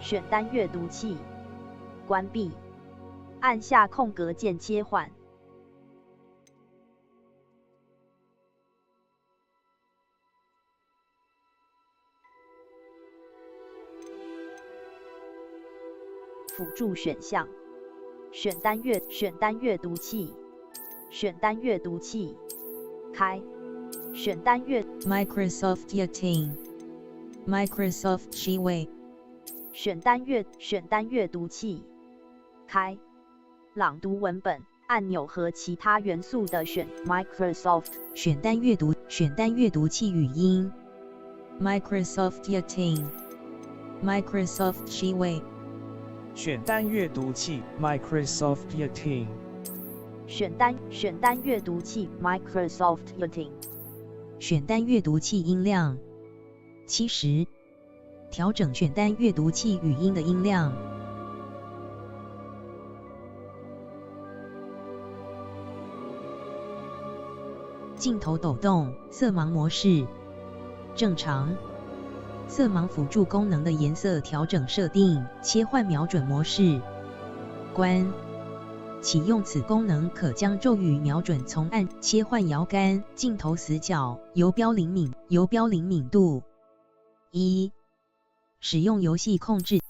选单阅读器，关闭，按下空格键切换。辅助选项，选单阅读器，选单阅读器，开，选单阅 Microsoft Yating Microsoft 7位，选单阅读器，开，朗读文本按钮和其他元素的选 Microsoft 选单阅读器语音 Microsoft Yating Microsoft 7位，选单阅读器 Microsoft Yating 选单阅读器 Microsoft Yating 选单阅读器音量70，调整选单阅读器语音的音量。镜头抖动，色盲模式，正常。色盲辅助功能的颜色调整设定，切换瞄准模式。关。启用此功能可将咒语瞄准从按切换摇杆，镜头死角，游标灵敏度。1. 使用游戏控制。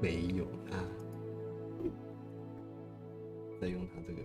没有啊，再用它这个。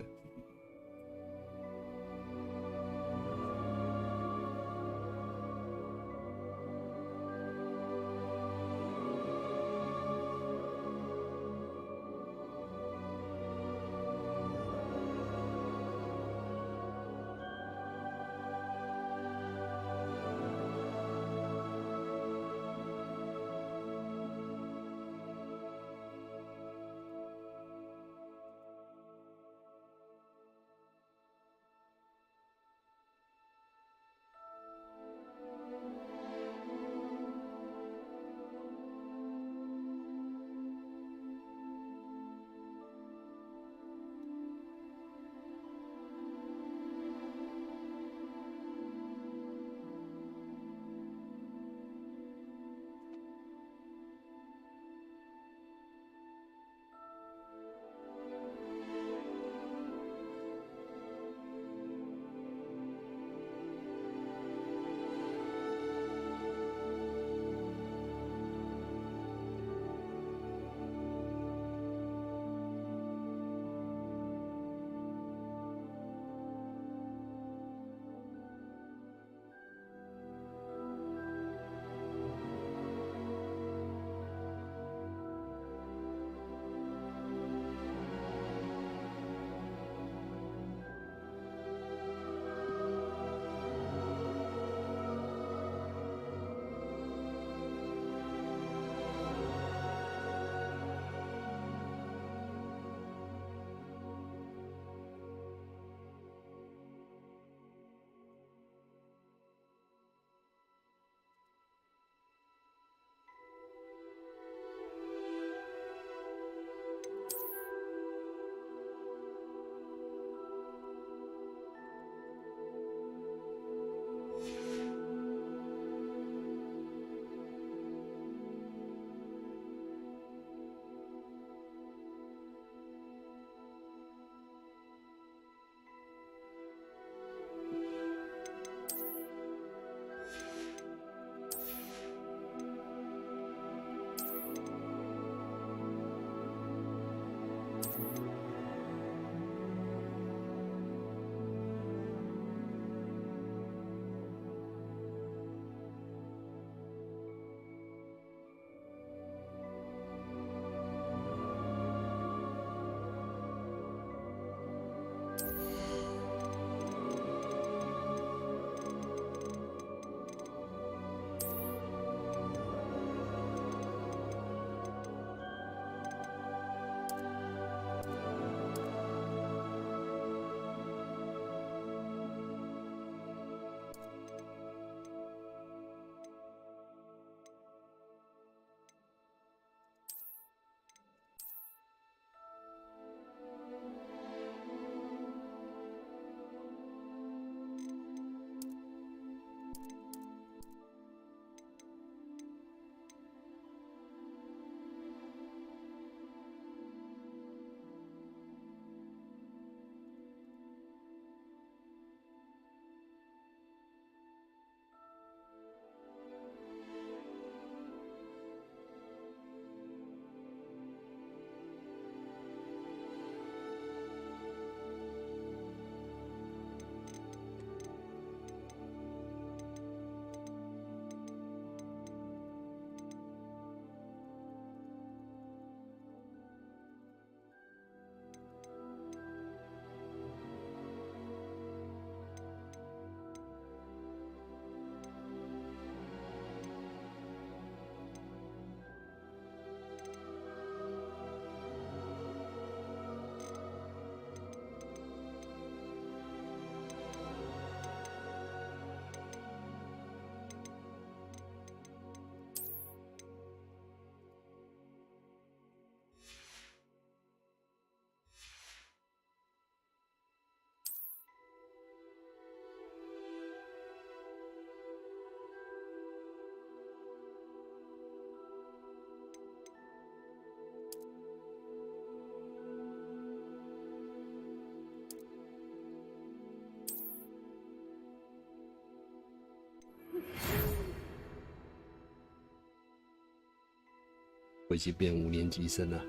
我已经变5年级生了。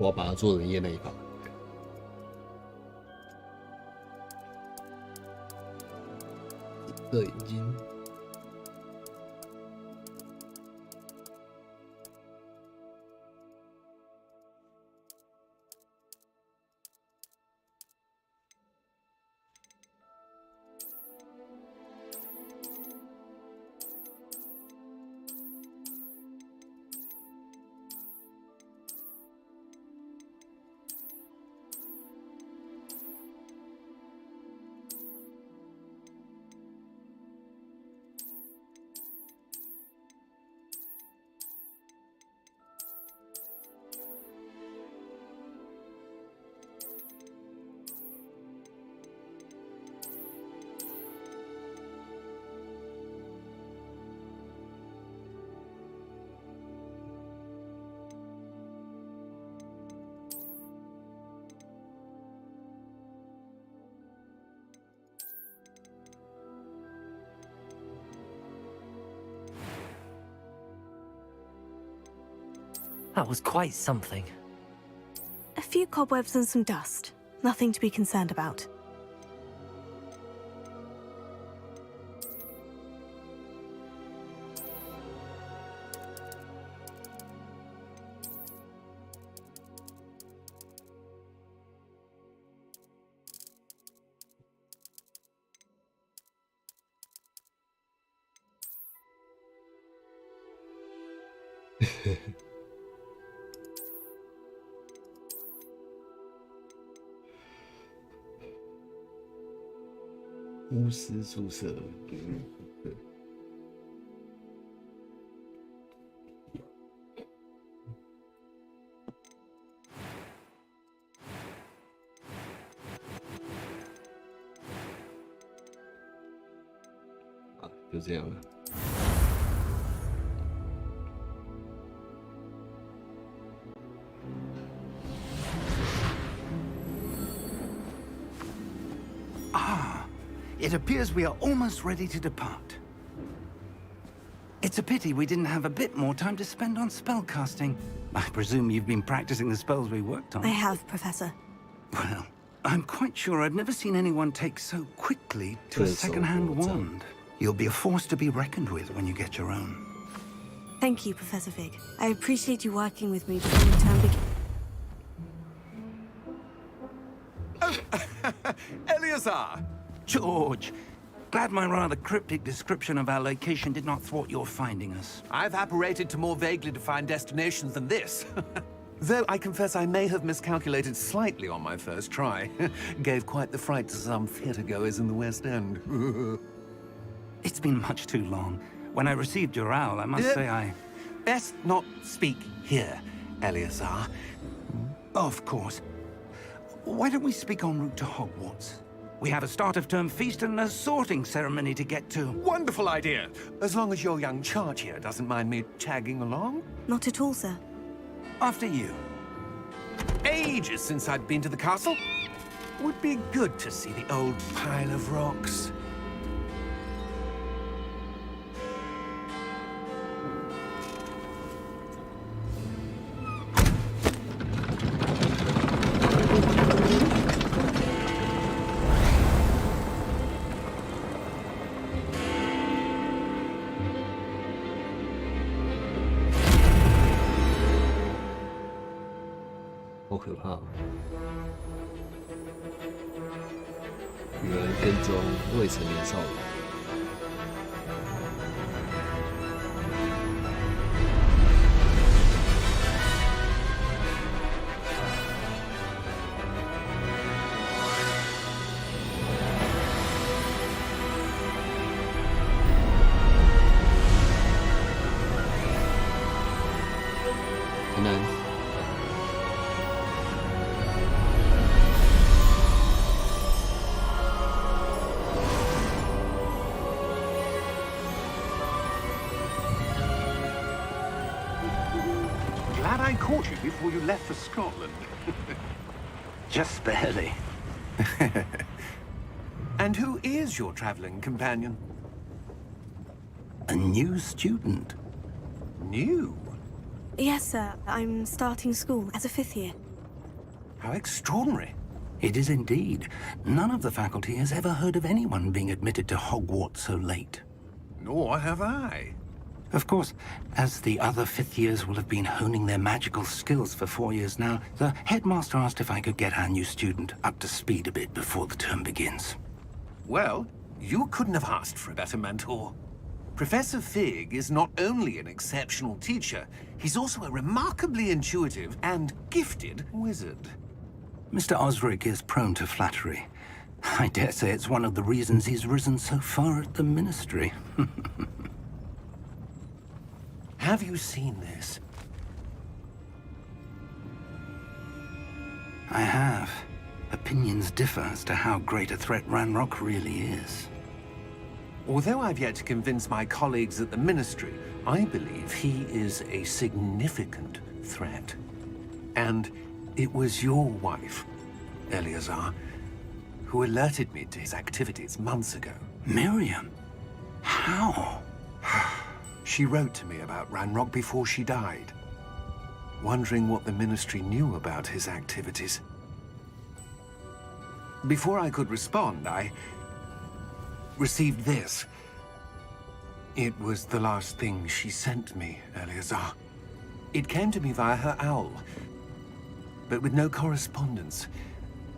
我要把它做成业内法。这眼睛。That was quite something. A few cobwebs and some dust. Nothing to be concerned about. 巫师宿舍，对。啊，就这样了。It appears we are almost ready to depart. It's a pity we didn't have a bit more time to spend on spellcasting. I presume you've been practicing the spells we worked on. I have, Professor. Well, I'm quite sure I've never seen anyone take so quickly to a second-hand wand. You'll be a force to be reckoned with when you get your own. Thank you, Professor Fig. I appreciate you working with me before the term begins. Eleazar! George, glad my rather cryptic description of our location did not thwart your finding us. I've apparated to more vaguely defined destinations than this. Though I confess I may have miscalculated slightly on my first try. Gave quite the fright to some theatre-goers in the West End. It's been much too long. When I received your owl, I must say I... Best not speak here, Eleazar. Of course. Why don't we speak en route to Hogwarts? We have a start-of-term feast and a sorting ceremony to get to. Wonderful idea! As long as your young charge here doesn't mind me tagging along. Not at all, sir. After you. Ages since I'd been to the castle. Would be good to see the old pile of rocks.可怕！有人跟踪未成年少女。很难。Glad I caught you before you left for Scotland. Just barely. And who is your traveling companion? A new student. New? Yes, sir. I'm starting school as a 5th year. How extraordinary. It is indeed. None of the faculty has ever heard of anyone being admitted to Hogwarts so late. Nor have I. Of course, as the other 5th years will have been honing their magical skills for 4 years now, the headmaster asked if I could get our new student up to speed a bit before the term begins. Well, you couldn't have asked for a better mentor. Professor Fig is not only an exceptional teacher, he's also a remarkably intuitive and gifted wizard. Mr. Osric is prone to flattery. I dare say it's one of the reasons he's risen so far at the Ministry. Have you seen this? I have. Opinions differ as to how great a threat Ranrock really is. Although I've yet to convince my colleagues at the Ministry, I believe he is a significant threat. And it was your wife, Eleazar, who alerted me to his activities months ago. Miriam? How? She wrote to me about Ranrock before she died, wondering what the Ministry knew about his activities. Before I could respond, I received this. It was the last thing she sent me, Eleazar. It came to me via her owl, but with no correspondence.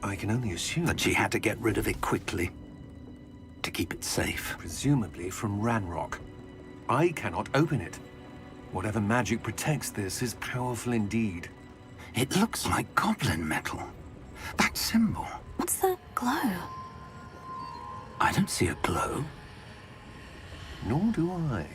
I can only assume that she had to get rid of it quickly, to keep it safe. Presumably from Ranrock. I cannot open it. Whatever magic protects this is powerful indeed. It looks like goblin metal. That symbol. What's that glow? I don't see a glow. Nor do I.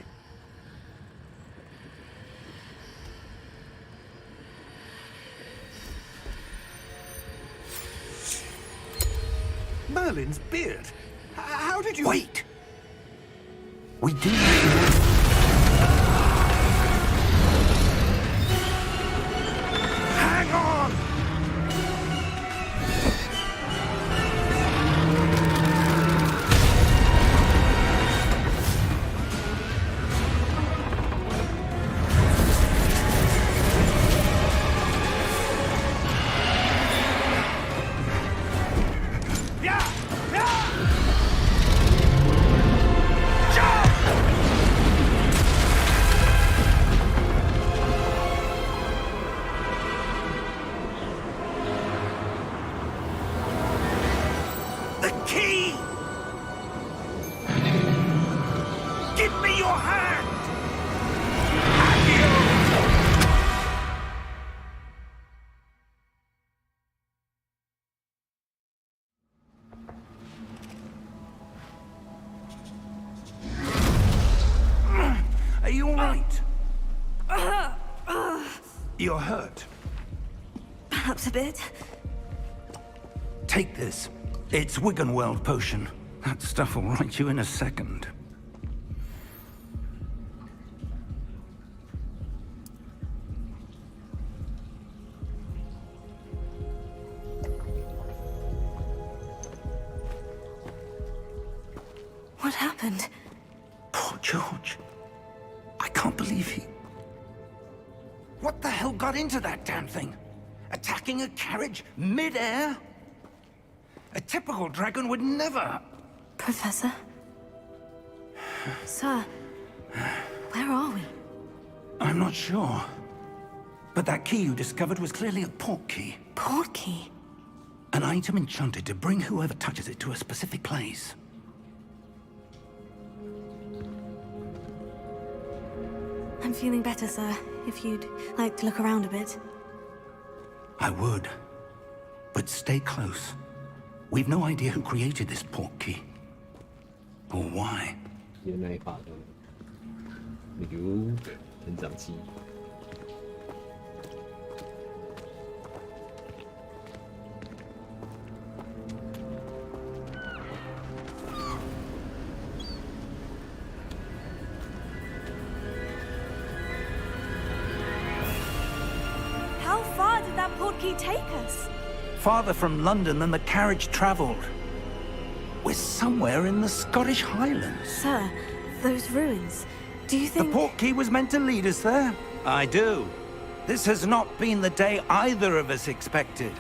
Merlin's beard. How did you... Wait! We do... Hang on! Are you all right? You're hurt. Perhaps a bit. Take this. It's Wiggenweld potion. That stuff will right you in a second. What happened? Poor George. I can't believe he... What the hell got into that damn thing? Attacking a carriage mid-air? A typical dragon would never... Professor? Sir, where are we? I'm not sure. But that key you discovered was clearly a port key. Port key? An item enchanted to bring whoever touches it to a specific place. I'm feeling better, sir. If you'd like to look around a bit. I would. But stay close. We've no idea who created this port key. Or why. 有那一把的 Luke 成长期。How far did that port key take us? Farther from London than the carriage travelled. We're somewhere in the Scottish Highlands. Sir, those ruins. Do you The think... port key was meant to lead us there? I do. This has not been the day either of us expected.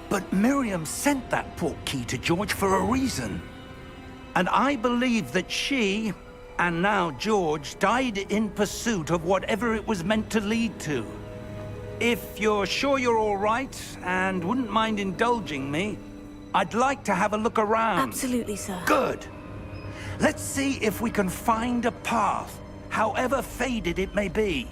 But Miriam sent that port key to George for a reason. And I believe that she, and now George, died in pursuit of whatever it was meant to lead to. If you're sure you're all right, and wouldn't mind indulging me, I'd like to have a look around. Absolutely, sir. Good. Let's see if we can find a path, however faded it may be.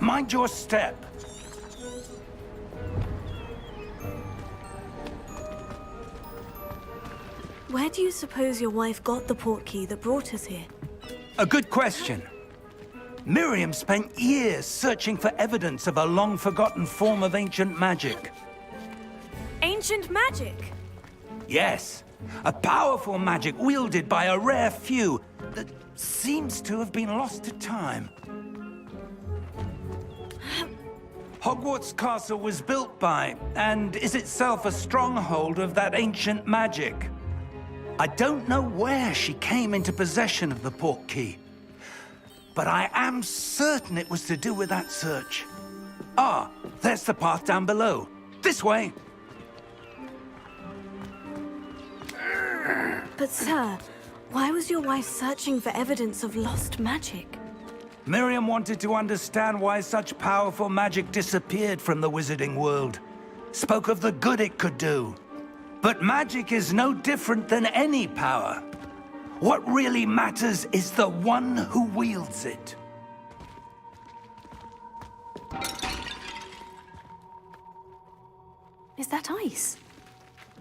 Mind your step. Where do you suppose your wife got the port key that brought us here? A good question. Miriam spent years searching for evidence of a long-forgotten form of ancient magic. Ancient magic? Yes, a powerful magic wielded by a rare few that seems to have been lost to time. Hogwarts Castle was built by, and is itself a stronghold of that ancient magic. I don't know where she came into possession of the portkey, but I am certain it was to do with that search. Ah, there's the path down below. This way! But sir, why was your wife searching for evidence of lost magic? Miriam wanted to understand why such powerful magic disappeared from the wizarding world. Spoke of the good it could do. But magic is no different than any power. What really matters is the one who wields it. Is that ice?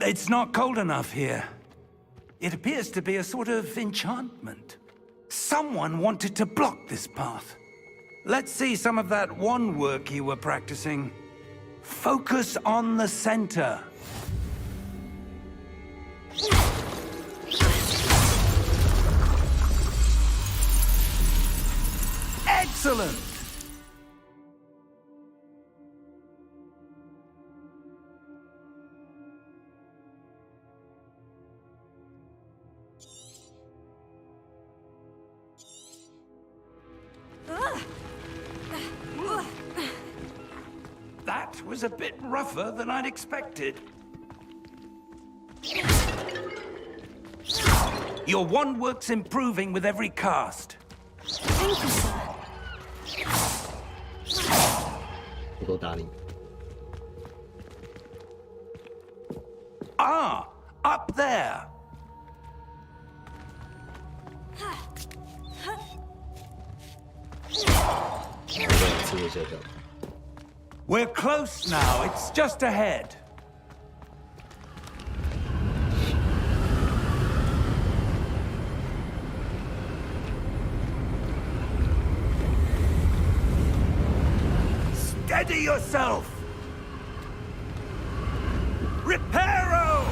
It's not cold enough here. It appears to be a sort of enchantment. Someone wanted to block this path. Let's see some of that wand work you were practicing. Focus on the center. Excellent! That was a bit rougher than I'd expected. Your wand work's improving with every cast. Thank you, sir. 不够打你。 Ah, up there. We're close now. It's just ahead. Steady yourself. Reparo!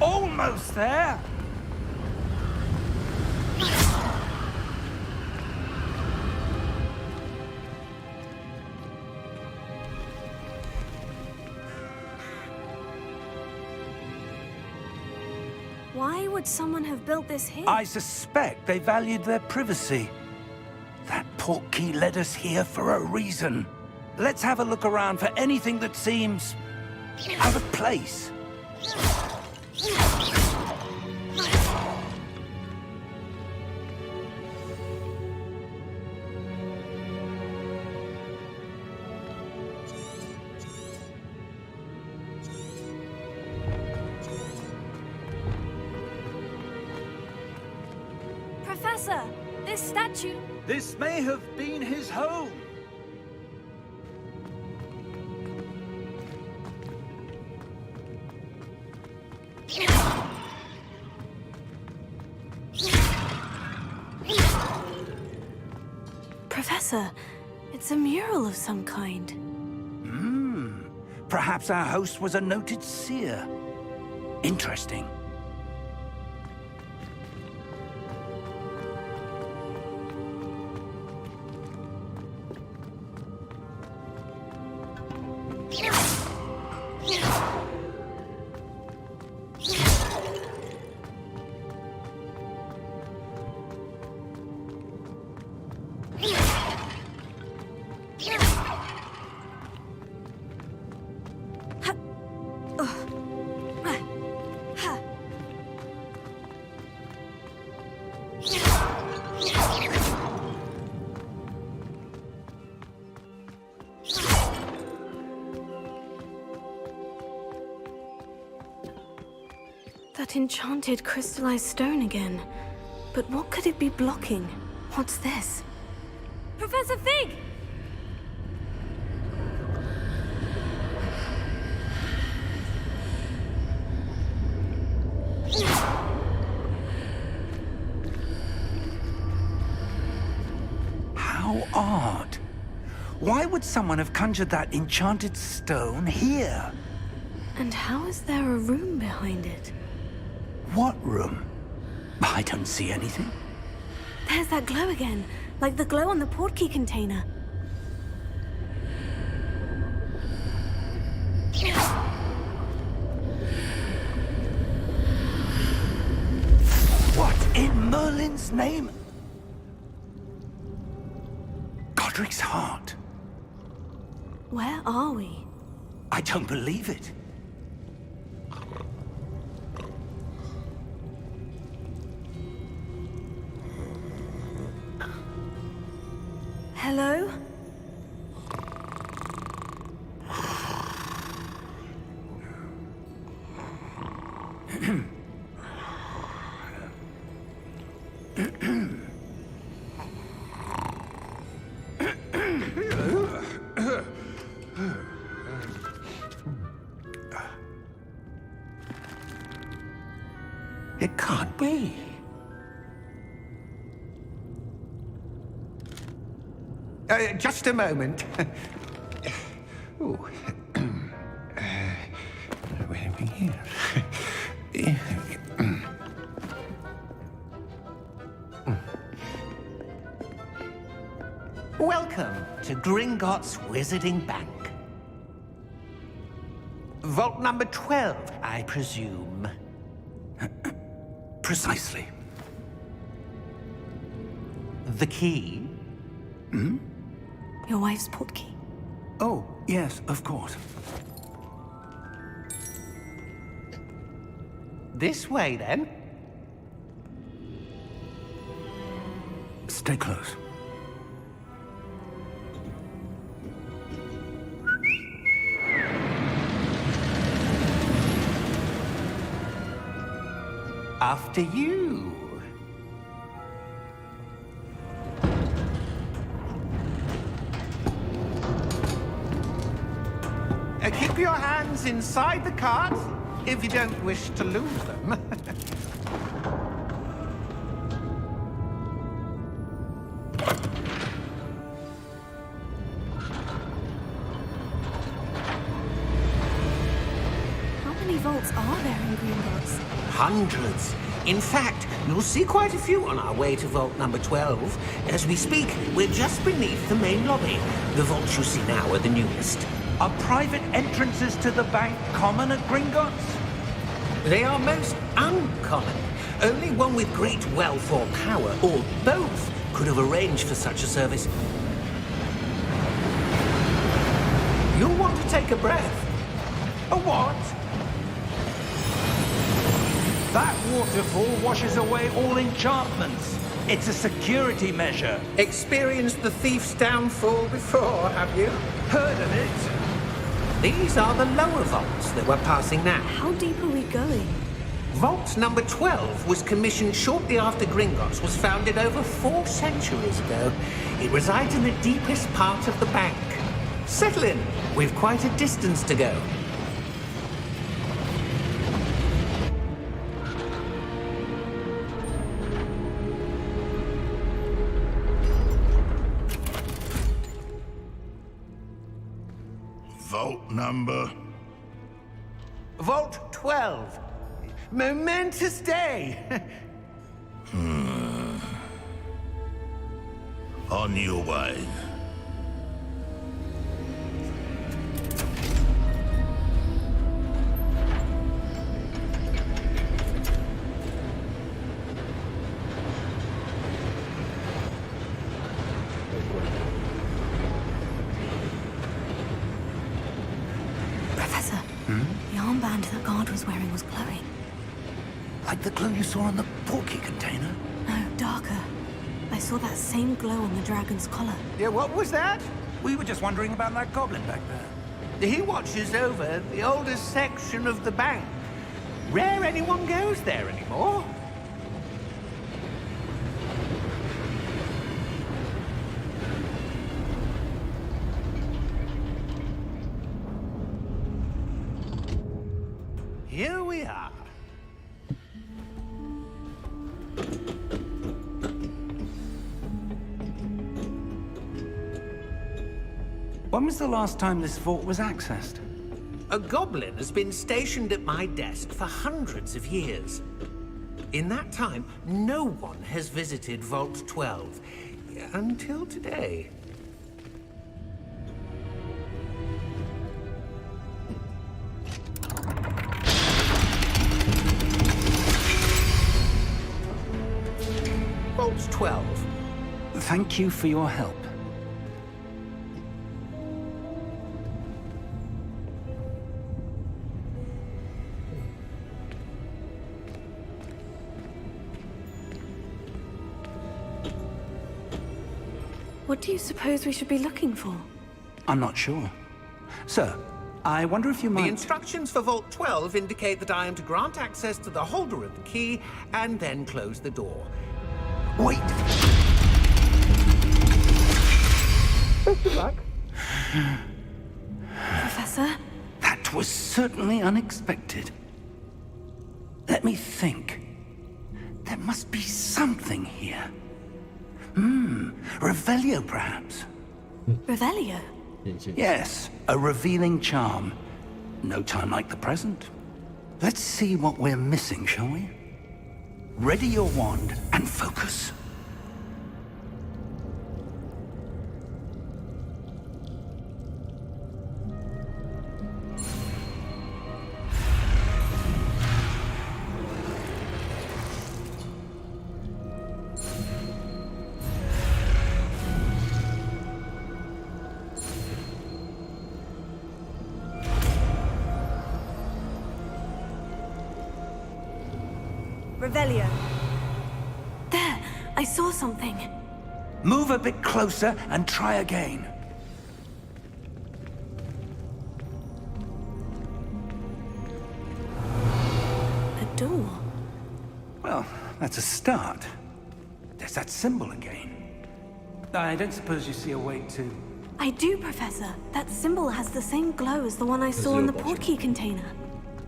Almost there. Why would someone have built this here? I suspect they valued their privacy. That portkey led us here for a reason. Let's have a look around for anything that seems out of place. Professor, this statue... This may have been his home. Professor, it's a mural of some kind. Perhaps our host was a noted seer. Interesting. That enchanted crystallized stone again. But what could it be blocking? What's this? Professor Fig! How odd. Why would someone have conjured that enchanted stone here? And how is there a room behind it? What room? I don't see anything. There's that glow again, like the glow on the portkey container. What in Merlin's name? Godric's heart. Where are we? I don't believe it. Hello? It can't be. Just a moment. Ooh. Where are we here? Welcome to Gringotts Wizarding Bank. Vault number 12, I presume. Precisely. The key? Your wife's portkey. Oh, yes, of course. This way, then. Stay close. After you. Keep your hands inside the cart if you don't wish to lose them. How many vaults are there in Gringotts? Hundreds. In fact, you'll see quite a few on our way to vault number 12. As we speak, we're just beneath the main lobby. The vaults you see now are the newest. Are private entrances to the bank common at Gringotts? They are most uncommon. Only one with great wealth or power, or both, could have arranged for such a service. You'll want to take a breath. A what? That waterfall washes away all enchantments. It's a security measure. Experienced the thief's downfall before, have you? Heard of it? These are the lower vaults that we're passing now. How deep are we going? Vault number 12 was commissioned shortly after Gringotts was founded over 4 centuries ago. It resides in the deepest part of the bank. Settle in. We've quite a distance to go. Vault number? Vault 12. Momentous day. On your way. Professor, the armband that guard was wearing was glowing. Like the glow you saw on the portkey container? No, darker. I saw that same glow on the dragon's collar. Yeah, what was that? We were just wondering about that goblin back there. He watches over the oldest section of the bank. Rare anyone goes there anymore. Here we are. When was the last time this vault was accessed? A goblin has been stationed at my desk for hundreds of years. In that time, no one has visited Vault 12. Until today. Vault 12. Thank you for your help. What do you suppose we should be looking for? I'm not sure. Sir, I wonder if you might... The instructions for Vault 12 indicate that I am to grant access to the holder of the key and then close the door. Wait! Best of luck. Professor? That was certainly unexpected. Let me think. There must be something here. Revelio, perhaps? Revelio? Yes, a revealing charm. No time like the present. Let's see what we're missing, shall we? Ready your wand and focus. Revelio. There! I saw something. Move a bit closer and try again. A door. Well, that's a start. There's that symbol again. I don't suppose you see a way to... I do, Professor. That symbol has the same glow as the one I saw in the portkey container.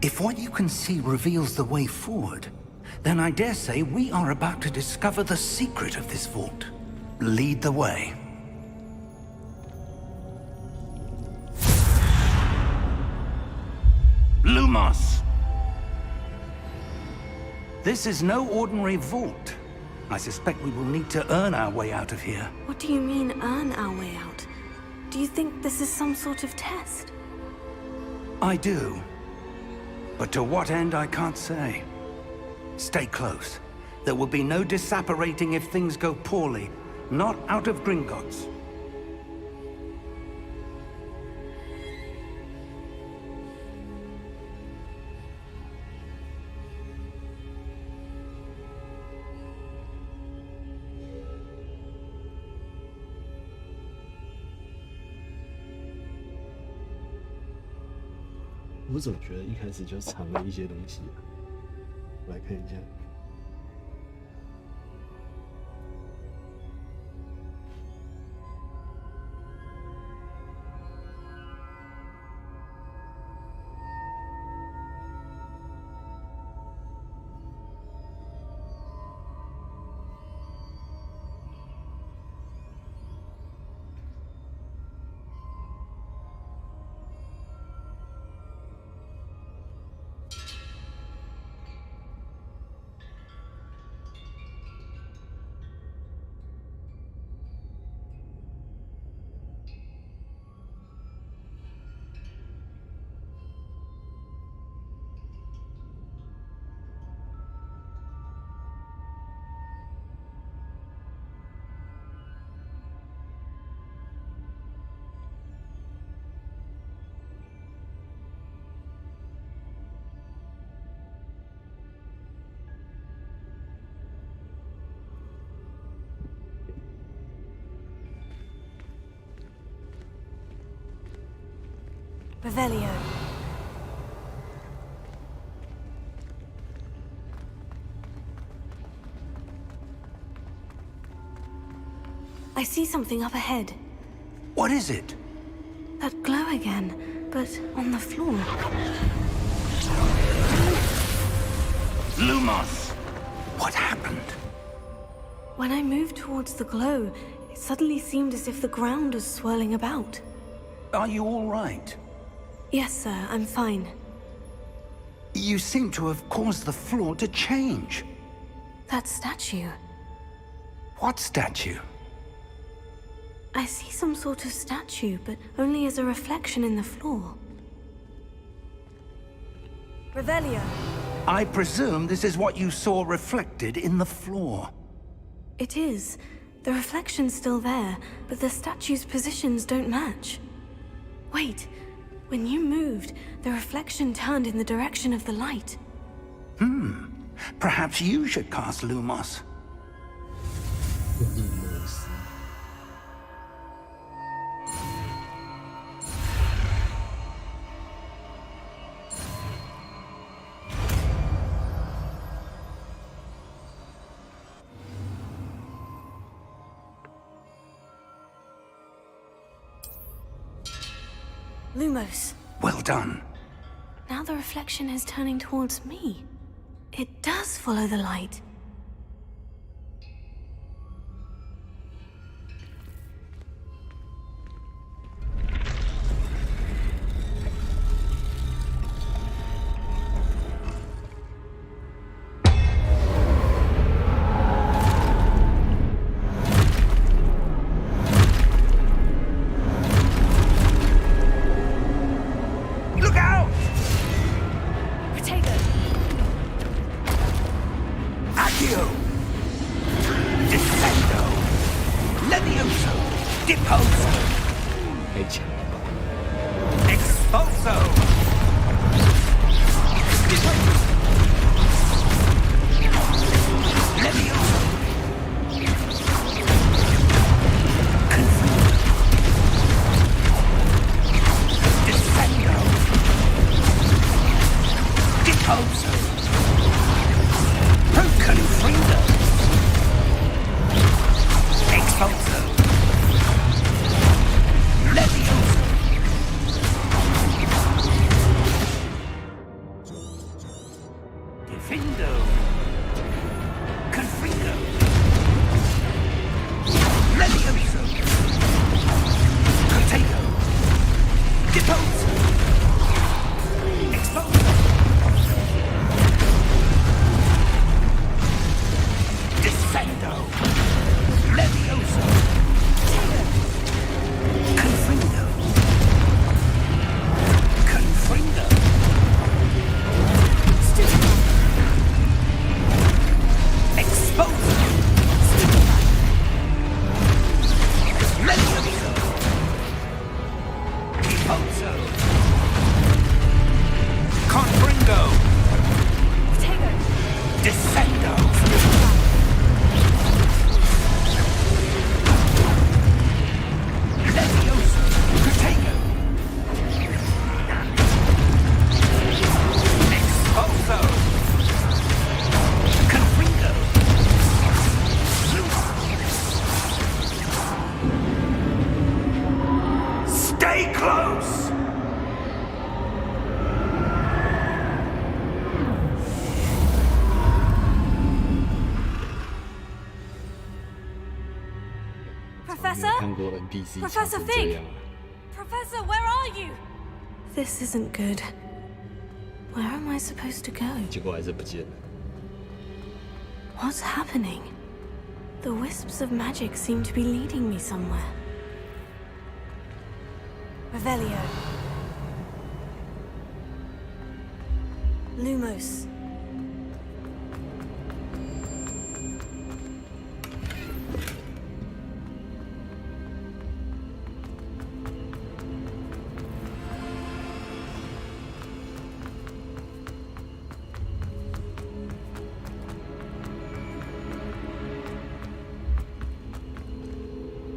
If what you can see reveals the way forward, then I dare say we are about to discover the secret of this vault. Lead the way. Lumos! This is no ordinary vault. I suspect we will need to earn our way out of here. What do you mean, earn our way out? Do you think this is some sort of test? I do. But to what end, I can't say. Stay close. There will be no disapparating if things go poorly. Not out of Gringotts.我总觉得一开始就藏了一些东西啊。我来看一下。Revelio. I see something up ahead. What is it? That glow again, but on the floor. Lumos! What happened? When I moved towards the glow, it suddenly seemed as if the ground was swirling about. Are you all right? Yes, sir, I'm fine. You seem to have caused the floor to change. That statue. What statue? I see some sort of statue, but only as a reflection in the floor. Revelio. I presume this is what you saw reflected in the floor. It is. The reflection's still there, but the statue's positions don't match. Wait. When you moved, the reflection turned in the direction of the light. Perhaps you should cast Lumos. Lumos. Well done. Now the reflection is turning towards me. It does follow the light. Look out! Potato. Accio! Descendo! Levioso! Deposo! 太强了吧！ Expulso! Levioso! Descendo! Deposo! Confrido! Expulso! Levioso! Defendo! Confrido! Levioso! Potato! Deposo! Expulso! Descendo! Levioso! Confrido! Confrido! Exposed! Levioso! Deposo! Confringo! Descendo! Levioso! Potato! Exposo! Confringo! Stay close! Professor? 看过 NPC Professor 强成这 Fig 样啊 Professor, where are you? This isn't good. Where am I supposed to go? 结果还是不见了。 What's happening? The wisps of magic seem to be leading me somewhere. Revelio. Lumos.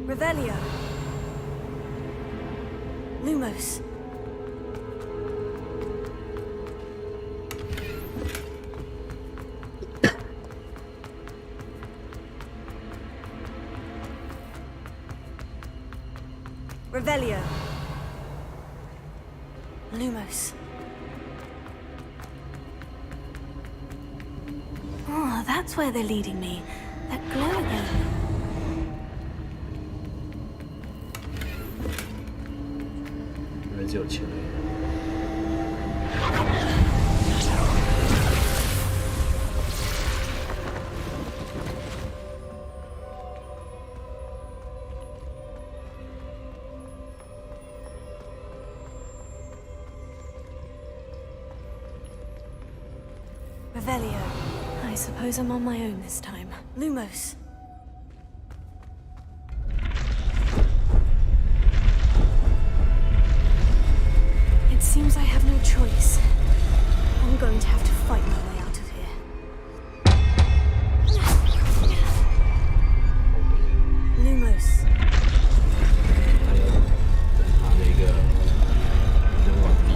Revelio. Lumos. Revelio. Lumos. Oh, that's where they're leading me. That glow again. 只有钱而已。Revelio. I suppose I'm on my own this time. Lumos. It seems I have no choice. I'm going to have to fight my way out of here. Lumos. 还要等他那个人往地。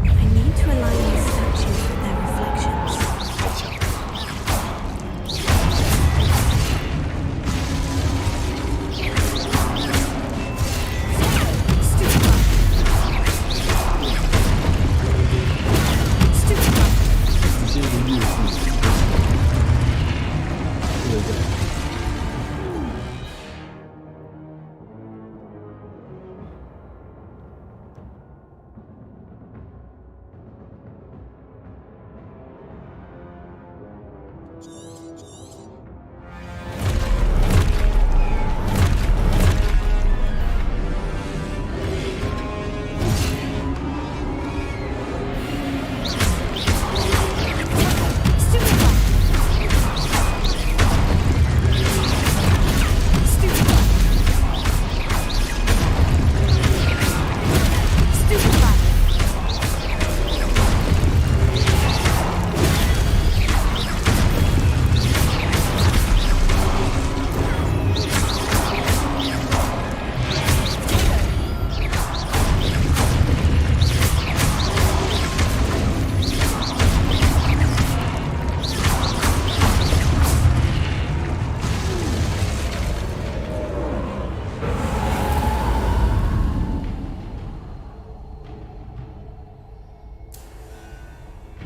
I need to align these statues with their reflections. 太强了。 直接一个越狱。对对对。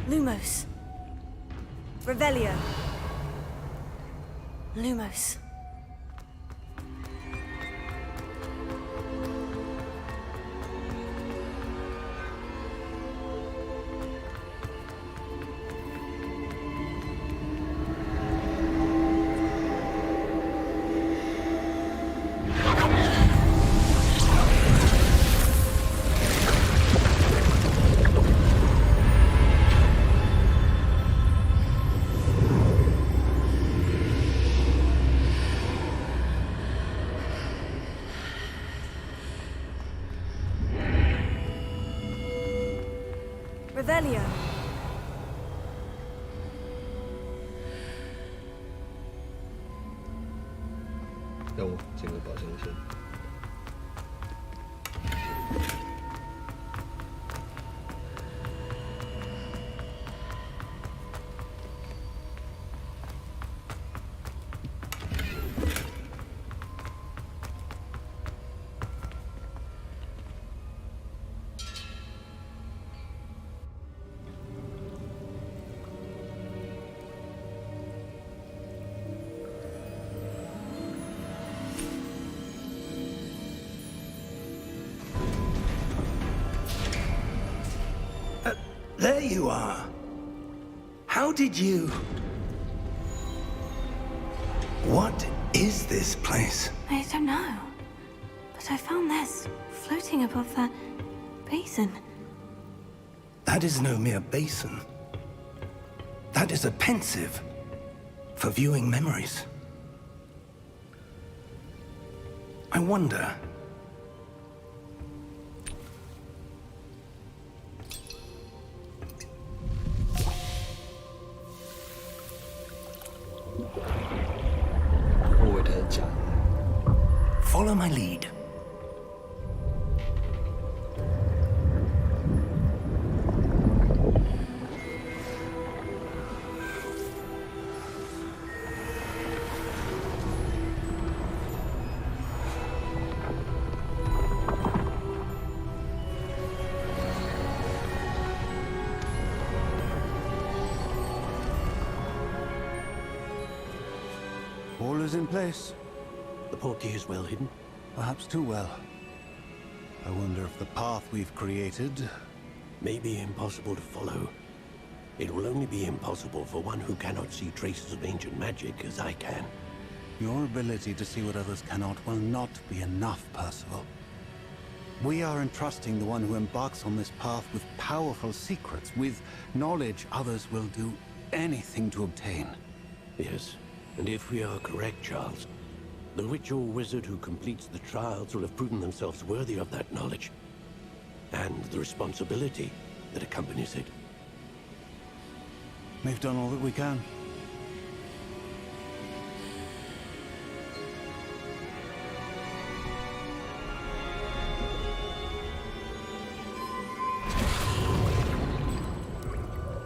Lumos. Revelio. Lumos. Revelio. 让我捡个宝箱先。There you are. How did you... What is this place? I don't know. But I found this floating above that basin. That is no mere basin. That is a pensive for viewing memories. I wonder... Follow my lead. All is in place. The portkey is well hidden. perhaps too well. I wonder if the path we've created may be impossible to follow. It will only be impossible for one who cannot see traces of ancient magic as I can. Your ability to see what others cannot will not be enough, Percival. We are entrusting the one who embarks on this path with powerful secrets, with knowledge others will do anything to obtain. Yes, and if we are correct, Charles, the witch or wizard who completes the trials will have proven themselves worthy of that knowledge, and the responsibility that accompanies it. We've done all that we can.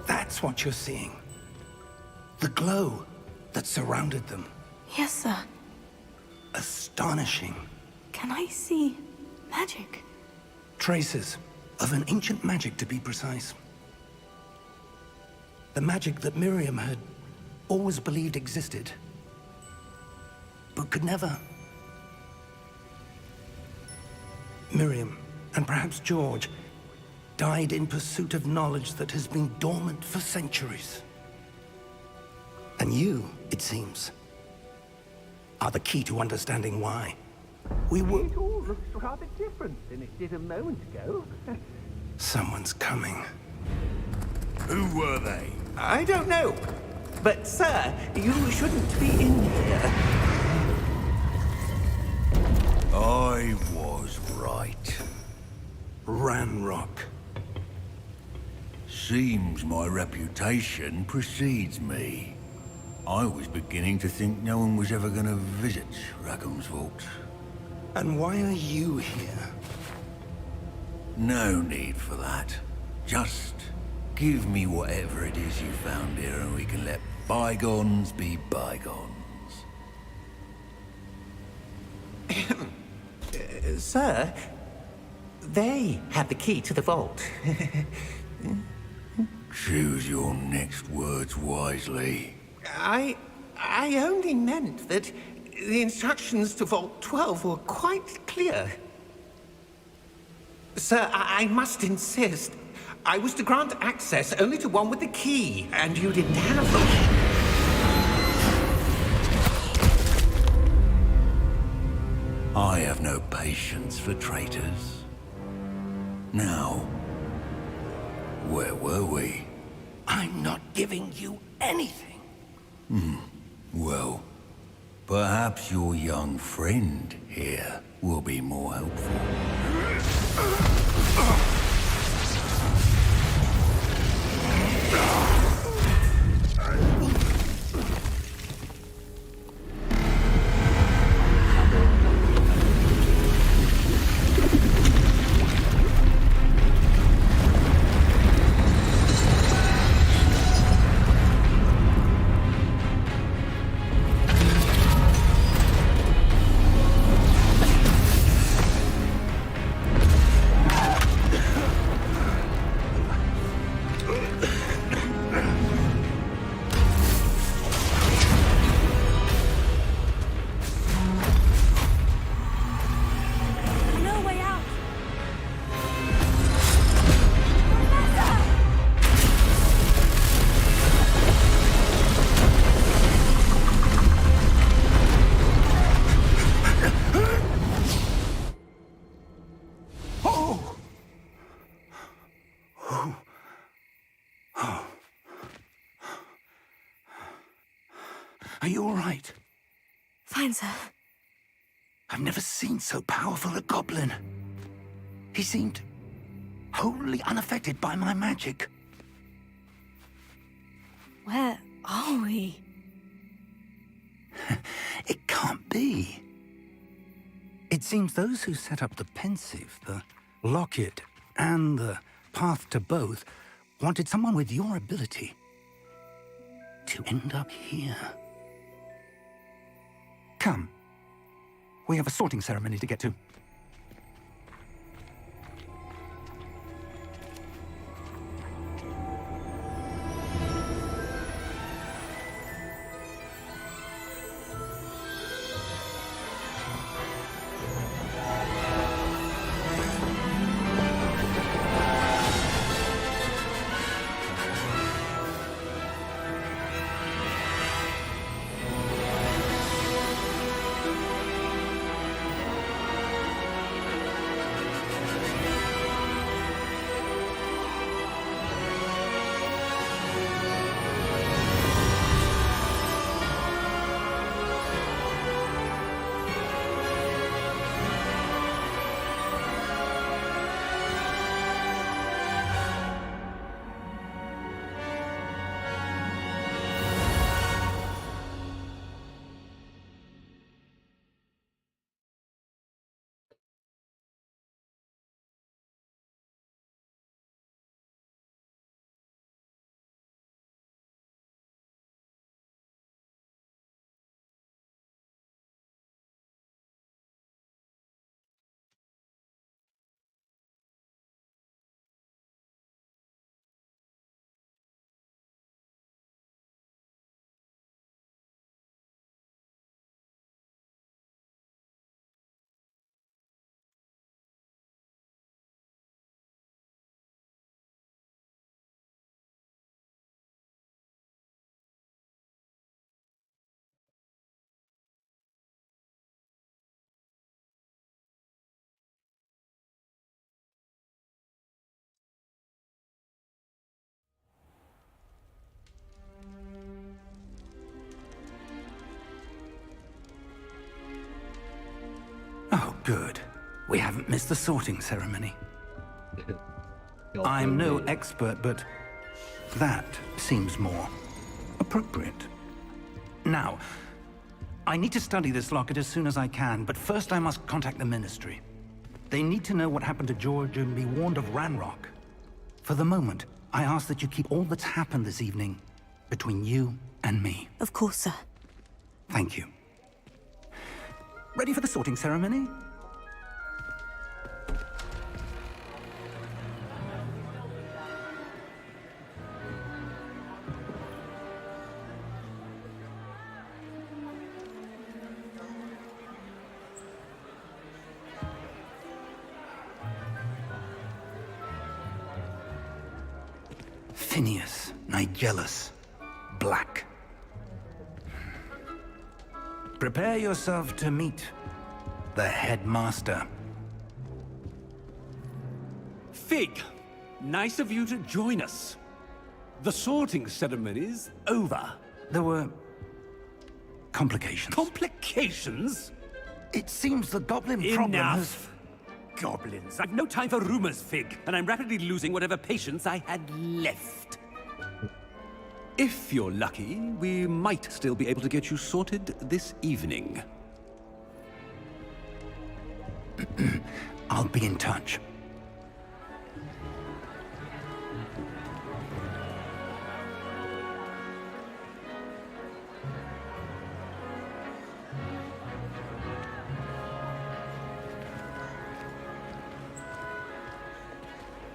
That's what you're seeing. The glow that surrounded them. Yes, sir. Astonishing. Can I see magic? Traces of an ancient magic, to be precise. The magic that Miriam had always believed existed, but could never. Miriam, and perhaps George, died in pursuit of knowledge that has been dormant for centuries. And you, it seems, are the key to understanding why. It all looks rather different than it did a moment ago. Someone's coming. Who were they? I don't know. But, sir, you shouldn't be in here. I was right. Ranrock. Seems my reputation precedes me. I was beginning to think no one was ever going to visit Rackham's vault. And why are you here? No need for that. Just give me whatever it is you found here and we can let bygones be bygones. Sir, they have the key to the vault. Choose your next words wisely. I only meant that the instructions to Vault 12 were quite clear. Sir, I must insist. I was to grant access only to one with the key, and you didn't have them. I have no patience for traitors. Now, where were we? I'm not giving you anything. Well, perhaps your young friend here will be more helpful. Are you all right? Fine, sir. I've never seen so powerful a goblin. He seemed wholly unaffected by my magic. Where are we? It can't be. It seems those who set up the pensive, the locket, and the path to both wanted someone with your ability to end up here. Come. We have a sorting ceremony to get to. Good. We haven't missed the sorting ceremony. I'm no expert, but that seems more appropriate. Now, I need to study this locket as soon as I can, but first I must contact the Ministry. They need to know what happened to George and be warned of Ranrock. For the moment, I ask that you keep all that's happened this evening between you and me. Of course, sir. Thank you. Ready for the sorting ceremony? Phineas, Nigellus, Black. Prepare yourself to meet the headmaster. Fig, nice of you to join us. The sorting ceremony's over. There were complications. Complications? It seems the goblin problem has... Enough! Goblins. I've no time for rumors, Fig, and I'm rapidly losing whatever patience I had left. If you're lucky, we might still be able to get you sorted this evening. I'll be in touch.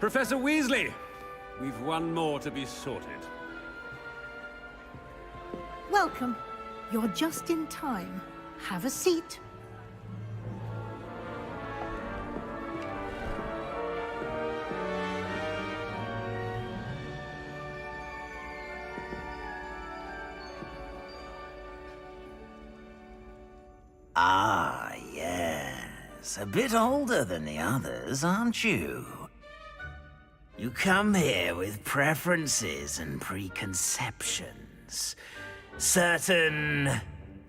Professor Weasley, we've one more to be sorted. Welcome. You're just in time. Have a seat. Ah, yes. A bit older than the others, aren't you? You come here with preferences and preconceptions. Certain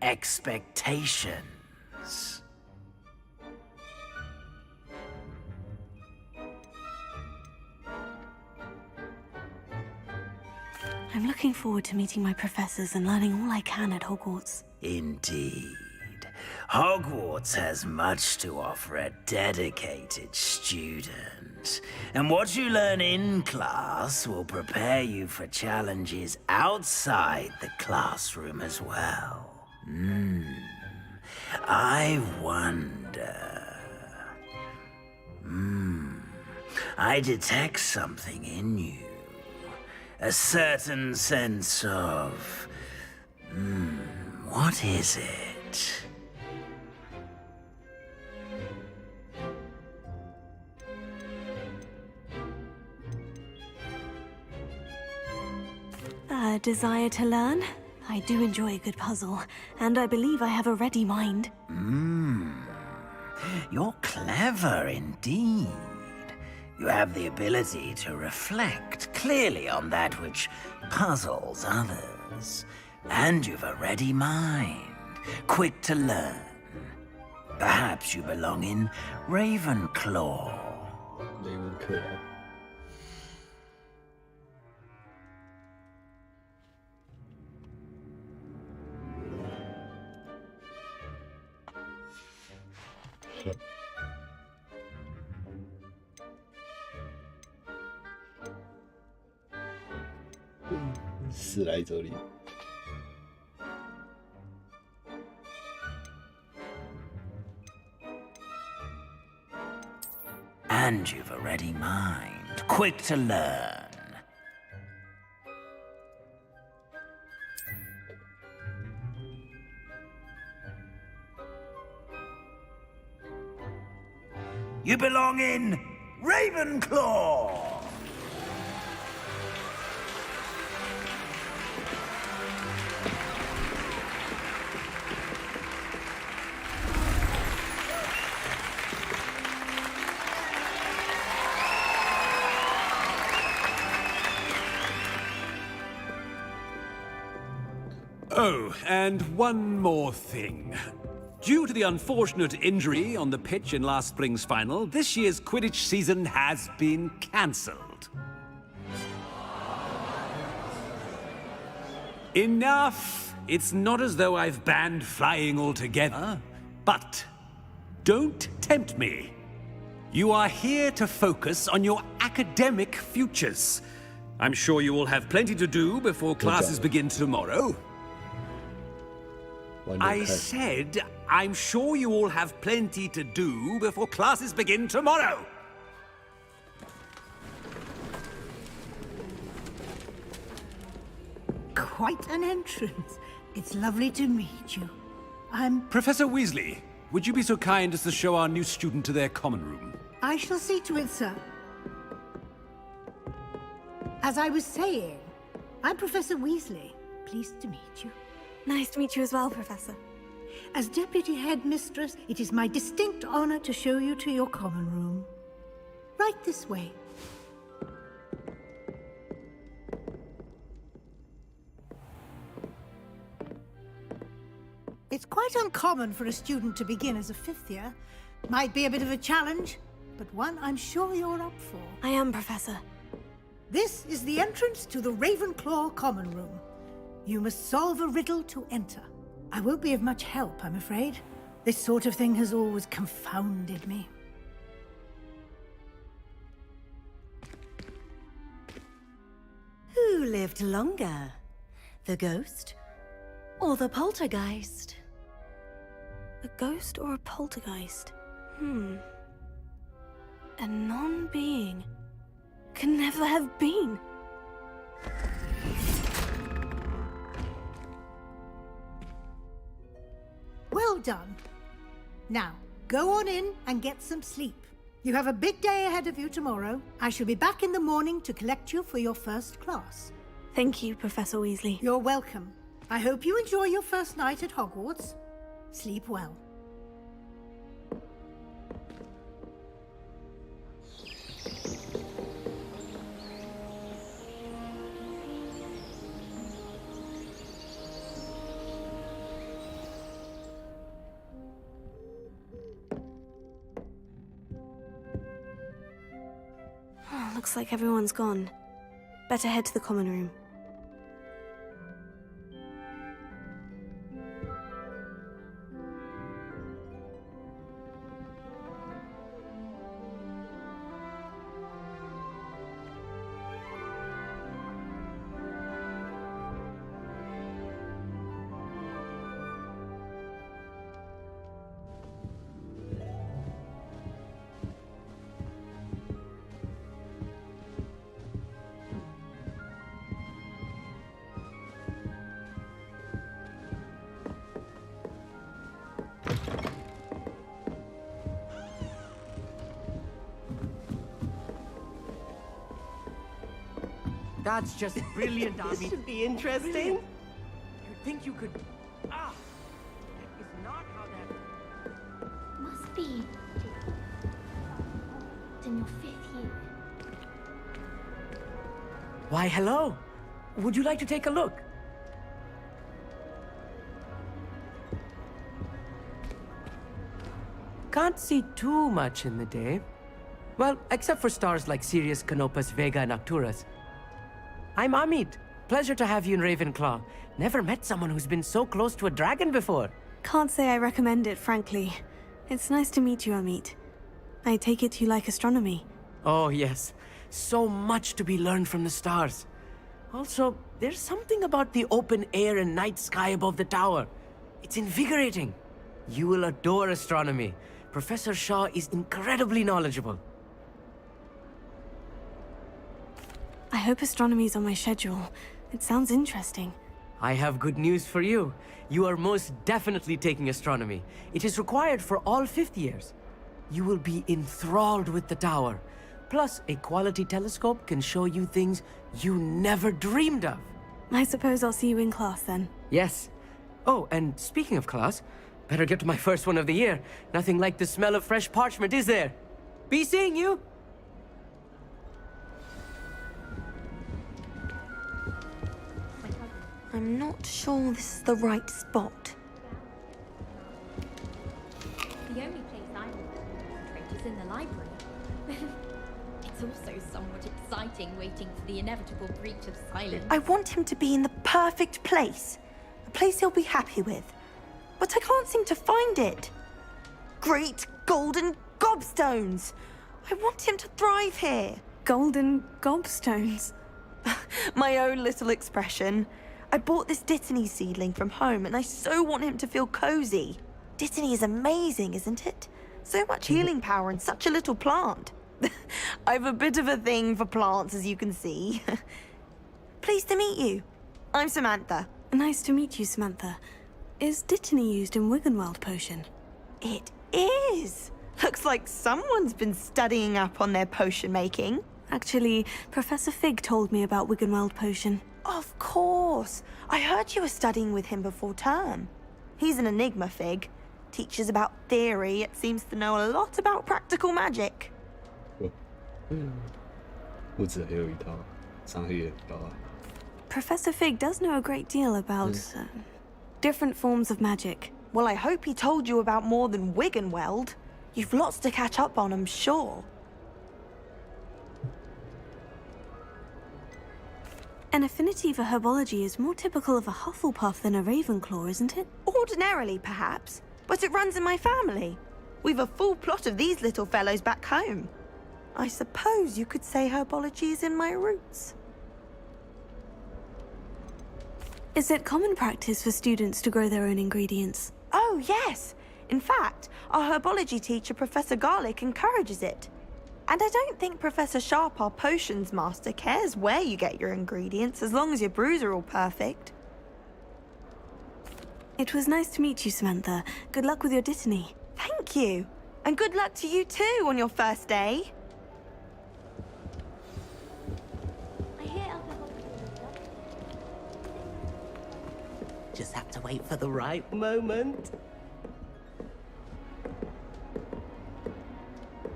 expectations. I'm looking forward to meeting my professors and learning all I can at Hogwarts. Indeed. Hogwarts has much to offer a dedicated student. And what you learn in class will prepare you for challenges outside the classroom as well. I wonder... I detect something in you. A certain sense of... what is it? A desire to learn? I do enjoy a good puzzle, and I believe I have a ready mind. You're clever indeed. You have the ability to reflect clearly on that which puzzles others. And you've a ready mind, quick to learn. Perhaps you belong in Ravenclaw. Ravenclaw.史莱哲林。And you've a ready mind, quick to learn. You belong in Ravenclaw! Oh, and one more thing. Due to the unfortunate injury on the pitch in last spring's final, this year's Quidditch season has been cancelled. Enough! It's not as though I've banned flying altogether, but don't tempt me. You are here to focus on your academic futures. I'm sure you will have plenty to do before classes begin tomorrow. I said, I'm sure you all have plenty to do before classes begin tomorrow. Quite an entrance. It's lovely to meet you. Professor Weasley, would you be so kind as to show our new student to their common room? I shall see to it, sir. As I was saying, I'm Professor Weasley. Pleased to meet you. Nice to meet you as well, Professor. As Deputy Headmistress, it is my distinct honor to show you to your common room. Right this way. It's quite uncommon for a student to begin as a fifth year. Might be a bit of a challenge, but one I'm sure you're up for. I am, Professor. This is the entrance to the Ravenclaw common room. You must solve a riddle to enter. I won't be of much help, I'm afraid. This sort of thing has always confounded me. Who lived longer? The ghost or the poltergeist? A ghost or a poltergeist? A non-being can never have been. Well done. Now, go on in and get some sleep. You have a big day ahead of you tomorrow. I shall be back in the morning to collect you for your first class. Thank you, Professor Weasley. You're welcome. I hope you enjoy your first night at Hogwarts. Sleep well. Looks like everyone's gone. Better head to the common room. That's just brilliant, This should be interesting. Brilliant. You'd think you could... Ah! That is not how that... Must be in your 5th year. Why, hello. Would you like to take a look? Can't see too much in the day. Well, except for stars like Sirius, Canopus, Vega, and Arcturus. I'm Amit. Pleasure to have you in Ravenclaw. Never met someone who's been so close to a dragon before. Can't say I recommend it, frankly. It's nice to meet you, Amit. I take it you like astronomy. Oh, yes. So much to be learned from the stars. Also, there's something about the open air and night sky above the tower. It's invigorating. You will adore astronomy. Professor Shaw is incredibly knowledgeable. I hope astronomy's on my schedule. It sounds interesting. I have good news for you. You are most definitely taking astronomy. It is required for all 5th years. You will be enthralled with the tower. Plus, a quality telescope can show you things you never dreamed of. I suppose I'll see you in class then. Yes. Oh, and speaking of class, better get to my first one of the year. Nothing like the smell of fresh parchment, is there? Be seeing you! I'm not sure this is the right spot. it's also somewhat exciting waiting for the inevitable breach of silence. I want him to be in the perfect place. A place he'll be happy with. But I can't seem to find it. Great golden gobstones! I want him to thrive here. Golden gobstones? My own little expression. I bought this Dittany seedling from home and I so want him to feel cozy. Dittany is amazing, isn't it? So much healing power in such a little plant. I've a bit of a thing for plants, as you can see. Pleased to meet you. I'm Samantha. Nice to meet you, Samantha. Is Dittany used in Wiggenweld potion? It is. Looks like someone's been studying up on their potion making. Actually, Professor Fig told me about Wiggenweld potion. Of course. I heard you were studying with him before term. He's an enigma, Fig. Teaches about theory, yet seems to know a lot about practical magic. 不止还有一套，伤害也很高啊。 Professor Fig does know a great deal about different forms of magic. Well, I hope he told you about more than Wiggenweld. You've lots to catch up on, I'm sure. An affinity for herbology is more typical of a Hufflepuff than a Ravenclaw, isn't it? Ordinarily, perhaps, but it runs in my family. We've a full plot of these little fellows back home. I suppose you could say herbology is in my roots. Is it common practice for students to grow their own ingredients? Oh, yes. In fact, our herbology teacher, Professor Garlick, encourages it. And I don't think Professor Sharp, our potions master, cares where you get your ingredients, as long as your brews are all perfect. It was nice to meet you, Samantha. Good luck with your Dittany. Thank you. And good luck to you too on your first day. Just have to wait for the right moment.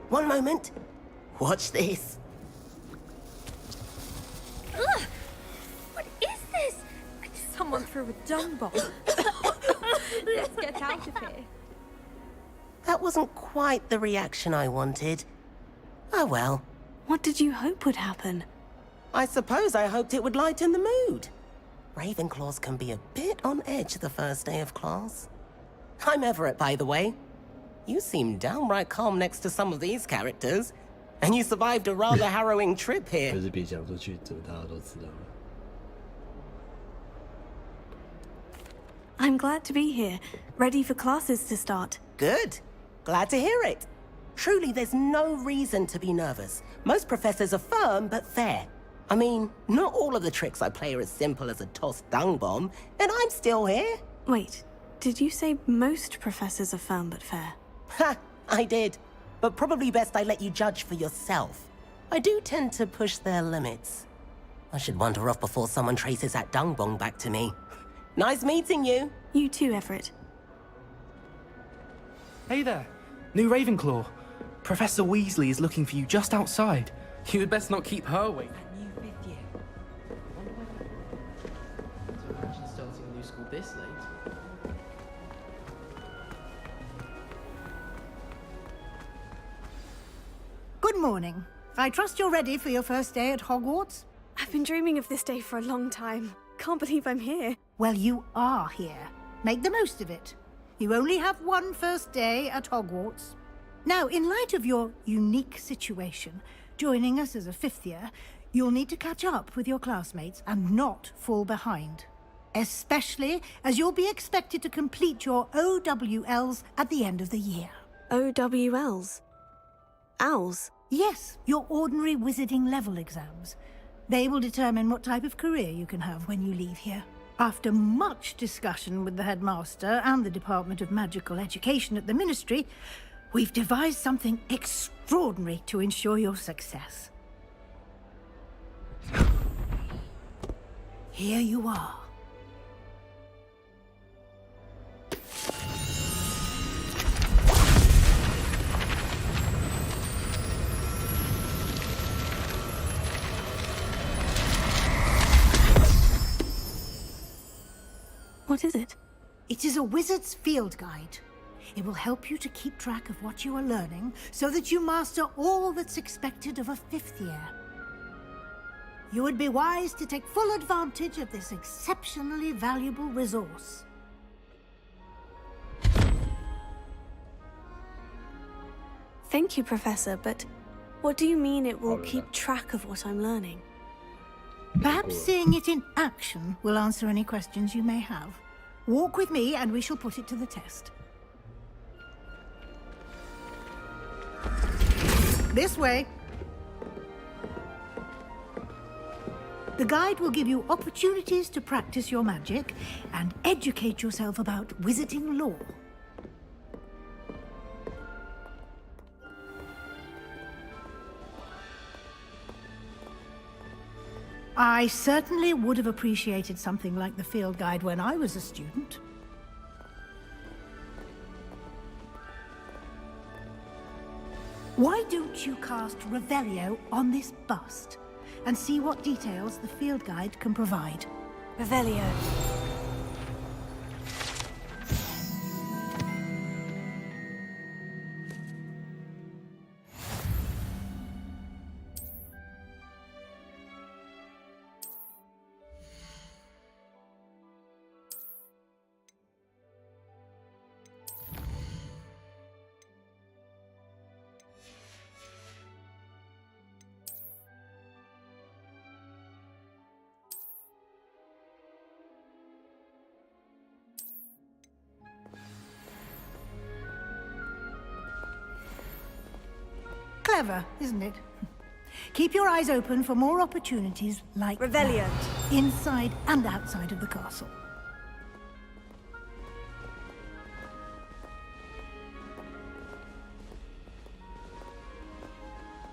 One moment. Watch this. Ugh! What is this? Someone threw a dung bomb. Let's get out of here. That wasn't quite the reaction I wanted. Oh well. What did you hope would happen? I suppose I hoped it would lighten the mood. Ravenclaws can be a bit on edge the first day of class. I'm Everett, by the way. You seem downright calm next to some of these characters. And you survived a rather harrowing trip here. 可是别讲出去，这个大家都知道了。 I'm glad to be here, ready for classes to start. Good. Glad to hear it. Truly, there's no reason to be nervous. Most professors are firm but fair. I mean, not all of the tricks I play are as simple as a tossed dung bomb, and I'm still here. Wait, did you say most professors are firm but fair? Ha! I did. But probably best I let you judge for yourself. I do tend to push their limits. I should wander off before someone traces that dung bomb back to me. Nice meeting you. You too, Everett. Hey there. New Ravenclaw. Professor Weasley is looking for you just outside. You had best not keep her waiting. Imagine starting a new school this late. Good morning. I trust you're ready for your first day at Hogwarts? I've been dreaming of this day for a long time. Can't believe I'm here. Well, you are here. Make the most of it. You only have one first day at Hogwarts. Now, in light of your unique situation, joining us as a fifth year, you'll need to catch up with your classmates and not fall behind. Especially as you'll be expected to complete your OWLs at the end of the year. OWLs? Owls? Yes, your ordinary wizarding level exams. They will determine what type of career you can have when you leave here. After much discussion with the headmaster and the Department of Magical Education at the Ministry, we've devised something extraordinary to ensure your success. Here you are. What is it? It is a wizard's field guide. It will help you to keep track of what you are learning so that you master all that's expected of a 5th year. You would be wise to take full advantage of this exceptionally valuable resource. Thank you, Professor, but what do you mean it will keep track of what I'm learning? Perhaps seeing it in action will answer any questions you may have. Walk with me and we shall put it to the test. This way. The guide will give you opportunities to practice your magic and educate yourself about wizarding lore. I certainly would have appreciated something like the field guide when I was a student. Why don't you cast Revelio on this bust and see what details the field guide can provide? Revelio. Clever, isn't it? Keep your eyes open for more opportunities like Revelio. that, inside and outside of the castle.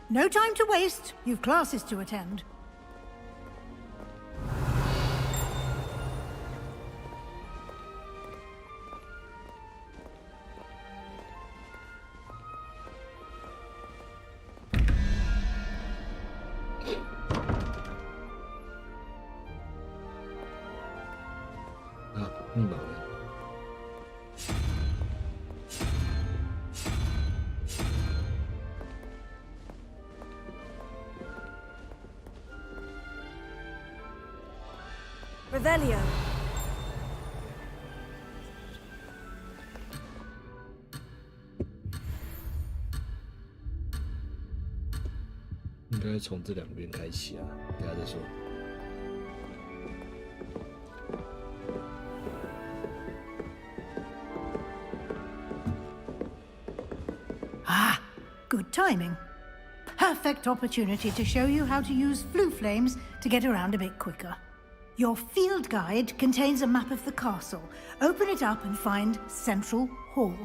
No time to waste. You've classes to attend. Revelio. 应该从这两边开启啊，等下再说。Ah, good timing. Perfect opportunity to show you how to use flue flames to get around a bit quicker. Your field guide contains a map of the castle. Open it up and find Central Hall.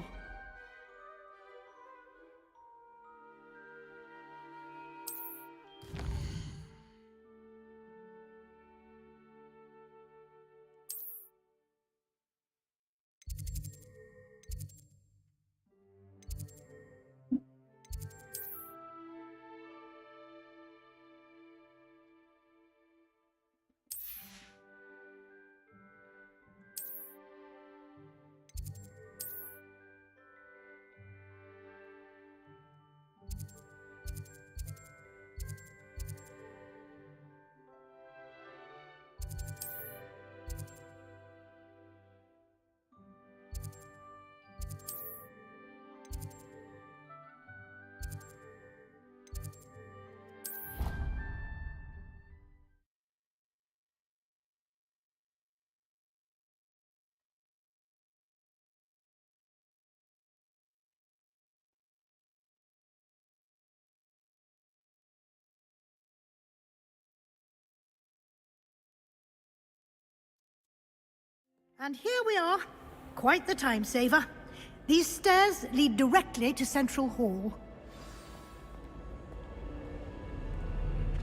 And here we are. Quite the time saver. These stairs lead directly to Central Hall.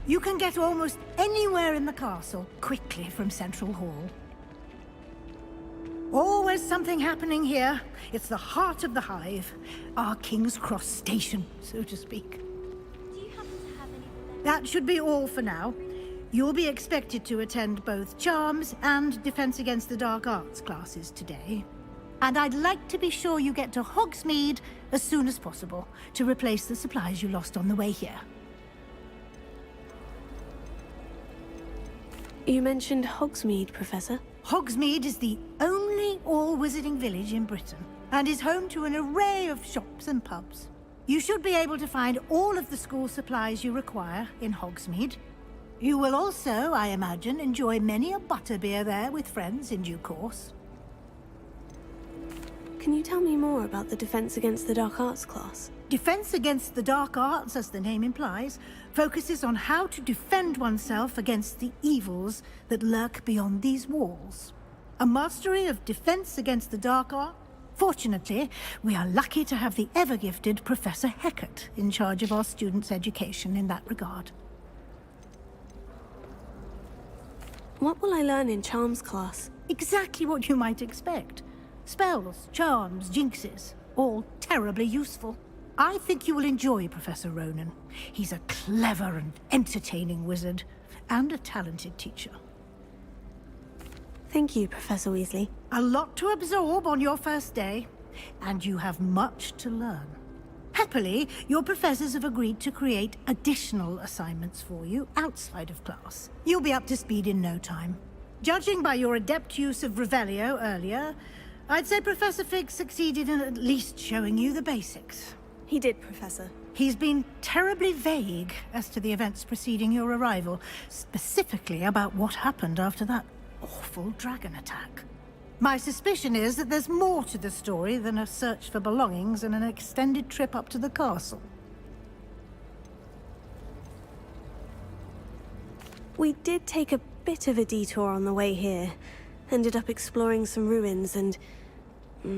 You can get almost anywhere in the castle quickly from Central Hall. Always something happening here. It's the heart of the hive. Our King's Cross station, so to speak. Do you happen to have any... That should be all for now. You'll be expected to attend both Charms and Defense Against the Dark Arts classes today. And I'd like to be sure you get to Hogsmeade as soon as possible to replace the supplies you lost on the way here. You mentioned Hogsmeade, Professor. Hogsmeade is the only all-wizarding village in Britain and is home to an array of shops and pubs. You should be able to find all of the school supplies you require in Hogsmeade. You will also, I imagine, enjoy many a butterbeer there with friends in due course. Can you tell me more about the Defense Against the Dark Arts class? Defense Against the Dark Arts, as the name implies, focuses on how to defend oneself against the evils that lurk beyond these walls. A mastery of Defense Against the Dark Arts? Fortunately, we are lucky to have the ever-gifted Professor Hecat in charge of our students' education in that regard. What will I learn in Charms class? Exactly what you might expect. Spells, charms, jinxes, all terribly useful. I think you will enjoy Professor Ronan. He's a clever and entertaining wizard, and a talented teacher. Thank you, Professor Weasley. A lot to absorb on your first day, and you have much to learn. Happily, your professors have agreed to create additional assignments for you outside of class. You'll be up to speed in no time. Judging by your adept use of Revelio earlier, I'd say Professor Fig succeeded in at least showing you the basics. He did, Professor. He's been terribly vague as to the events preceding your arrival, specifically about what happened after that awful dragon attack. My suspicion is that there's more to the story than a search for belongings and an extended trip up to the castle. We did take a bit of a detour on the way here. Ended up exploring some ruins and...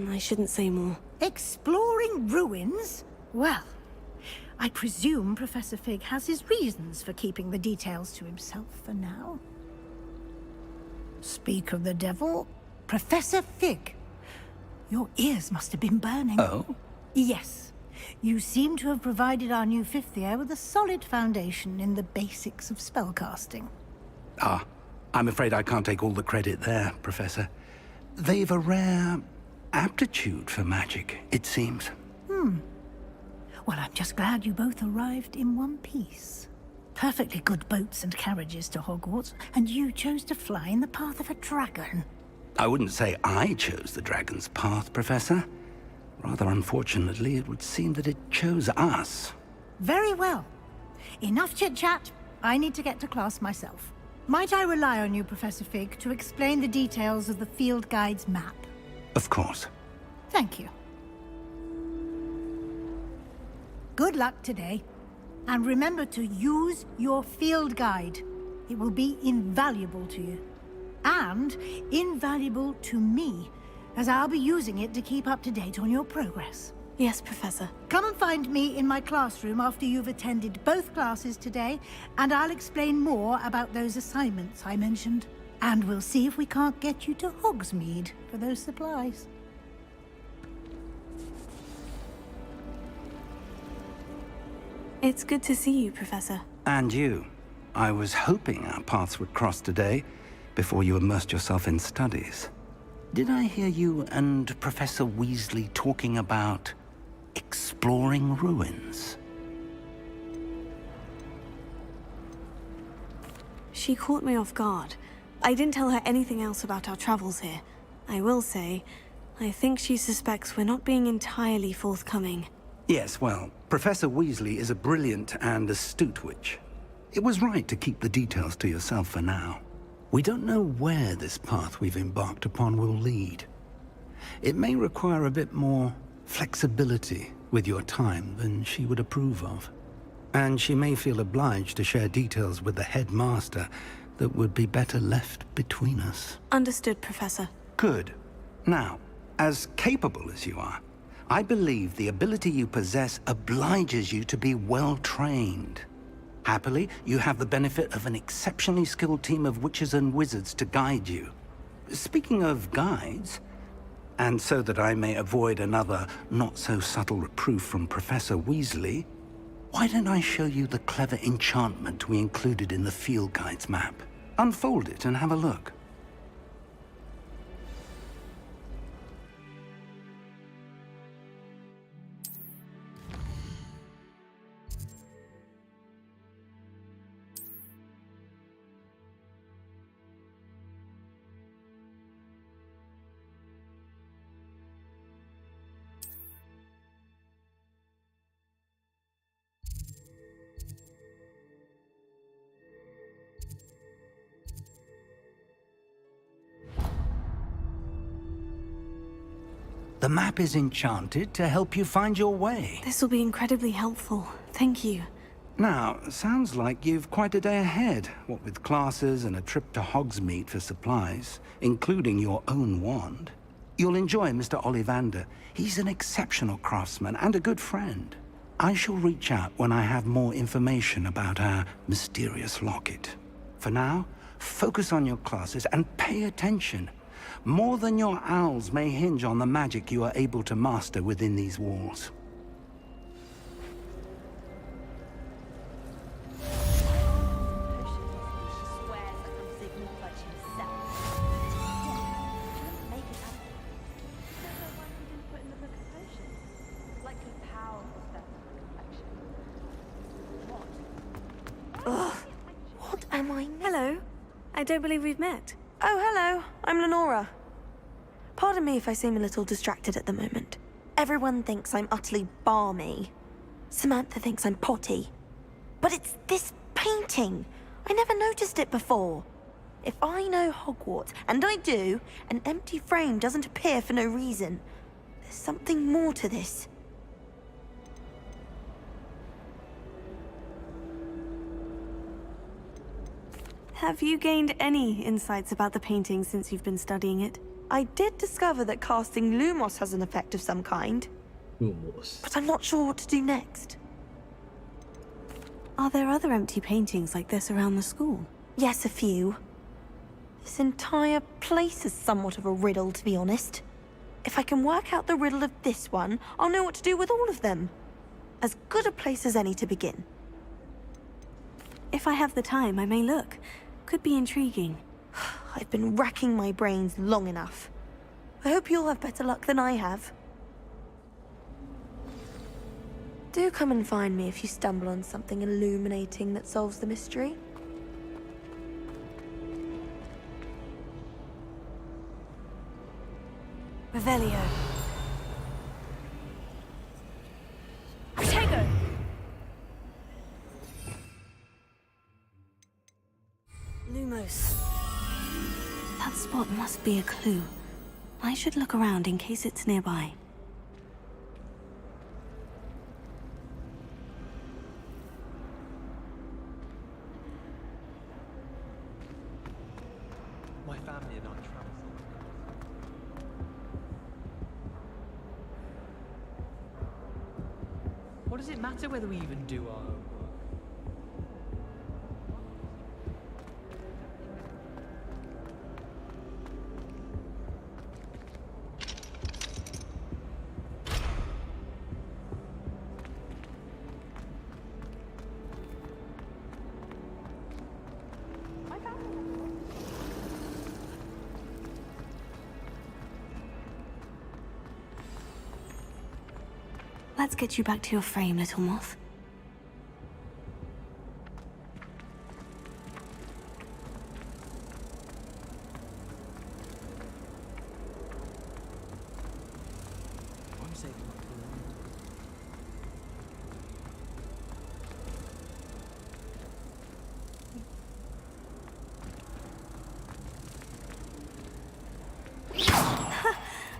I shouldn't say more. Exploring ruins? Well, I presume Professor Fig has his reasons for keeping the details to himself for now. Speak of the devil, Professor Fig. Your ears must have been burning. Oh? Yes. You seem to have provided our new fifth year with a solid foundation in the basics of spellcasting. Ah, I'm afraid I can't take all the credit there, Professor. They've a rare aptitude for magic, it seems. Well, I'm just glad you both arrived in one piece. Perfectly good boats and carriages to Hogwarts, and you chose to fly in the path of a dragon. I wouldn't say I chose the dragon's path, Professor. Rather unfortunately, it would seem that it chose us. Very well. Enough chit-chat. I need to get to class myself. Might I rely on you, Professor Fig, to explain the details of the field guide's map? Of course. Thank you. Good luck today. And remember to use your field guide. It will be invaluable to you. And invaluable to me, as I'll be using it to keep up to date on your progress. Yes, Professor. Come and find me in my classroom after you've attended both classes today, and I'll explain more about those assignments I mentioned. And we'll see if we can't get you to Hogsmeade for those supplies. It's good to see you, Professor. And you. I was hoping our paths would cross today, before you immersed yourself in studies. Did I hear you and Professor Weasley talking about exploring ruins? She caught me off guard. I didn't tell her anything else about our travels here. I will say, I think she suspects we're not being entirely forthcoming. Yes, well, Professor Weasley is a brilliant and astute witch. It was right to keep the details to yourself for now. We don't know where this path we've embarked upon will lead. It may require a bit more flexibility with your time than she would approve of. And she may feel obliged to share details with the headmaster that would be better left between us. Understood, Professor. Good. Now, as capable as you are, I believe the ability you possess obliges you to be well trained. Happily, you have the benefit of an exceptionally skilled team of witches and wizards to guide you. Speaking of guides, and so that I may avoid another not-so-subtle reproof from Professor Weasley, why don't I show you the clever enchantment we included in the field guide's map? Unfold it and have a look. The map is enchanted to help you find your way. This will be incredibly helpful. Thank you. Now, sounds like you've quite a day ahead, what with classes and a trip to Hogsmeade for supplies, including your own wand. You'll enjoy Mr. Ollivander. He's an exceptional craftsman and a good friend. I shall reach out when I have more information about our mysterious locket. For now, focus on your classes and pay attention. More than your owls may hinge on the magic you are able to master within these walls. Ugh. What am I? Hello. I don't believe we've met. Oh, hello. I'm Lenora. Pardon me if I seem a little distracted at the moment. Everyone thinks I'm utterly balmy. Samantha thinks I'm potty. But it's this painting. I never noticed it before. If I know Hogwarts, and I do, an empty frame doesn't appear for no reason. There's something more to this. Have you gained any insights about the painting since you've been studying it? I did discover that casting Lumos has an effect of some kind. Lumos. But I'm not sure what to do next. Are there other empty paintings like this around the school? Yes, a few. This entire place is somewhat of a riddle, to be honest. If I can work out the riddle of this one, I'll know what to do with all of them. As good a place as any to begin. If I have the time, I may look. Could be intriguing. I've been racking my brains long enough. I hope you'll have better luck than I have. Do come and find me if you stumble on something illuminating that solves the mystery. Revelio. Protego! Lumos. That spot must be a clue. I should look around in case it's nearby. My family and I travel. What does it matter whether we even do our homework? Let's get you back to your frame, little moth.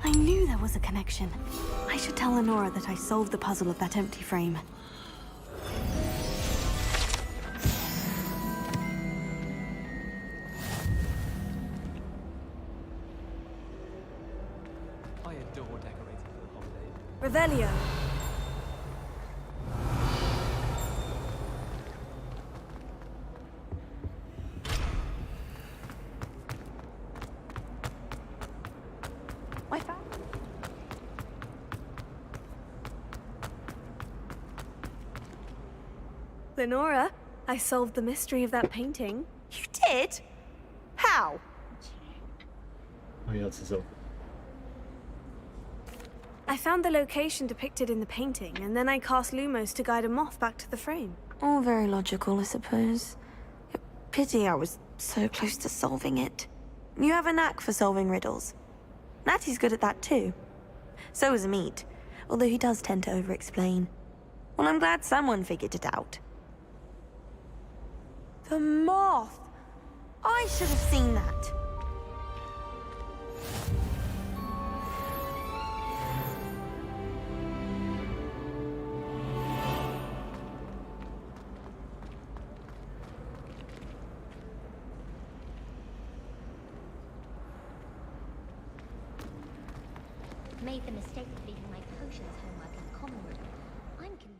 I knew there was a connection. I should tell Lenora that I solved the puzzle of that empty frame. I adore decorating for the holiday. Revelio. Lenora, I solved the mystery of that painting. You did? How? I found the location depicted in the painting, and then I cast Lumos to guide a moth back to the frame. All very logical, I suppose. Pity I was so close to solving it. You have a knack for solving riddles. Natty's good at that too. So is Amit, although he does tend to over-explain. Well, I'm glad someone figured it out. The moth! I should have seen that. made the mistake of leaving my potions homework in the common room. I'm convinced.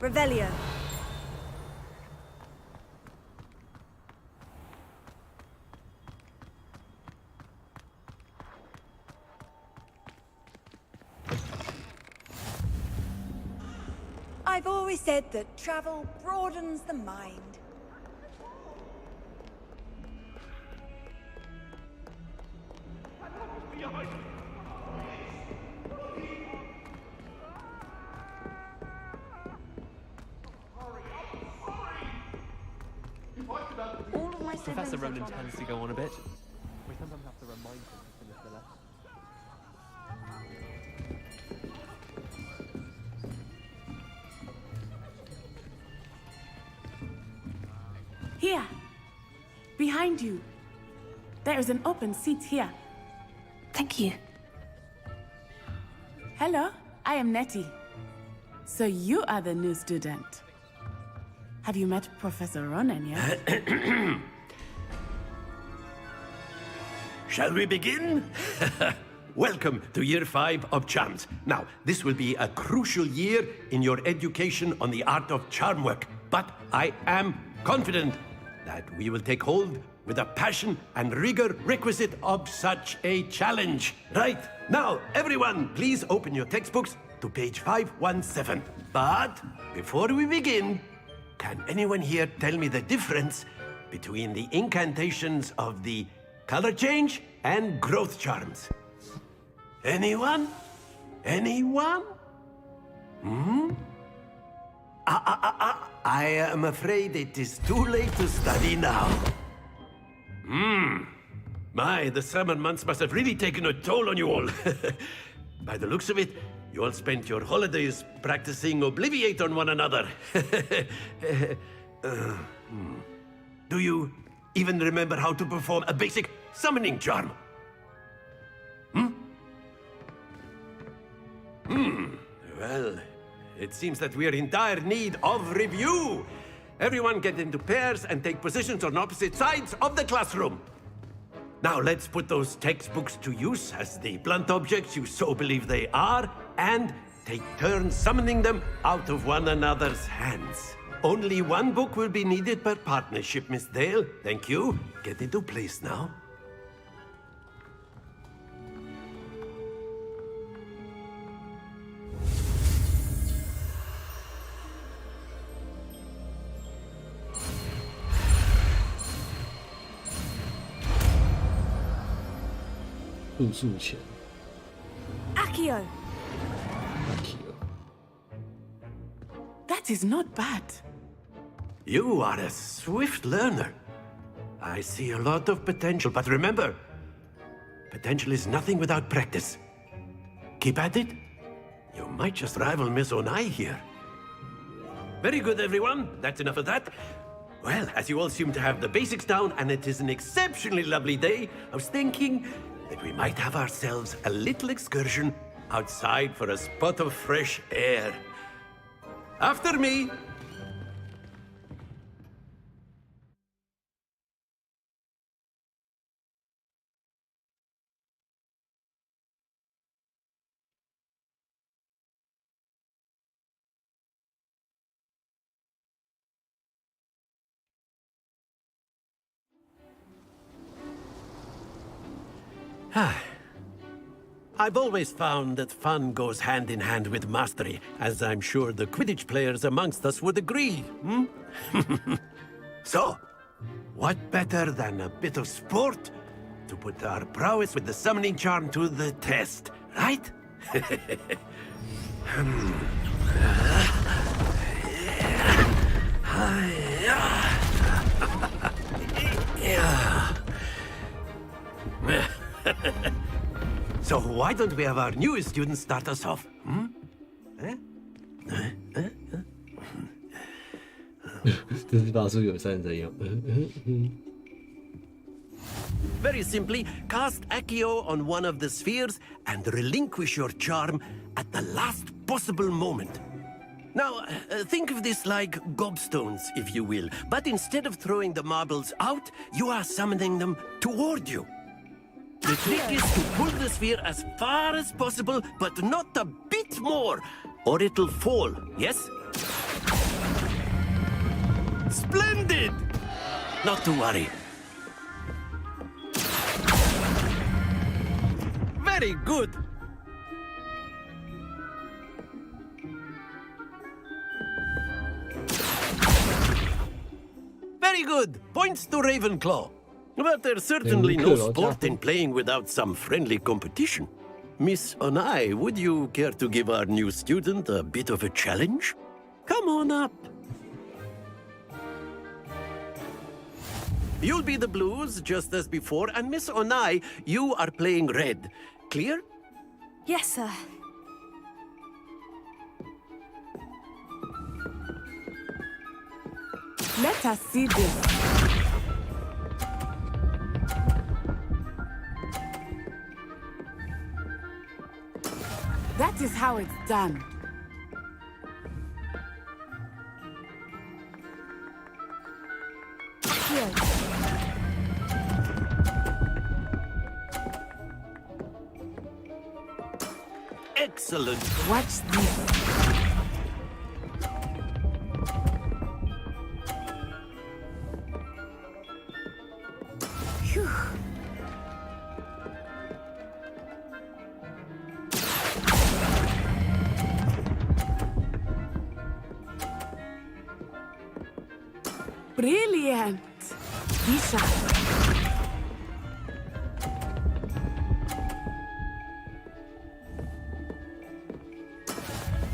Revelio. I've always said that travel broadens the mind. Professor Ronan tends to go on a bit. We sometimes have to remind him to finish the lesson. Here! Behind you! There is an open seat here. Thank you. Hello, I am Nettie. So you are the new student. Have you met Professor Ronan yet? Shall we begin? Welcome to Year 5 of Charms. Now, this will be a crucial year in your education on the art of charm work, but I am confident that we will take hold with the passion and rigor requisite of such a challenge. Right, now, everyone, please open your textbooks to page 517. But before we begin, can anyone here tell me the difference between the incantations of the color change and growth charms? Anyone? Anyone? I am afraid it is too late to study now. My, the summer months must have really taken a toll on you all. By the looks of it, you all spent your holidays practicing Obliviate on one another. Do you even remember how to perform a basic summoning charm? Well, it seems that we are in dire need of review. Everyone get into pairs and take positions on opposite sides of the classroom. Now let's put those textbooks to use as the blunt objects you so believe they are, and take turns summoning them out of one another's hands. Only one book will be needed per partnership, Miss Dale. Thank you. Get into place now. 互诉权。 Accio! That is not bad. You are a swift learner. I see a lot of potential, but remember, potential is nothing without practice. Keep at it. You might just rival Miss Onai here. Very good, everyone. That's enough of that. Well, as you all seem to have the basics down, and it is an exceptionally lovely day, I was thinking that we might have ourselves a little excursion outside for a spot of fresh air. After me! I've always found that fun goes hand in hand with mastery, as I'm sure the Quidditch players amongst us would agree, hmm? So, what better than a bit of sport to put our prowess with the summoning charm to the test, right? So why don't we have our newest student start us off? Hmm? 这是法术友善这样。Very simply, cast Accio on one of the spheres and relinquish your charm at the last possible moment. Now, think of this like gobstones, if you will, but instead of throwing the marbles out, you are summoning them toward you. The trick is to pull the sphere as far as possible, but not a bit more, or it'll fall, yes? Splendid! Not to worry. Very good! Very good! Points to Ravenclaw. But there's certainly no sport in playing without some friendly competition. Miss Onai, would you care to give our new student a bit of a challenge? Come on up. You'll be the blues, just as before, and Miss Onai, you are playing red. Clear? Yes, sir. Let us see this. That is how it's done. Here. Excellent. Watch this. Phew. Brilliant! Be sharp.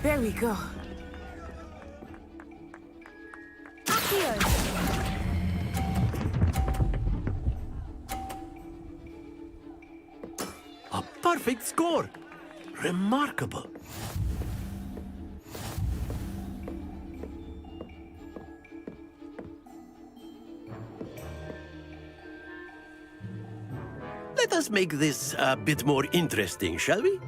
There we go. Accio! A perfect score. Remarkable. Let us make this a bit more interesting, shall we?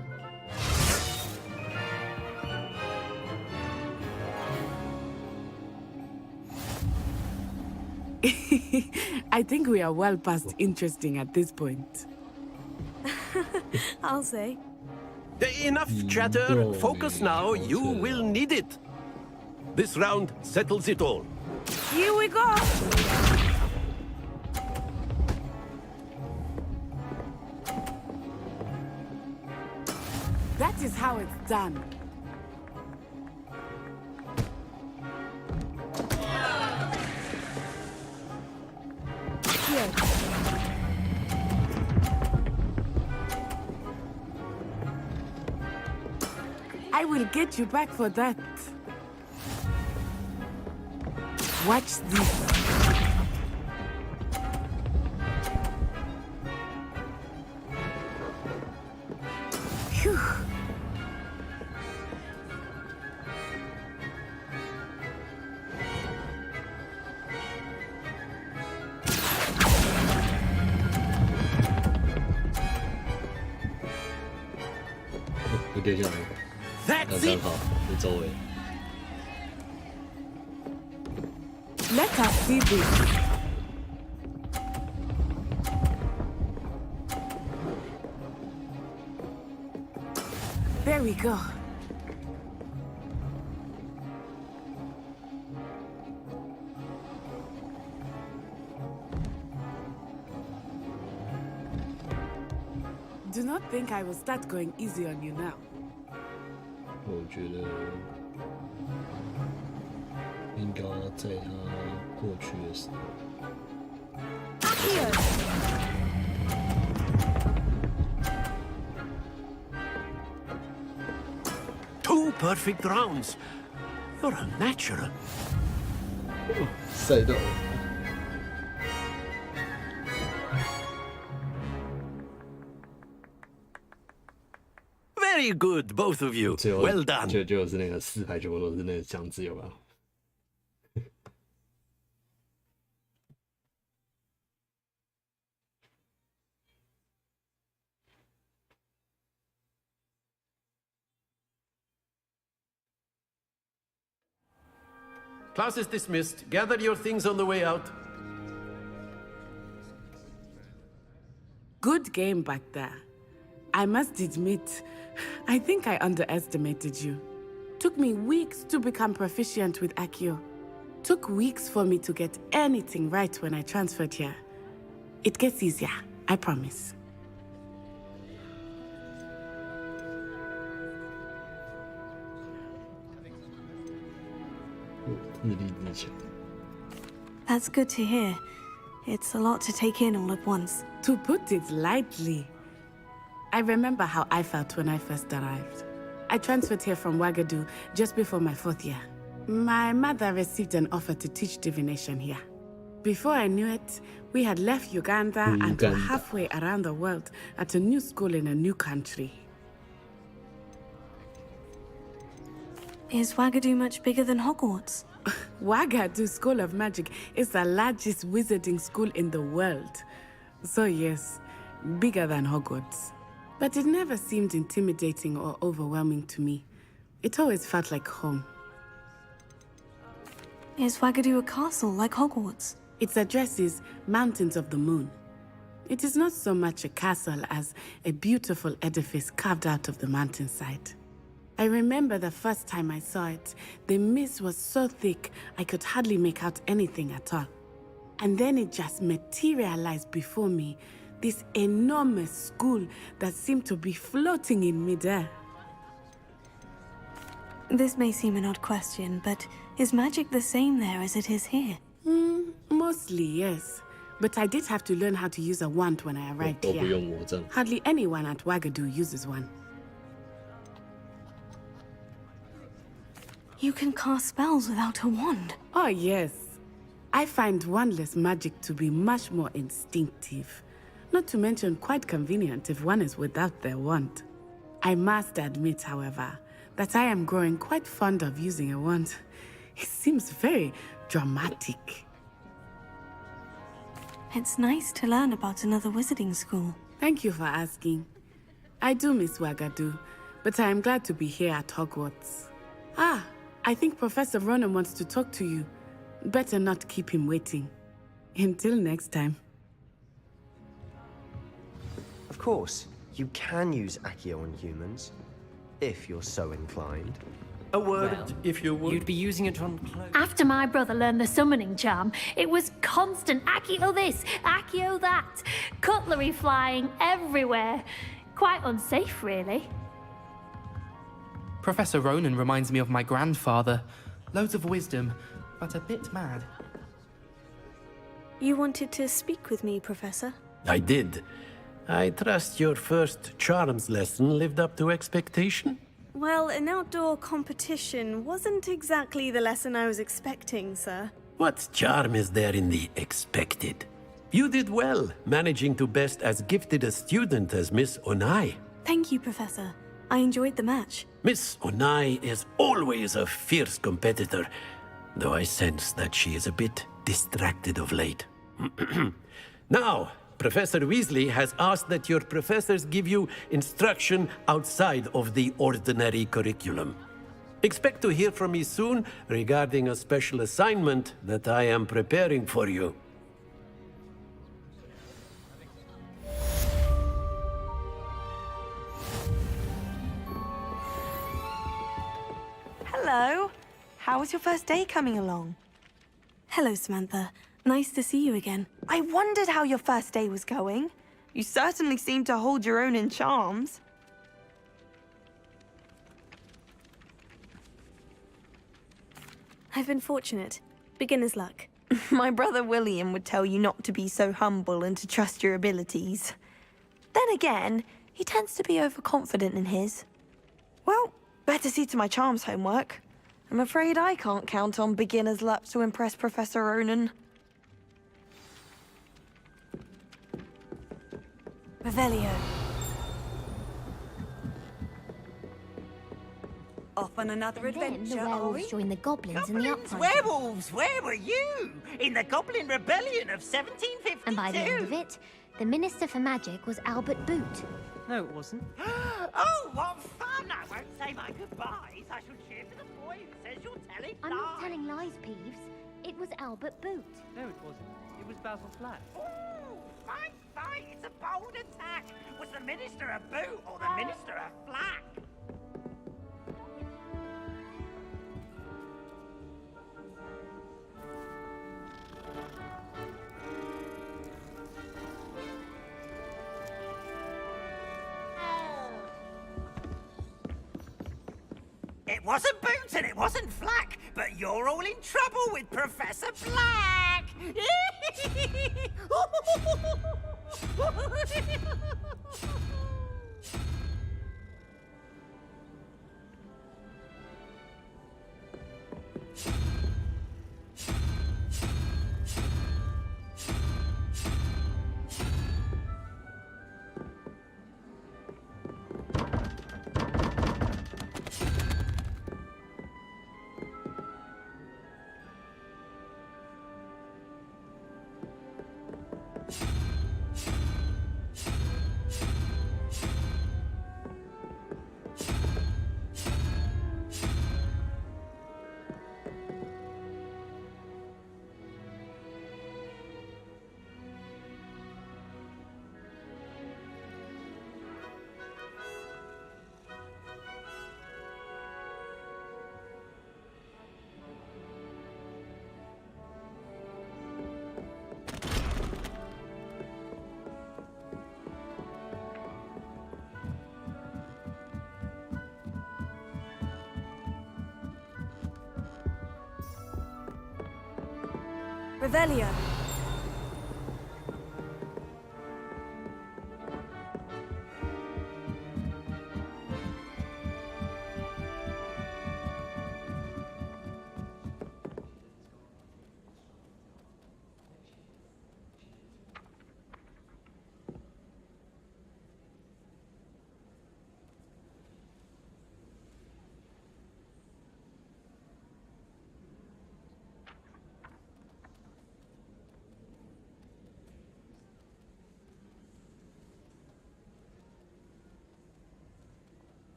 I think we are well past interesting at this point. I'll say. Enough chatter. Focus now. You will need it. This round settles it all. Here we go! That is how it's done. Here. I will get you back for that. Watch this. Phew.有点像，刚刚好的周围。 Let us see this. There we go. Do not think I will start going easy on you now. 我觉得应该在他过去的时候。 2 perfect rounds. You're a natural. 赛道。 Very good, both of you. Well done. 就是那个4排全部都是那个枪支，有没有？ Class is dismissed. Gather your things on the way out. Good game back there. I must admit, I think I underestimated you. Took me weeks to become proficient with Accio. Took weeks for me to get anything right when I transferred here. It gets easier, I promise. That's good to hear. It's a lot to take in all at once. To put it lightly, I remember how I felt when I first arrived. I transferred here from Ouagadougou just before my 4th year. My mother received an offer to teach divination here. Before I knew it, we had left Uganda and were halfway around the world at a new school in a new country. Is Ouagadougou much bigger than Hogwarts? Ouagadougou School of Magic is the largest wizarding school in the world. So yes, bigger than Hogwarts. But it never seemed intimidating or overwhelming to me. It always felt like home. Is Ouagadougou a castle like Hogwarts? Its address is Mountains of the Moon. It is not so much a castle as a beautiful edifice carved out of the mountainside. I remember the first time I saw it, the mist was so thick I could hardly make out anything at all. And then it just materialized before me, this enormous school that seemed to be floating in midair. This may seem an odd question, but is magic the same there as it is here? Mostly, yes. But I did have to learn how to use a wand when I arrived here. Hardly anyone at Ouagadougou uses one. You can cast spells without a wand? Oh, yes. I find wandless magic to be much more instinctive. Not to mention quite convenient if one is without their wand. I must admit, however, that I am growing quite fond of using a wand. It seems very dramatic. It's nice to learn about another wizarding school. Thank you for asking. I do miss Ouagadougou, but I am glad to be here at Hogwarts. Ah, I think Professor Ronan wants to talk to you. Better not keep him waiting. Until next time. Of course, you can use Accio on humans, if you're so inclined. A word, if you would. You'd be using it on clothes. After my brother learned the summoning charm, it was constant Accio this, Accio that, cutlery flying everywhere. Quite unsafe, really. Professor Ronan reminds me of my grandfather. Loads of wisdom, but a bit mad. You wanted to speak with me, Professor? I did. I trust your first charms lesson lived up to expectation? Well, an outdoor competition wasn't exactly the lesson I was expecting, sir. What charm is there in the expected? You did well, managing to best as gifted a student as Miss Onai. Thank you, Professor. I enjoyed the match. Miss Onai is always a fierce competitor, though I sense that she is a bit distracted of late. Now, Professor Weasley has asked that your professors give you instruction outside of the ordinary curriculum. Expect to hear from me soon regarding a special assignment that I am preparing for you. Hello. How was your first day coming along? Hello, Samantha. Nice to see you again. I wondered how your first day was going. You certainly seem to hold your own in charms. I've been fortunate. Beginner's luck. My brother William would tell you not to be so humble and to trust your abilities. Then again, he tends to be overconfident in his. Well, better see to my charms homework. I'm afraid I can't count on beginner's luck to impress Professor Ronan. Revelio. Off on another And then adventure, the are werewolves we? joined the goblins in the uprising. Werewolves, where were you? In the Goblin Rebellion of 1752? And by the end of it, the Minister for Magic was Albert Boot. No, it wasn't. Oh, what fun! I won't say my goodbyes. I shall cheer for the boy who says you're telling I'm lies. not telling lies, Peeves. It was Albert Boot. No, it wasn't. It was Basil Flack. Ooh, fight, fight! It's a bold attack. Was the Minister a boot or the Minister a flack? It wasn't Boot and it wasn't Flack, but you're all in trouble with Professor Black! Revelio.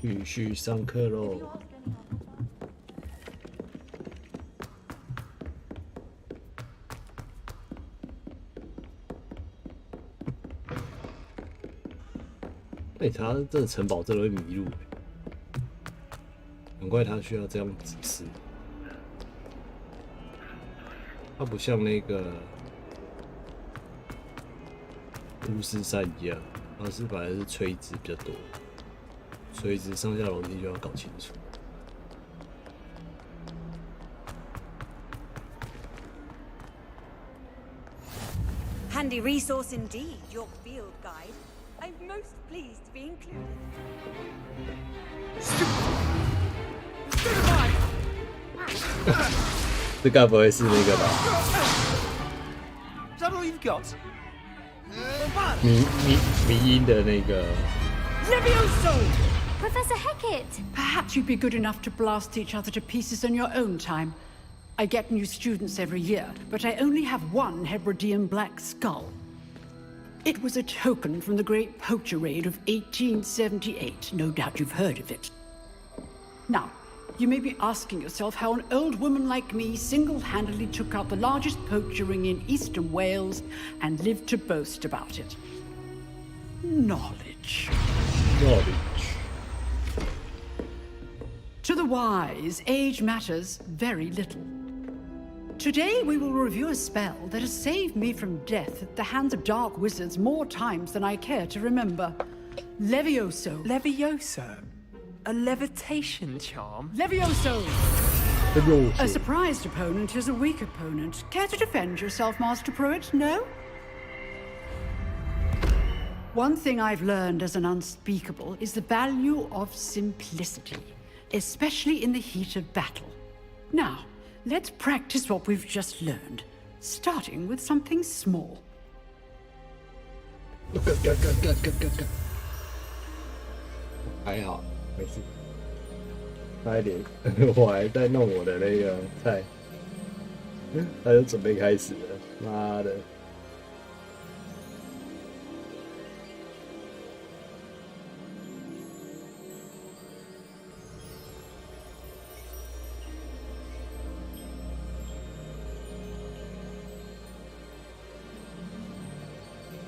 继续上课喽。他这城堡真的会迷路，难怪他需要这样指示。他不像那个巫师山一样，他是本来是垂直比较多，垂直上下楼梯就要搞清楚。Handy resource indeed, your field guide. I'm most pleased to be included. 这该不会是那个吧？ Is that all you've got? 迷音的那个。Levioso! Professor Hecat! Perhaps you'd be good enough to blast each other to pieces in your own time. I get new students every year, but I only have one Hebridean black skull. It was a token from the Great Poacher Raid of 1878. No doubt you've heard of it. Now, you may be asking yourself how an old woman like me single-handedly took out the largest poacher ring in eastern Wales and lived to boast about it. Knowledge. To the wise, age matters very little. Today we will review a spell that has saved me from death at the hands of dark wizards more times than I care to remember. Levioso. Levioso? A levitation charm? Levioso! A surprised opponent is a weak opponent. Care to defend yourself, Master Pruitt? No? One thing I've learned as an unspeakable is the value of simplicity, especially in the heat of battle. Now, let's practice what we've just learned, starting with something small. 还好，没事。差一点，我还在弄我的那个菜，他就准备开始了。妈的！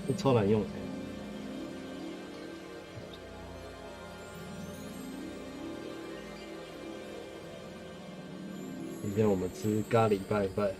这超难用。今天我们吃咖喱拌饭。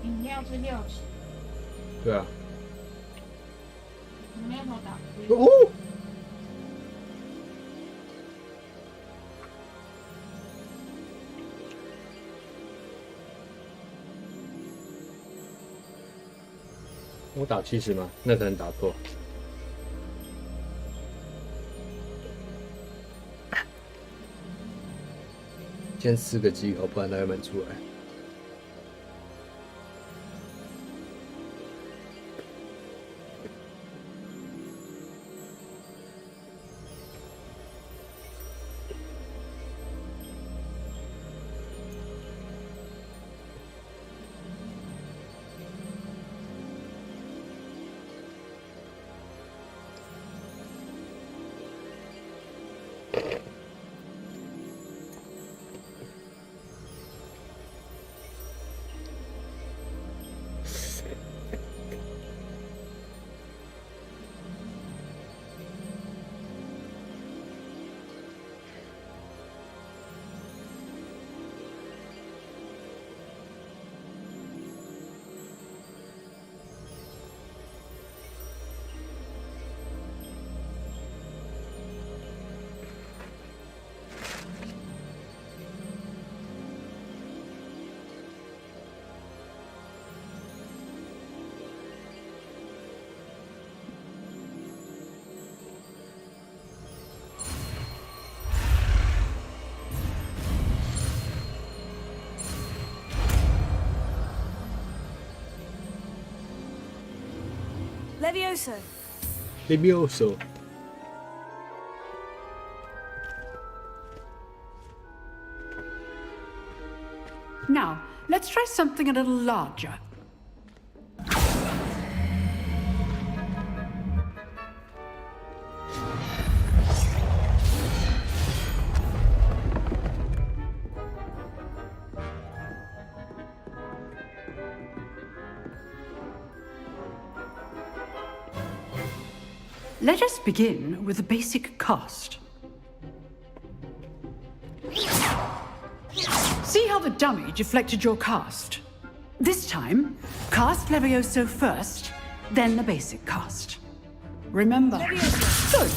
饮料是60。对啊。你没有打。哦。我打70吗？那可能打错。先吃个鸡口，不然它会满出来。Levioso. Levioso. Now, let's try something a little larger. Let us begin with the basic cast. See how the dummy deflected your cast? This time, cast Levioso first, then the basic cast. Remember? Good.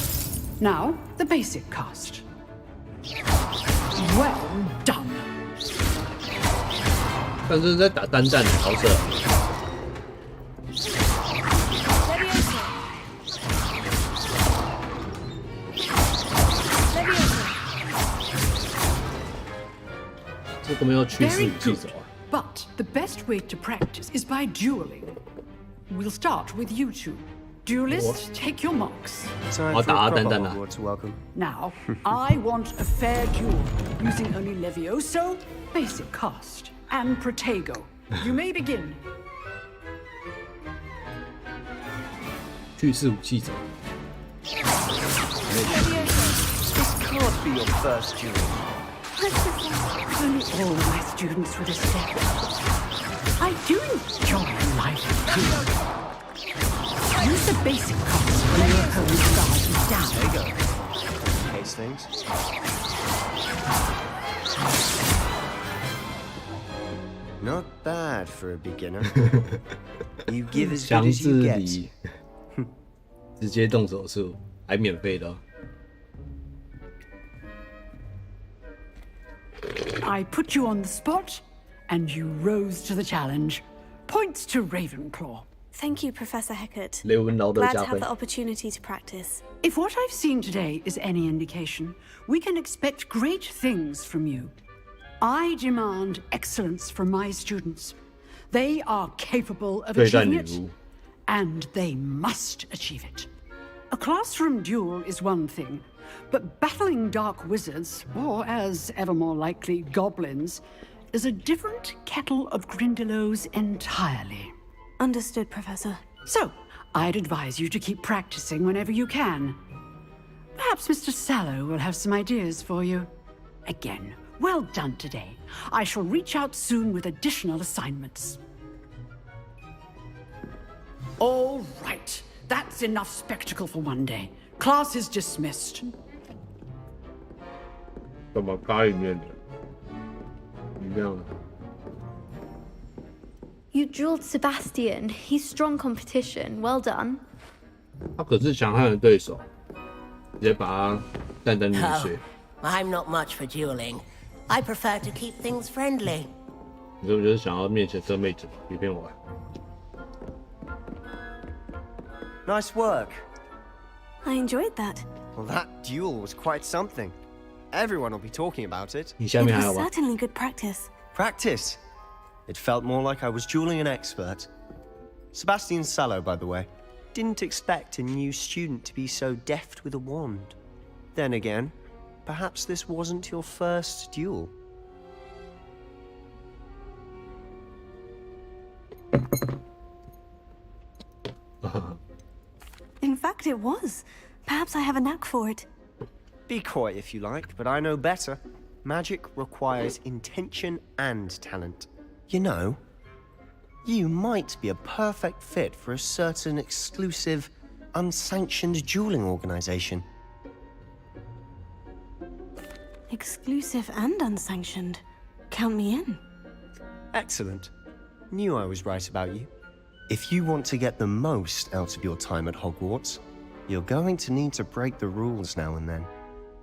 Now, the basic cast. Well done. 但是在打单战，好扯。这根本要趋势武器走啊！ But the best way to practice is by dueling. We'll start with you two. Duelists, take your marks. Time for a proper Hogwarts welcome. Now, I want a fair duel, using only Levioso, basic cast, and Protego. You may begin. 趋势武器走。 This can't be your first duel. Only all of my students would accept. I do enjoy life too. Use the basic cast when your opponent's guard is down. There you go. Case things. Not bad for a beginner. You give as good as you get. 直接动手术，还免费的哦。 I put you on the spot, and you rose to the challenge. Points to Ravenclaw. Thank you, Professor Hecat. Glad to have the opportunity to practice. If what I've seen today is any indication, we can expect great things from you. I demand excellence from my students. They are capable of achieving it, and they must achieve it. A classroom duel is one thing, but battling dark wizards, or as ever more likely, goblins, is a different kettle of Grindylows entirely. Understood, Professor. So, I'd advise you to keep practicing whenever you can. Perhaps Mr. Sallow will have some ideas for you. Again, well done today. I shall reach out soon with additional assignments. All right. That's enough spectacle for one day. Class is dismissed. 干嘛咖里面的？一样的。 You drilled Sebastian. He's strong competition. Well done. 他可是强悍的对手，直接把他淡淡碾碎。I'm not much for dueling. I prefer to keep things friendly. 你是不是就是想要面前这妹子一边玩？ Nice work. I enjoyed that. Well, that duel was quite something. Everyone will be talking about it. It was certainly good practice. Practice? It felt more like I was dueling an expert. Sebastian Sallow, by the way. Didn't expect a new student to be so deft with a wand. Then again, perhaps this wasn't your first duel. In fact, it was. Perhaps I have a knack for it. Be coy if you like, but I know better. Magic requires intention and talent. You know, you might be a perfect fit for a certain exclusive, unsanctioned dueling organization. Exclusive and unsanctioned. Count me in. Excellent. Knew I was right about you. If you want to get the most out of your time at Hogwarts, you're going to need to break the rules now and then.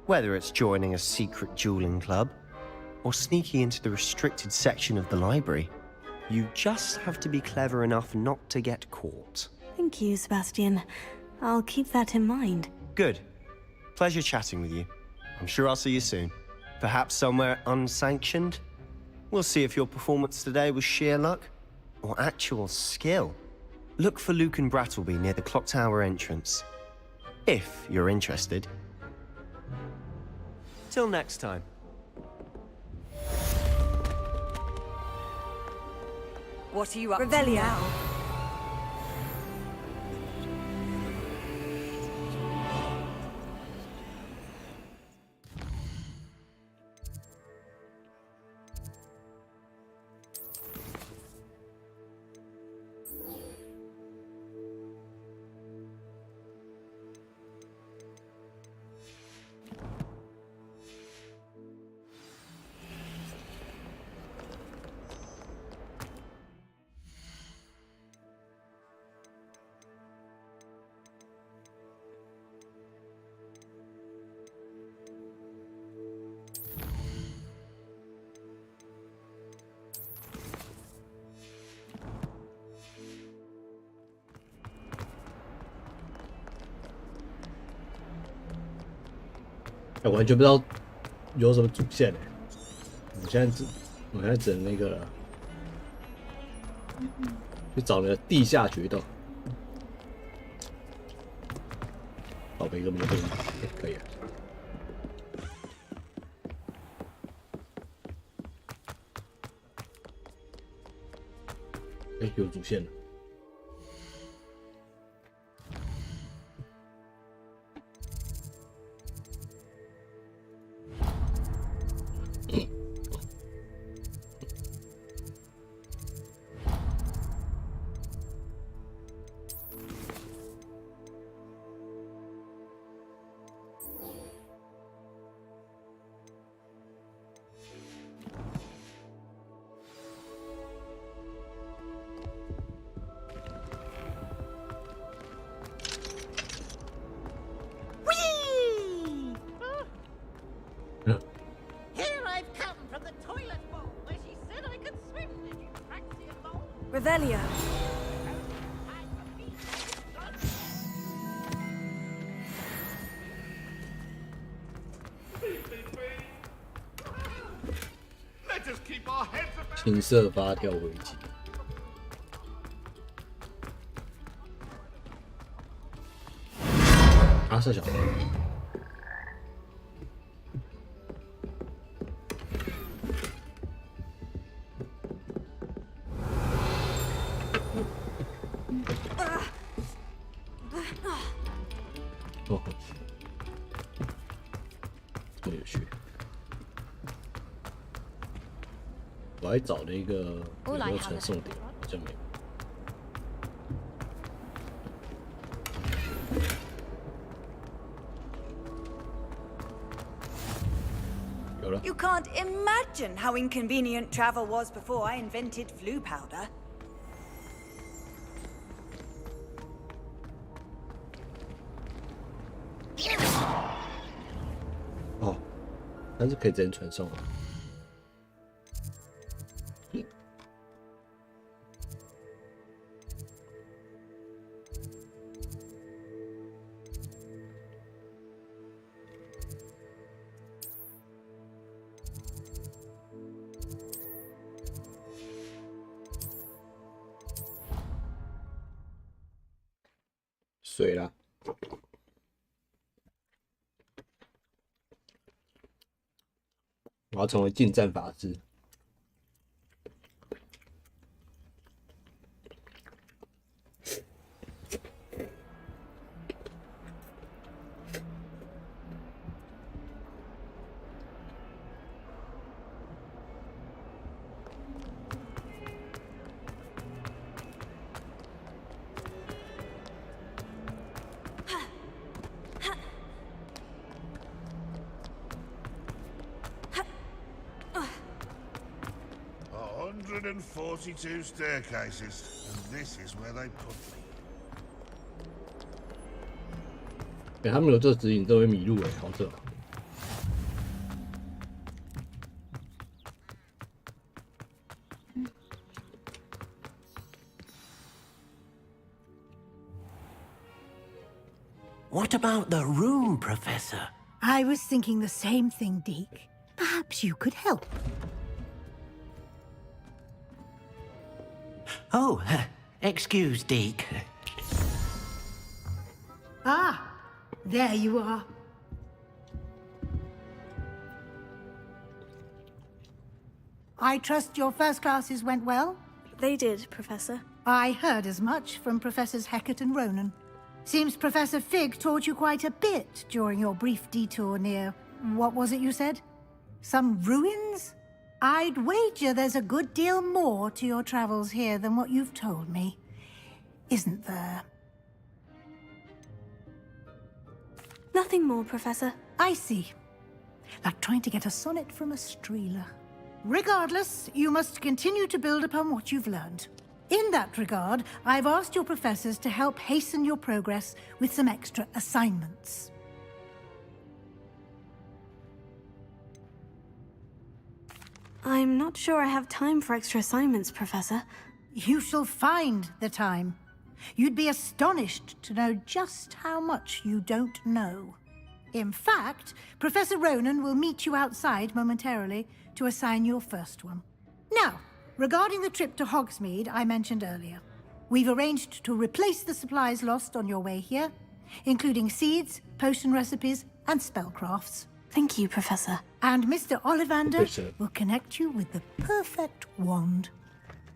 Whether it's joining a secret dueling club, or sneaking into the restricted section of the library, you just have to be clever enough not to get caught. Thank you, Sebastian. I'll keep that in mind. Good. Pleasure chatting with you. I'm sure I'll see you soon. Perhaps somewhere unsanctioned? We'll see if your performance today was sheer luck or actual skill. look for Luke and Brattleby near the clock tower entrance. If you're interested. Till next time. What are you up Revelio. to now?我完全不知道有什么主线哎，我现在只能那个了，去找了地下决斗，宝贝个摩托可以了。哎，有主线了。Revelio. Let us keep our heads about. 青色发条危机。啊，射小。哦，这有趣。我还找了一个有没有传送点，好像没有。有了。 You can't imagine how inconvenient travel was before I invented flu powder. 哦，但是可以直接传送啊。水啦。 我要成为近战法师。142 staircases, and this is where they put me. 他们有这指引都会迷路哎，好扯。What about the room, Professor? I was thinking the same thing, Deke. Perhaps you could help. Oh, Excuse, Deke. Ah, there you are. I trust your first classes went well? They did, Professor. I heard as much from Professors Hecat and Ronan. Seems Professor Fig taught you quite a bit during your brief detour near... what was it you said? Some ruins? I'd wager there's a good deal more to your travels here than what you've told me. Isn't there? Nothing more, Professor. I see. Like trying to get a sonnet from a streeler. Regardless, you must continue to build upon what you've learned. In that regard, I've asked your professors to help hasten your progress with some extra assignments. I'm not sure I have time for extra assignments, Professor. You shall find the time. You'd be astonished to know just how much you don't know. In fact, Professor Ronan will meet you outside momentarily to assign your first one. Now, regarding the trip to Hogsmeade I mentioned earlier, we've arranged to replace the supplies lost on your way here, including seeds, potion recipes, and spellcrafts. Thank you, Professor. And Mr. Ollivander will connect you with the perfect wand.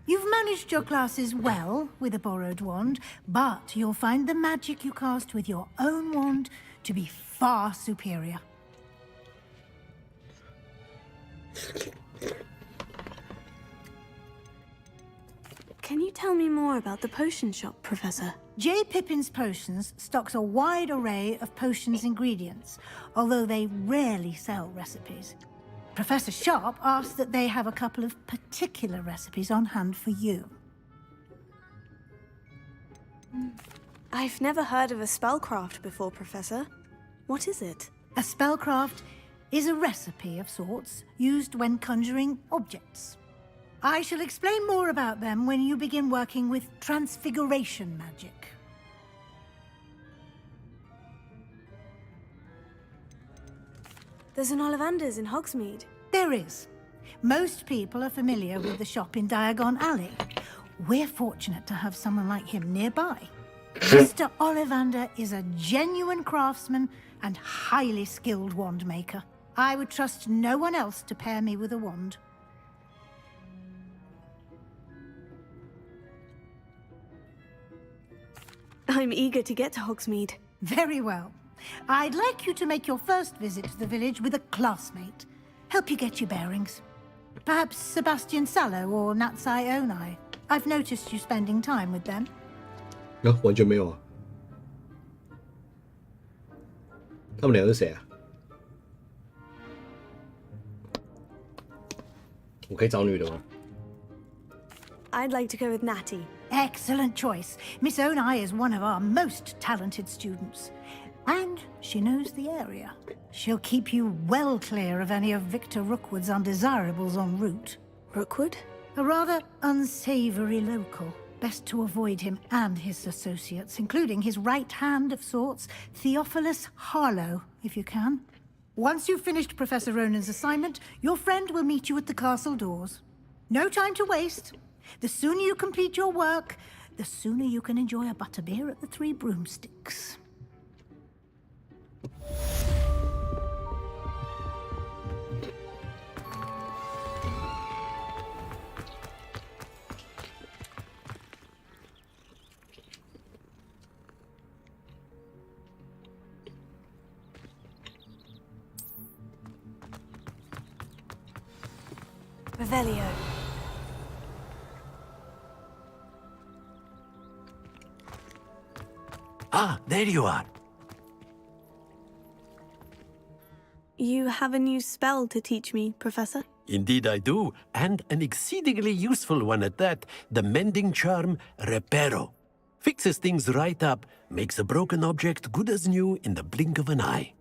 You've managed your classes well with a borrowed wand, but you'll find the magic you cast with your own wand to be far superior. Can you tell me more about the potion shop, Professor? J. Pippin's Potions stocks a wide array of potions ingredients, although they rarely sell recipes. Professor Sharp asked that they have a couple of particular recipes on hand for you. I've never heard of a spellcraft before, Professor. What is it? A spellcraft is a recipe of sorts used when conjuring objects. I shall explain more about them when you begin working with transfiguration magic. There's an Ollivander's in Hogsmeade. There is. Most people are familiar with the shop in Diagon Alley. We're fortunate to have someone like him nearby. Mr. Ollivander is a genuine craftsman and highly skilled wand maker. I would trust no one else to pair me with a wand. I'm eager to get to Hogsmeade. Very well. I'd like you to make your first visit to the village with a classmate. Help you get your bearings. Perhaps Sebastian Sallow or Natsai Onai. I've noticed you spending time with them. 完全没有啊。他们俩是谁啊？我可以找女的吗？ I'd like to go with Natty. Excellent choice. Miss Onai is one of our most talented students. And she knows the area. She'll keep you well clear of any of Victor Rookwood's undesirables en route. Rookwood? A rather unsavory local. Best to avoid him and his associates, including his right hand of sorts, Theophilus Harlow, if you can. Once you've finished Professor Ronan's assignment, your friend will meet you at the castle doors. No time to waste. The sooner you complete your work, the sooner you can enjoy a butterbeer at the Three Broomsticks. Revelio. Ah, there you are. You have a new spell to teach me, Professor? Indeed I do, and an exceedingly useful one at that. The mending charm, Reparo. Fixes things right up, makes a broken object good as new in the blink of an eye.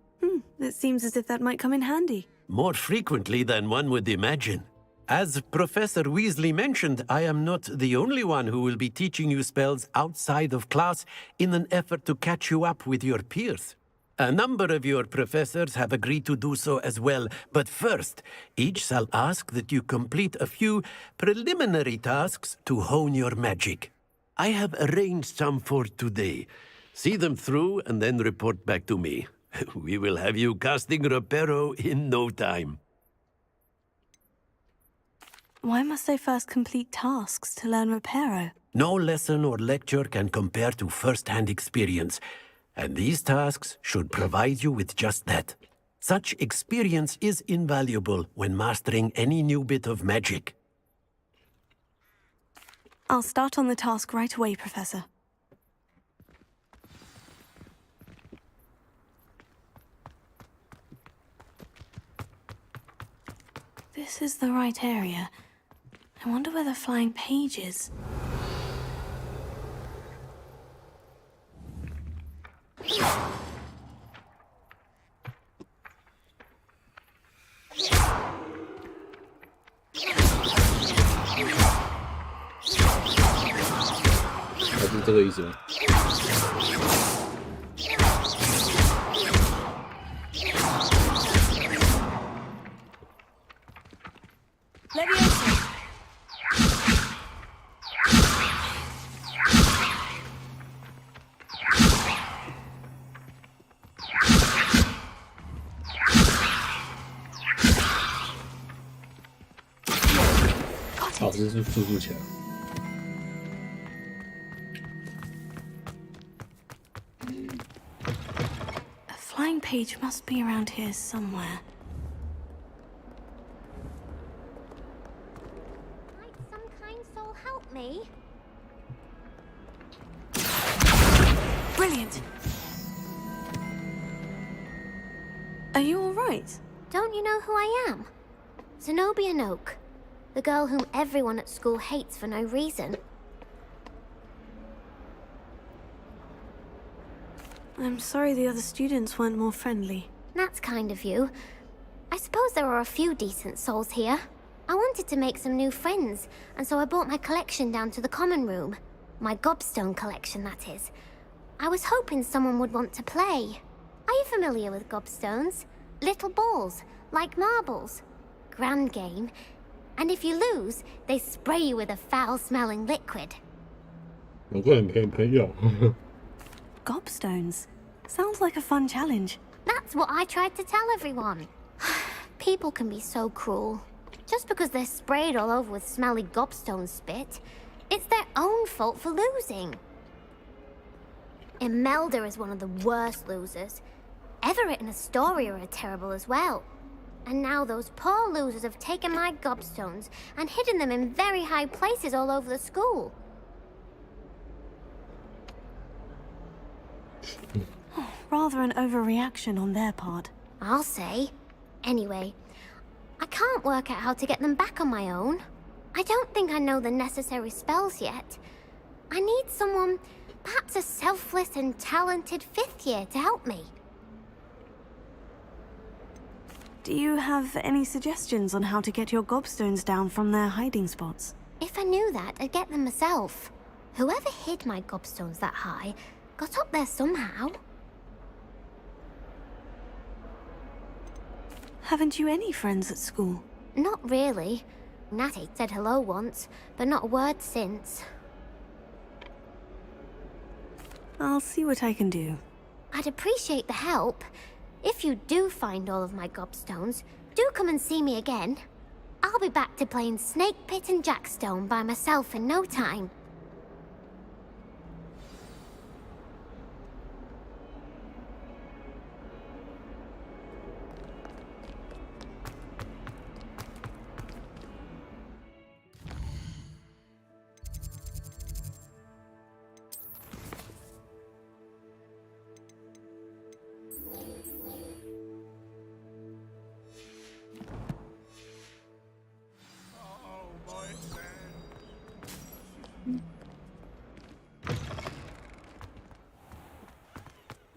It seems as if that might come in handy. More frequently than one would imagine. As Professor Weasley mentioned, I am not the only one who will be teaching you spells outside of class in an effort to catch you up with your peers. A number of your professors have agreed to do so as well, but first, each shall ask that you complete a few preliminary tasks to hone your magic. I have arranged some for today. See them through and then report back to me. We will have you casting Reparo in no time. Why must I first complete tasks to learn Reparo? No lesson or lecture can compare to first-hand experience, and these tasks should provide you with just that. Such experience is invaluable when mastering any new bit of magic. I'll start on the task right away, Professor. This is the right area. I wonder where the flying page is.还是这个意思吗？ 好，这是速度墙。 A flying page must be around here somewhere. Might some kind soul help me? Brilliant! Are you all right? Don't you know who I am? Zenobia Noak. The girl whom everyone at school hates for no reason. I'm sorry the other students weren't more friendly. That's kind of you. I suppose there are a few decent souls here. I wanted to make some new friends, and so I brought my collection down to the common room. My gobstone collection, that is. I was hoping someone would want to play. Are you familiar with gobstones? Little balls, like marbles. Grand game. And if you lose, they spray you with a foul-smelling liquid. 有个人陪朋友。 Gobstones. Sounds like a fun challenge. That's what I tried to tell everyone. People can be so cruel. Just because they're sprayed all over with smelly gobstone spit, it's their own fault for losing. Imelda is one of the worst losers. Everett and Astoria are terrible as well. And now those poor losers have taken my gobstones and hidden them in very high places all over the school. Rather an overreaction on their part. I'll say. Anyway, I can't work out how to get them back on my own. I don't think I know the necessary spells yet. I need someone, perhaps a selfless and talented fifth year to help me. Do you have any suggestions on how to get your gobstones down from their hiding spots? If I knew that, I'd get them myself. Whoever hid my gobstones that high got up there somehow. Haven't you any friends at school? Not really. Natty said hello once, but not a word since. I'll see what I can do. I'd appreciate the help. If you do find all of my gobstones, do come and see me again. I'll be back to playing Snake Pit and Jackstone by myself in no time.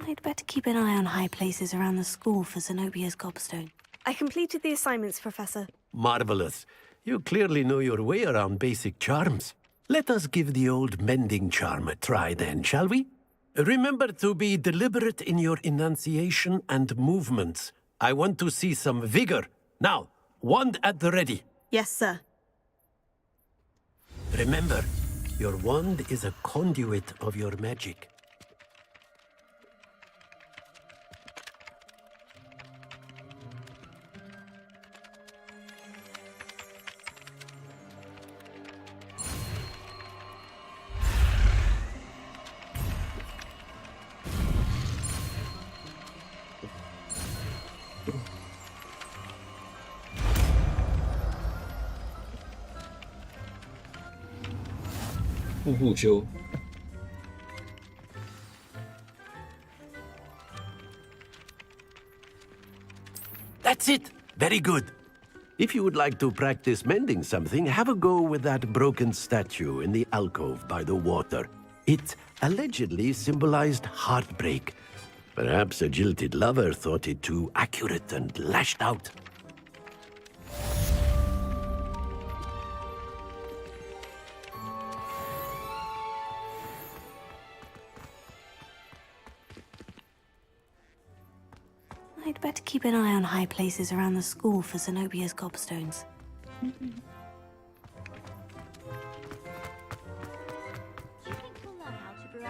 I'd better keep an eye on high places around the school for Zenobia's gobstone. I completed the assignments, Professor. Marvelous. You clearly know your way around basic charms. Let us give the old mending charm a try then, shall we? Remember to be deliberate in your enunciation and movements. I want to see some vigor. Now, wand at the ready. Yes, sir. Remember, Your wand is a conduit of your magic. That's it! Very good. If you would like to practice mending something, have a go with that broken statue in the alcove by the water. It allegedly symbolized heartbreak. Perhaps a jilted lover thought it too accurate and lashed out. I'd better keep an eye on high places around the school for Zenobia's gobstones.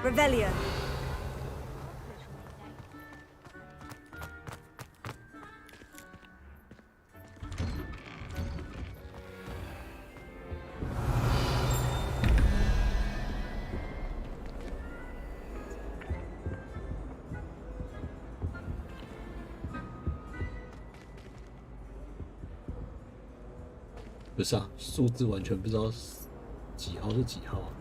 Revelio.不是啊，数字完全不知道几号是几号啊。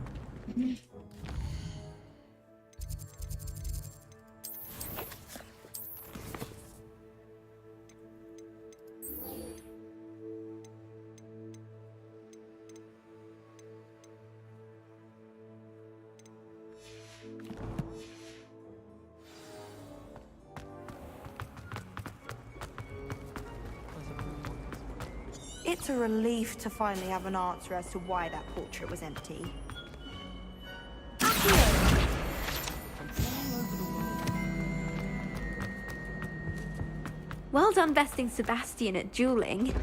It's a relief to finally have an answer as to why that portrait was empty. Well done besting Sebastian at dueling.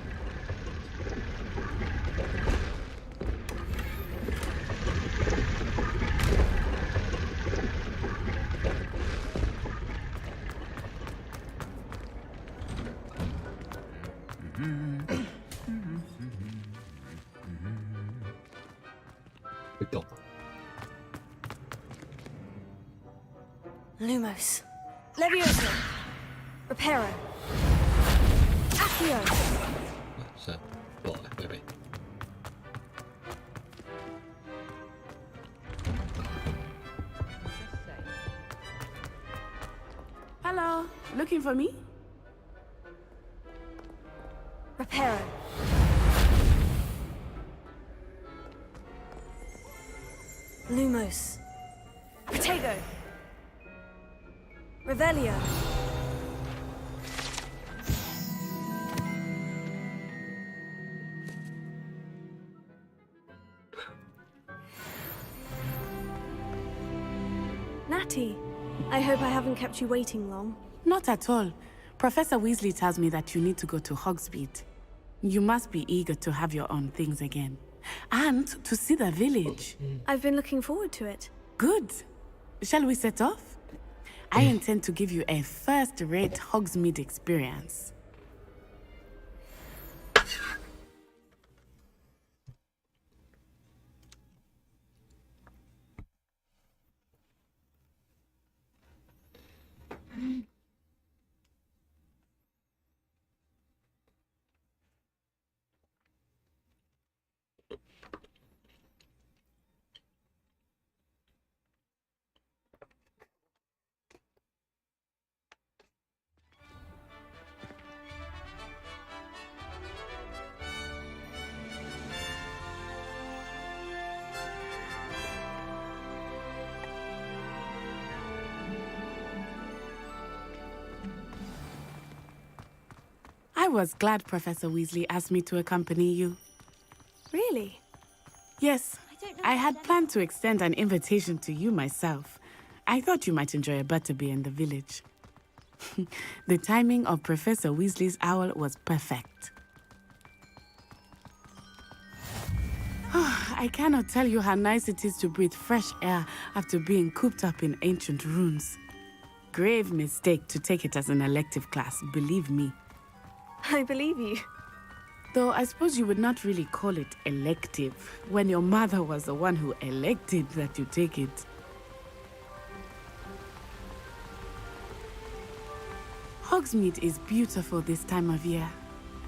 Lumos. Levioso. Reparo. Accio. 是，过来，贝贝。Hello, looking for me? Reparo. Lumos. Protego. Revelio. Natty, I hope I haven't kept you waiting long. Not at all. Professor Weasley tells me that you need to go to Hogsmeade. You must be eager to have your own things again. And to see the village. I've been looking forward to it. Good. Shall we set off? I intend to give you a first-rate Hogsmeade experience. I was glad Professor Weasley asked me to accompany you. Really? Yes. I had planned to extend an invitation to you myself. I thought you might enjoy a butterbeer in the village. The timing of Professor Weasley's owl was perfect. I cannot tell you how nice it is to breathe fresh air after being cooped up in ancient ruins. Grave mistake to take it as an elective class, believe me. I believe you. Though I suppose you would not really call it elective when your mother was the one who elected that you take it. Hogsmeade is beautiful this time of year.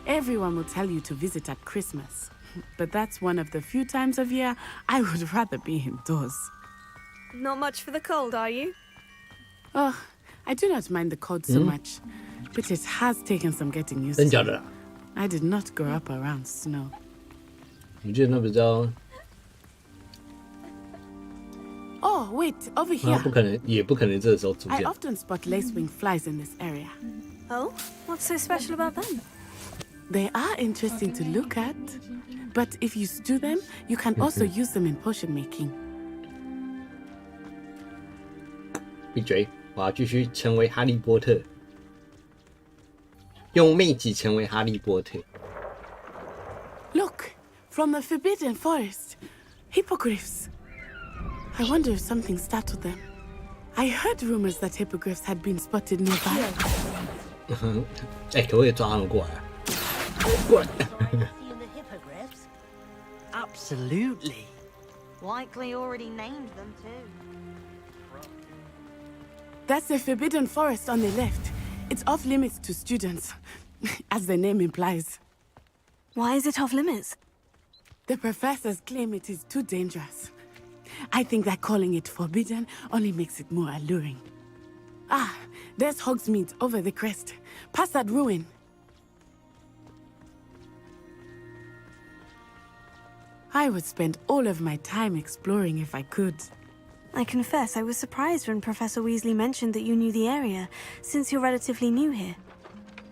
Everyone will tell you to visit at Christmas. But that's one of the few times of year I would rather be indoors. Not much for the cold, are you? Oh, I do not mind the cold so much. But it has taken some getting used to. I did not grow up around snow. 我觉得那比较 Oh, wait, over 那 here. 也不可能这个时候出 I 现。 often spot lacewing flies in this area. Oh? What's so special about them? They are interesting to look at. But if you stew them, you can also use them in potion making. 闭嘴！我要继续成为哈利波特，用秘籍成为哈利波特。 Look, from the Forbidden Forest. Hippogriffs. I wonder if something startled them. I heard rumors that hippogriffs had been spotted nearby. 可不可以抓他们过来？过来！ Seen the hippogriffs? Absolutely. Likely already named them too. That's the Forbidden Forest on the left. It's off limits to students, as the name implies. Why is it off limits? The professors claim it is too dangerous. I think that calling it forbidden only makes it more alluring. Ah, there's Hogsmeade over the crest. Past that ruin. I would spend all of my time exploring if I could. I confess I was surprised when Professor Weasley mentioned that you knew the area, since you're relatively new here.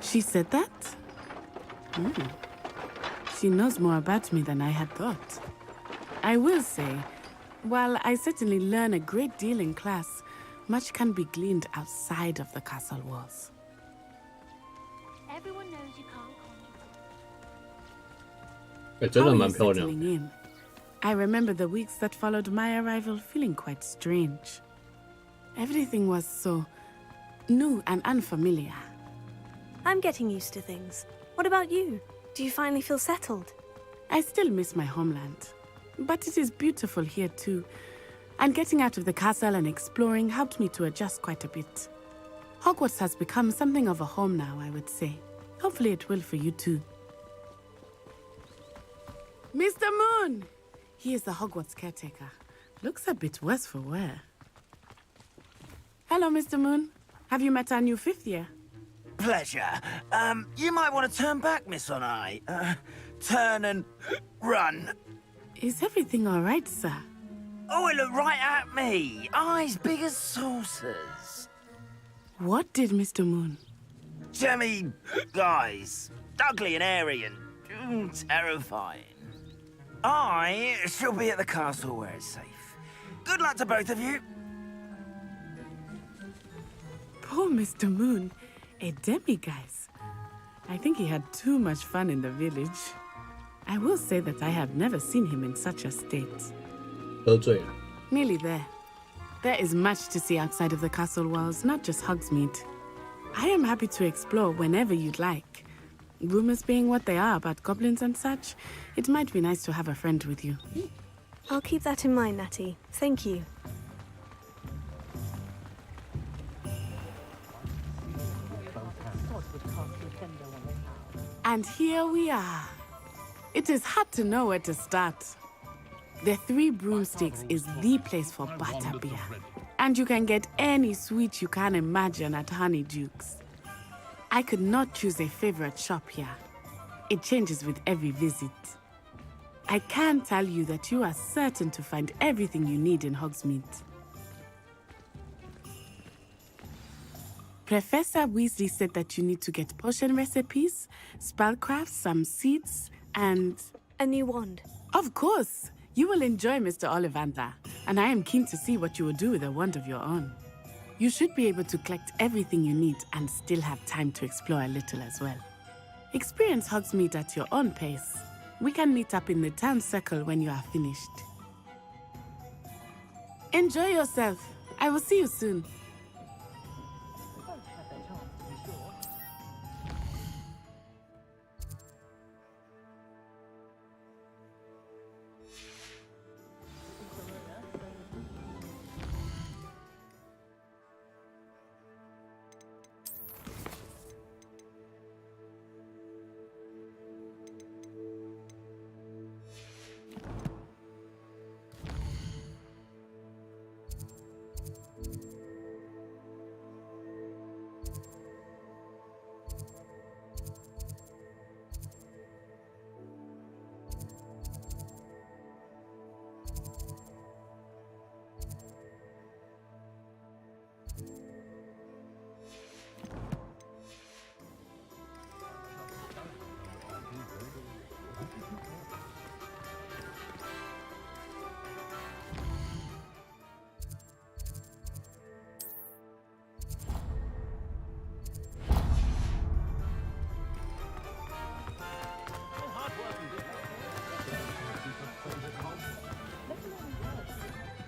She said that? She knows more about me than I had thought. I will say, while I certainly learn a great deal in class, much can be gleaned outside of the castle walls. Everyone knows you can't call me. 真的 How are 蛮 you 漂亮 settling 的。 in? I remember the weeks that followed my arrival feeling quite strange. Everything was so new and unfamiliar. I'm getting used to things. What about you? Do you finally feel settled? I still miss my homeland, but it is beautiful here too. And getting out of the castle and exploring helped me to adjust quite a bit. Hogwarts has become something of a home now, I would say. Hopefully it will for you too. Mr. Moon! He is the Hogwarts caretaker. Looks a bit worse for wear. Hello, Mr. Moon. Have you met our new fifth year? Pleasure. You might want to turn back, Miss Onai. Turn and run. Is everything all right, sir? Oh, it looked right at me. Eyes big as saucers. What did Mr. Moon? Jemmy, guys. Ugly and airy and terrifying. I shall be at the castle where it's safe. Good luck to both of you. Poor Mr. Moon. A demi-guise. I think he had too much fun in the village. I will say that I have never seen him in such a state. 喝醉了。 Nearly there. There is much to see outside of the castle walls, not just Hogsmeade. I am happy to explore whenever you'd like. Rumors being what they are about goblins and such, it might be nice to have a friend with you. I'll keep that in mind, Natty. Thank you. And here we are. It is hard to know where to start. The Three Broomsticks is the place for butterbeer. And you can get any sweet you can imagine at Honeyduke's. I could not choose a favorite shop here. It changes with every visit. I can tell you that you are certain to find everything you need in Hogsmeade. Professor Weasley said that you need to get potion recipes, spellcraft, some seeds, and... a new wand. Of course! You will enjoy Mr. Ollivander, and I am keen to see what you will do with a wand of your own. You should be able to collect everything you need and still have time to explore a little as well. Experience Hogsmeade at your own pace. We can meet up in the town circle when you are finished. Enjoy yourself. I will see you soon.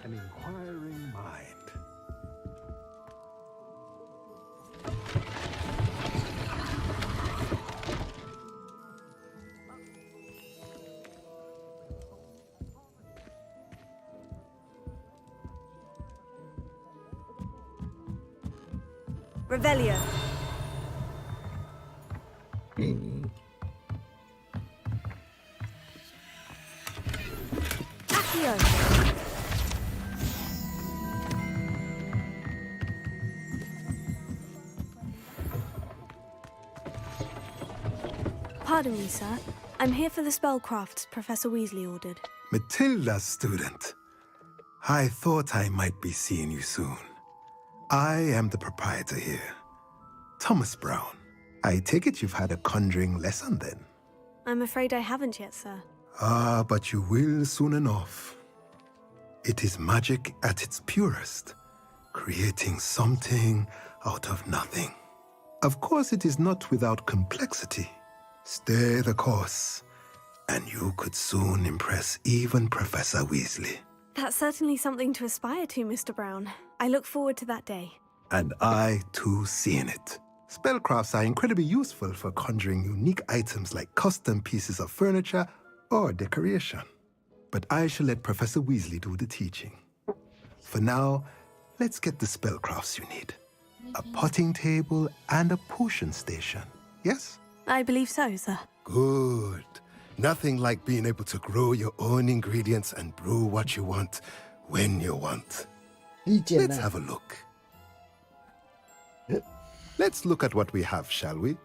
An inquiring mind. Revelio. Accio. Pardon me, sir. I'm here for the spellcrafts Professor Weasley ordered. Matilda, student. I thought I might be seeing you soon. I am the proprietor here, Thomas Brown. I take it you've had a conjuring lesson then? I'm afraid I haven't yet, sir. Ah, but you will soon enough. It is magic at its purest, creating something out of nothing. Of course, it is not without complexity. Stay the course, and you could soon impress even Professor Weasley. That's certainly something to aspire to, Mr. Brown. I look forward to that day. And I, too, seeing it. Spellcrafts are incredibly useful for conjuring unique items like custom pieces of furniture or decoration. But I shall let Professor Weasley do the teaching. For now, let's get the spellcrafts you need. A potting table and a potion station, yes? I believe so, sir. Good. Nothing like being able to grow your own ingredients and brew what you want when you want. Let's have a look. Let's look at what we have, shall we?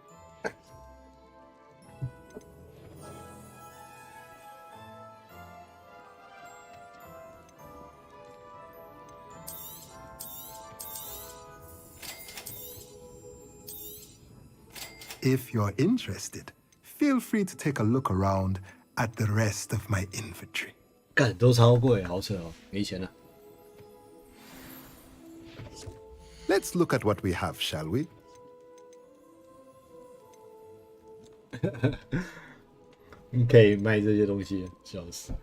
If you're interested, feel free to take a look around at the rest of my inventory. 干都超贵，好扯哦，没钱了。Let's look at what we have, shall we? 你可以卖这些东西，笑死。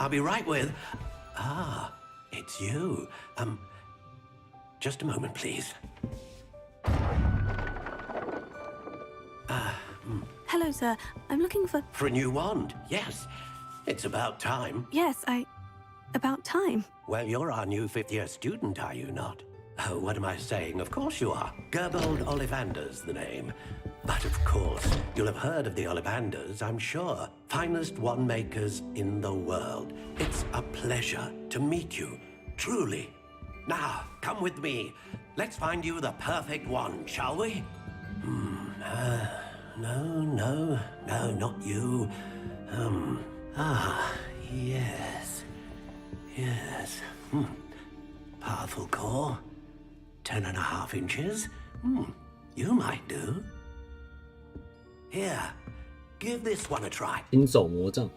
I'll be right with... Ah, it's you. Just a moment, please. Hello, sir. I'm looking for... For a new wand, yes. It's about time. Yes, about time. Well, you're our new fifth-year student, are you not? Oh, what am I saying? Of course you are. Gerbold Ollivander's the name. But of course, you'll have heard of the Ollivanders, I'm sure. Finest wand makers in the world. It's a pleasure to meet you, truly. Now, come with me. Let's find you the perfect wand, shall we? No, not you. Yes. Powerful core. 10.5 inches. You might do. Here, give this one a try. 鹰手魔杖。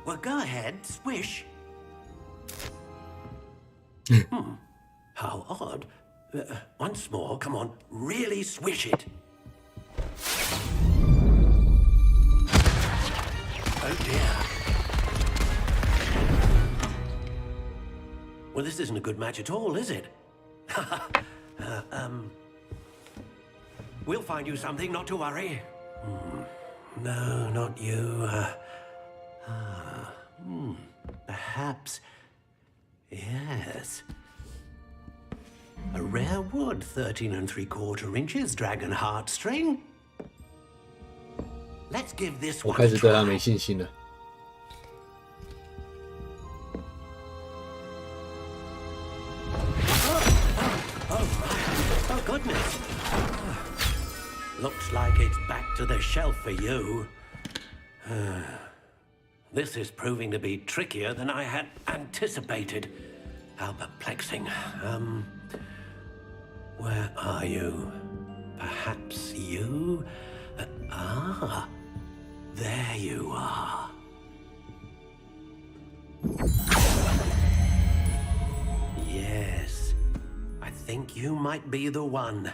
Well, go ahead, swish. How odd. Once more, come on, really swish it. Oh dear. Well, this isn't a good match at all, is it? We'll find you something, not to worry. No, not you. Perhaps... Yes. A rare wood, 13 3/4 inches, dragon heartstring. Let's give this 我 one 开 a 始对他 try. 没信心了。 Oh, goodness. Looks like it's back to the shelf for you. This is proving to be trickier than I had anticipated. How perplexing. Where are you? Perhaps you? There you are. Yes. I think you might be the one.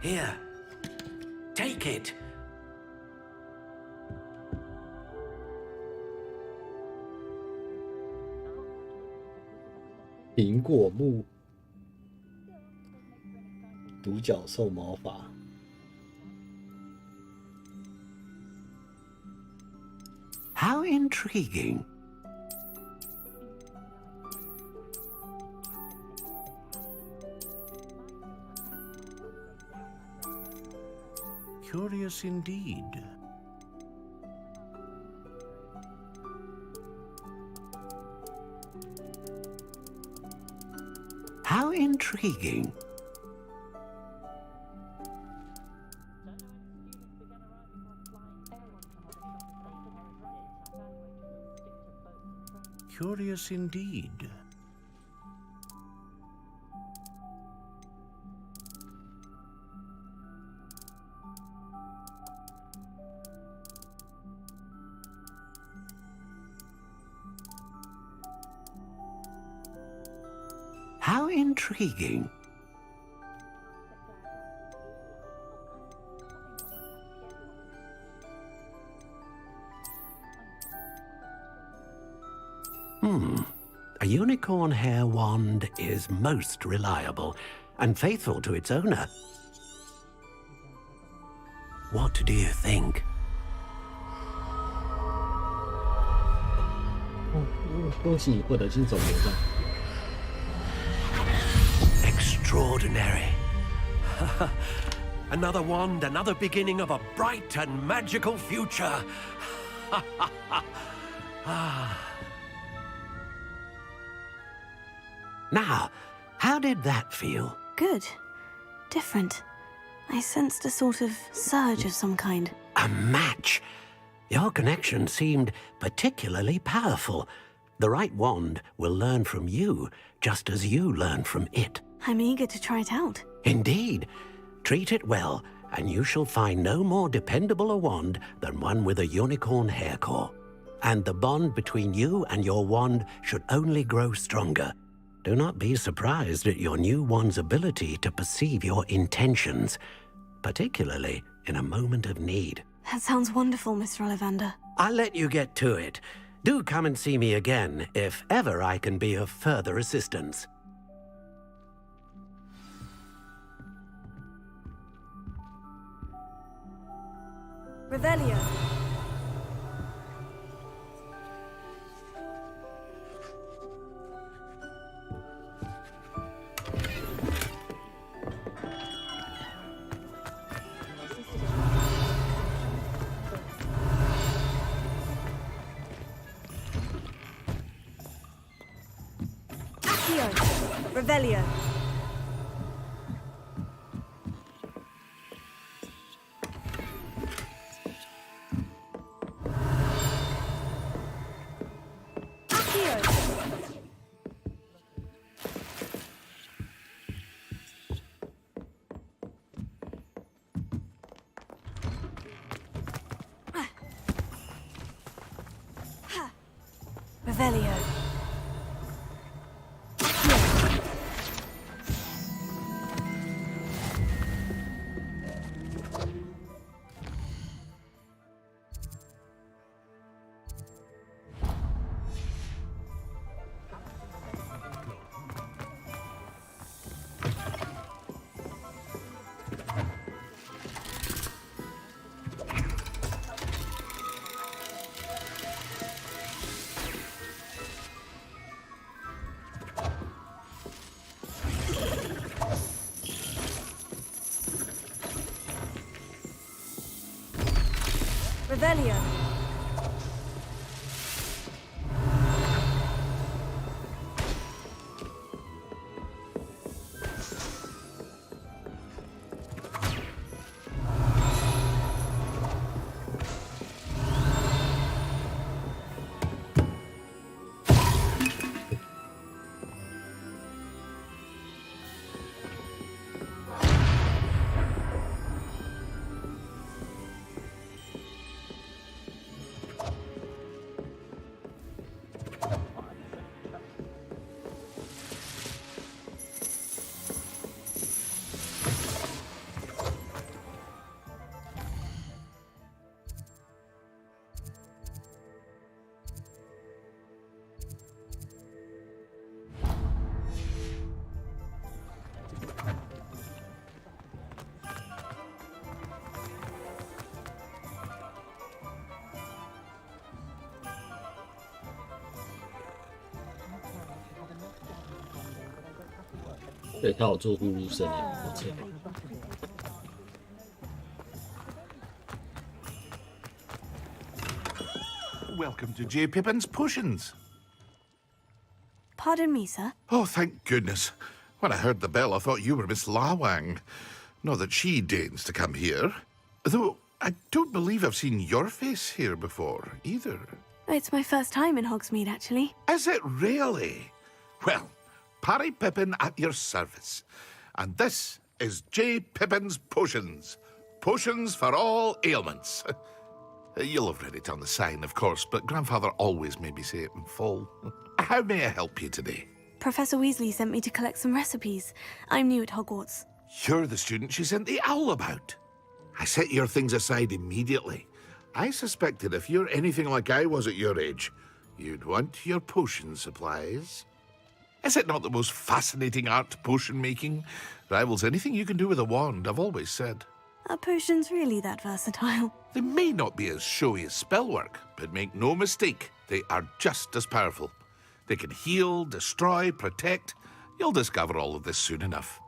Here. Take it. 苹果木独角兽毛发。 How intriguing. Curious indeed. How intriguing. Curious indeed. How intriguing. A unicorn hair wand is most reliable and faithful to its owner. What do you think? 恭喜你获得金手魔杖。 Extraordinary. Another wand, another beginning of a bright and magical future. Now, how did that feel? Good. Different. I sensed a sort of surge of some kind. A match. Your connection seemed particularly powerful. The right wand will learn from you, just as you learn from it. I'm eager to try it out. Indeed. Treat it well, and you shall find no more dependable a wand than one with a unicorn hair core. And the bond between you and your wand should only grow stronger. Do not be surprised at your new wand's ability to perceive your intentions, particularly in a moment of need. That sounds wonderful, Mr. Ollivander. I'll let you get to it. Do come and see me again, if ever I can be of further assistance. Revelio. Accio. Revelio. Revelio. Revelio.对，他有做呼噜声耶，不错。Welcome to J. Pippin's Potions. Pardon me, sir. Oh, thank goodness. When I heard the bell, I thought you were Miss Lawang. Not that she deigns to come here. Though, I don't believe I've seen your face here before, either. It's my first time in Hogsmeade, actually. Is it really? Well, Parry Pippin at your service. And this is J. Pippin's Potions. Potions for all ailments. You'll have read it on the sign, of course, but Grandfather always made me say it in full. How may I help you today? Professor Weasley sent me to collect some recipes. I'm new at Hogwarts. You're the student she sent the owl about. I set your things aside immediately. I suspected if you're anything like I was at your age, you'd want your potion supplies. Is it not the most fascinating art, potion making? Rivals anything you can do with a wand, I've always said. Are potions really that versatile? They may not be as showy as spellwork, but make no mistake, they are just as powerful. They can heal, destroy, protect. You'll discover all of this soon enough.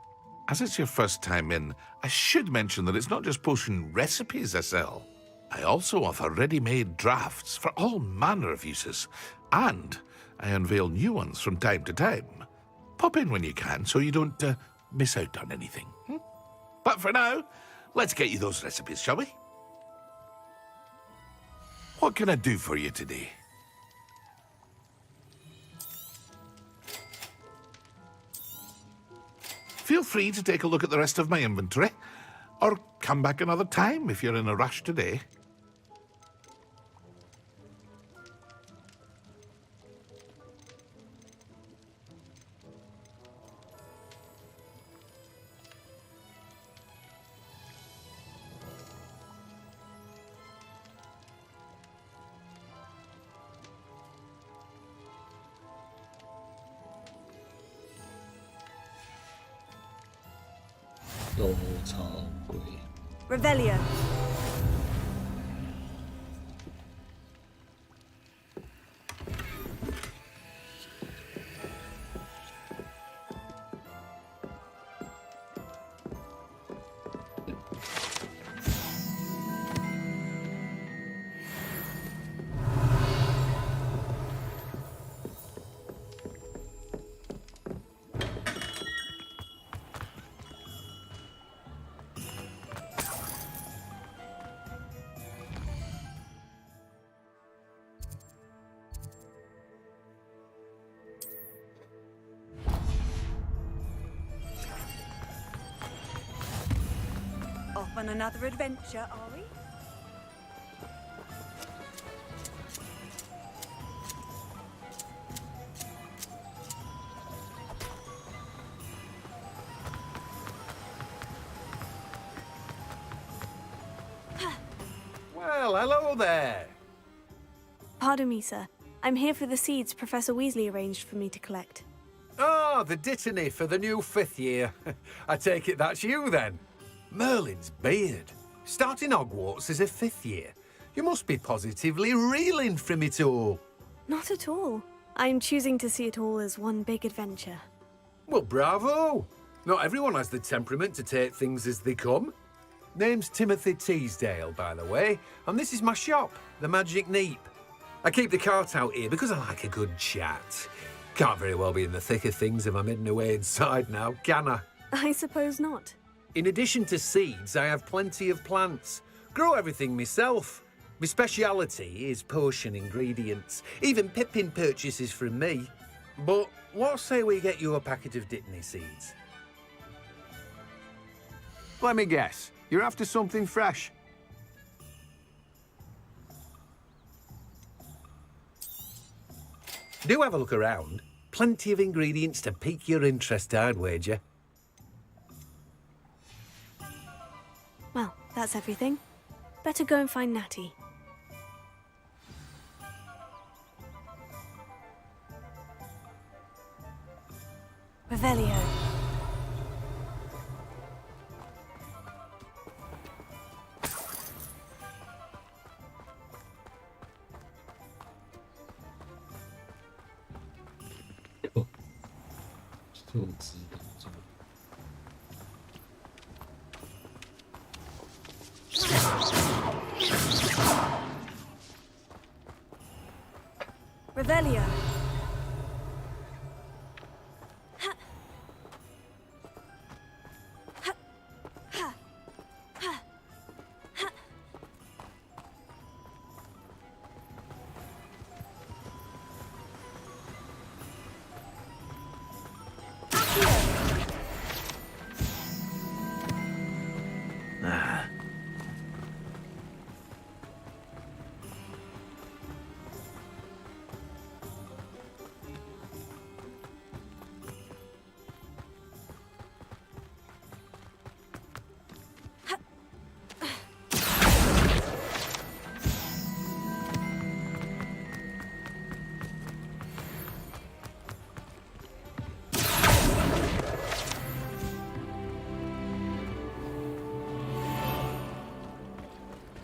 As it's your first time in, I should mention that it's not just potion recipes I sell. I also offer ready-made drafts for all manner of uses, and I unveil new ones from time to time. Pop in when you can so you don't miss out on anything. But for now, let's get you those recipes, shall we? What can I do for you today? Feel free to take a look at the rest of my inventory, or come back another time if you're in a rush today. 都超贵。 Revelio. Off on another adventure, are we? Well, hello there. Pardon me, sir. I'm here for the seeds Professor Weasley arranged for me to collect. Ah, the dittany for the new 5th year. I take it that's you, then. Merlin's beard. Starting Hogwarts as a 5th year. You must be positively reeling from it all. Not at all. I'm choosing to see it all as one big adventure. Well, bravo. Not everyone has the temperament to take things as they come. Name's Timothy Teasdale, by the way, and this is my shop, the Magic Neep. I keep the cart out here because I like a good chat. Can't very well be in the thick of things if I'm hidden away inside now, can I? I suppose not. In addition to seeds, I have plenty of plants. Grow everything myself. My speciality is potion ingredients. Even Pippin purchases from me. But what say we get you a packet of Dittany seeds? Let me guess. You're after something fresh. Do have a look around. Plenty of ingredients to pique your interest, I'd wager. Well, that's everything. Better go and find Natty. Revelio. Revelio.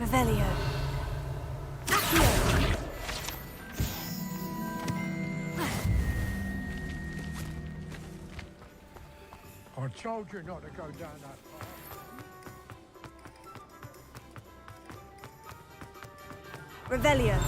Revelio. Accio. I told you not to go down that path. Revelio.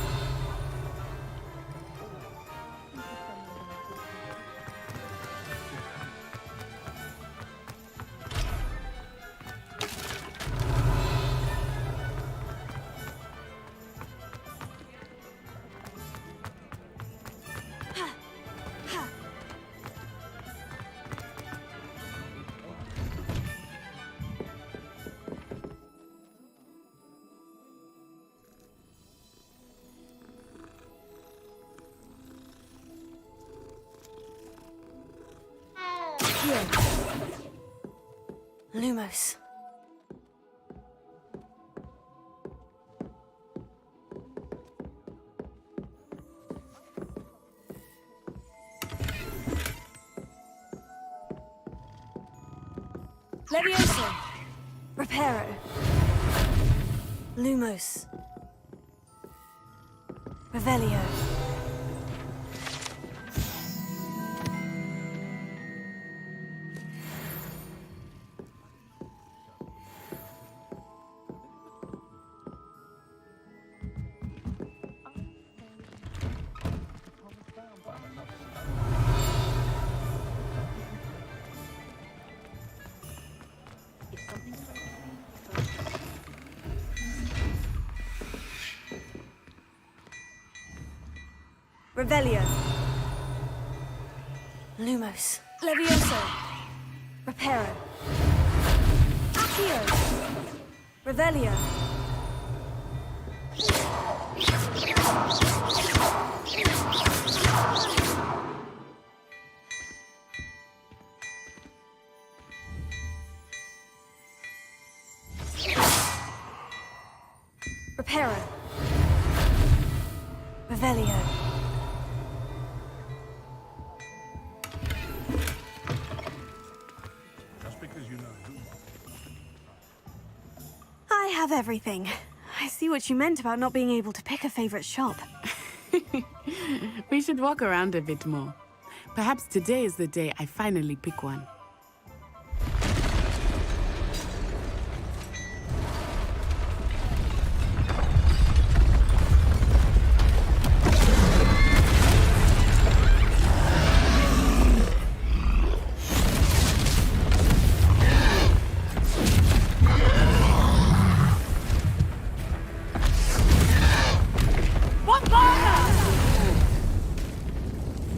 Lumos. Levioso. Reparo. Lumos. Revelio. Revelio. Lumos. Levioso. Reparo. Accio. Revelio. Reparo. Revelio. I have everything. I see what you meant about not being able to pick a favorite shop. We should walk around a bit more. Perhaps today is the day I finally pick one.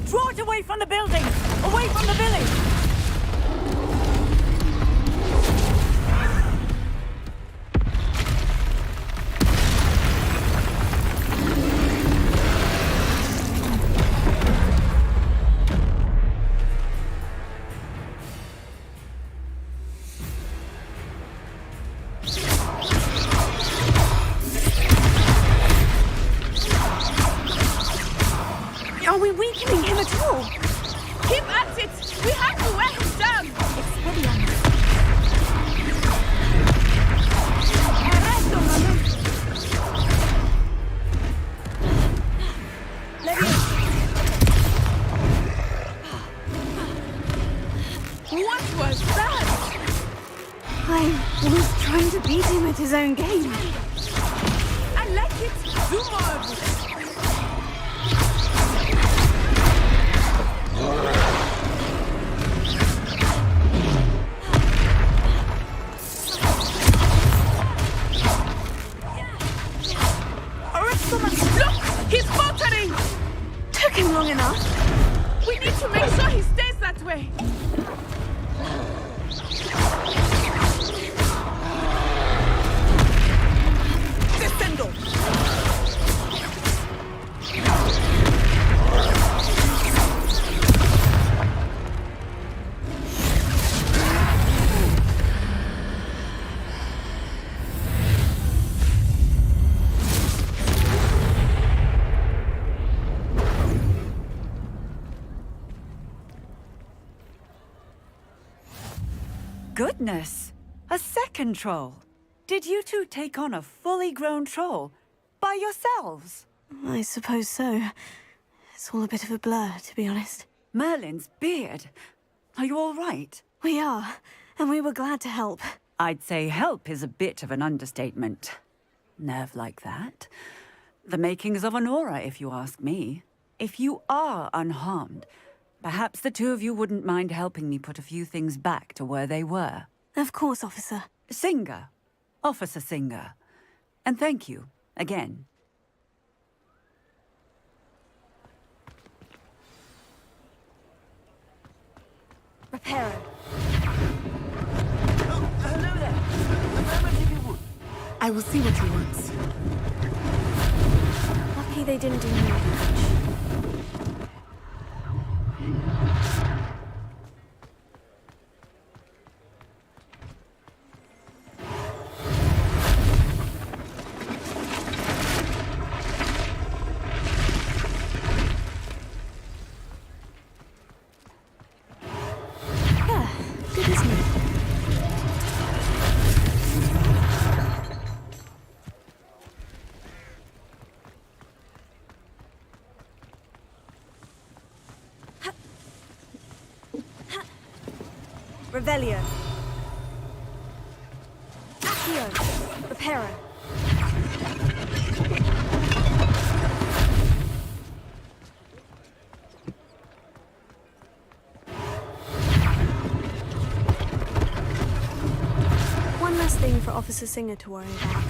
Draw it away from the building! Away from the village! Are we weakening him at all? Keep at it! We have to wear him down! Expelliarmus. What was that? I was trying to beat him at his own game. I like it! Do more of it! Look! He's faltering! Took him long enough. We need to make sure he stays that way. Descendo! Goodness! A second troll! Did you two take on a fully grown troll? By yourselves? I suppose so. It's all a bit of a blur, to be honest. Merlin's beard! Are you all right? We are, and we were glad to help. I'd say help is a bit of an understatement. Nerve like that. The makings of an aura, if you ask me. If you are unharmed, perhaps the two of you wouldn't mind helping me put a few things back to where they were. Of course, officer. Singer. Officer Singer. And thank you, again. Reparo. Hello there. A moment if you would. I will see what he wants. Lucky they didn't do more damage. Good, isn't it? Revelio. Accio. Reparo. One last thing for Officer Singer to worry about.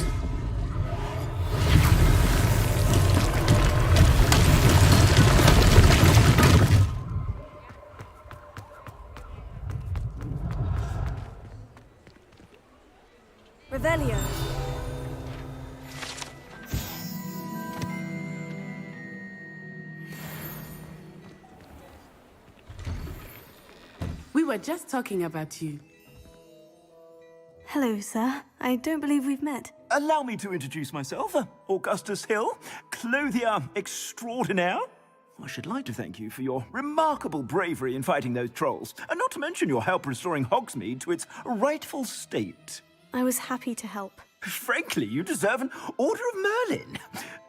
Revelio. We were just talking about you. Hello, sir. I don't believe we've met. Allow me to introduce myself. Augustus Hill, clothier extraordinaire. I should like to thank you for your remarkable bravery in fighting those trolls, and not to mention your help restoring Hogsmeade to its rightful state. I was happy to help. Frankly, you deserve an Order of Merlin.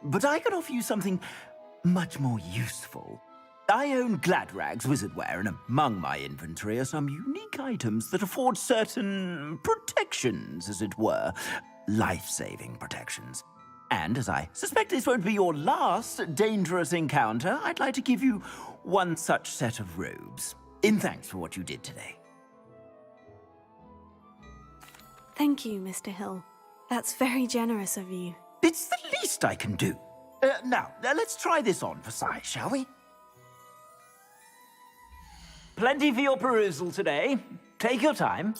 But I can offer you something much more useful. I own Gladrag's wizardware, and among my inventory are some unique items that afford certain protections, as it were. Life-saving protections. And as I suspect this won't be your last dangerous encounter, I'd like to give you one such set of robes, in thanks for what you did today. Thank you, Mr. Hill. That's very generous of you. It's the least I can do. Now, let's try this on for size, shall we? Plenty for your perusal today. Take your time.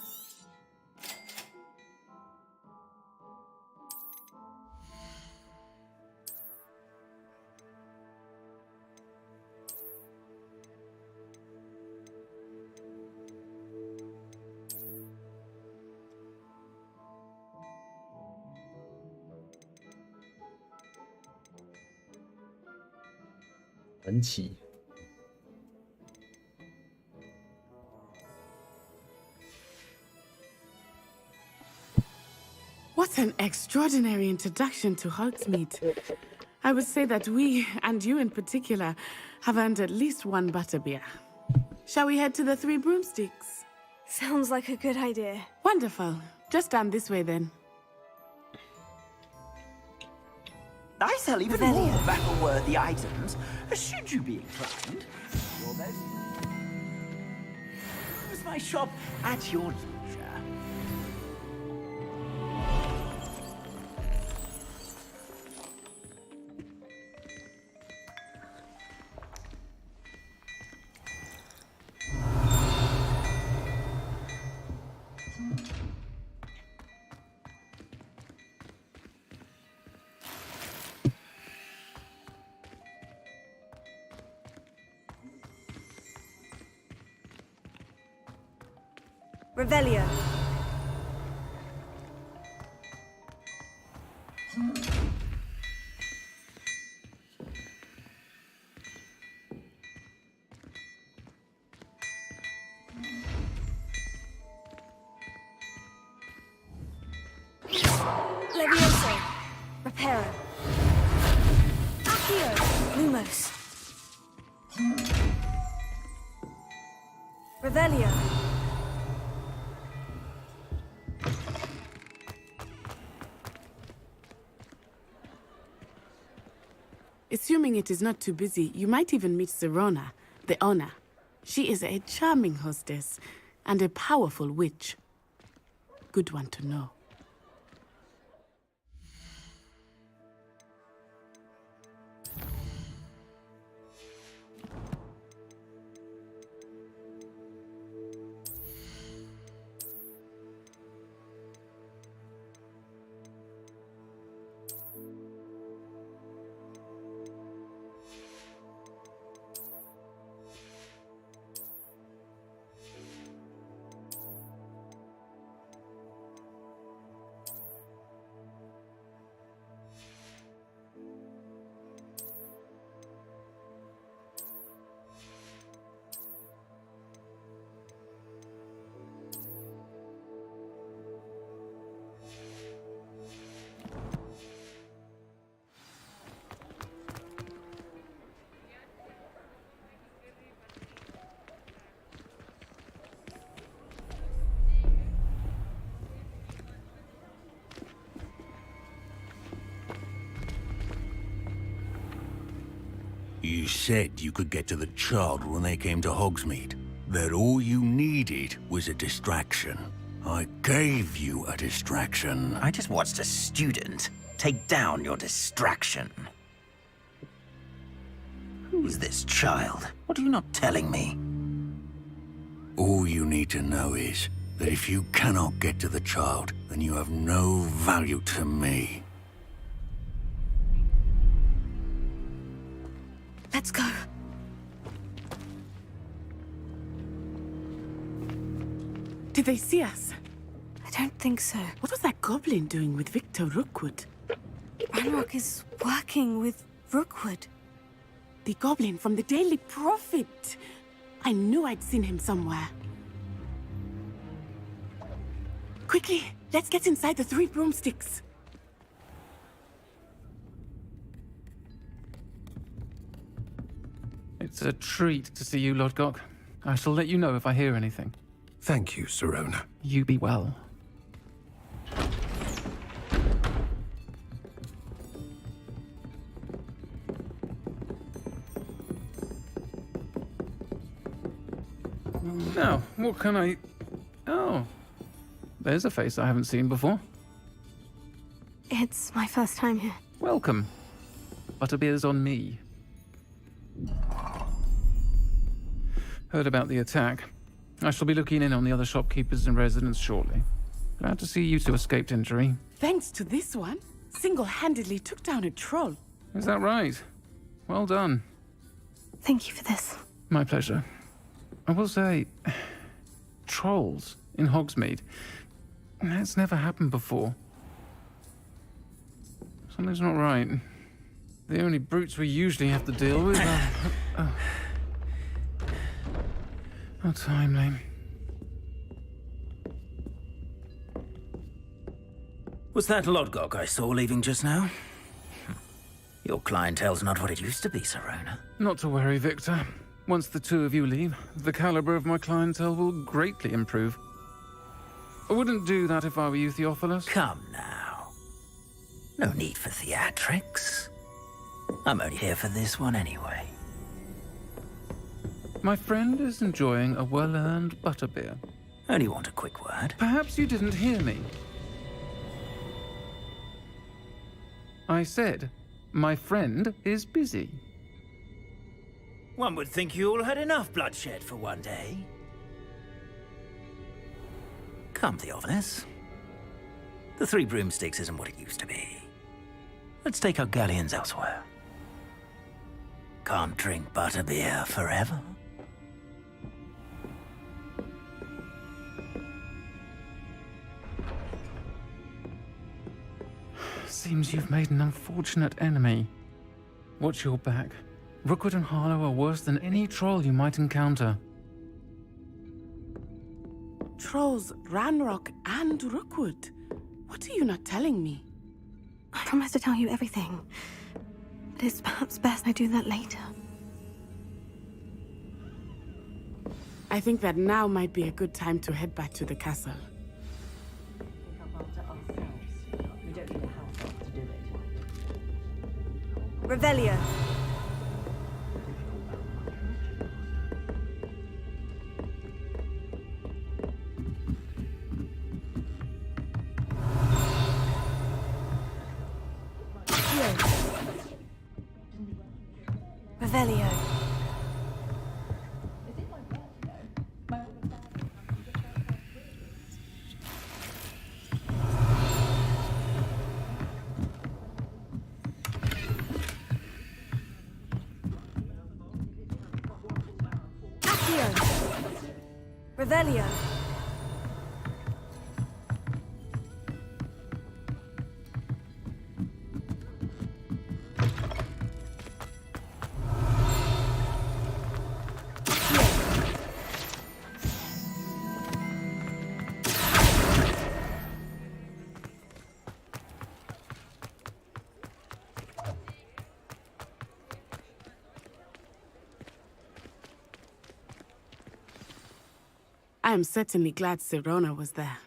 很起。What an extraordinary introduction to Hogsmeade. I would say that we, and you in particular, have earned at least one butterbeer. Shall we head to the Three Broomsticks? Sounds like a good idea. Wonderful. Just down this way then. I sell even more battle-worthy items, should you be inclined. Use my shop at your leisure. Revelio. Levioso. Reparo. Accio. Lumos. Revelio. Assuming it is not too busy, you might even meet Serona, the owner. She is a charming hostess and a powerful witch. Good one to know. You said you could get to the child when they came to Hogsmeade. That all you needed was a distraction. I gave you a distraction. I just watched a student take down your distraction. Who is this child? What are you not telling me? All you need to know is that if you cannot get to the child, then you have no value to me. Let's go. Did they see us? I don't think so. What was that goblin doing with Victor Rookwood? Ranrock is working with Rookwood. The goblin from the Daily Prophet. I knew I'd seen him somewhere. Quickly, let's get inside the 3 broomsticks. It's a treat to see you, Lodgok. I shall let you know if I hear anything. Thank you, Sirona. You be well. Now, what can I... Oh. There's a face I haven't seen before. It's my first time here. Welcome. Butterbeer's on me. Heard about the attack. I shall be looking in on the other shopkeepers and residents shortly. Glad to see you two escaped injury. Thanks to this one, single-handedly took down a troll. Is that right? Well done. Thank you for this. My pleasure. I will say, trolls in Hogsmeade. That's never happened before. Something's not right. The only brutes we usually have to deal with are... How timely. Was that Lodgok I saw leaving just now? Your clientele's not what it used to be, Sirona. Not to worry, Victor. Once the two of you leave, the caliber of my clientele will greatly improve. I wouldn't do that if I were you, Theophilus. Come now. No need for theatrics. I'm only here for this one anyway. My friend is enjoying a well-earned butterbeer. Only want a quick word. Perhaps you didn't hear me. I said, my friend is busy. One would think you all had enough bloodshed for one day. Come, Theophilus. The 3 broomsticks isn't what it used to be. Let's take our galleons elsewhere. Can't drink butterbeer forever. Seems you've made an unfortunate enemy. Watch your back. Rookwood and Harlow are worse than any troll you might encounter. Trolls, Ranrock, and Rookwood. What are you not telling me? I promise to tell you everything. But it's perhaps best I do that later. I think that now might be a good time to head back to the castle. Revelio. Revelio. Revelio. I am certainly glad Sirona was there.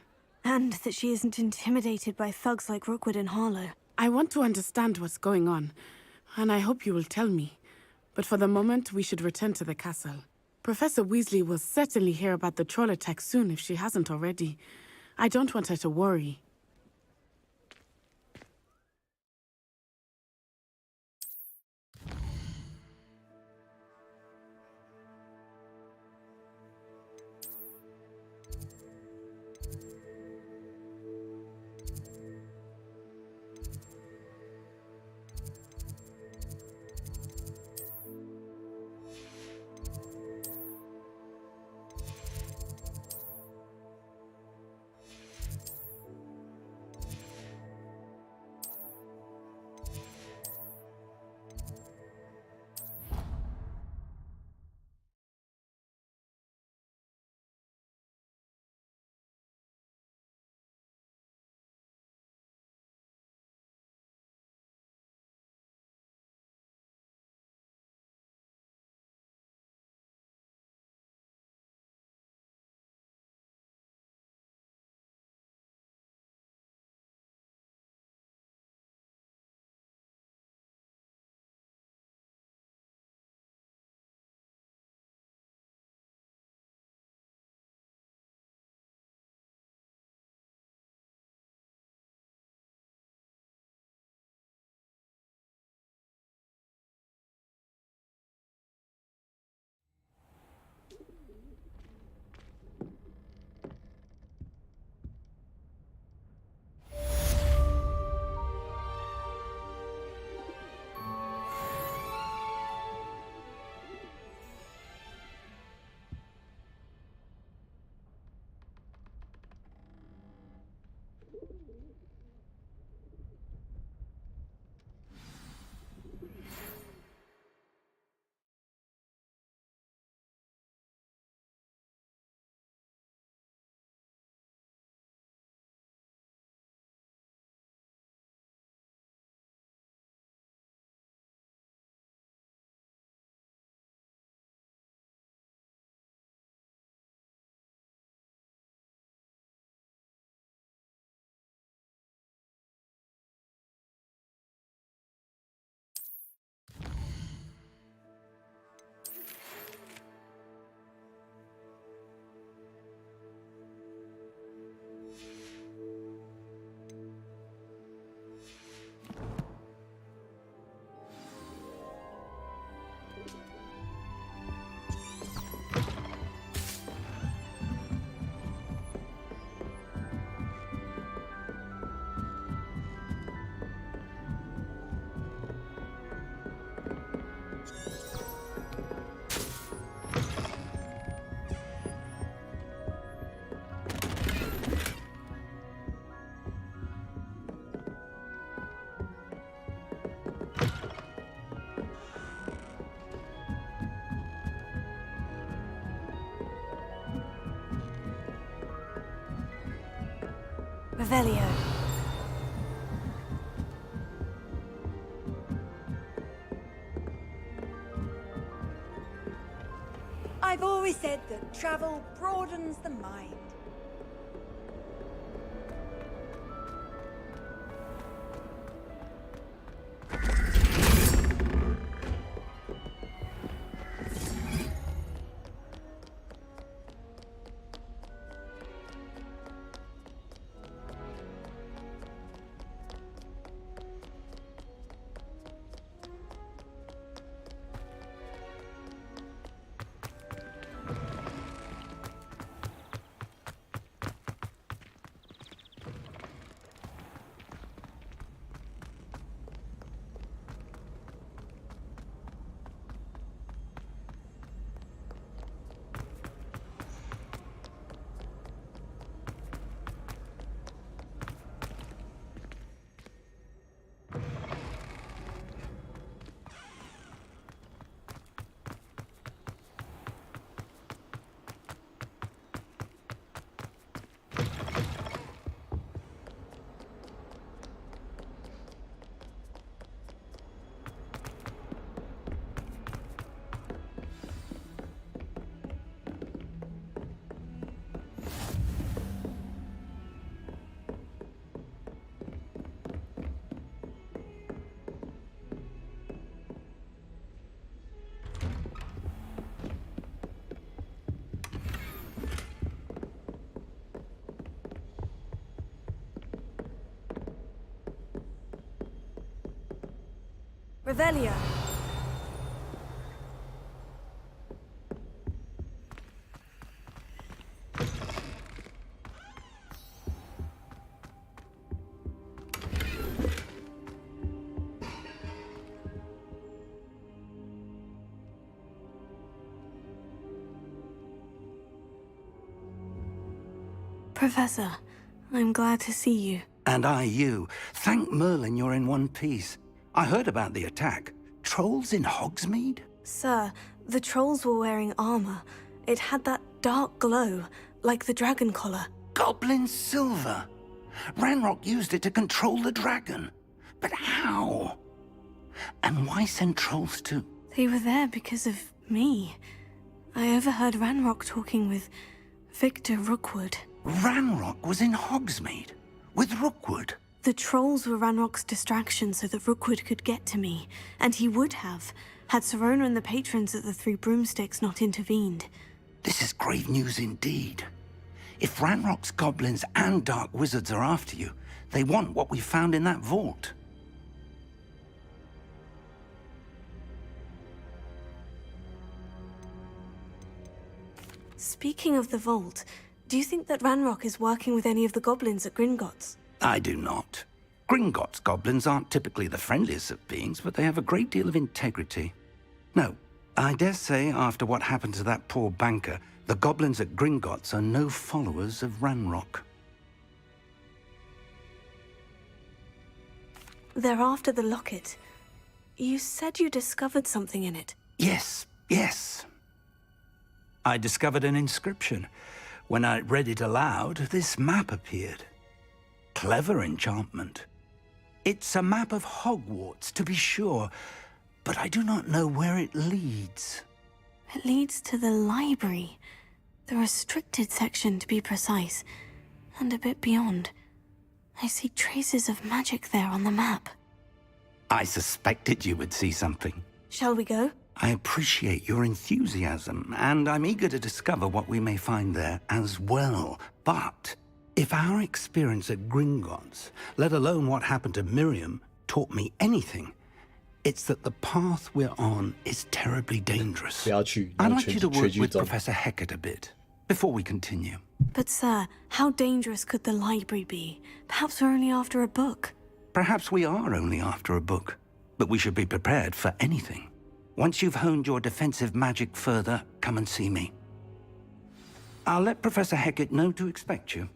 And that she isn't intimidated by thugs like Rookwood and Harlow. I want to understand what's going on, and I hope you will tell me. But for the moment, we should return to the castle. Professor Weasley will certainly hear about the troll attack soon if she hasn't already. I don't want her to worry. Revelio. I've always said that travel broadens the mind. Revelio. Professor, I'm glad to see you. And I you. Thank Merlin you're in one piece. I heard about the attack. Trolls in Hogsmeade? Sir, the trolls were wearing armor. It had that dark glow, like the dragon collar. Goblin silver. Ranrock used it to control the dragon. But how? And why send trolls too? They were there because of me. I overheard Ranrock talking with Victor Rookwood. Ranrock was in Hogsmeade? With Rookwood? The trolls were Ranrock's distraction so that Rookwood could get to me. And he would have, had Serona and the patrons at the Three Broomsticks not intervened. This is grave news indeed. If Ranrock's goblins and dark wizards are after you, they want what we found in that vault. Speaking of the vault, do you think that Ranrock is working with any of the goblins at Gringotts? I do not. Gringotts goblins aren't typically the friendliest of beings, but they have a great deal of integrity. No, I dare say after what happened to that poor banker, the goblins at Gringotts are no followers of Ranrock. They're after the locket. You said you discovered something in it. Yes. I discovered an inscription. When I read it aloud, this map appeared. Clever enchantment. It's a map of Hogwarts, to be sure, but I do not know where it leads. It leads to the library. The restricted section, to be precise. And a bit beyond. I see traces of magic there on the map. I suspected you would see something. Shall we go? I appreciate your enthusiasm, and I'm eager to discover what we may find there as well. But if our experience at Gringotts, let alone what happened to Miriam, taught me anything, it's that the path we're on is terribly dangerous. I'd like you to work with Professor Hecat a bit, before we continue. But sir, how dangerous could the library be? Perhaps we're only after a book. Perhaps we are only after a book, but we should be prepared for anything. Once you've honed your defensive magic further, come and see me. I'll let Professor Hecat know to expect you.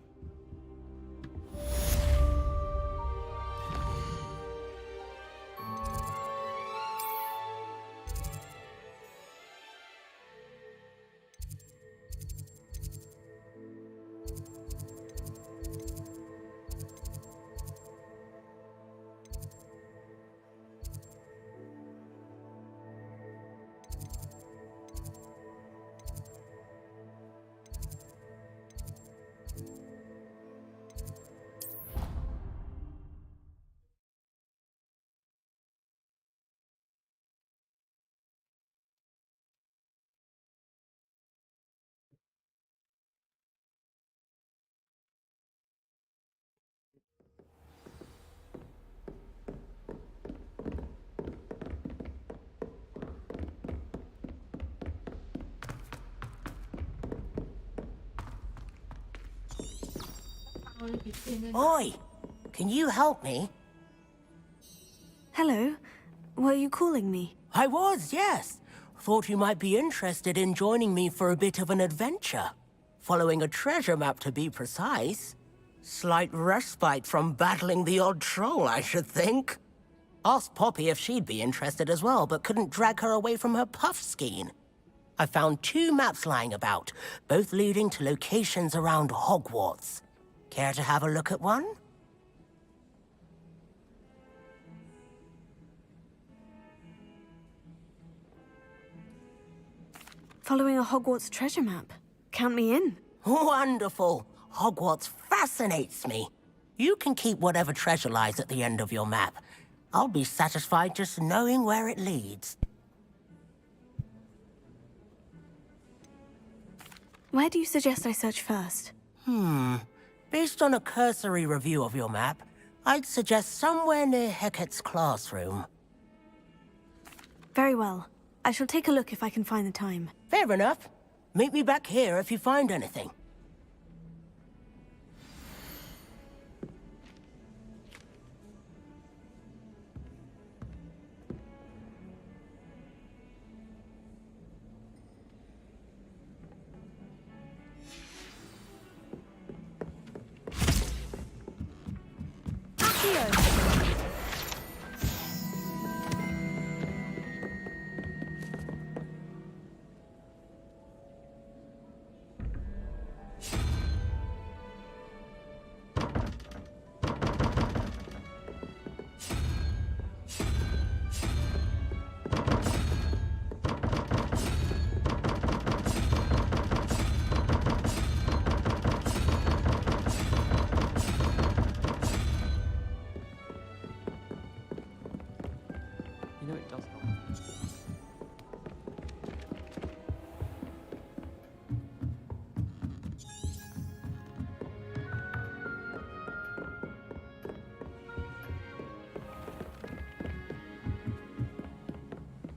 Oi! Can you help me? Hello. Were you calling me? I was, yes. Thought you might be interested in joining me for a bit of an adventure. Following a treasure map, to be precise. Slight respite from battling the odd troll, I should think. Asked Poppy if she'd be interested as well, but couldn't drag her away from her puffskein. I found 2 maps lying about, both leading to locations around Hogwarts. Care to have a look at one? Following a Hogwarts treasure map. Count me in. Wonderful. Hogwarts fascinates me. You can keep whatever treasure lies at the end of your map. I'll be satisfied just knowing where it leads. Where do you suggest I search first? Based on a cursory review of your map, I'd suggest somewhere near Hecat's classroom. Very well. I shall take a look if I can find the time. Fair enough. Meet me back here if you find anything. You know it does help.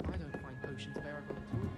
I don't find potions bearable at all.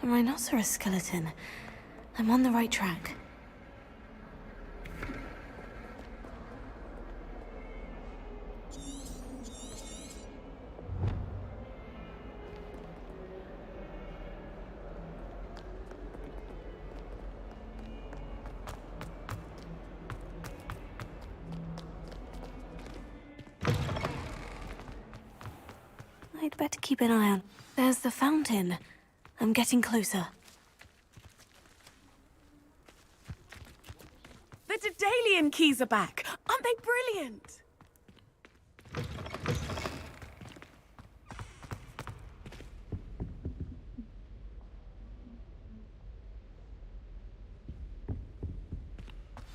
A rhinoceros skeleton. I'm on the right track. I'd better keep an eye on. There's the fountain. I'm getting closer. The Daedalian keys are back! Aren't they brilliant?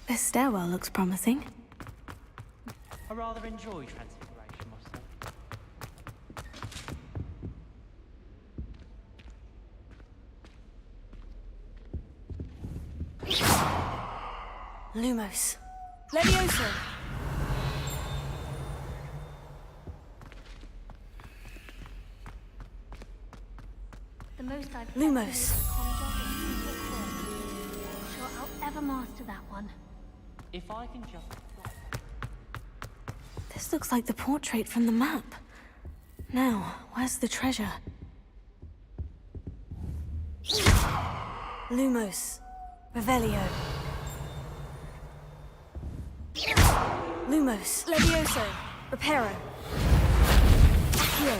This stairwell looks promising. I rather enjoy transfiguration myself. Lumos. Levioso! The most I've Lumos. Sure I'll ever master that one. If I can just... This looks like the portrait from the map. Now, where's the treasure? Lumos. Revelio. Lumos. Levioso. Reparo. Accio.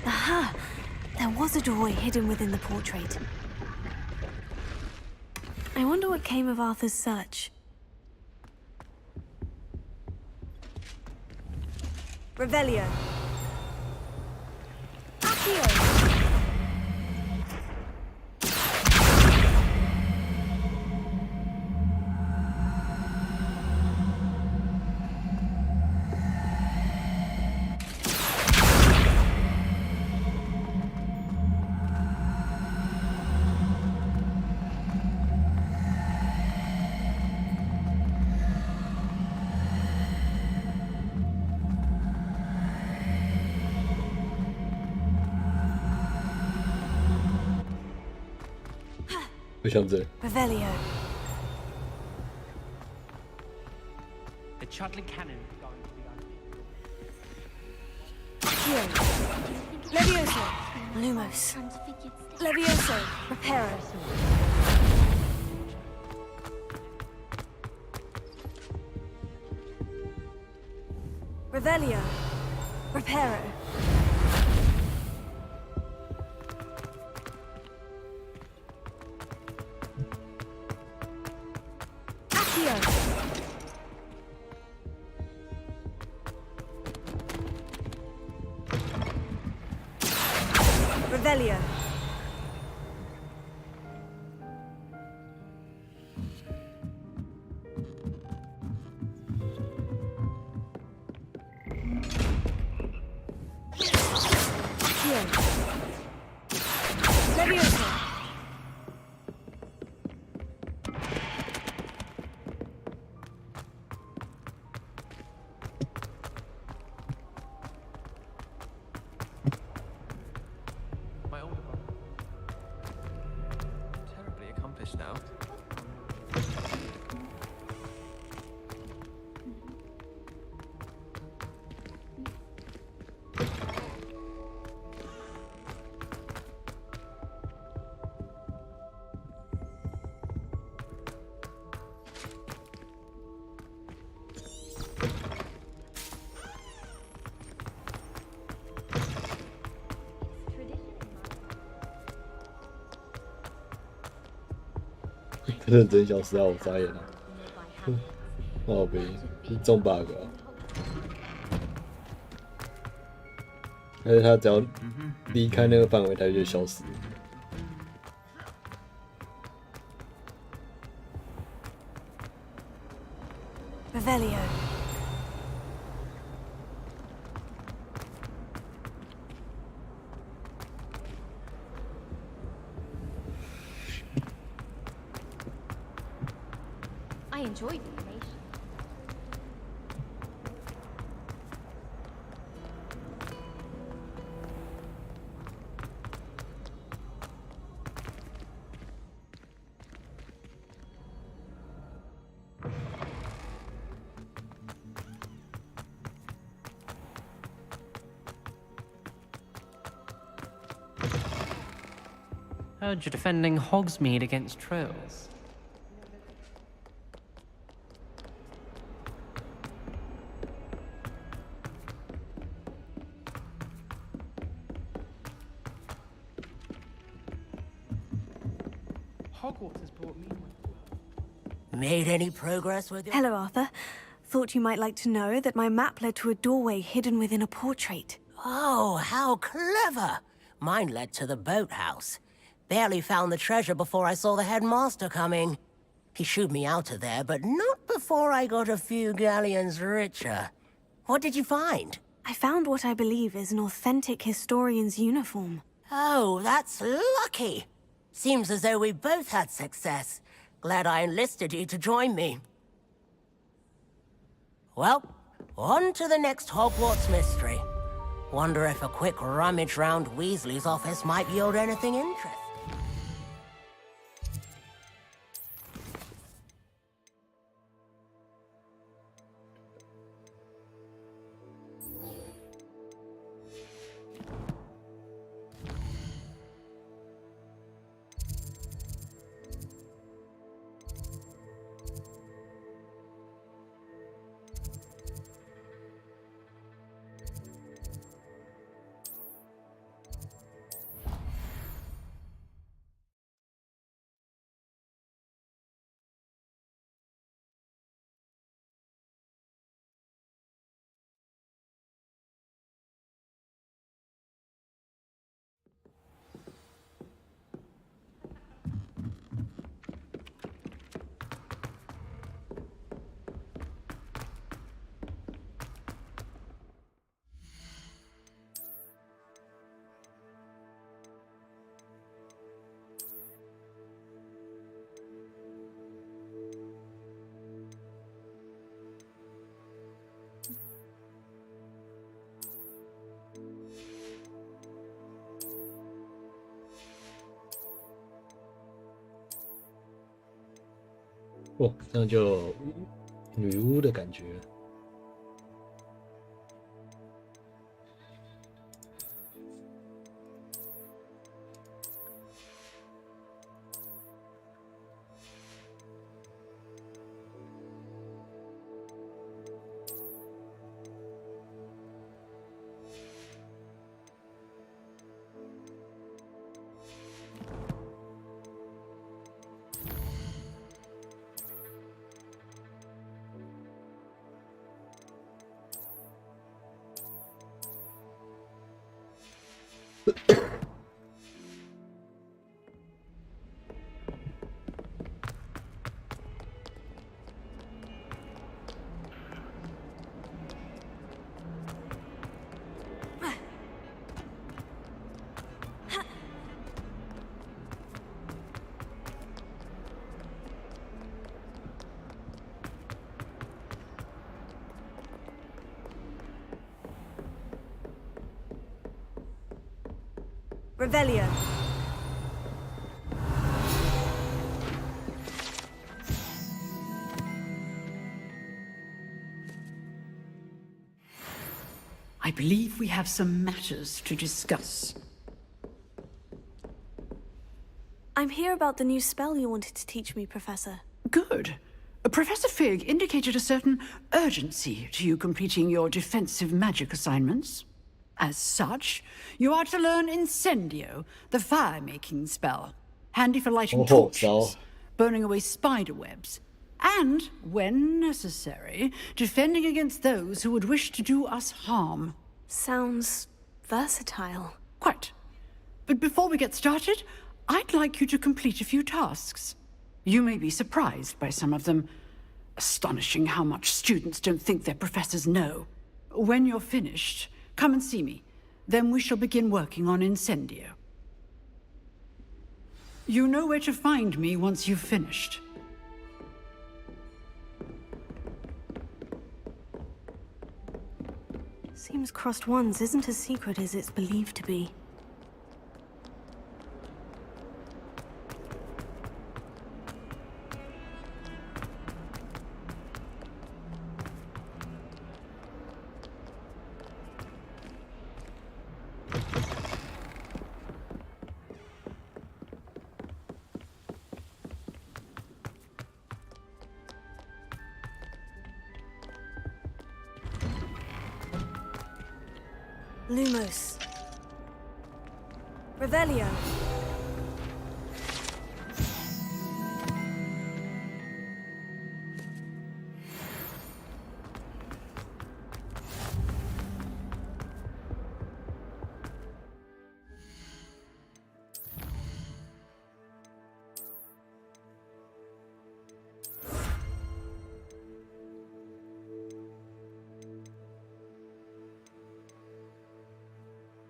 Aha! There was a doorway hidden within the portrait. I wonder what came of Arthur's search. Revelio. Accio. 我想这 Revelio. The Chudley cannon is going to be Accio. Levioso. Lumos. Levioso. Reparo. Revelio. Reparo. Accio. Revelio. Accio. Levioso. My older brother. Terribly accomplished now. He 认真消失啊！我傻眼了，好悲，是中 bug 啊！但是他只要离开那个范围，他就消失。Revelio. I enjoyed the relation. Heard you're defending Hogsmeade against trolls. Hogwarts has brought me Made any progress with your... Hello, Arthur. Thought you might like to know that my map led to a doorway hidden within a portrait. Oh, how clever! Mine led to the boathouse. Barely found the treasure before I saw the headmaster coming. He shooed me out of there, but not before I got a few galleons richer. What did you find? I found what I believe is an authentic historian's uniform. Oh, that's lucky. Seems as though we both had success. Glad I enlisted you to join me. Well, on to the next Hogwarts mystery. Wonder if a quick rummage round Weasley's office might yield anything interesting. 哦，这样就有女巫的感觉了。Revelio. I believe we have some matters to discuss. I'm here about the new spell you wanted to teach me, Professor. Good. Professor Fig indicated a certain urgency to you completing your defensive magic assignments. As such, you are to learn Incendio, the fire-making spell, handy for lighting torches, burning away spider webs, and, when necessary, defending against those who would wish to do us harm. Sounds versatile. Quite. But before we get started, I'd like you to complete a few tasks. You may be surprised by some of them. Astonishing how much students don't think their professors know. When you're finished, come and see me. Then we shall begin working on Incendio. You know where to find me once you've finished. Seems crossed ones isn't as secret as it's believed to be. Lumos. Revelio.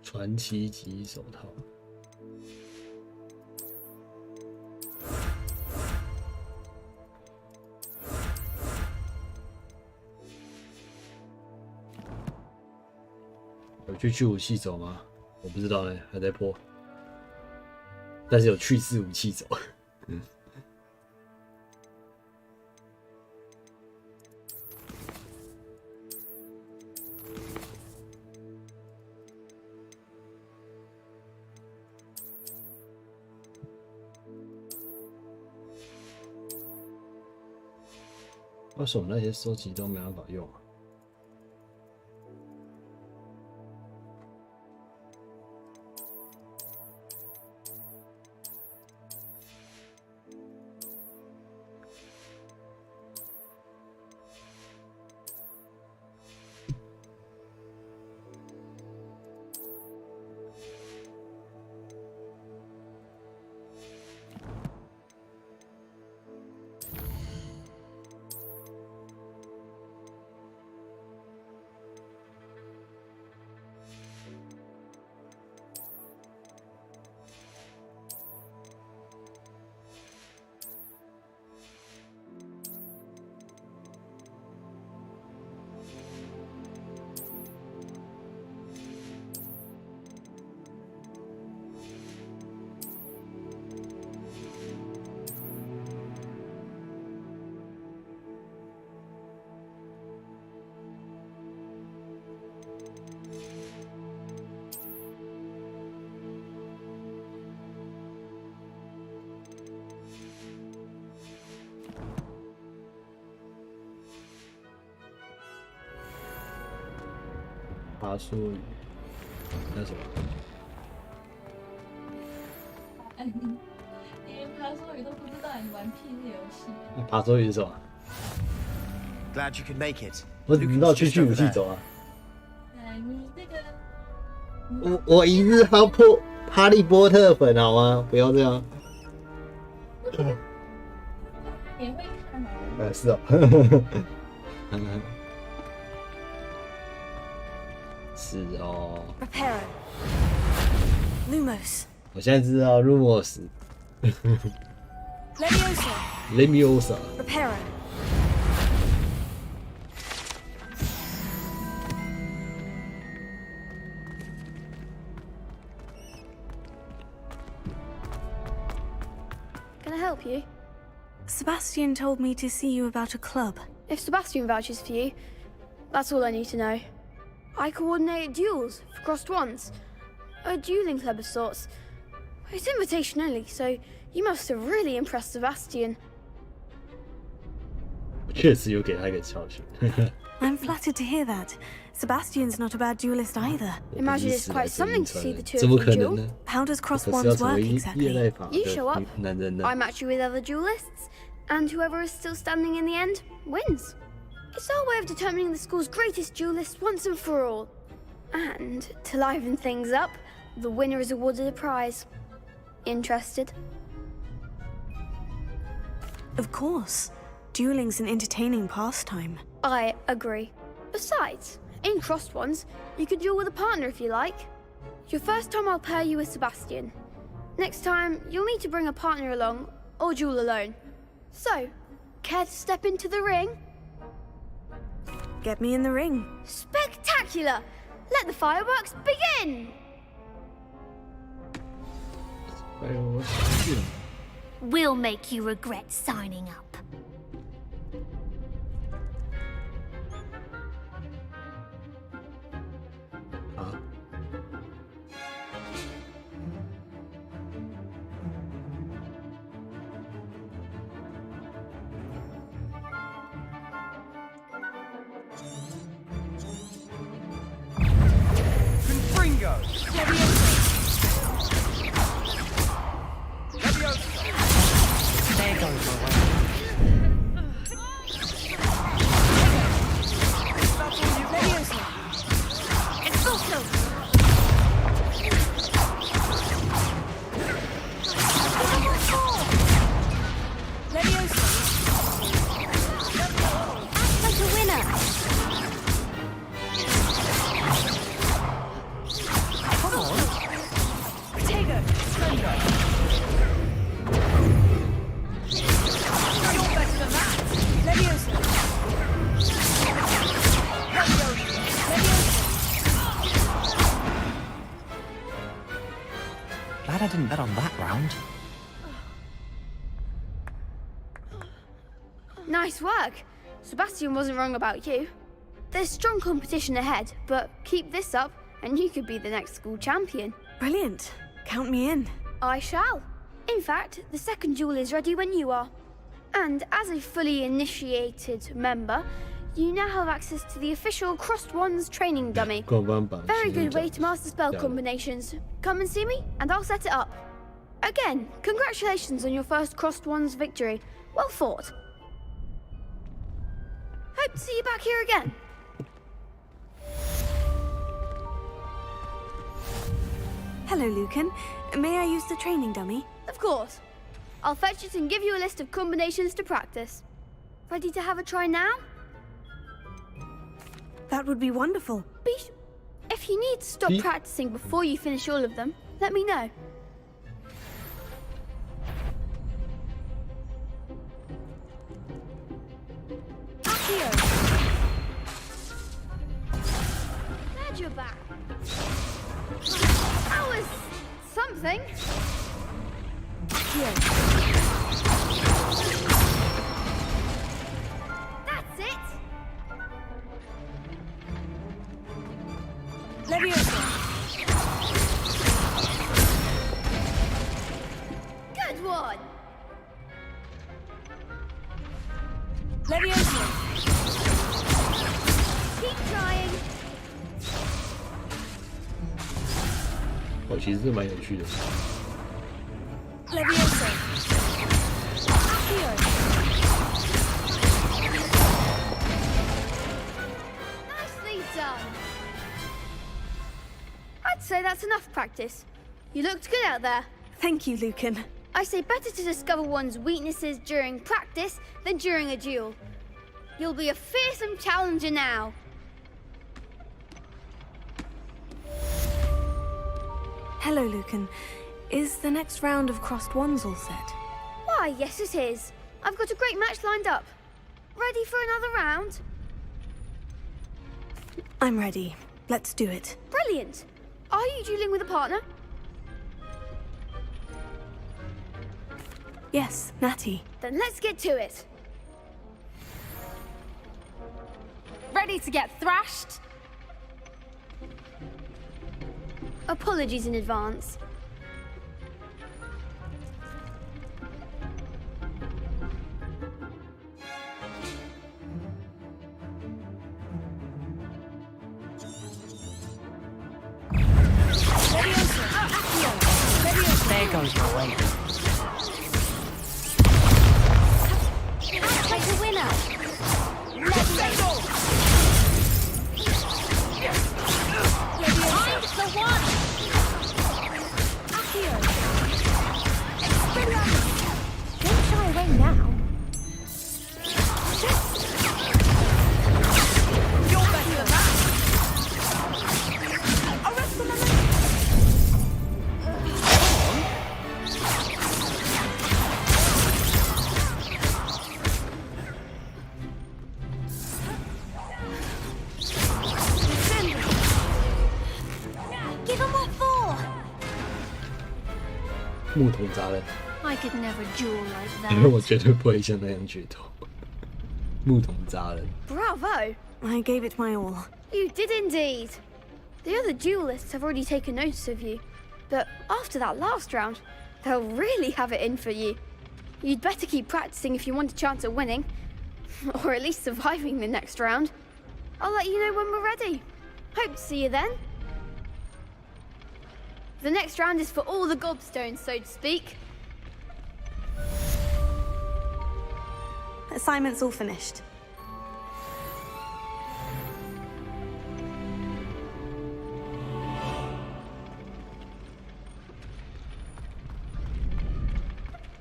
传奇级手套。有去武器走吗？我不知道还在破。但是有去世武器走。为什么那些收集都没办法用啊？爬梭鱼，那什么？哎，你连爬梭鱼都不知道，你玩屁事游戏？爬梭鱼是什么？ Glad you could make it. 我只知道去武器走啊。哎，你这个。我一日哈利波特粉好吗？不要这样。也会看哦。是哦。是哦。Reparo. Lumos. 我现在知道 Lumos。Leviosa. Leviosa. Reparo. Can I help you? Sebastian told me to see you about a club. If Sebastian vouches for you, that's all I need to know. I coordinate duels for crossed ones. A dueling club of sorts. It's invitation only, so you must have really impressed Sebastian. 我确实有给他一个教训。I'm flattered to hear that. Sebastian's not a bad duelist either. Imagine it's quite something to see the two 怎 of 么 you 可能 duel. 呢？ How does cross 可是要 wands 成 work 为业 exactly? 内法 You show up, 的男人呢 I？ match you with other duelists, and whoever is still standing in the end wins. It's our way of determining the school's greatest duelist once and for all. And to liven things up, the winner is awarded a prize. Interested? Of course. Dueling's an entertaining pastime. I agree. Besides, in crossed ones, you could duel with a partner if you like. Your first time I'll pair you with Sebastian. Next time, you'll need to bring a partner along, or duel alone. So, care to step into the ring? Get me in the ring. Spectacular! Let the fireworks begin! We'll make you regret signing up. Confringo! There goes my way. Leviosa! Expulso! Leviosa! Act like a winner! Come on! Protego! Confringo! You're better than that! Leviosa! Glad I didn't bet on that round. Nice work. Sebastian wasn't wrong about you. There's strong competition ahead, but keep this up and you could be the next school champion. Brilliant. Count me in. I shall. In fact, the second duel is ready when you are. And as a fully initiated member, you now have access to the official Crossed Wands training dummy. Very good way to master spell combinations. Come and see me, and I'll set it up. Again, congratulations on your first Crossed Wands victory. Well fought. Hope to see you back here again. Hello, Lucan. May I use the training dummy? Of course. I'll fetch it and give you a list of combinations to practice. Ready to have a try now? That would be wonderful. If you need to stop practicing before you finish all of them, let me know. Accio! Glad you're back. That was something. Accio! That's it. Leviosa! Good one. Leviosa! Keep trying. 其实是蛮有趣的。Levioso. Accio. Nicely done. I'd say that's enough practice. You looked good out there. Thank you, Lucan. I say better to discover one's weaknesses during practice than during a duel. You'll be a fearsome challenger now. Hello, Lucan. Is the next round of crossed wands all set? Why, yes it is. I've got a great match lined up. Ready for another round? I'm ready. Let's do it. Brilliant. Are you dueling with a partner? Yes, Natty. Then let's get to it. Ready to get thrashed? Apologies in advance. There goes your way. Like a winner. Levioso. I'm the one. Accio. Don't shy away now. You're better than that. Arrest the momentum. Give him what for? 木桶砸人， I could never duel like 因为我 that. 绝对不会像那样决斗。木桶砸人， Bravo. I gave it my all. You did indeed. The other duelists have already taken notice of you. But after that last round, they'll really have it in for you. You'd better keep practicing if you want a chance at winning. Or at least surviving the next round. I'll let you know when we're ready. Hope to see you then. The next round is for all the gobstones, so to speak. Assignment's all finished.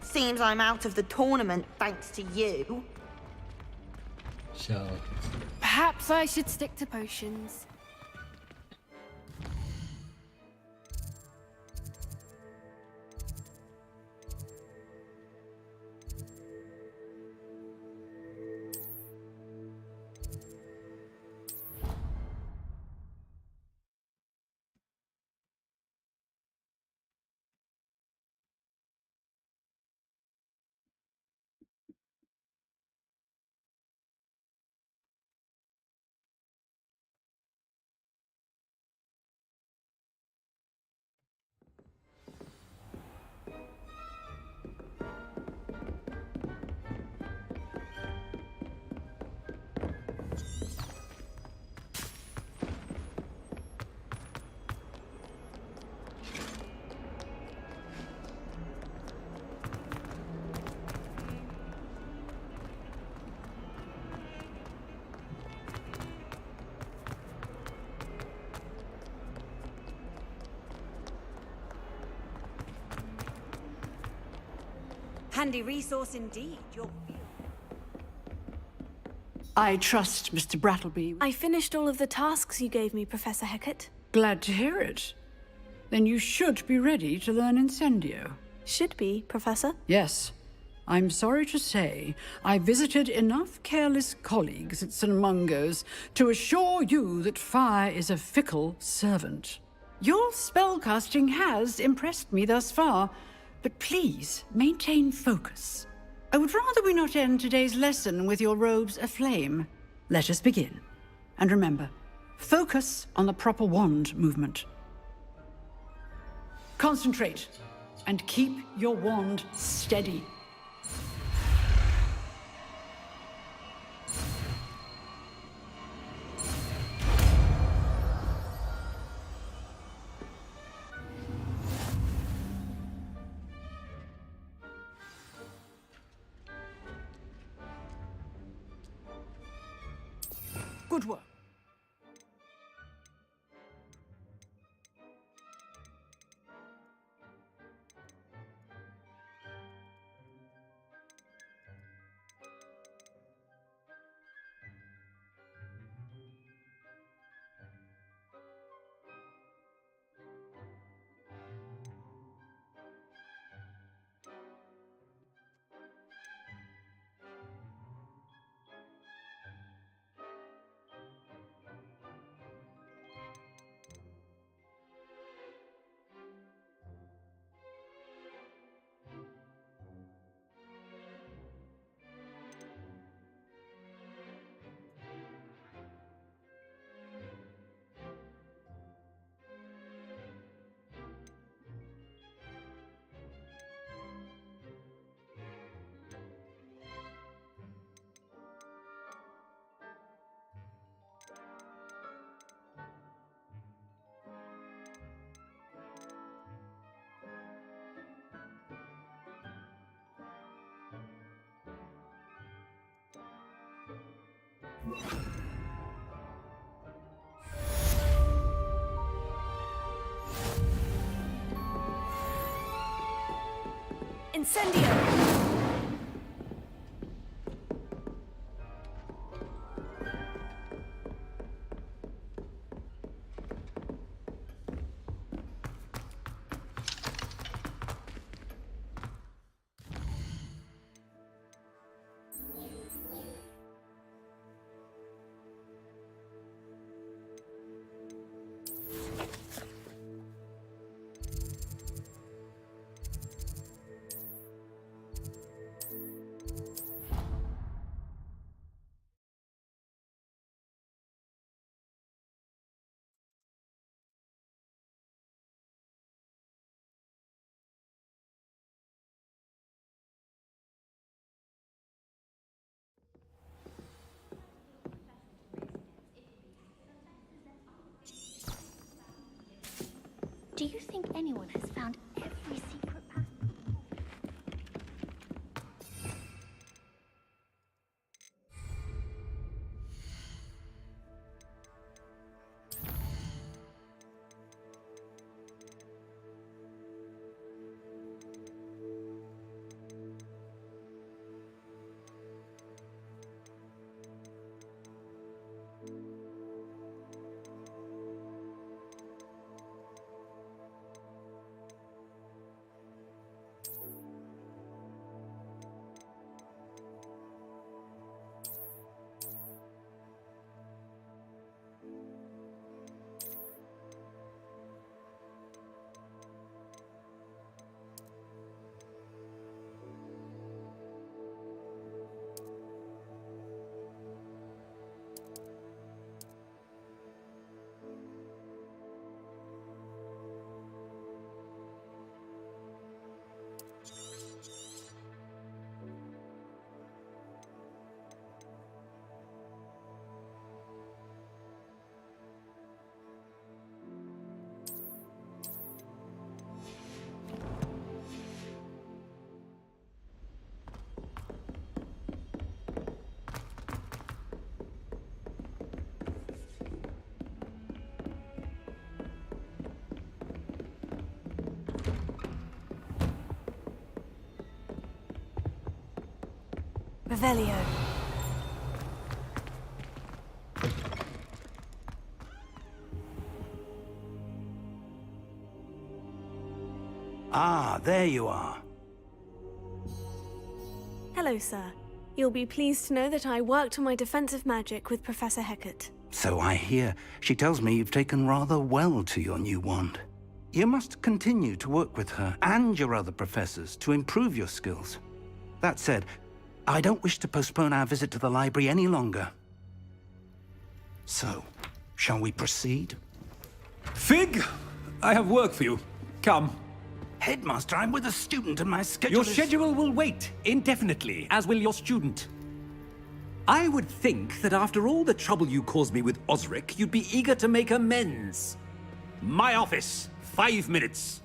Seems I'm out of the tournament thanks to you. 笑。 Perhaps I should stick to potions. Handy resource indeed. I trust Mr. Brattleby. I finished all of the tasks you gave me, Professor Hecat. Glad to hear it. Then you should be ready to learn Incendio. Should be, Professor? Yes. I'm sorry to say, I visited enough careless colleagues at St. Mungo's to assure you that fire is a fickle servant. Your spellcasting has impressed me thus far, but please maintain focus. I would rather we not end today's lesson with your robes aflame. Let us begin. And remember, focus on the proper wand movement. Concentrate, and keep your wand steady. Good work. Incendio! Do you think anyone has found every secret path? Revelio. Ah, there you are. Hello, sir. You'll be pleased to know that I worked on my defensive magic with Professor Hecat. So I hear. She tells me you've taken rather well to your new wand. You must continue to work with her and your other professors to improve your skills. That said, I don't wish to postpone our visit to the library any longer. So, shall we proceed? Fig, I have work for you. Come. Headmaster, I'm with a student and my schedule Your schedule will wait indefinitely, as will your student. I would think that after all the trouble you caused me with Osric, you'd be eager to make amends. My office, 5 minutes.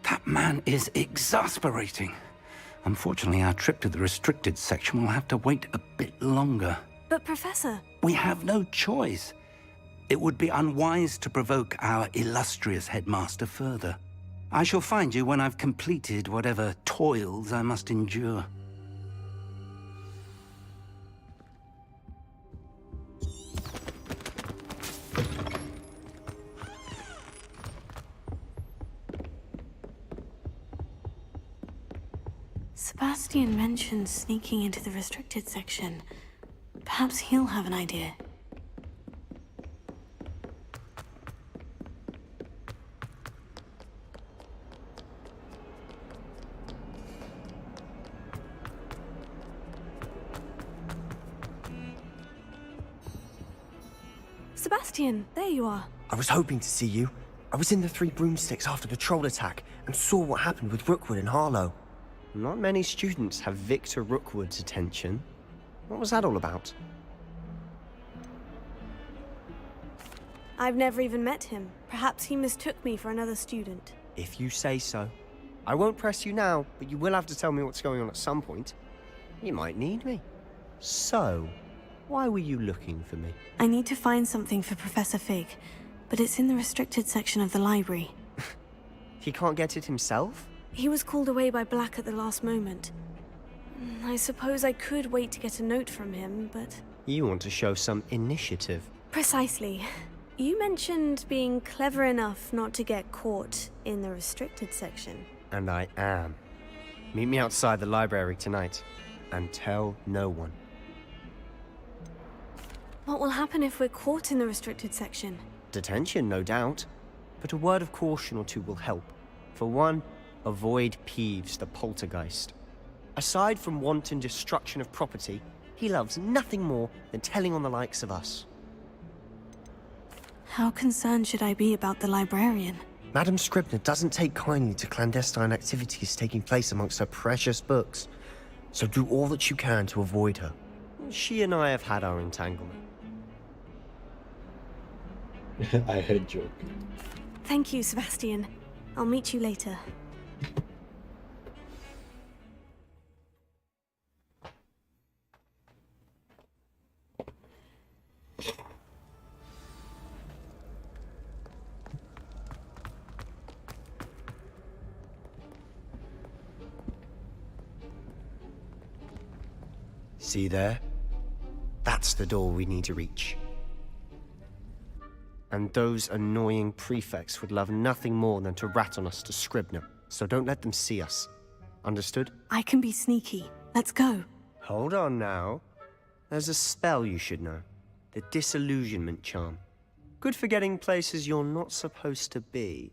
That man is exasperating. Unfortunately, our trip to the restricted section will have to wait a bit longer. But Professor... We have no choice. It would be unwise to provoke our illustrious headmaster further. I shall find you when I've completed whatever toils I must endure. Sebastian mentioned sneaking into the restricted section. Perhaps he'll have an idea. Sebastian, there you are. I was hoping to see you. I was in the Three Broomsticks after the troll attack and saw what happened with Rookwood and Harlow. Not many students have Victor Rookwood's attention. What was that all about? I've never even met him. Perhaps he mistook me for another student. If you say so. I won't press you now, but you will have to tell me what's going on at some point. You might need me. So, why were you looking for me? I need to find something for Professor Fig, but it's in the restricted section of the library. He can't get it himself? He was called away by Black at the last moment. I suppose I could wait to get a note from him, but... You want to show some initiative. Precisely. You mentioned being clever enough not to get caught in the restricted section. And I am. Meet me outside the library tonight, and tell no one. What will happen if we're caught in the restricted section? Detention, no doubt. But a word of caution or two will help. For one, avoid Peeves, the poltergeist. Aside from wanton destruction of property, he loves nothing more than telling on the likes of us. How concerned should I be about the librarian? Madame Scribner doesn't take kindly to clandestine activities taking place amongst her precious books, so do all that you can to avoid her. She and I have had our entanglement. I heard joke. Thank you, Sebastian. I'll meet you later. See there? That's the door we need to reach. And those annoying prefects would love nothing more than to rat on us to Scribner, so don't let them see us. Understood? I can be sneaky. Let's go. Hold on now. There's a spell you should know. The Disillusionment Charm. Good for getting places you're not supposed to be.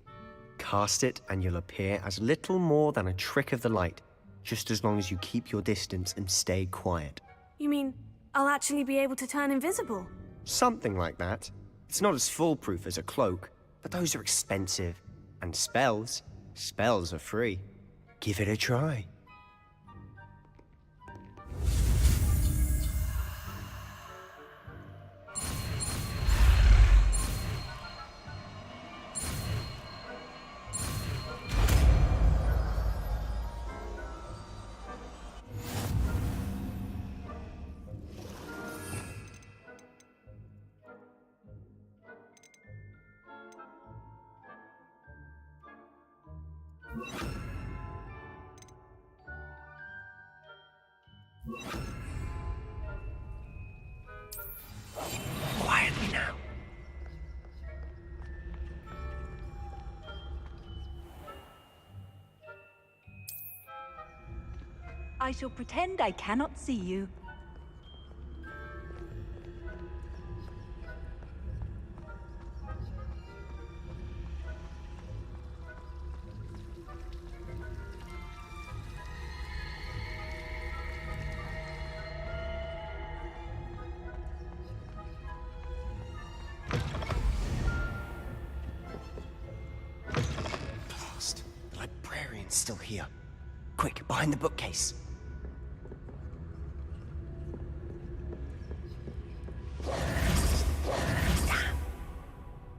Cast it and you'll appear as little more than a trick of the light, just as long as you keep your distance and stay quiet. You mean I'll actually be able to turn invisible? Something like that. It's not as foolproof as a cloak, but those are expensive. And spells are free. Give it a try. Quietly now. I shall pretend I cannot see you. Blast. The librarian's still here. Quick, behind the bookcase.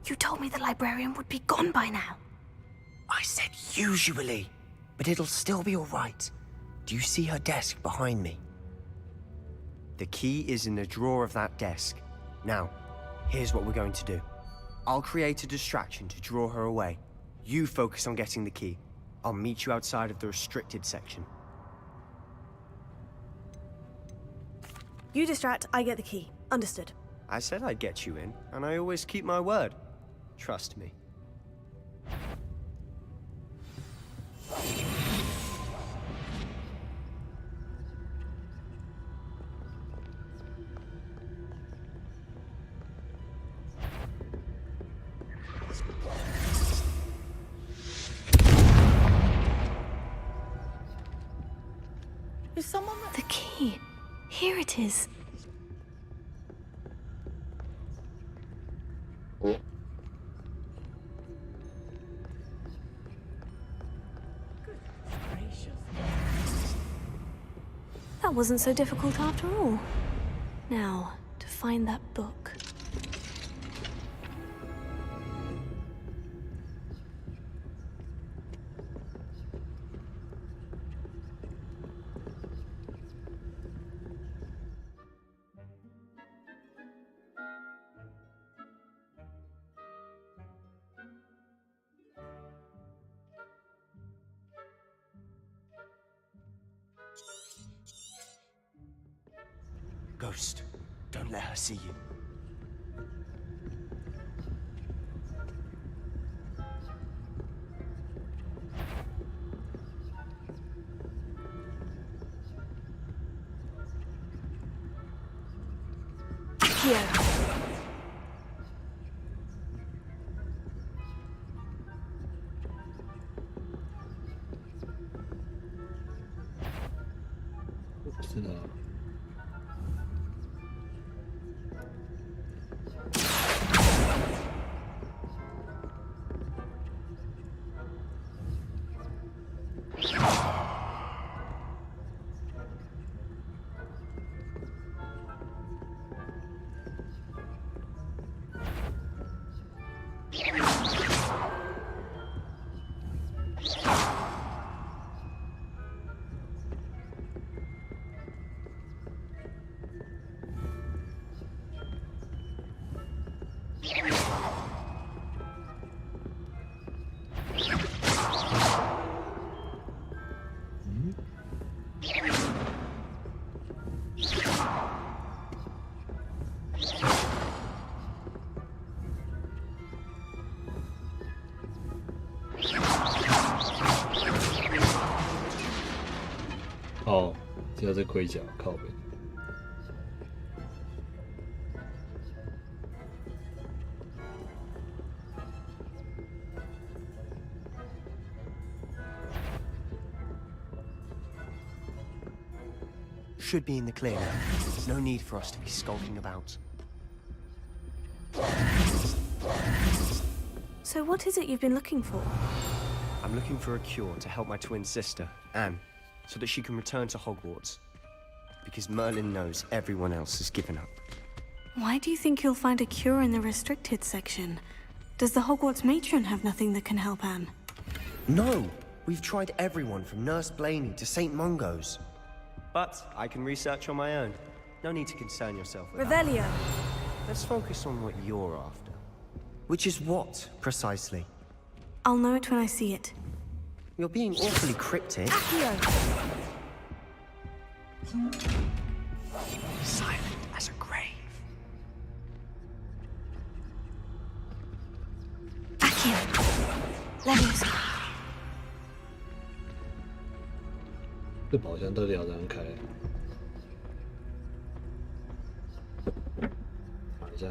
You told me the librarian would be gone by now. I said usually, but it'll still be all right. Do Do you see her desk behind me? The key is in the drawer of that desk. Now, here's what we're going to do. I'll create a distraction to draw her away. You focus on getting the key. I'll meet you outside of the restricted section. You distract, I get the key. Understood. I said I'd get you in, and I always keep my word. Trust me. Is someone... The key. Here it is. Oh. That wasn't so difficult after all. Now, to find that book. Ghost, don't let her see you. Here.是的。哦，只有这盔甲靠背。Should be in the clear now. No need for us to be skulking about. So what is it you've been looking for? I'm looking for a cure to help my twin sister, Anne, so that she can return to Hogwarts. Because Merlin knows everyone else has given up. Why do you think you'll find a cure in the restricted section? Does the Hogwarts matron have nothing that can help Anne? No! We've tried everyone from Nurse Blaney to St. Mungo's. But I can research on my own. No need to concern yourself with that. Revelio. Let's focus on what you're after. Which is what, precisely? I'll know it when I see it. You're being awfully cryptic. Accio. Silent as a grave. Accio. Leviosa. 这宝箱到底要怎样开？打一下。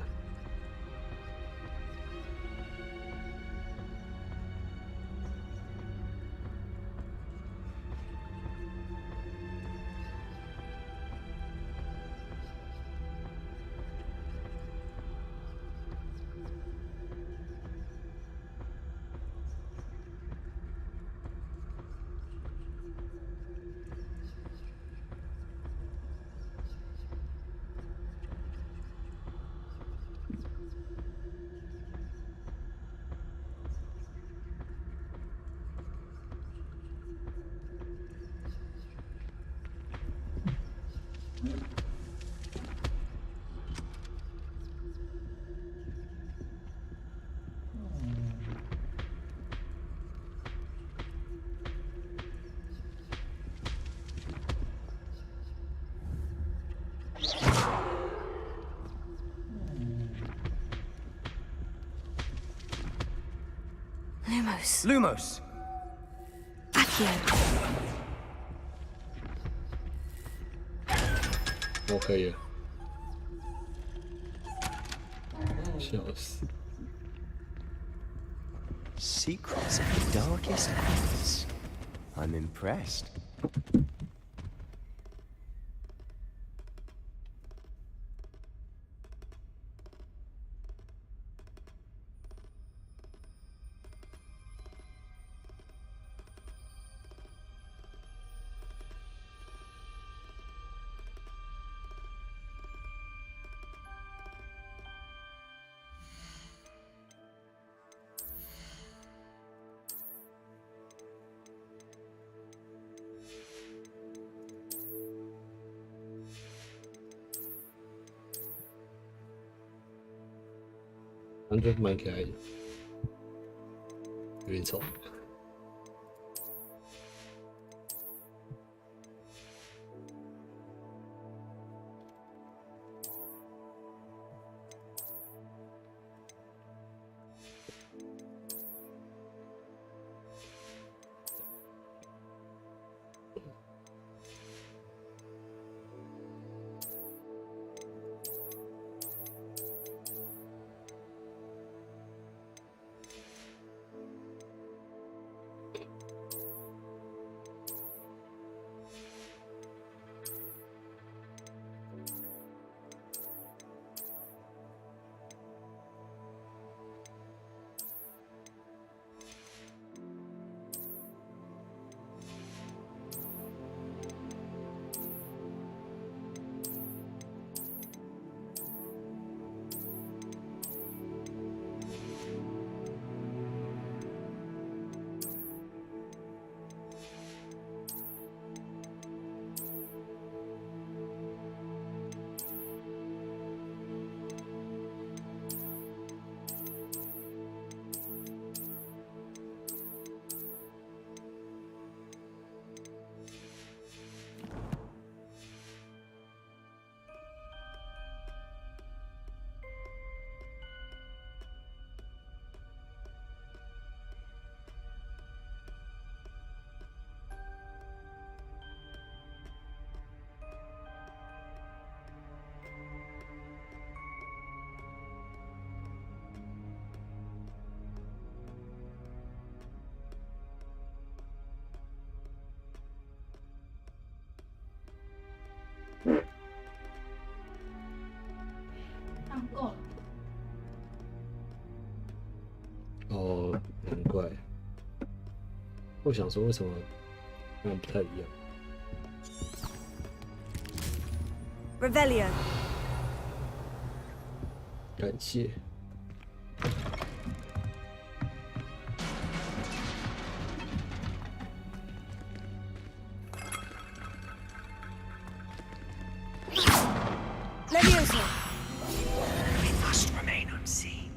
Lumos. Lumos! Accio. 我可以了，笑死。 Secrets of the darkest arts. I'm impressed.反正蛮可爱的，有点丑。够了。哦，难怪。我想说为什么不太一样。 Revelio. 感谢。 Leviosa. We must remain unseen.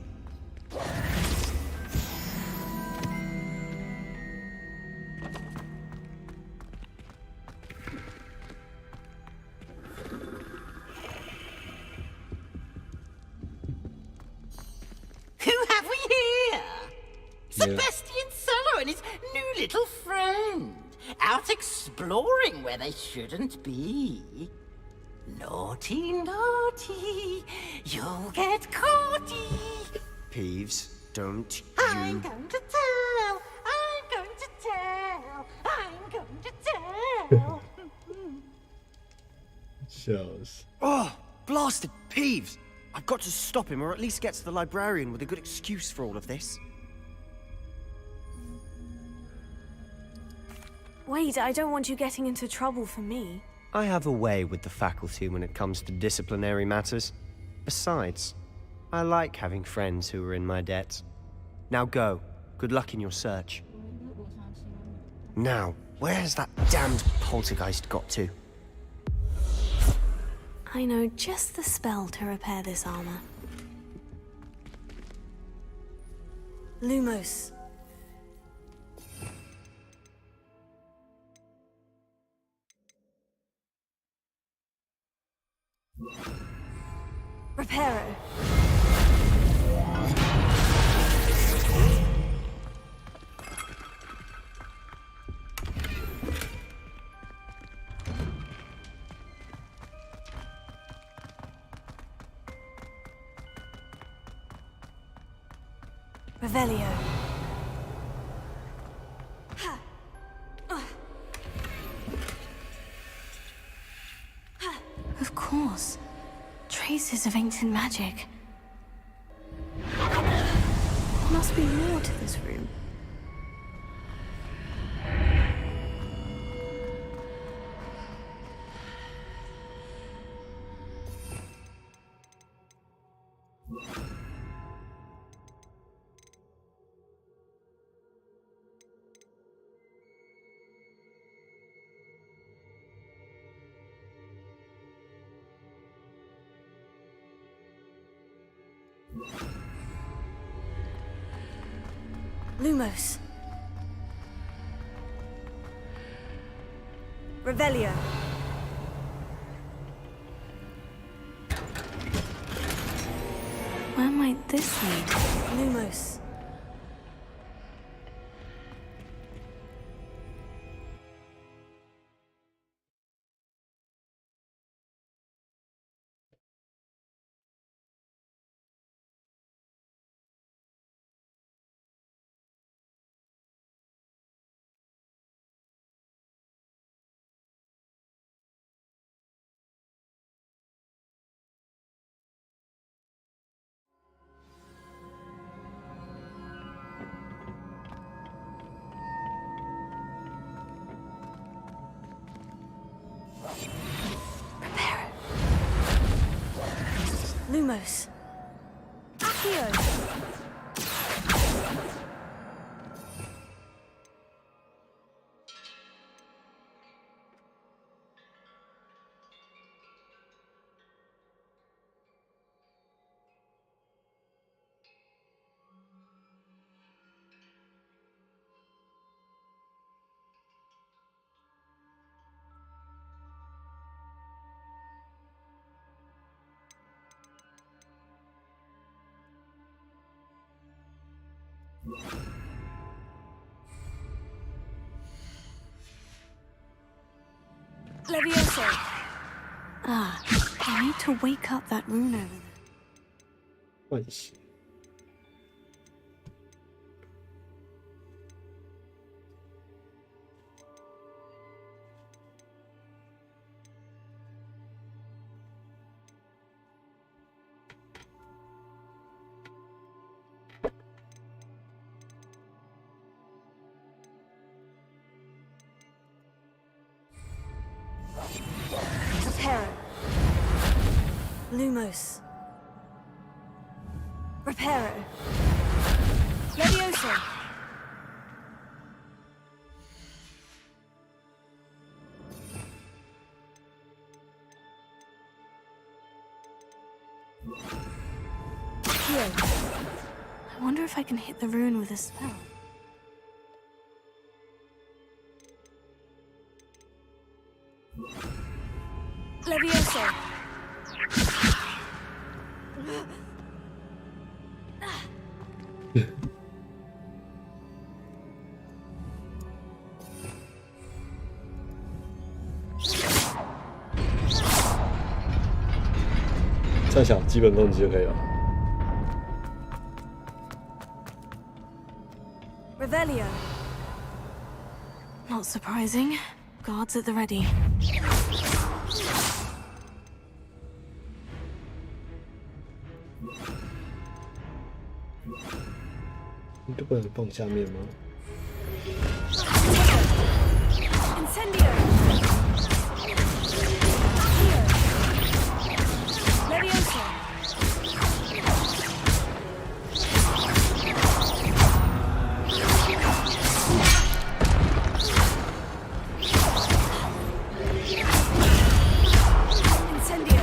Who have we here? Sebastian Solo and his new little friend. Out exploring where they shouldn't be. Naughty, naughty. You'll get caughty. Peeves, don't I'm you... going to tell. I'm going to tell. I'm going to tell. 笑死。 Oh, blasted Peeves! I've got to stop him, or at least get to the librarian with a good excuse for all of this. Wait, I don't want you getting into trouble for me. I have a way with the faculty when it comes to disciplinary matters. Besides, I like having friends who are in my debt. Now go. Good luck in your search. Now, where has that damned poltergeist got to? I know just the spell to repair this armor. Lumos. Reparo. 。 没有。 Reparo. 哦， Reparo. 难怪。 Reparo. 哦， Reparo. 难怪。 Reparo. Revelio. Of course. Traces of ancient magic. There must be more to this room. Lumos. Revelio. Where might this lead? Lumos. Lumos. Accio. Levioso. Ah, I need to wake up that rune over there. 唤醒。Reparo. Lumos. Reparo. Levioso. Here. I wonder if I can hit the rune with a spell. Levioso. 这样想基本攻击就可以了。 Revelio. Not surprising. Guards at the ready. 你都不能放下面吗？ Incendio. Levioso. Incendio.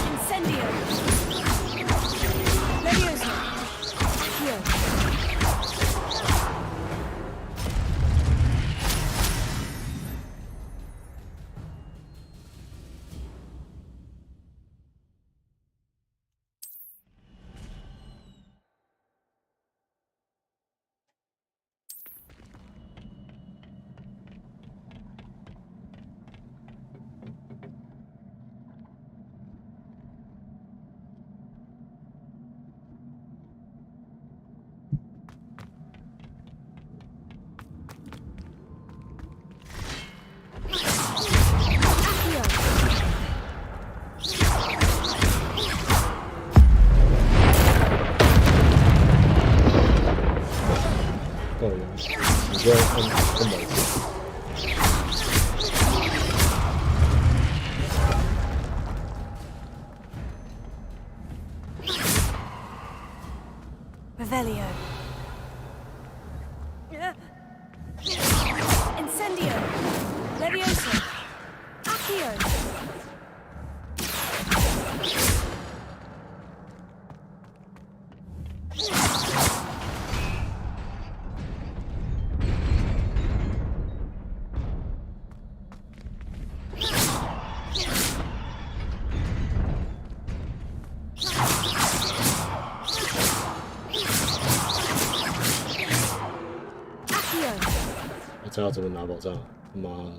Incendio. Levioso. Revelio. Incendio. Levioso. Accio. Accio. 我知道怎么拿宝藏，妈的！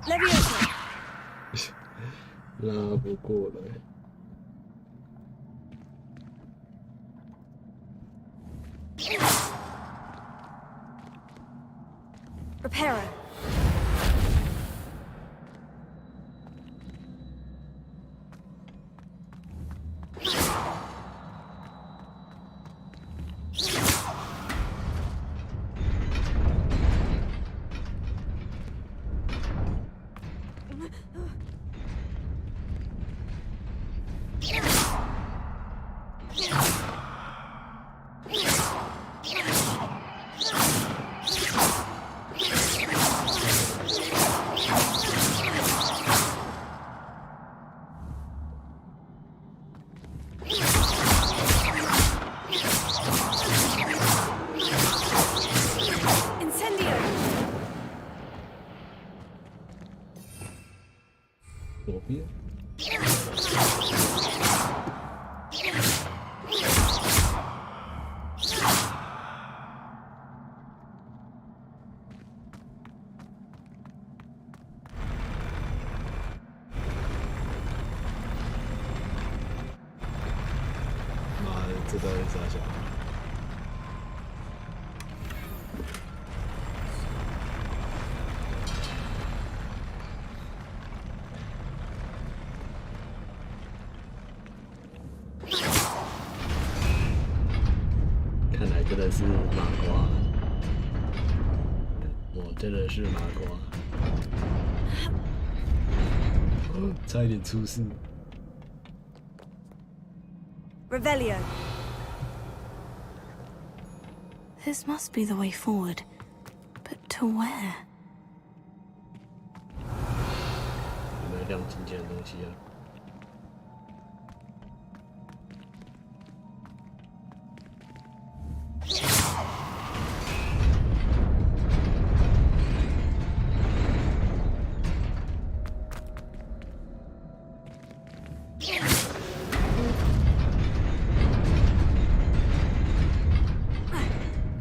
Levioso. 拉不过来。 Reparo. Incendio. 左边。妈的，这到底是啥小孩？ 看来真的是麻瓜，我真的是麻瓜，差一点出事。 Revelio. This must be the way forward. But to where? 有没有亮晶晶的东西啊？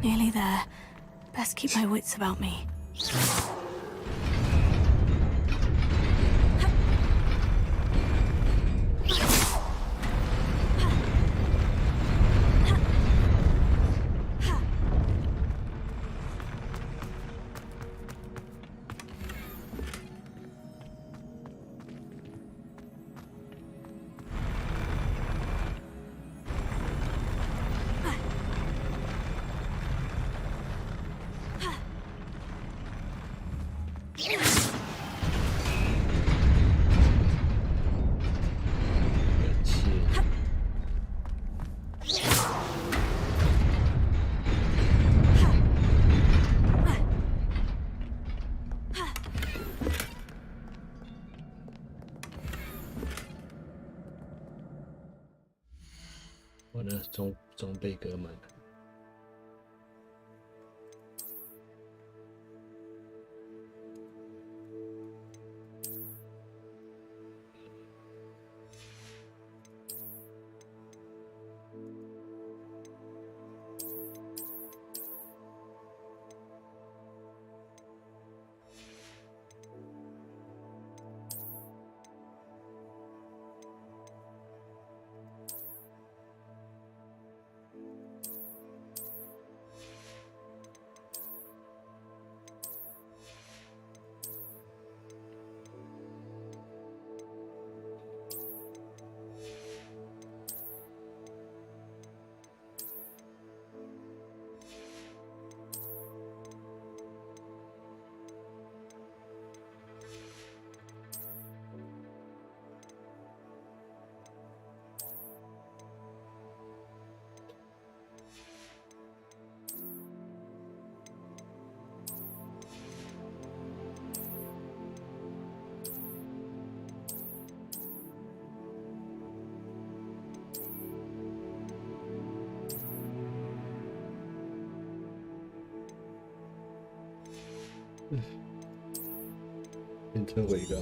Nearly there. Best keep my wits about me.我的装备哥们。先摧毁一个。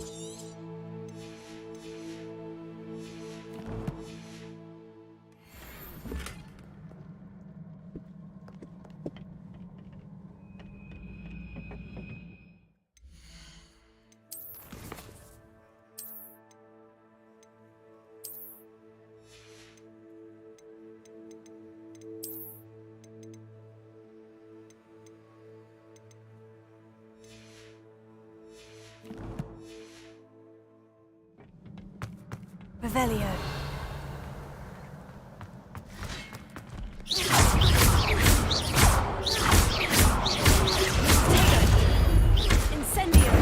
Revelio. Incendio.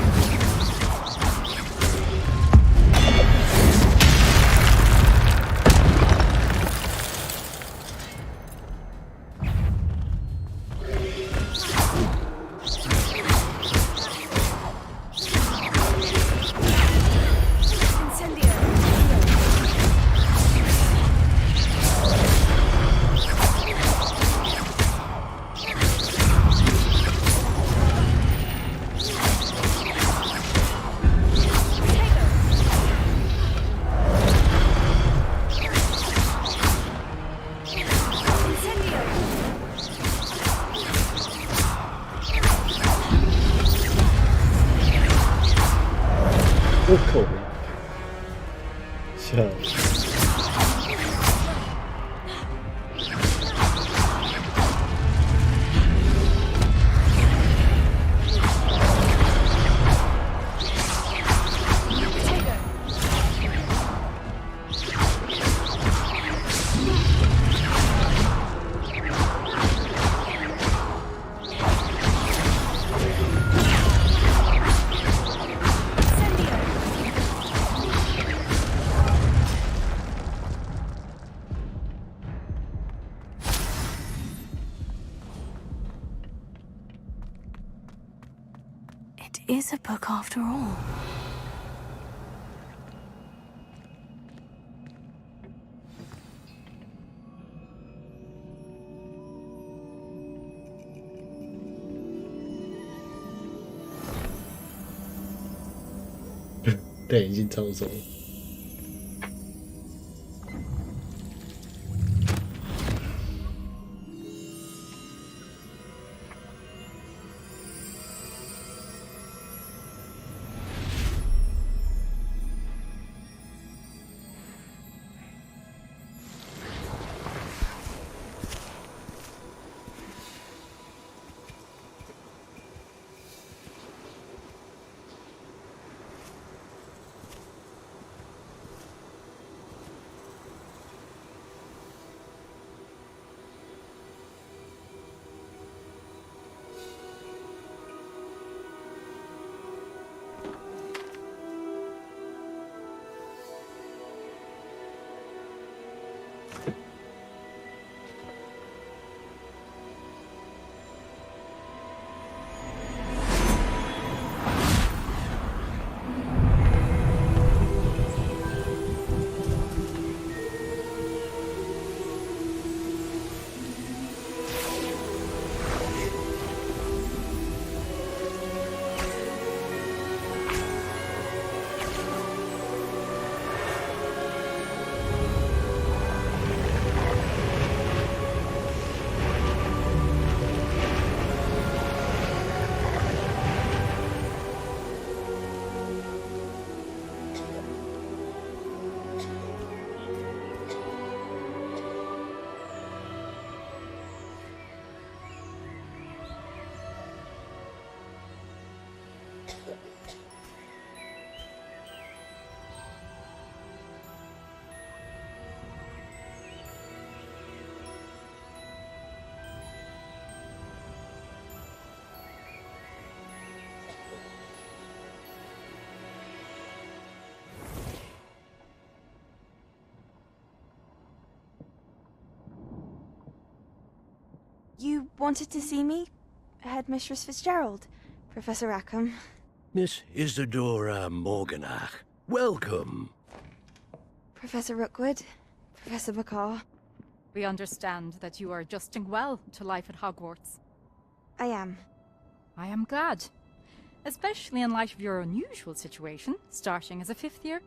Is a book after all. "对，已经超走了。You wanted to see me? Headmistress Fitzgerald, Professor Rackham. Miss Isadora Morganach, welcome. Professor Rookwood, Professor McCaw. We understand that you are adjusting well to life at Hogwarts. I am. I am glad. Especially in light of your unusual situation, starting as a 5th year.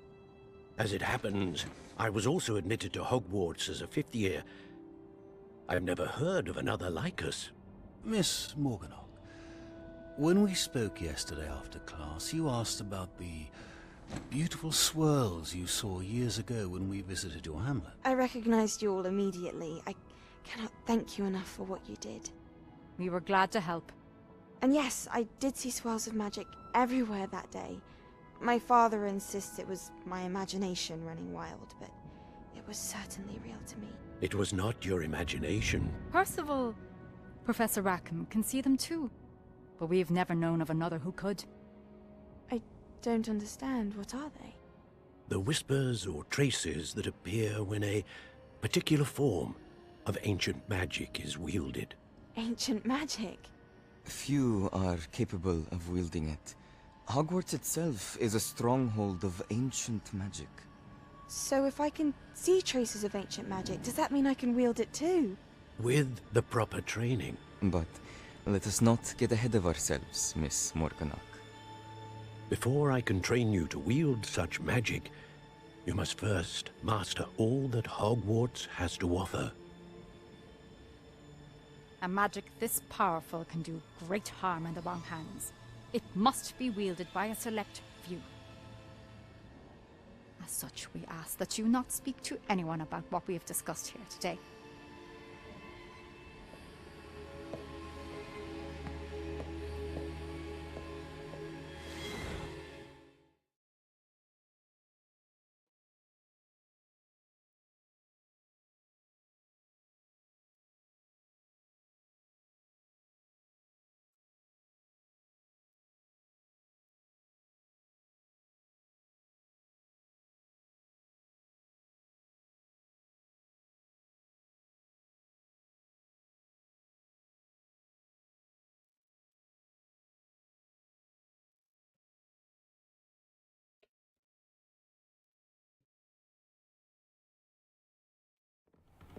As it happens, I was also admitted to Hogwarts as a 5th year. I've never heard of another like us. Miss Morganock, when we spoke yesterday after class, you asked about the beautiful swirls you saw years ago when we visited your hamlet. I recognized you all immediately. I cannot thank you enough for what you did. We were glad to help. And yes, I did see swirls of magic everywhere that day. My father insists it was my imagination running wild, but it was certainly real to me. It was not your imagination. Percival, Professor Rackham can see them too. But we've never known of another who could. I don't understand. What are they? The whispers or traces that appear when a particular form of ancient magic is wielded. Ancient magic? Few are capable of wielding it. Hogwarts itself is a stronghold of ancient magic. So if I can see traces of ancient magic, does that mean I can wield it too? With the proper training. But let us not get ahead of ourselves, Miss Morganock. Before I can train you to wield such magic, you must first master all that Hogwarts has to offer. A magic this powerful can do great harm in the wrong hands. It must be wielded by a select few. As such, we ask that you not speak to anyone about what we have discussed here today.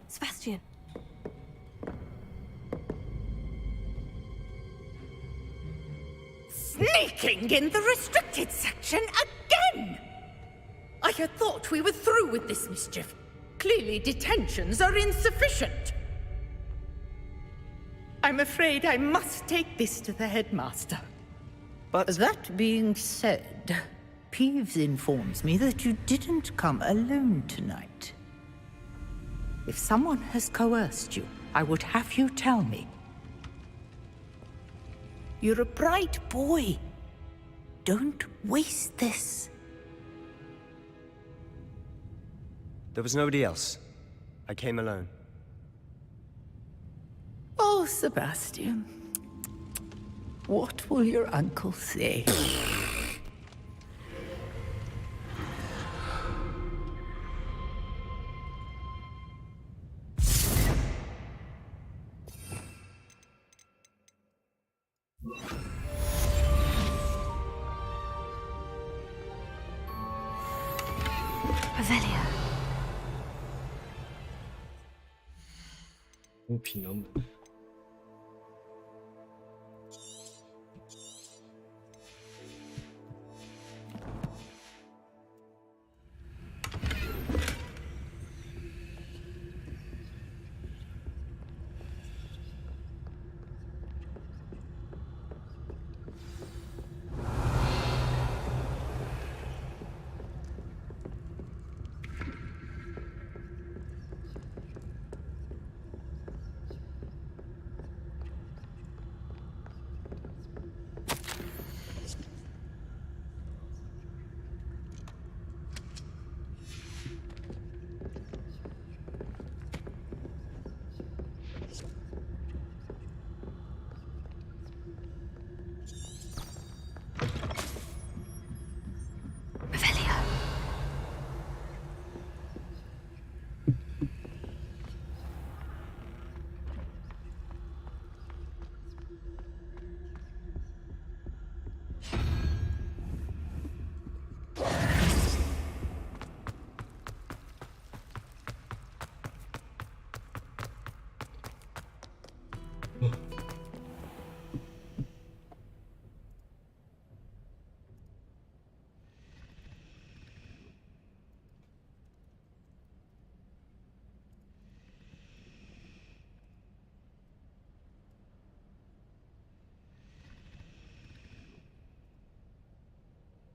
Sebastian. Sneaking in the restricted section again! I had thought we were through with this mischief. Clearly detentions are insufficient. I'm afraid I must take this to the headmaster. But that being said, Peeves informs me that you didn't come alone tonight. If someone has coerced you, I would have you tell me. You're a bright boy. Don't waste this. There was nobody else. I came alone. Oh, Sebastian. What will your uncle say? Revelio. 物品都没。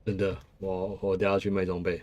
真的，我等下去卖装备。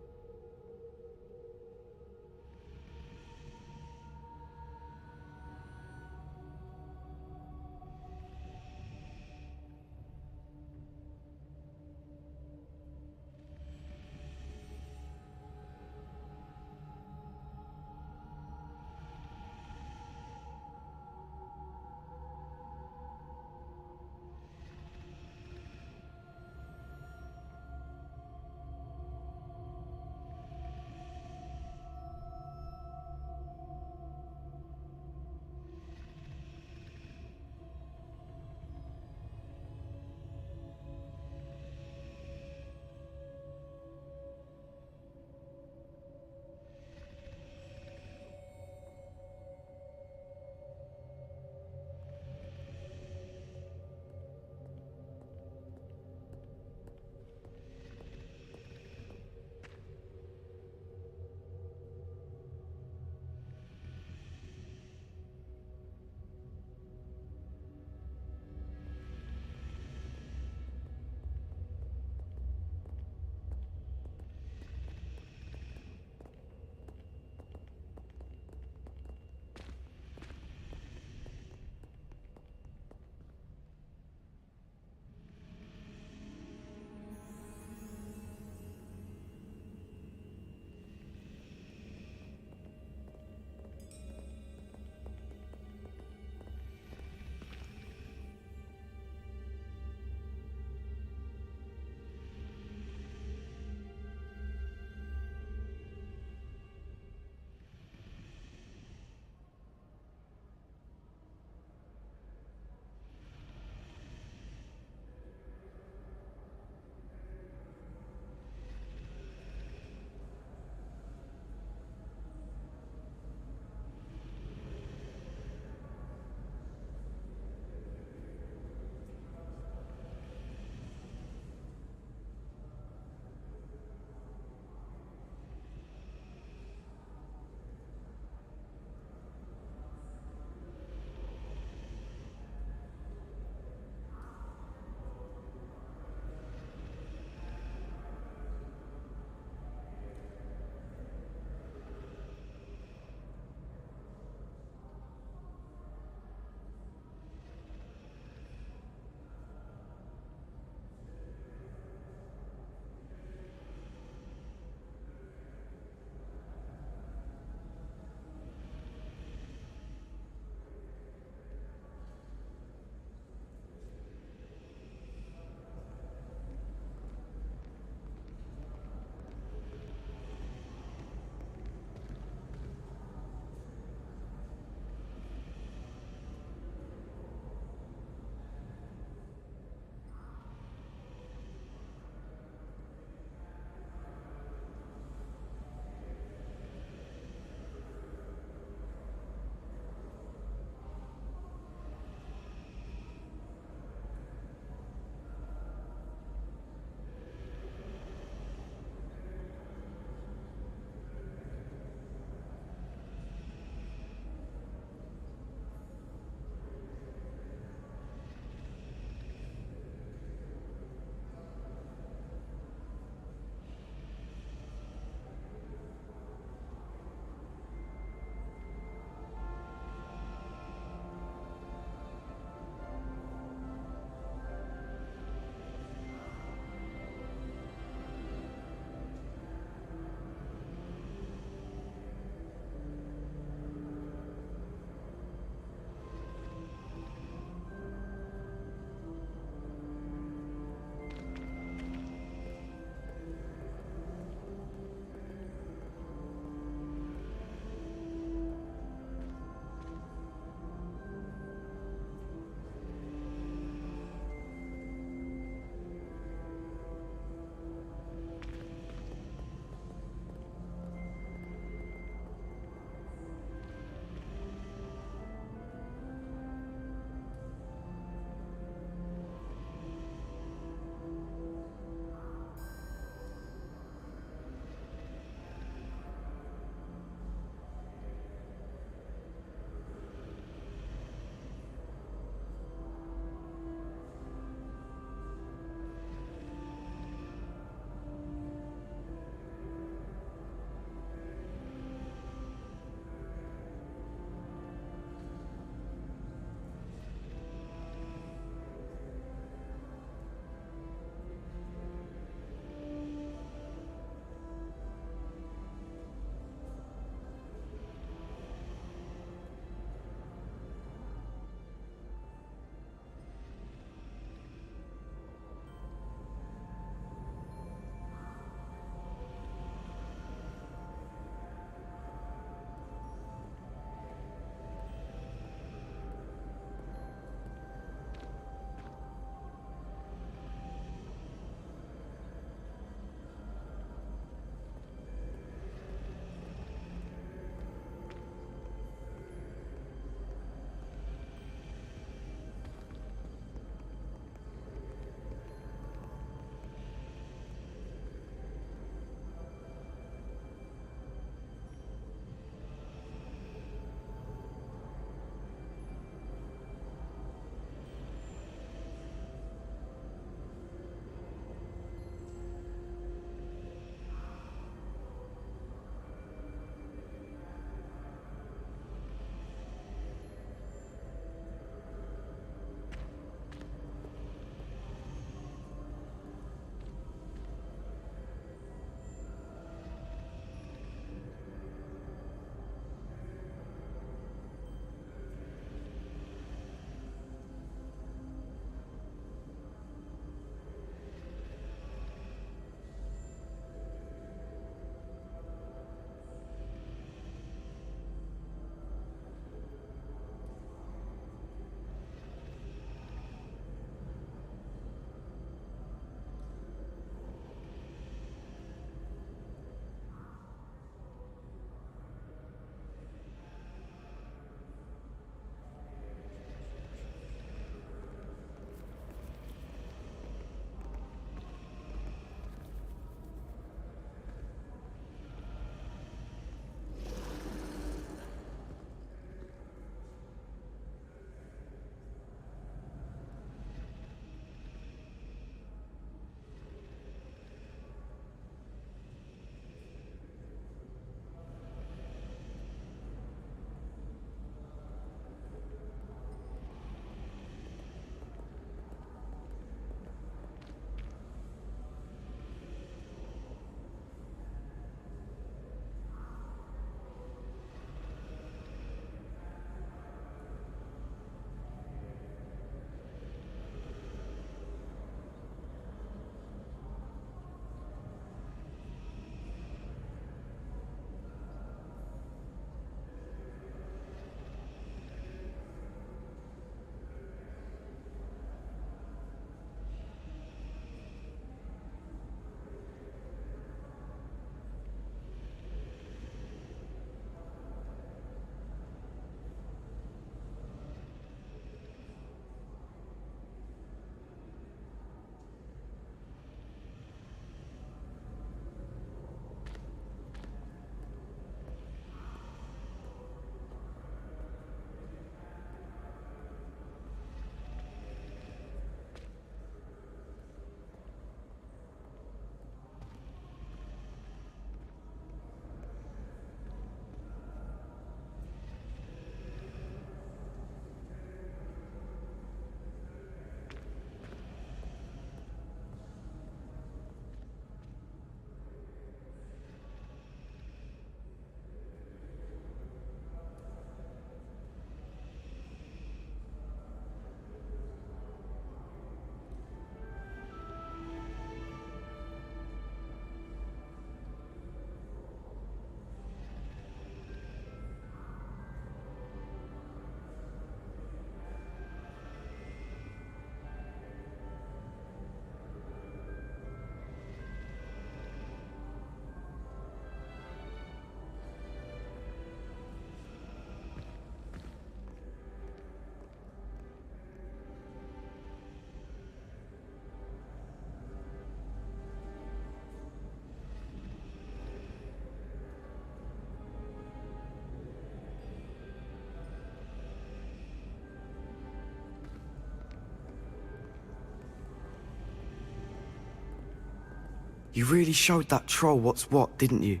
You really showed that troll what's what, didn't you?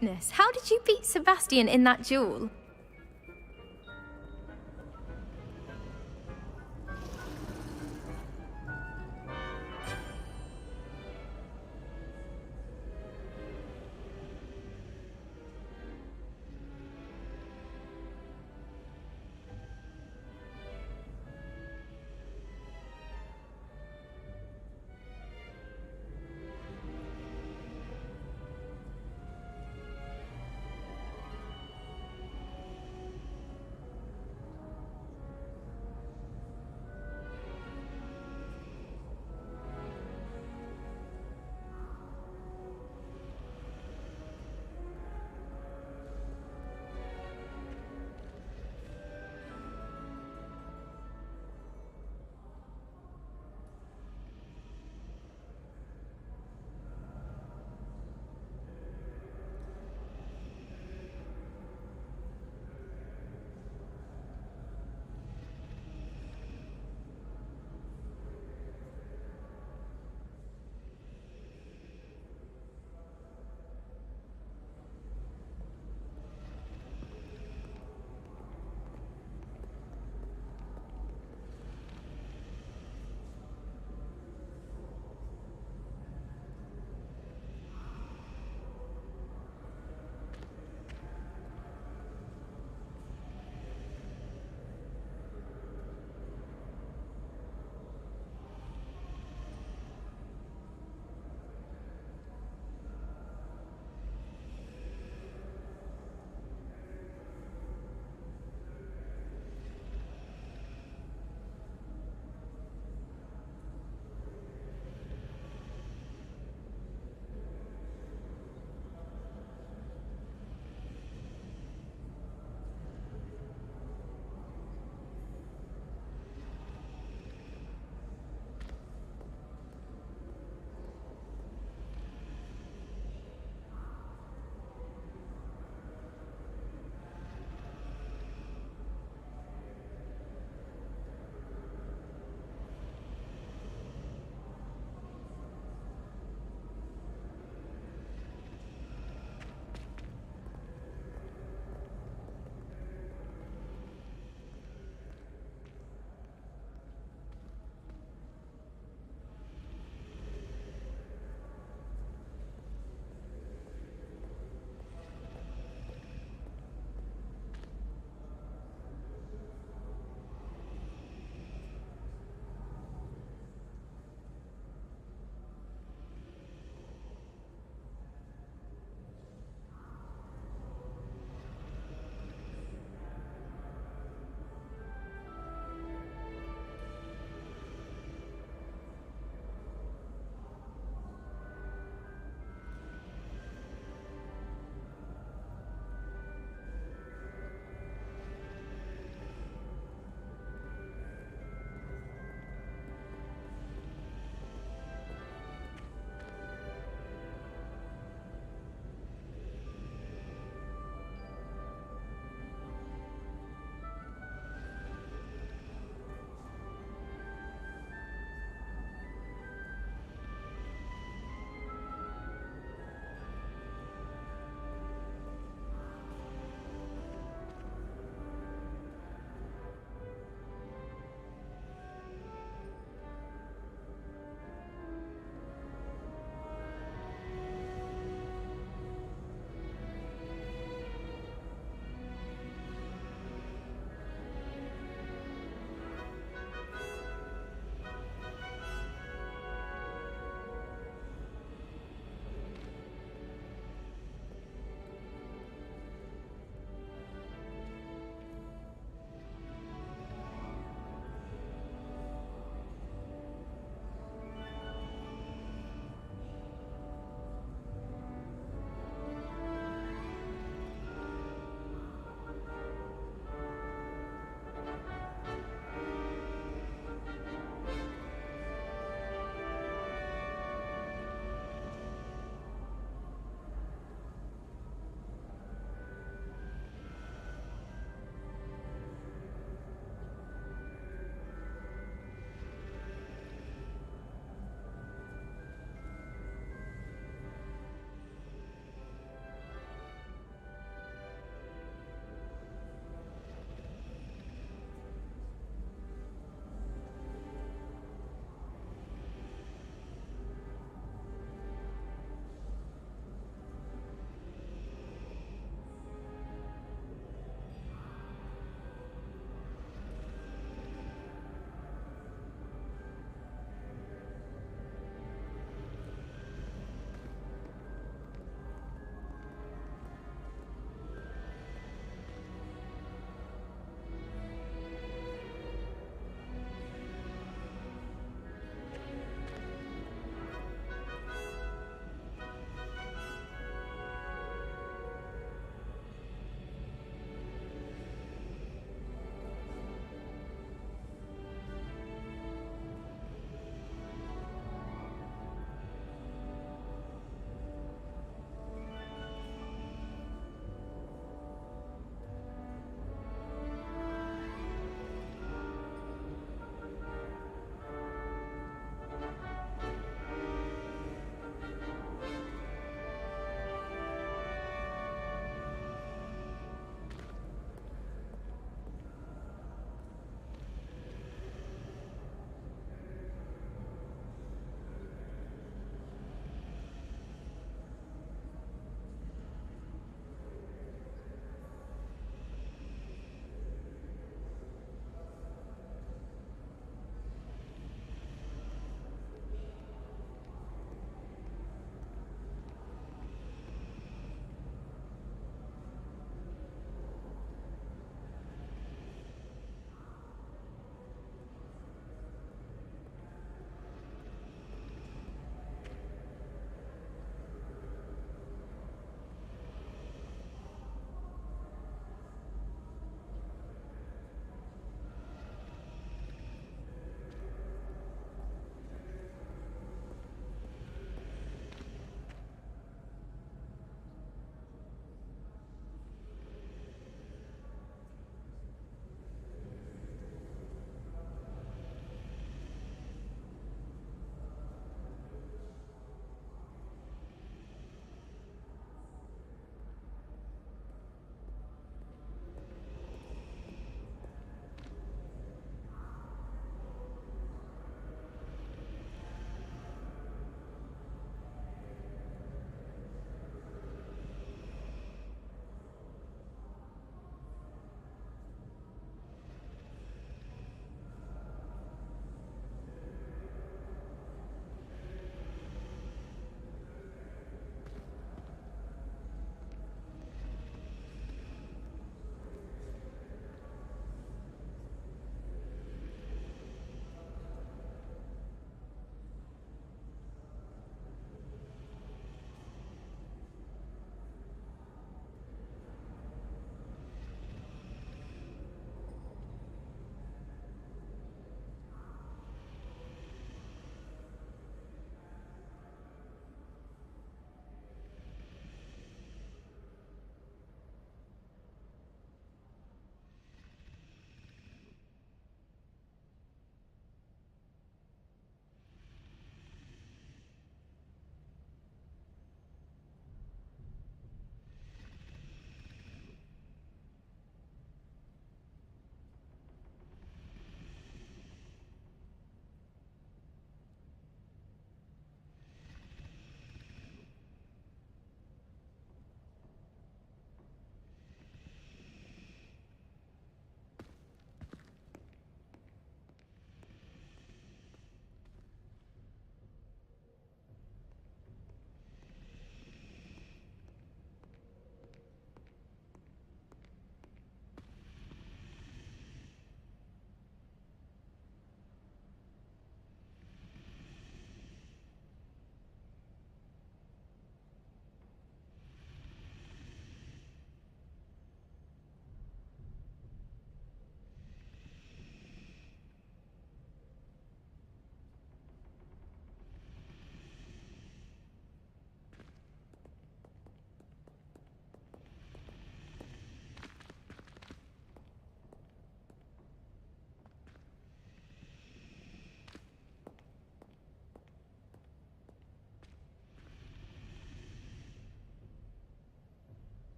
goodness, how did you beat Sebastian in that duel?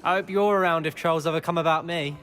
I hope you're around if trolls ever come about me.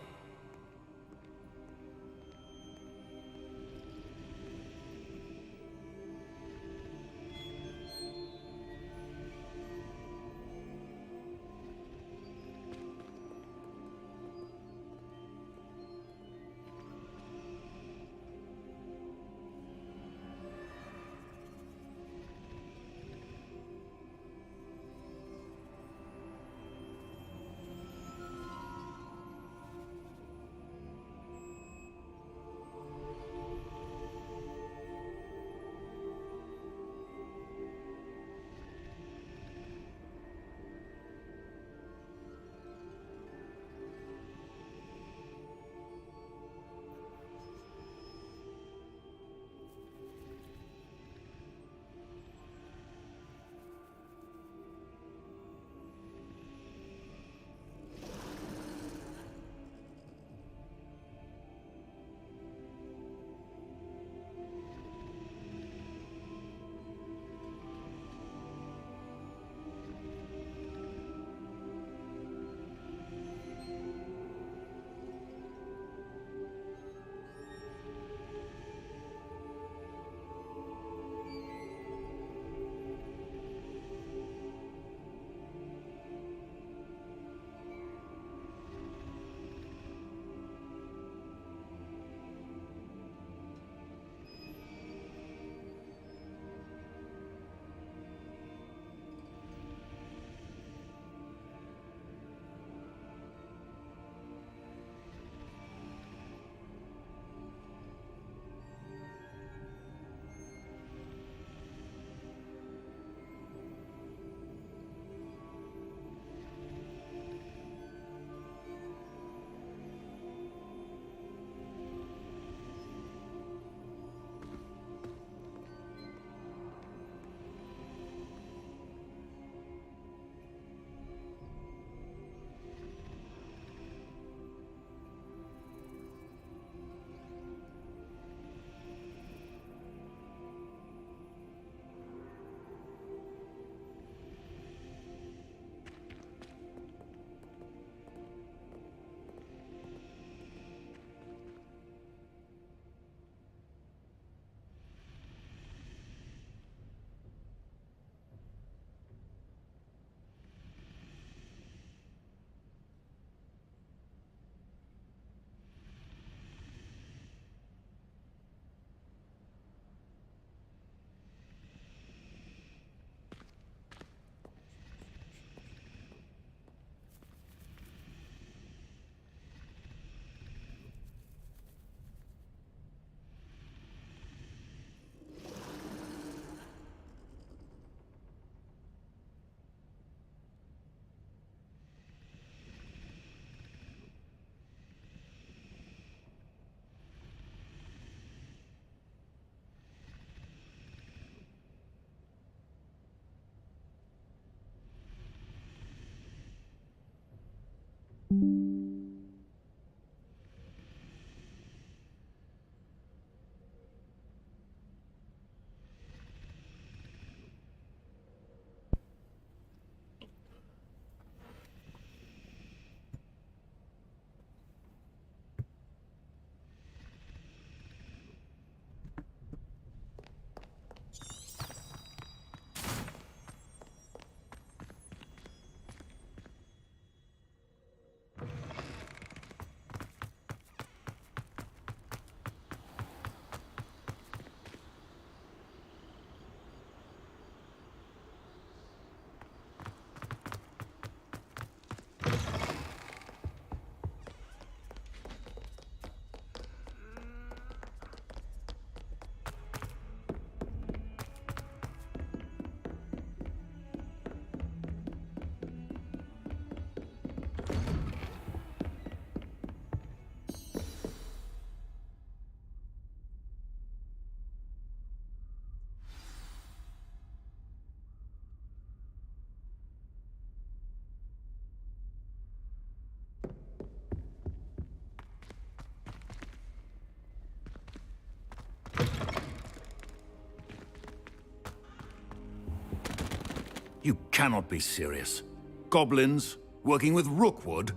You cannot be serious. Goblins, Working with Rookwood?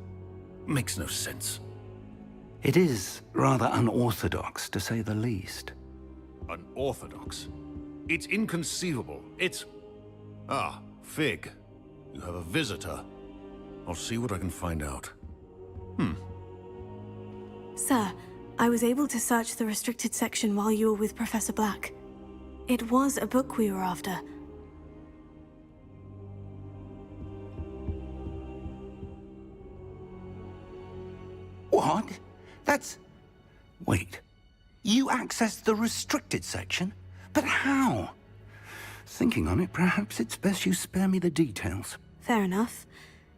Makes no sense. It is rather unorthodox, to say the least. Unorthodox? It's inconceivable. It's... Ah, Fig. You have a visitor. I'll see what I can find out. Sir, I was able to search the restricted section while you were with Professor Black. It was a book we were after. What? That's... Wait. You accessed the restricted section? But how? Thinking on it, perhaps it's best you spare me the details. Fair enough.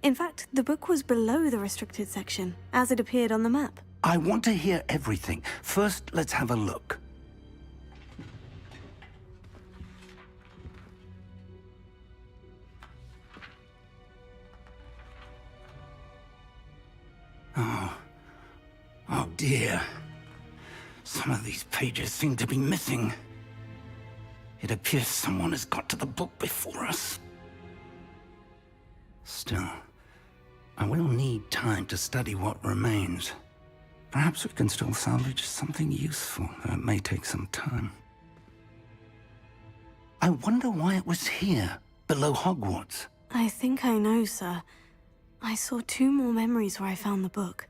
In fact, the book was below the restricted section, as it appeared on the map. I want to hear everything. First, let's have a look. Oh dear. Some of these pages seem to be missing. It appears someone has got to the book before us. Still, I will need time to study what remains. Perhaps we can still salvage something useful, though it may take some time. I wonder why it was here, below Hogwarts. I think I know, sir. I saw 2 more memories where I found the book.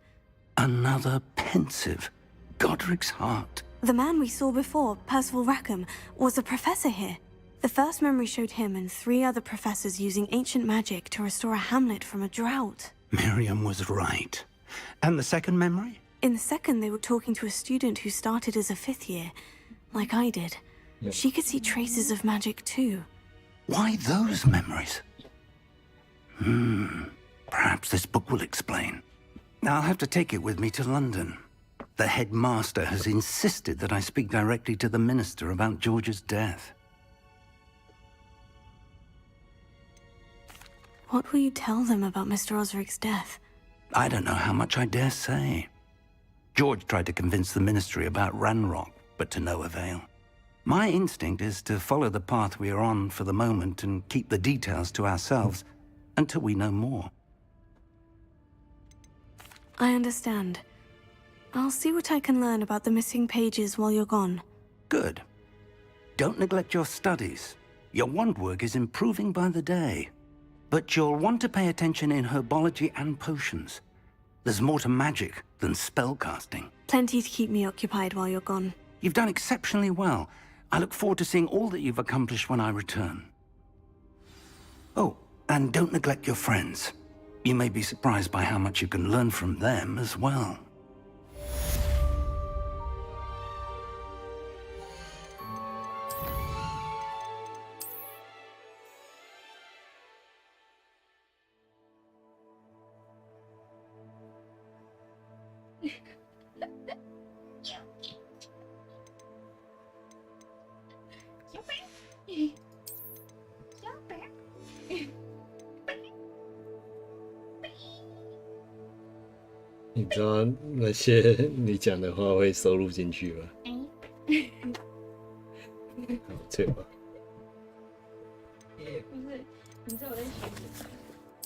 Another pensive. Godric's heart. The man we saw before, Percival Rackham, was a professor here. The first memory showed him and 3 other professors using ancient magic to restore a hamlet from a drought. Miriam was right. And the second memory? In the second, they were talking to a student who started as a 5th year, like I did. She could see traces of magic too. Why those memories? Perhaps this book will explain. I'll have to take it with me to London. The headmaster has insisted that I speak directly to the minister about George's death. What will you tell them about Mr. Osric's death? I don't know how much I dare say. George tried to convince the ministry about Ranrock, but to no avail. My instinct is to follow the path we are on for the moment and keep the details to ourselves until we know more. I understand. I'll see what I can learn about the missing pages while you're gone. Good. Don't neglect your studies. Your wand work is improving by the day. But you'll want to pay attention in herbology and potions. There's more to magic than spellcasting. Plenty to keep me occupied while you're gone. You've done exceptionally well. I look forward to seeing all that you've accomplished when I return. Oh, and don't neglect your friends. You may be surprised by how much you can learn from them as well.你知道那些你讲的话会收录进去吗？好脆吧？不是，你知道我在学什么？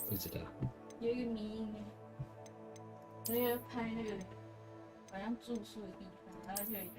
不知道。有一个迷因，那个拍那个好像住宿的地方，然后就有一个。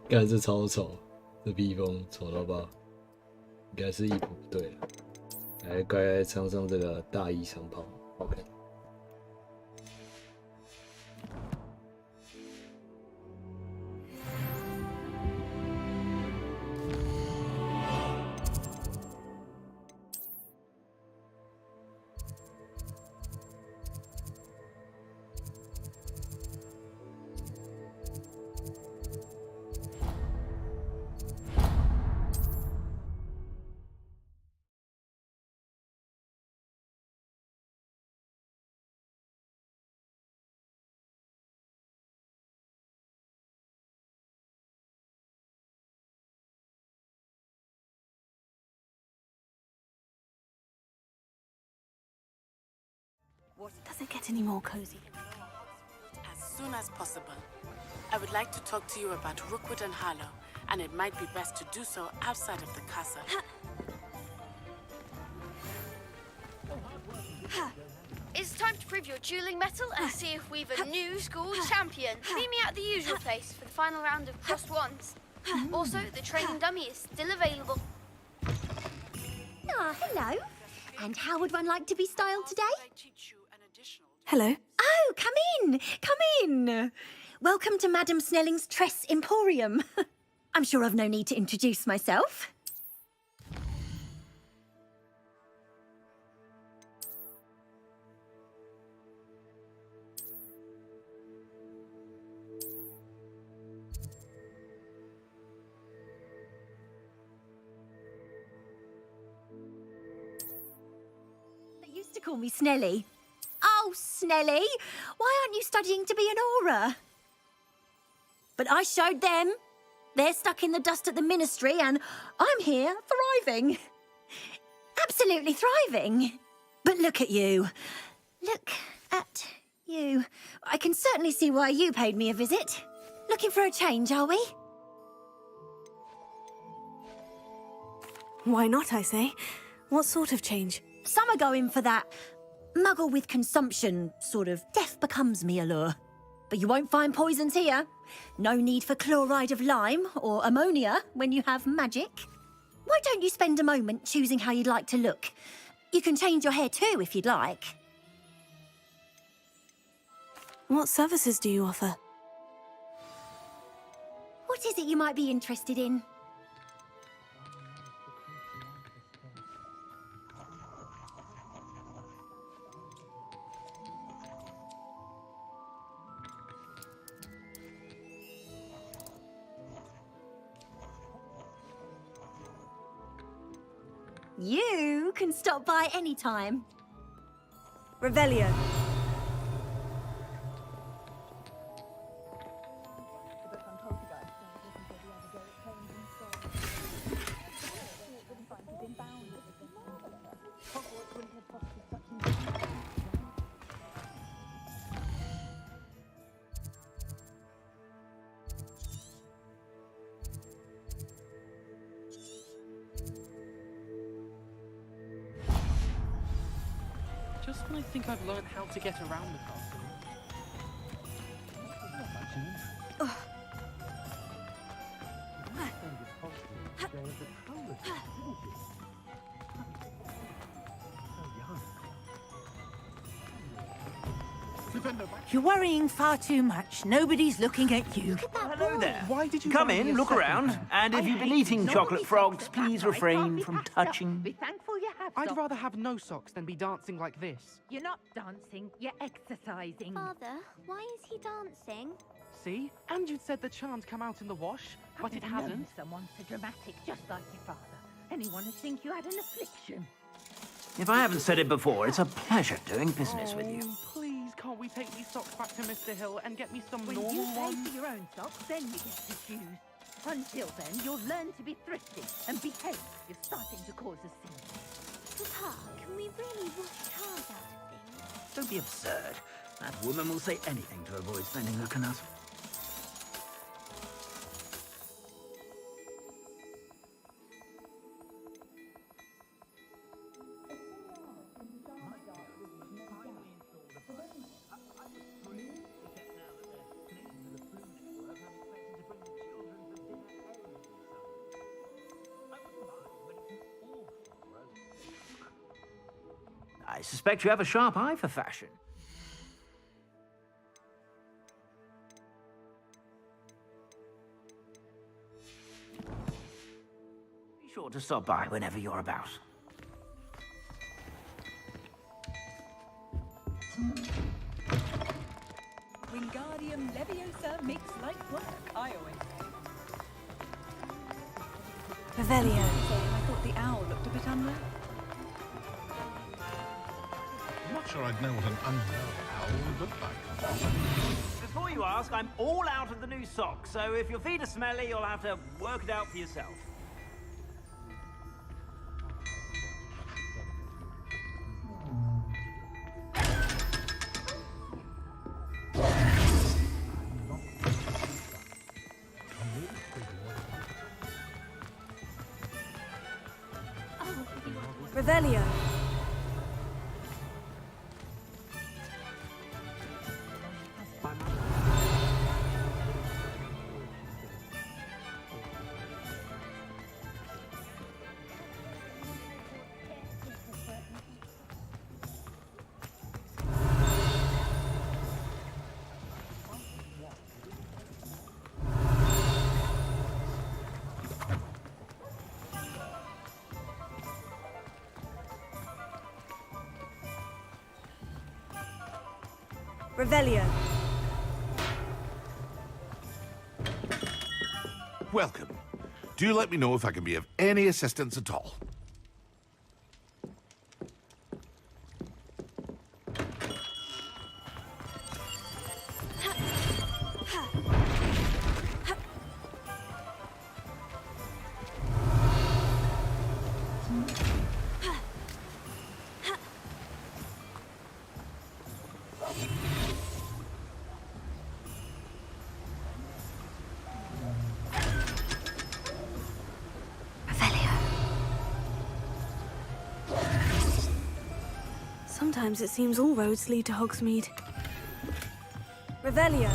干这超丑，这披风丑到爆，应该是衣服不对了，还该穿上这个大衣长袍，好看。Does it get any more cozy? As soon as possible. I would like to talk to you about Rookwood and Harlow, and it might be best to do so outside of the castle. It's time to prove your dueling mettle and see if we've a new school champion. Meet me at the usual place for the final round of crossed wands. Also, the training dummy is still available. Ah, hello. And how would one like to be styled today? Hello. Oh, come in. Come in. Welcome to Madam Snelling's Tress Emporium. I'm sure I've no need to introduce myself. They used to call me Snelly. Oh, Snelly, why aren't you studying to be an aura? But I showed them. They're stuck in the dust at the ministry and I'm here, thriving. Absolutely thriving. But look at you. Look at you. I can certainly see why you paid me a visit. Looking for a change, are we? Why not, I say? What sort of change? Some are going for that muggle with consumption, sort of death becomes me allure. But you won't find poisons here. No need for chloride of lime or ammonia when you have magic. Why don't you spend a moment choosing how you'd like to look? You can change your hair too if you'd like. What services do you offer? What is it you might be interested in? You can stop by any time. Revelio. Just when I think I've learned how to get around the castle. You're worrying far too much. Nobody's looking at you. Hello there. Why did you come buy me in, a look second around, hand? and if you've been eating chocolate frogs, please refrain from touching. Be thankful you have I'd socks. rather have no socks than be dancing like this. You're not dancing, you're exercising. Father, why is he dancing? See? And you'd said the charm'd come out in the wash, but it hasn't. Someone so dramatic, just like your father. Anyone would think you had an affliction. If I haven't said it before, it's a pleasure doing business with you. Please, can't we take these socks back to Mr. Hill and get me some When normal you pay ones? for your own socks, then you get to choose. Until then, you'll learn to be thrifty and behave. You're starting to cause a scene. Papa, can we really wash cars out of things? Don't be absurd. That woman will say anything to avoid spending her canut. I suspect you have a sharp eye for fashion. Be sure to stop by whenever you're about. Wingardium Leviosa makes light work, I always say. Revelio. I thought the owl looked a bit unwell. I'm not sure I'd know what an unwell owl would look like. Before you ask, I'm all out of the new socks, so if your feet are smelly, you'll have to work it out for yourself. Revelio. Revelio. Welcome. Do let me know if I can be of any assistance at all. Sometimes it seems all roads lead to Hogsmeade. Revelio.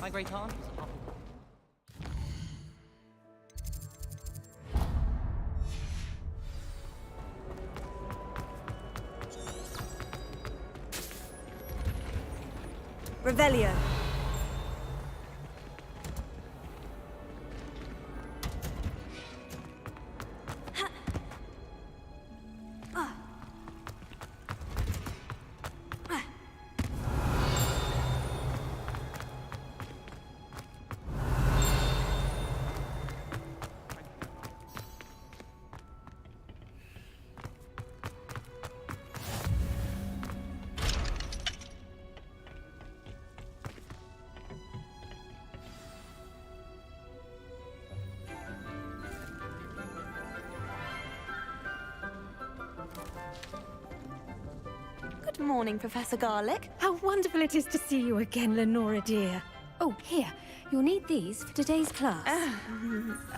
My great aunt was a Revelio. Good morning, Professor Garlick. How wonderful it is to see you again, Lenora dear. Oh, here. You'll need these for today's class.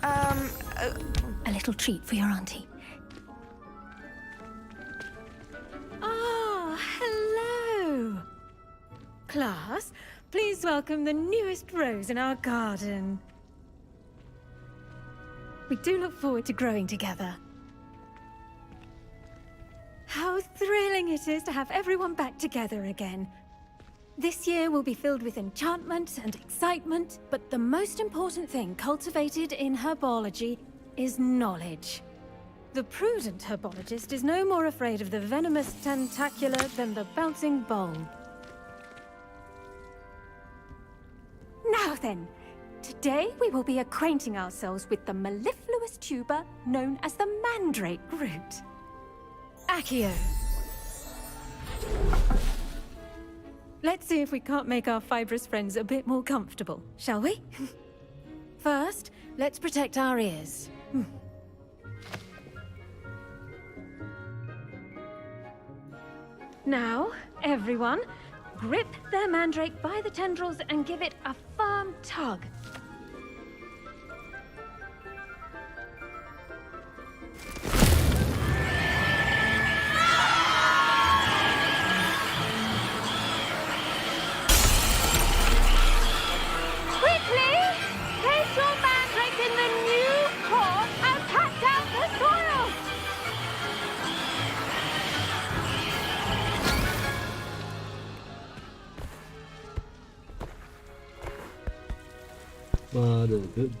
A little treat for your auntie. Ah, hello. Class, please welcome the newest rose in our garden. We do look forward to growing together. How thrilling it is to have everyone back together again. This year will be filled with enchantment and excitement, but the most important thing cultivated in herbology is knowledge. The prudent herbologist is no more afraid of the venomous tentacula than the bouncing bowl. Now then, today we will be acquainting ourselves with the mellifluous tuber known as the mandrake root. Accio. Let's see if we can't make our fibrous friends a bit more comfortable, shall we? First, let's protect our ears. Now, everyone, grip their mandrake by the tendrils and give it a firm tug.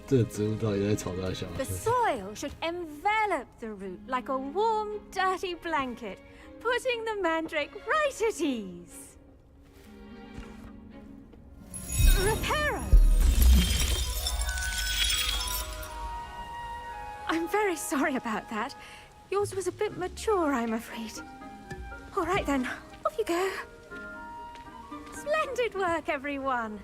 这植物到底在吵啥小？ The soil should envelop the root like a warm, dirty blanket, putting the mandrake right at ease. Reparo! I'm very sorry about that. Yours was a bit mature, I'm afraid. All right then, off you go. Splendid work, everyone.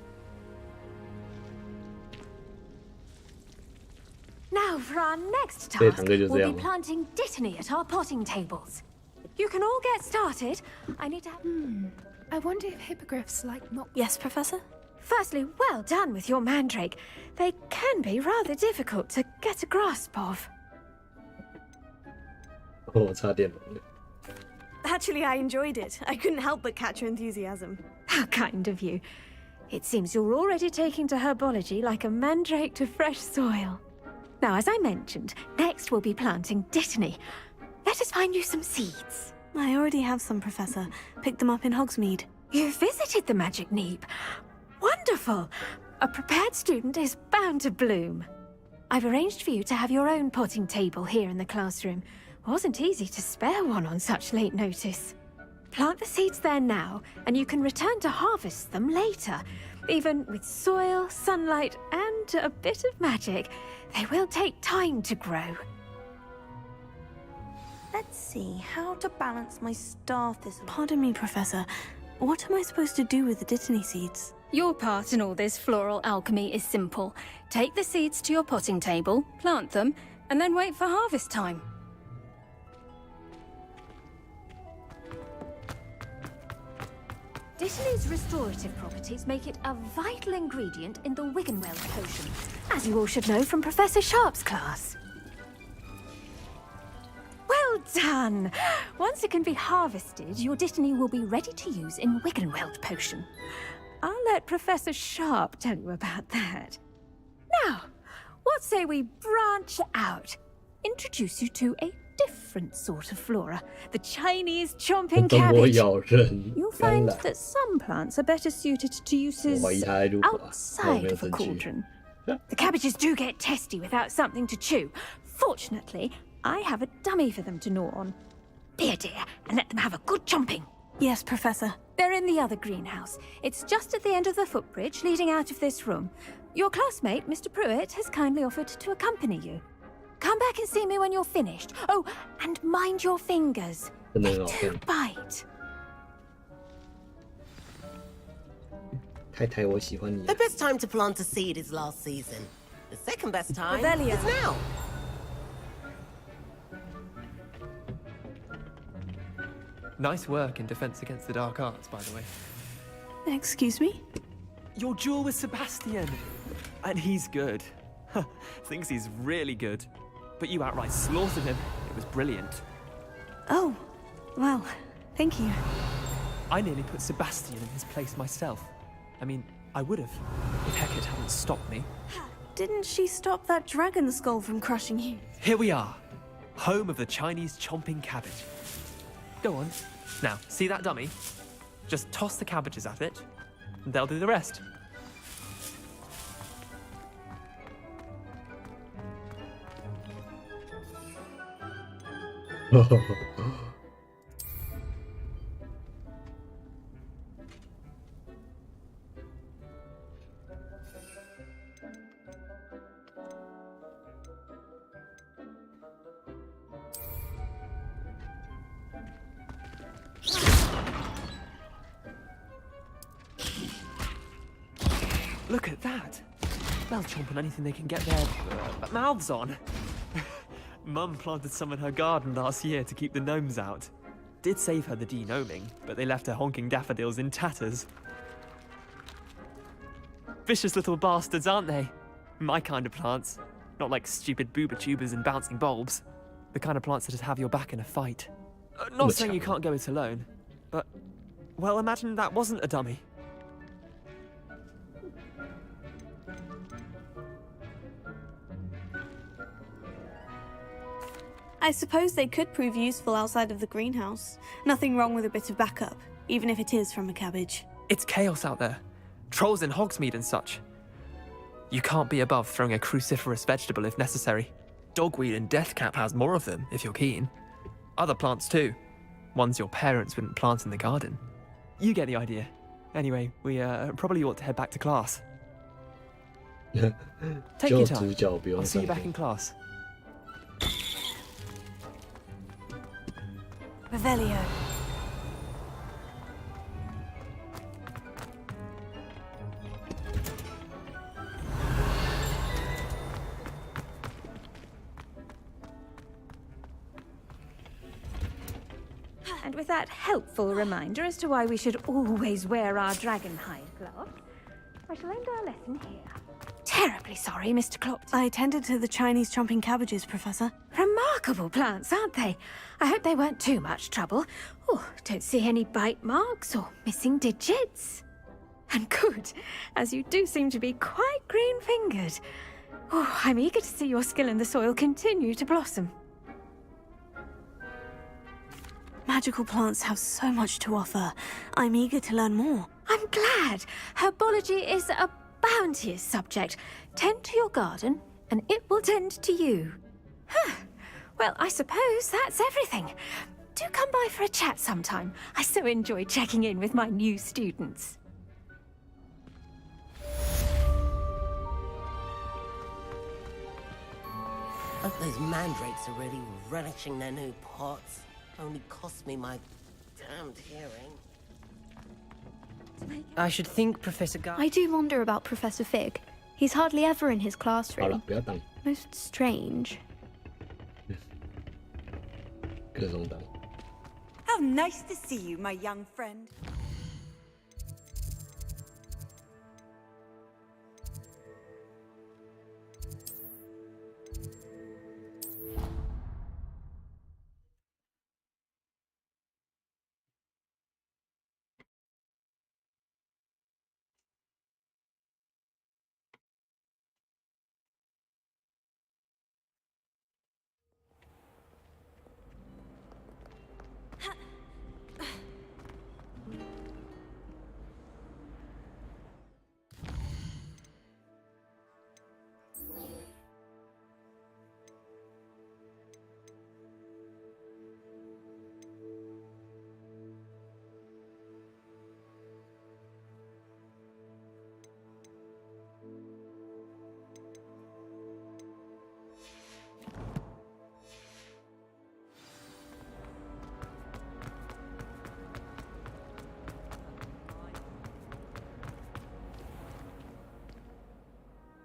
Now for our next task, we'll be planting dittany at our potting tables. You can all get started. I need to have... I wonder if hippogriffs like not... Yes, Professor? Firstly, well done with your mandrake. They can be rather difficult to get a grasp of. 我差点了。 Actually, I enjoyed it. I couldn't help but catch your enthusiasm. How kind of you. It seems you're already taking to herbology like a mandrake to fresh soil. Now, as I mentioned, next we'll be planting dittany. Let us find you some seeds. I already have some, Professor. Picked them up in Hogsmeade. You visited the Magic Neep. Wonderful! A prepared student is bound to bloom. I've arranged for you to have your own potting table here in the classroom. Wasn't easy to spare one on such late notice. Plant the seeds there now, and you can return to harvest them later. Even with soil, sunlight, and a bit of magic, they will take time to grow. Let's see, how to balance my star thistle. Pardon me, Professor. What am I supposed to do with the dittany seeds? Your part in all this floral alchemy is simple. Take the seeds to your potting table, plant them, and then wait for harvest time. Dittany's restorative properties make it a vital ingredient in the Wiggenweld potion, as you all should know from Professor Sharp's class. Well done! Once it can be harvested, your dittany will be ready to use in Wiggenweld potion. I'll let Professor Sharp tell you about that. Now, what say we branch out? Introduce you to a different sort of flora, the Chinese chomping cabbage. You'll find that some plants are better suited to uses outside of a cauldron. The cabbages do get testy without something to chew. Fortunately, I have a dummy for them to gnaw on. Be a dear and let them have a good chomping. Yes, Professor. They're in the other greenhouse. It's just at the end of the footbridge leading out of this room. Your classmate, Mr. Pruitt, has kindly offered to accompany you. Come back and see me when you're finished. Oh, and mind your fingers. They do bite. 太太，我喜欢你。 The best time to plant a seed is last season. The second best time is now. Nice work in defense against the dark arts, by the way. Excuse me? Your duel with Sebastian. And he's good. Thinks he's really good. But you outright slaughtered him. It was brilliant. Oh, well, thank you. I nearly put Sebastian in his place myself. I mean, I would have, if Hecate hadn't stopped me. Didn't she stop that dragon skull from crushing you? Here we are, home of the Chinese chomping cabbage. Go on. Now, see that dummy? Just toss the cabbages at it, and they'll do the rest. Look at that! They'll chomp on anything they can get their mouths on. Mum planted some in her garden last year to keep the gnomes out. Did save her the de-gnoming, but they left her honking daffodils in tatters. Vicious little bastards, aren't they? My kind of plants. Not like stupid booba tubers and bouncing bulbs. The kind of plants that'd have your back in a fight. Not saying you can't go it alone, but... well, imagine that wasn't a dummy. I suppose they could prove useful outside of the greenhouse. Nothing wrong with a bit of backup, even if it is from a cabbage. It's chaos out there. Trolls in Hogsmeade and such. You can't be above throwing a cruciferous vegetable if necessary. Dogweed and deathcap has more of them, if you're keen. Other plants too. Ones your parents wouldn't plant in the garden. You get the idea. Anyway, we probably ought to head back to class. Take your time. I'll see you back in class. Revelio. And with that helpful reminder as to why we should always wear our dragonhide gloves, I shall end our lesson here. Terribly sorry, Mr. Klopt. I tended to the Chinese chomping cabbages, Professor. Remarkable plants, aren't they? I hope they weren't too much trouble. Oh, don't see any bite marks or missing digits. And good, as you do seem to be quite green-fingered. Oh, I'm eager to see your skill in the soil continue to blossom. Magical plants have so much to offer. I'm eager to learn more. I'm glad. Herbology is a bounteous subject. Tend to your garden, and it will tend to you. Huh. Well, I suppose that's everything. Do come by for a chat sometime. I so enjoy checking in with my new students. Hope those mandrakes are really relishing their new pots. Only cost me my damned hearing. I should think Professor Gar... I do wonder about Professor Fig. He's hardly ever in his classroom. Most strange. How nice to see you, my young friend.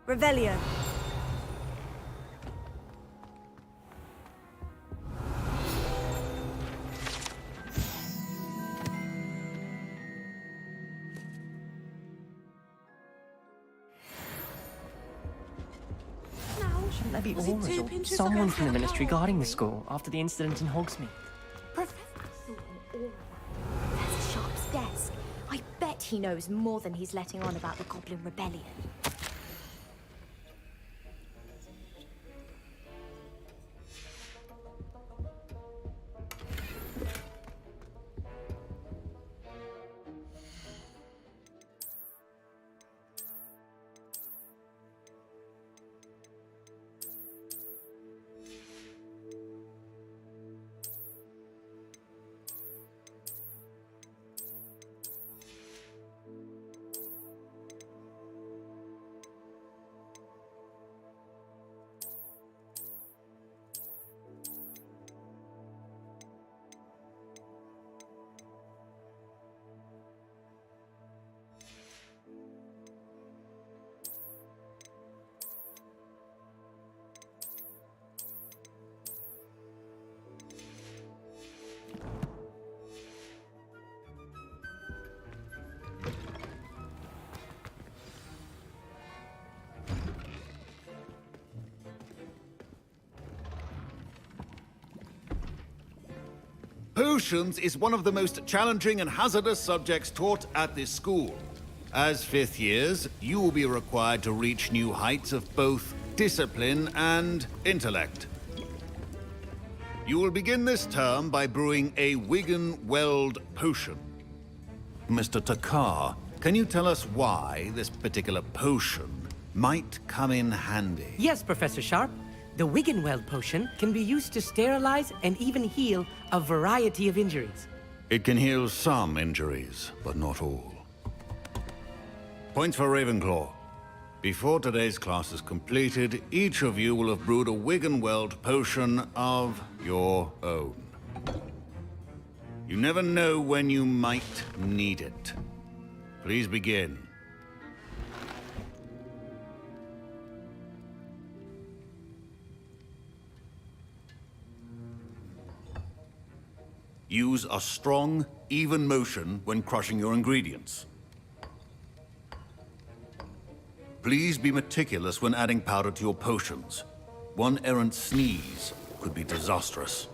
Revelio. Shouldn't there be auras or someone from the Ministry guarding the school after the incident in Hogsmeade? Professor Sharp's desk. I bet he knows more than he's letting on about the Goblin Rebellion. Potions is one of the most challenging and hazardous subjects taught at this school. As fifth years, you will be required to reach new heights of both discipline and intellect. You will begin this term by brewing a Wigan-Weld potion. Mr. Takar, can you tell us why this particular potion might come in handy. Yes, Professor Sharp. The Wiggenweld potion can be used to sterilize and even heal a variety of injuries. It can heal some injuries, but not all. Points for Ravenclaw. Before today's class is completed, each of you will have brewed a Wiggenweld potion of your own. You never know when you might need it. Please begin. Use a strong, even motion when crushing your ingredients. Please be meticulous when adding powder to your potions. One errant sneeze could be disastrous.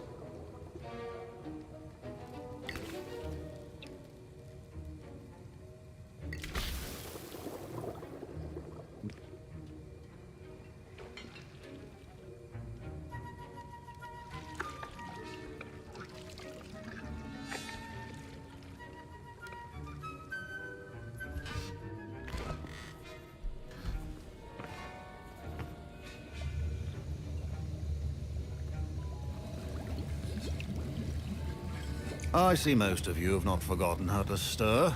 I see most of you have not forgotten how to stir.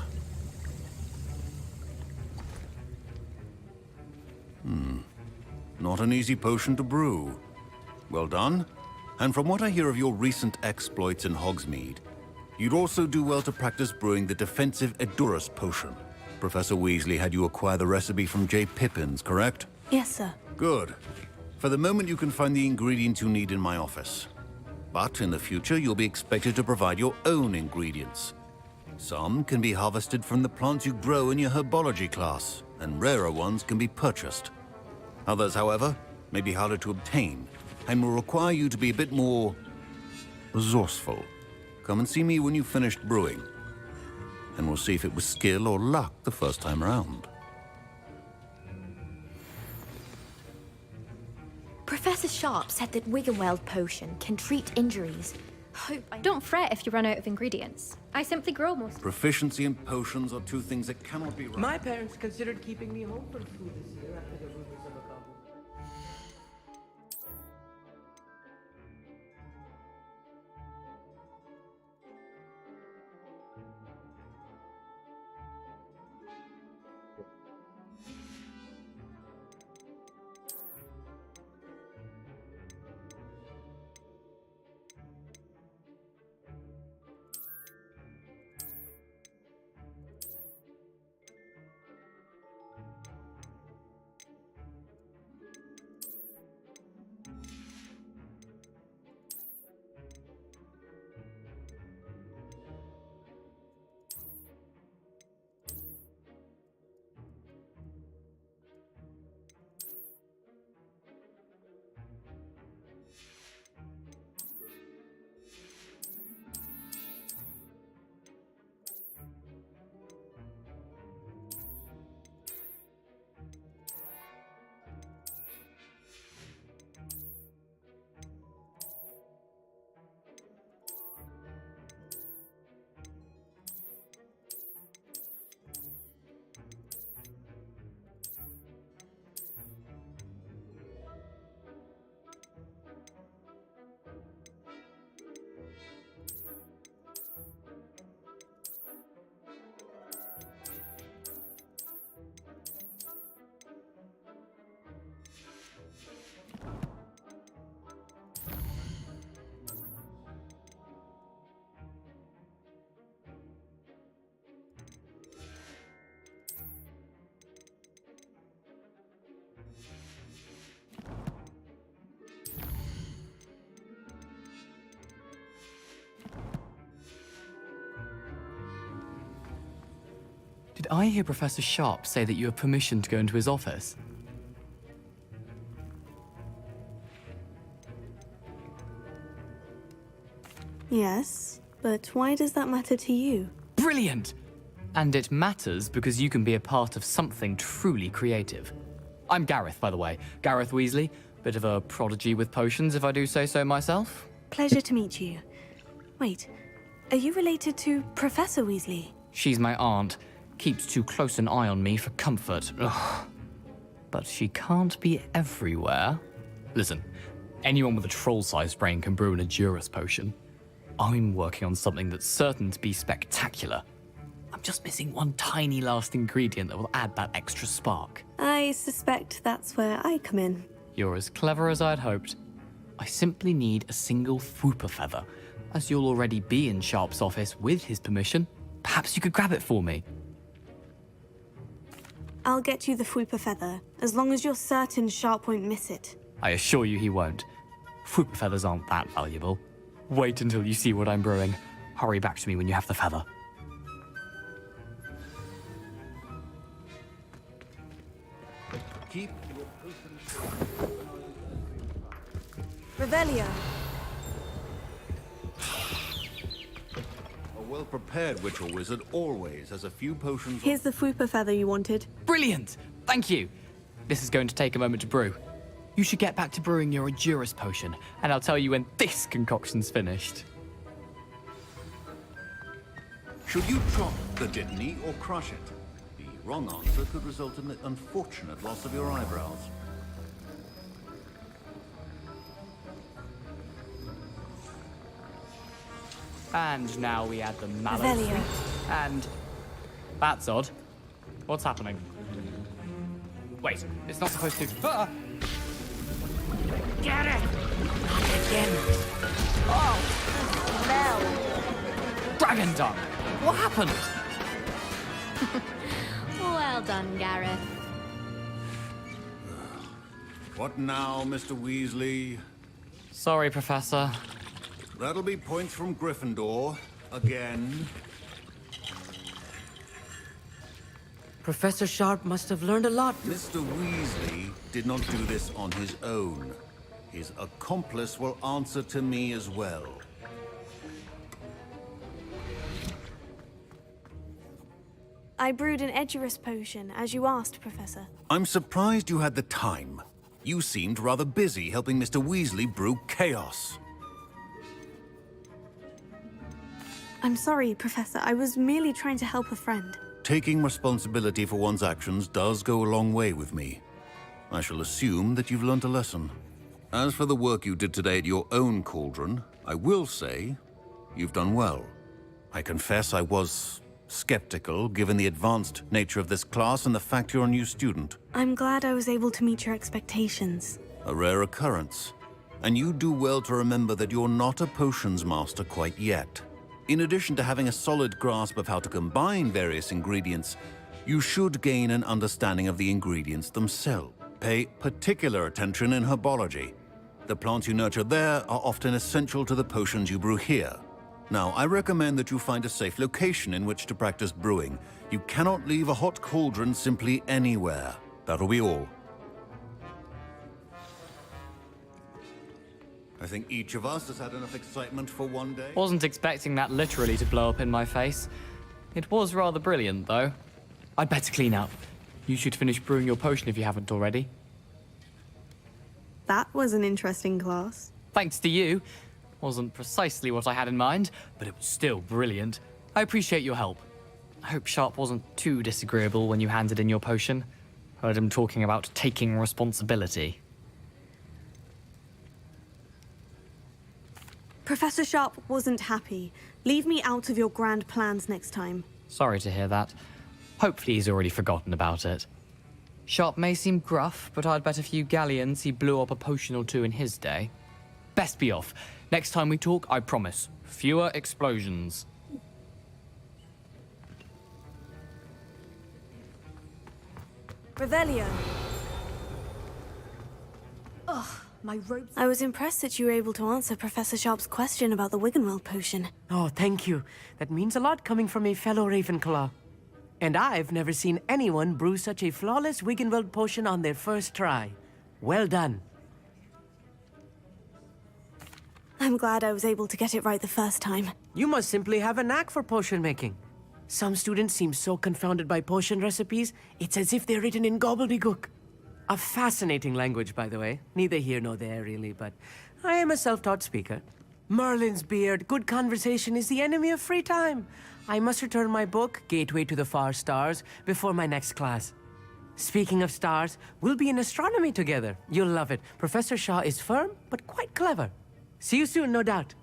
Not an easy potion to brew. Well done. And from what I hear of your recent exploits in Hogsmeade, you'd also do well to practice brewing the defensive Edurus potion. Professor Weasley had you acquire the recipe from J. Pippins, correct? Yes, sir. Good. For the moment, you can find the ingredients you need in my office. But in the future, you'll be expected to provide your own ingredients. Some can be harvested from the plants you grow in your herbology class, and rarer ones can be purchased. Others, however, may be harder to obtain, and will require you to be a bit more resourceful. Come and see me when you've finished brewing, and we'll see if it was skill or luck the first time around. Professor Sharp said that Wiggenweld potion can treat injuries. Don't fret if you run out of ingredients. I simply grow most. Proficiency and potions are two things that cannot be right. My parents considered keeping me home from school this year after the rumors of a couple. Did I hear Professor Sharp say that you have permission to go into his office? Yes, but why does that matter to you? Brilliant! And it matters because you can be a part of something truly creative. I'm Gareth, by the way. Gareth Weasley. Bit of a prodigy with potions, if I do say so myself. Pleasure to meet you. Wait, are you related to Professor Weasley? She's my aunt. Keeps too close an eye on me for comfort. Ugh. but she can't be everywhere. Listen, anyone with a troll-sized brain can brew an Endurus potion. I'm working on something that's certain to be spectacular. I'm just missing one tiny last ingredient that will add that extra spark. I suspect that's where I come in. You're as clever as I'd hoped. I simply need a single Fwooper feather. As you'll already be in Sharp's office with his permission, perhaps you could grab it for me. I'll get you the Fwooper feather, as long as you're certain Sharp won't miss it. I assure you he won't. Fwooper feathers aren't that valuable. Wait until you see what I'm brewing. Hurry back to me when you have the feather. Keep Revelio. A well-prepared witch or wizard always has a few potions. Here's the Fwooper feather you wanted. Brilliant! Thank you! This is going to take a moment to brew. You should get back to brewing your Endurus potion, and I'll tell you when this concoction's finished. Should you chop the jitney or crush it? The wrong answer could result in the unfortunate loss of your eyebrows. And now we add the mallow Revelio. fruit, and... That's odd. What's happening? Wait, it's not supposed to... Ah! Get it! Again. Oh! Dragon dung! What happened? Well done, Gareth. What now, Mr. Weasley? Sorry, Professor. That'll be points from Gryffindor. Again. Professor Sharp must have learned a lot. Mr. Weasley did not do this on his own. His accomplice will answer to me as well. I brewed an Edurus potion, as you asked, Professor. I'm surprised you had the time. You seemed rather busy helping Mr. Weasley brew chaos. I'm sorry, Professor. I was merely trying to help a friend. Taking responsibility for one's actions does go a long way with me. I shall assume that you've learnt a lesson. As for the work you did today at your own cauldron, I will say you've done well. I confess I was skeptical, given the advanced nature of this class and the fact you're a new student. I'm glad I was able to meet your expectations. A rare occurrence. And you do well to remember that you're not a potions master quite yet. In addition to having a solid grasp of how to combine various ingredients, you should gain an understanding of the ingredients themselves. Pay particular attention in herbology. The plants you nurture there are often essential to the potions you brew here. Now, I recommend that you find a safe location in which to practice brewing. You cannot leave a hot cauldron simply anywhere. That'll be all. I think each of us has had enough excitement for one day. Wasn't expecting that literally to blow up in my face. It was rather brilliant, though. I'd better clean up. You should finish brewing your potion if you haven't already. That was an interesting class. Thanks to you. Wasn't precisely what I had in mind, but it was still brilliant. I appreciate your help. I hope Sharp wasn't too disagreeable when you handed in your potion. Heard him talking about taking responsibility. Professor Sharp wasn't happy. Leave me out of your grand plans next time. Sorry to hear that. Hopefully he's already forgotten about it. Sharp may seem gruff, but I'd bet a few galleons he blew up a potion or two in his day. Best be off. Next time we talk, I promise. Fewer explosions. Revelio. Ugh, my robes... I was impressed that you were able to answer Professor Sharp's question about the Wiggenweld potion. Oh, thank you. That means a lot coming from a fellow Ravenclaw. And I've never seen anyone brew such a flawless Wiggenweld potion on their first try. Well done. I'm glad I was able to get it right the first time. You must simply have a knack for potion making. Some students seem so confounded by potion recipes, it's as if they're written in gobbledygook. A fascinating language, by the way. Neither here nor there, really, but I am a self-taught speaker. Merlin's beard, good conversation is the enemy of free time. I must return my book, Gateway to the Far Stars, before my next class. Speaking of stars, we'll be in astronomy together. You'll love it. Professor Shaw is firm, but quite clever. See you soon, no doubt.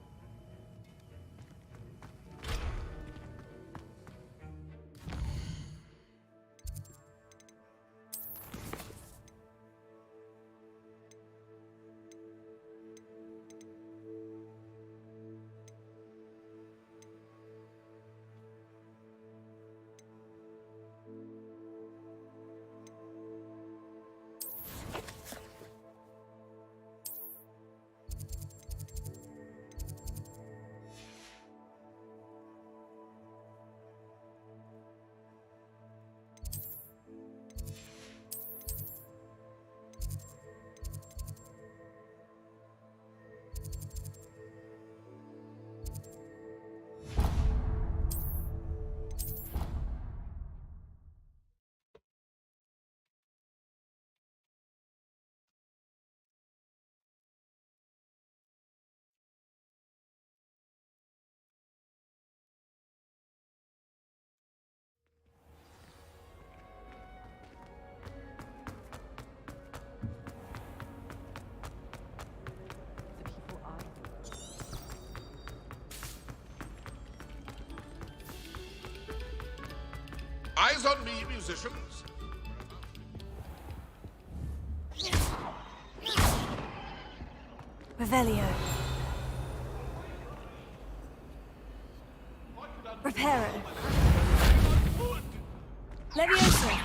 Eyes on me, musicians. Revelio. Reparo. Leviosa.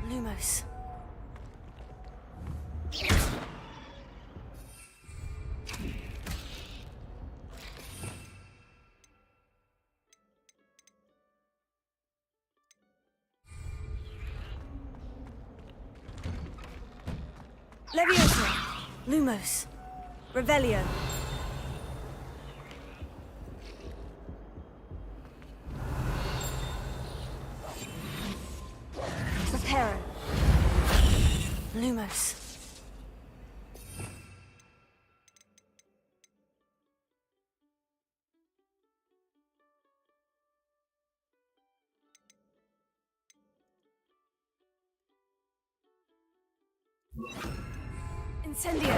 Lumos. Leviosa. Lumos. Revelio. Reparo. Lumos. Incendio.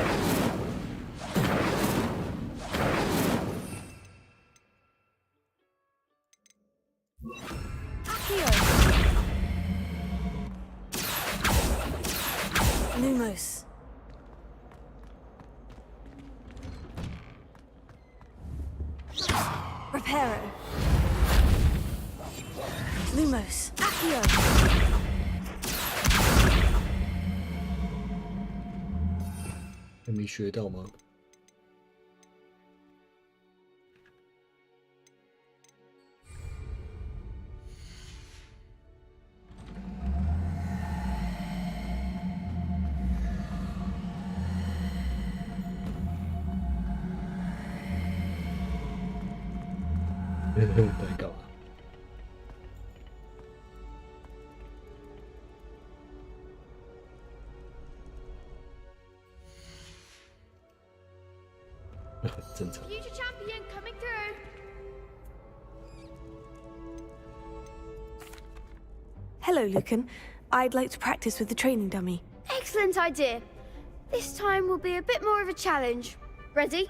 Accio. Lumos. Reparo. Lumos. Accio.还没学到吗？在干嘛？正常。 Future champion coming through. Hello, Lucan. I'd like to practice with the training dummy. Excellent idea. This time will be a bit more of a challenge. Ready?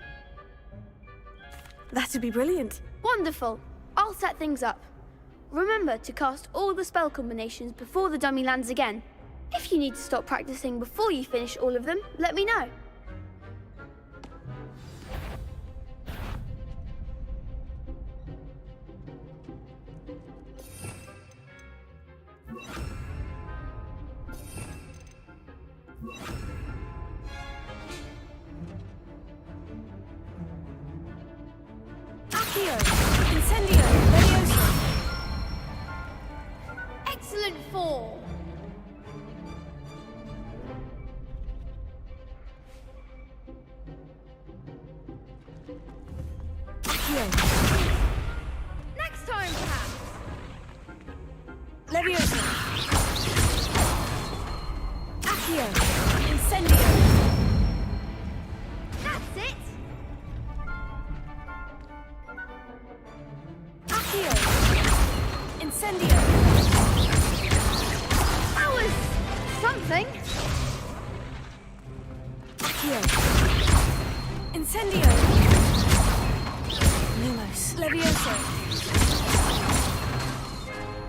That'd be brilliant. Wonderful. I'll set things up. Remember to cast all the spell combinations before the dummy lands again. If you need to stop practicing before you finish all of them, let me know. Accio. Incendio. Leviosa. Excellent fall. Accio. Next time, perhaps. Accio. Incendio. That's it! Accio. Incendio. That was something. Accio. Incendio. Lumos. Levioso.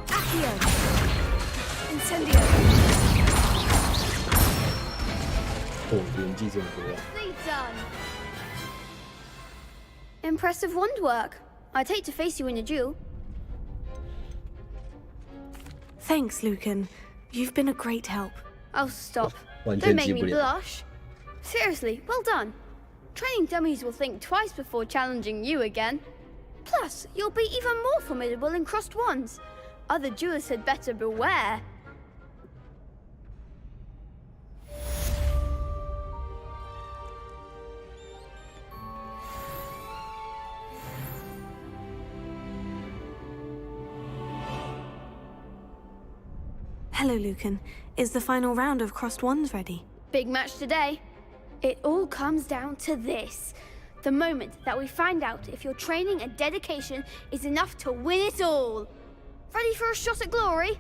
Accio. Incendio. 哦，连记这么多啊！ Nicely done. Impressive wand work. I'd hate to face you in a duel. Thanks, Lucan. You've been a great help. Oh, stop. 完全 Don't 记 make 不 me 了。 blush. Seriously, well done. Training dummies will think twice before challenging you again. Plus, you'll be even more formidable in crossed wands. Other duelists had better beware. Hello, Lucan. Is the final round of crossed wands ready? Big match today. It all comes down to this. The moment that we find out if your training and dedication is enough to win it all. Ready for a shot at glory?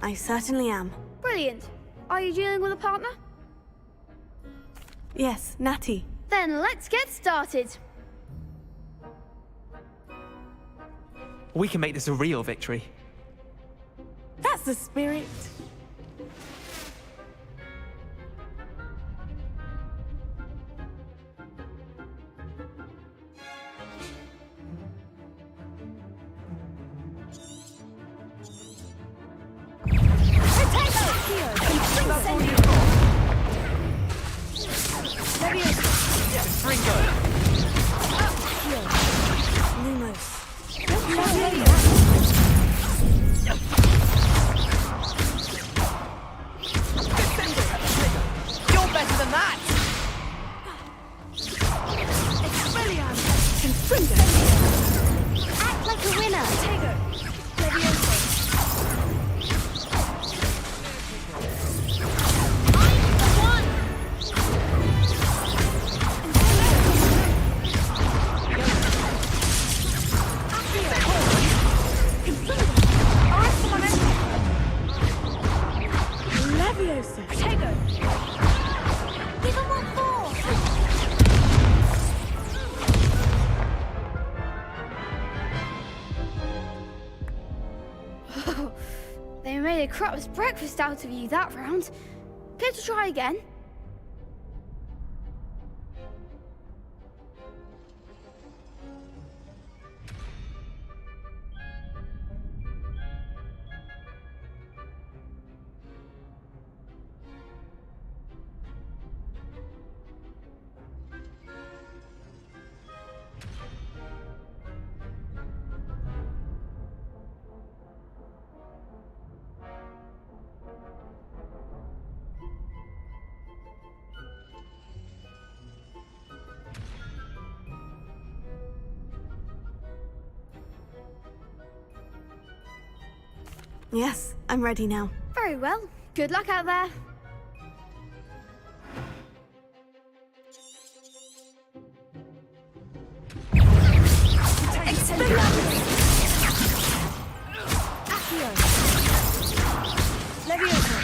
I certainly am. Brilliant. Are you dealing with a partner? Yes, Natty. Then let's get started. We can make this a real victory. That's the spirit. You're better than that! Act like a winner. Leviosa. Tego. Give him what for? They made a crap's breakfast out of you that round. Care to try again? Yes, I'm ready now. Very well. Good luck out there. Leviosa.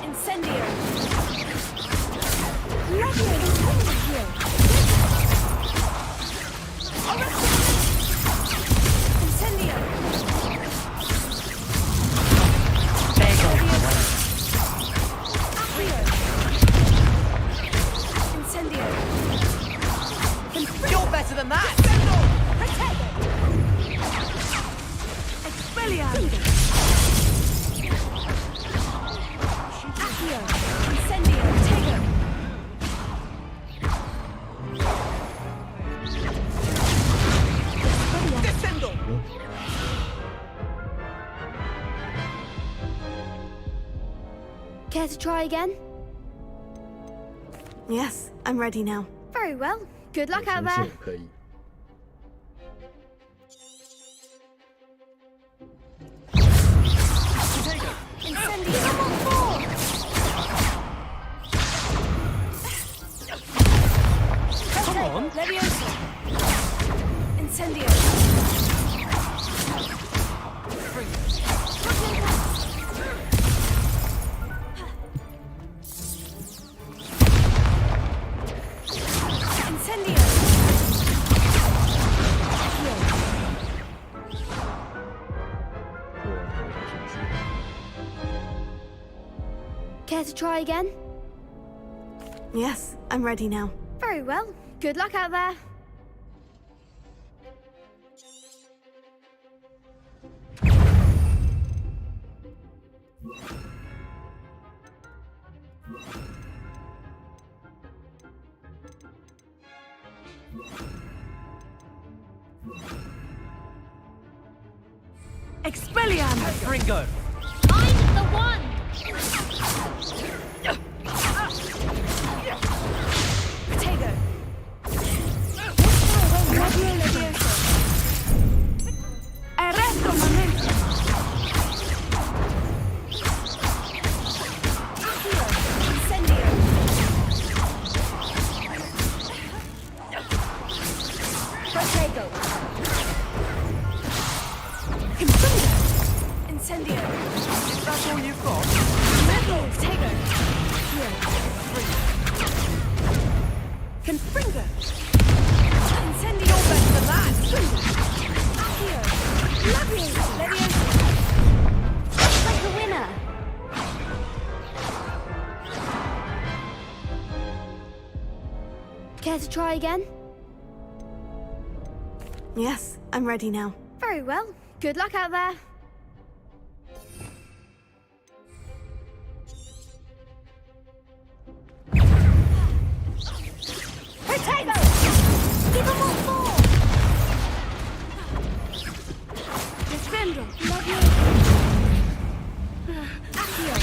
Incendio. better than that! Expelliarmus! Accio! Incendio! Tego! Descendo! Care to try again? Yes, I'm ready now. Very well. Good luck out there. 可以。 Incendio! Come on board! Come on. Leviosa! Incendio! Incendio! Care to try again? Yes, I'm ready now. Very well. Good luck out there. Expelliarmus! Ringo. I'm the one! Tego! Levio Leviosa! Arresto momento! Accio! Incendio! Protego! Incendio! That's all you've got? Levio! Tego! Confringo! Incendio! Better than that! Accio! Leviosa! Leviosa! Like a winner! Care to try again? Yes, I'm ready now. Very well. Good luck out there. Potato! Give them all four! Defendo! Accio!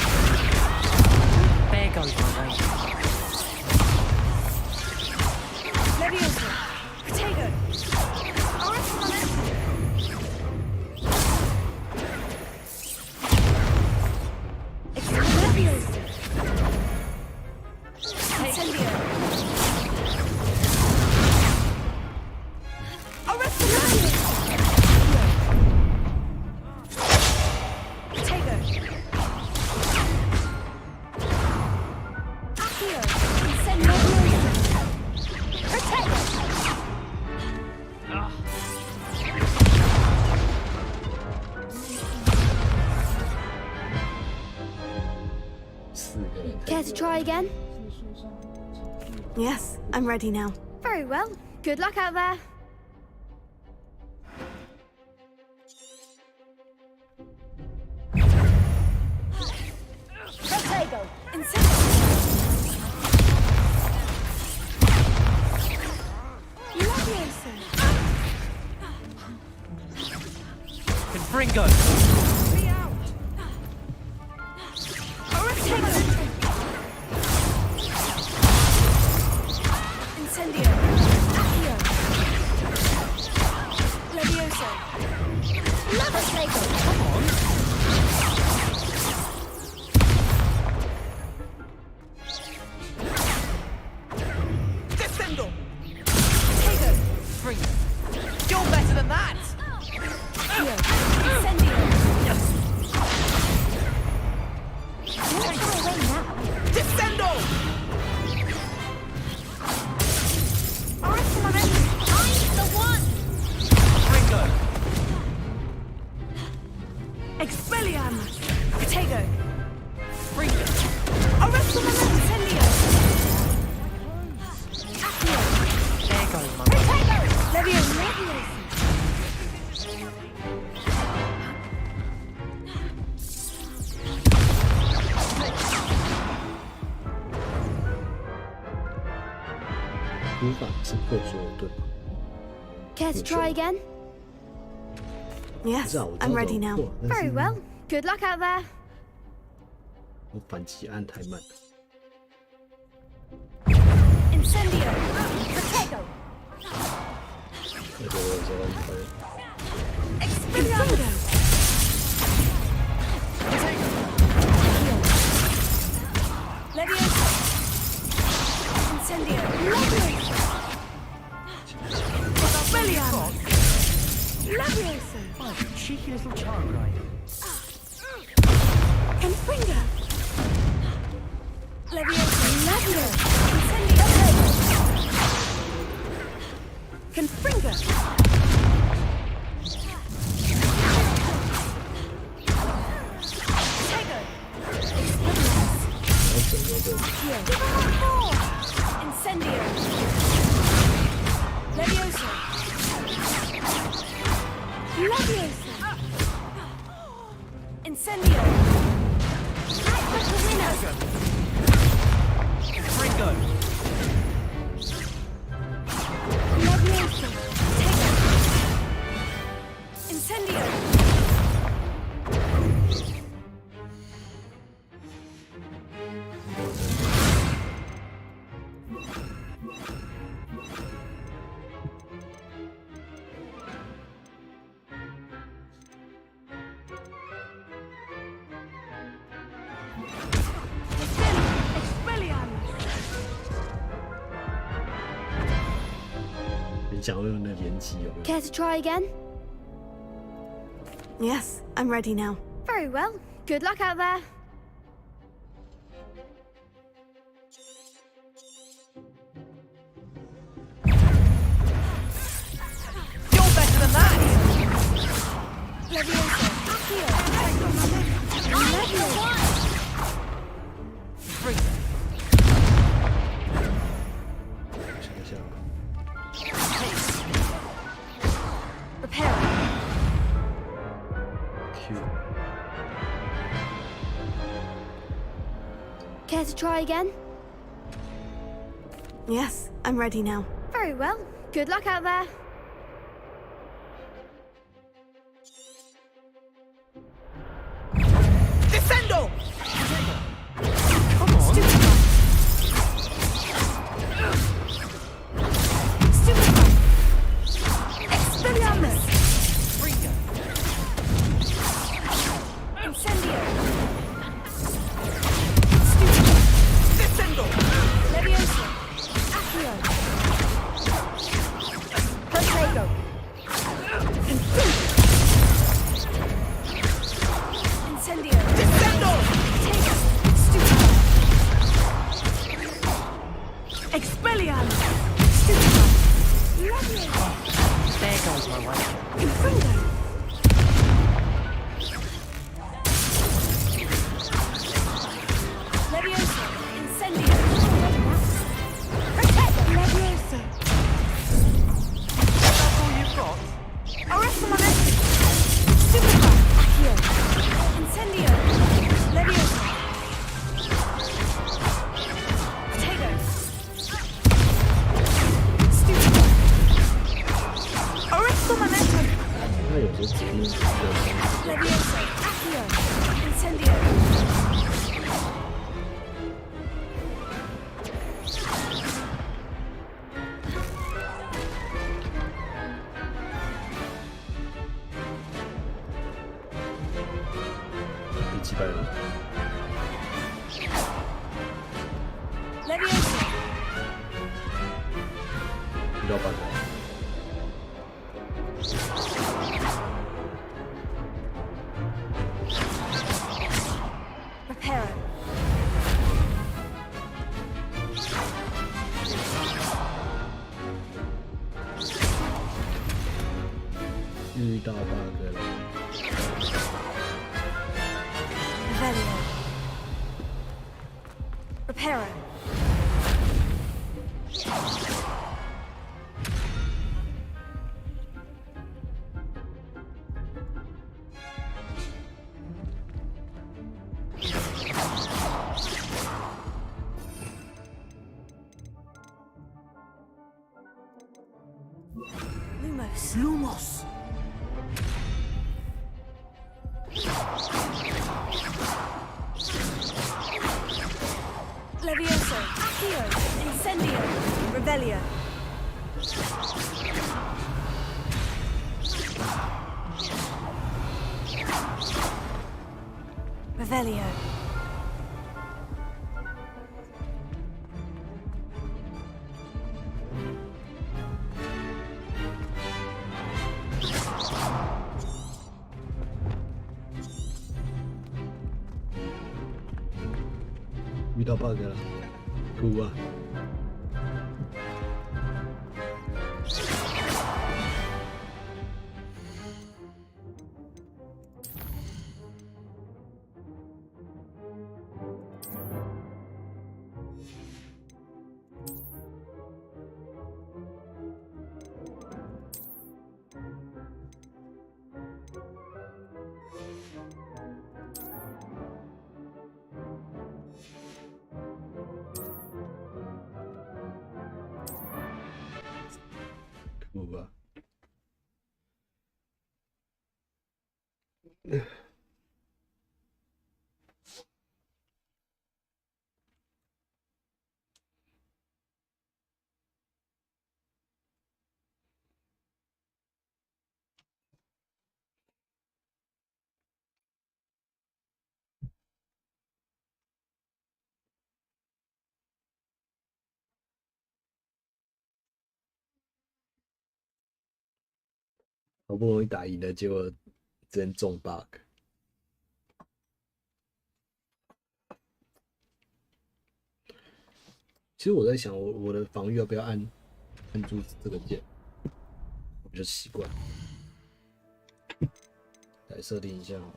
There goes my range. Leviosa! Potato! Leviosa! Incendio! Potato! Accio! Incendio! Potato! Care to try again? Yes, I'm ready now. Very well. Good luck out there. Protego! Incendio! Leviosa! Confringo. Be out! Protego! Incendio! Accio! Leviosa! Protego! Come on. Descendo! Tego! Ringo. You're better than that. Accio! Incendio! 无法是破所有盾吗？ Care to try again? Yes, I'm ready now. Very well. Good luck out there. 我反击按太慢了。 Incendio! Protego! 那个我有时候Expelliarmus! Leviosa! Incendio! Leviosa! Expelliarmus! Leviosa! Oh, cheeky little charm rider. Confringo! Leviosa! Leviosa! Incendio! Confringo! Tego! Incendio! Leviosa! Leviosa! Incendio! Fringo! Leviosa! Tego! Incendio! Expelliarmus! 你讲的那连击有没有？ Care to try again? Yes, I'm ready now. Very well. Good luck out there. You're better than that! Leviosa! Accio! Leviosa! Fringo! 想一下， Repair! Q Care to try again? Yes, I'm ready now. Very well. Good luck out there. Descendo! Come on. Stupefy! Expelliarmus! Fringo! Incendio! Descendo! Leviosa! Accio! Protego! Incendio! Descendo! Tego! Stupefy! Expelliarmus! Stupefy! Leviosa! There goes my way. Confringo! Leviosa! Incendio! Protego! Leviosa! That's all you've got? Arresto momentum! Stupefy! Accio! Incendio! Leviosa! Protego! Stupefy! Arresto momentum! 那有时候指定有 Leviosa! Accio! Incendio!比击败了。 Leviosa! 遇到半个。 Repair! 遇到半个了。 Revelio! Repair! Lumos. Lumos. Levioso. Accio. Incendio. Revelio. Revelio.遇到 bug 了，哭啊！哭啊！好不容易打赢了，结果真中 bug。其实我在想，我的防御要不要按住这个键，我就习惯。来设定一下好了，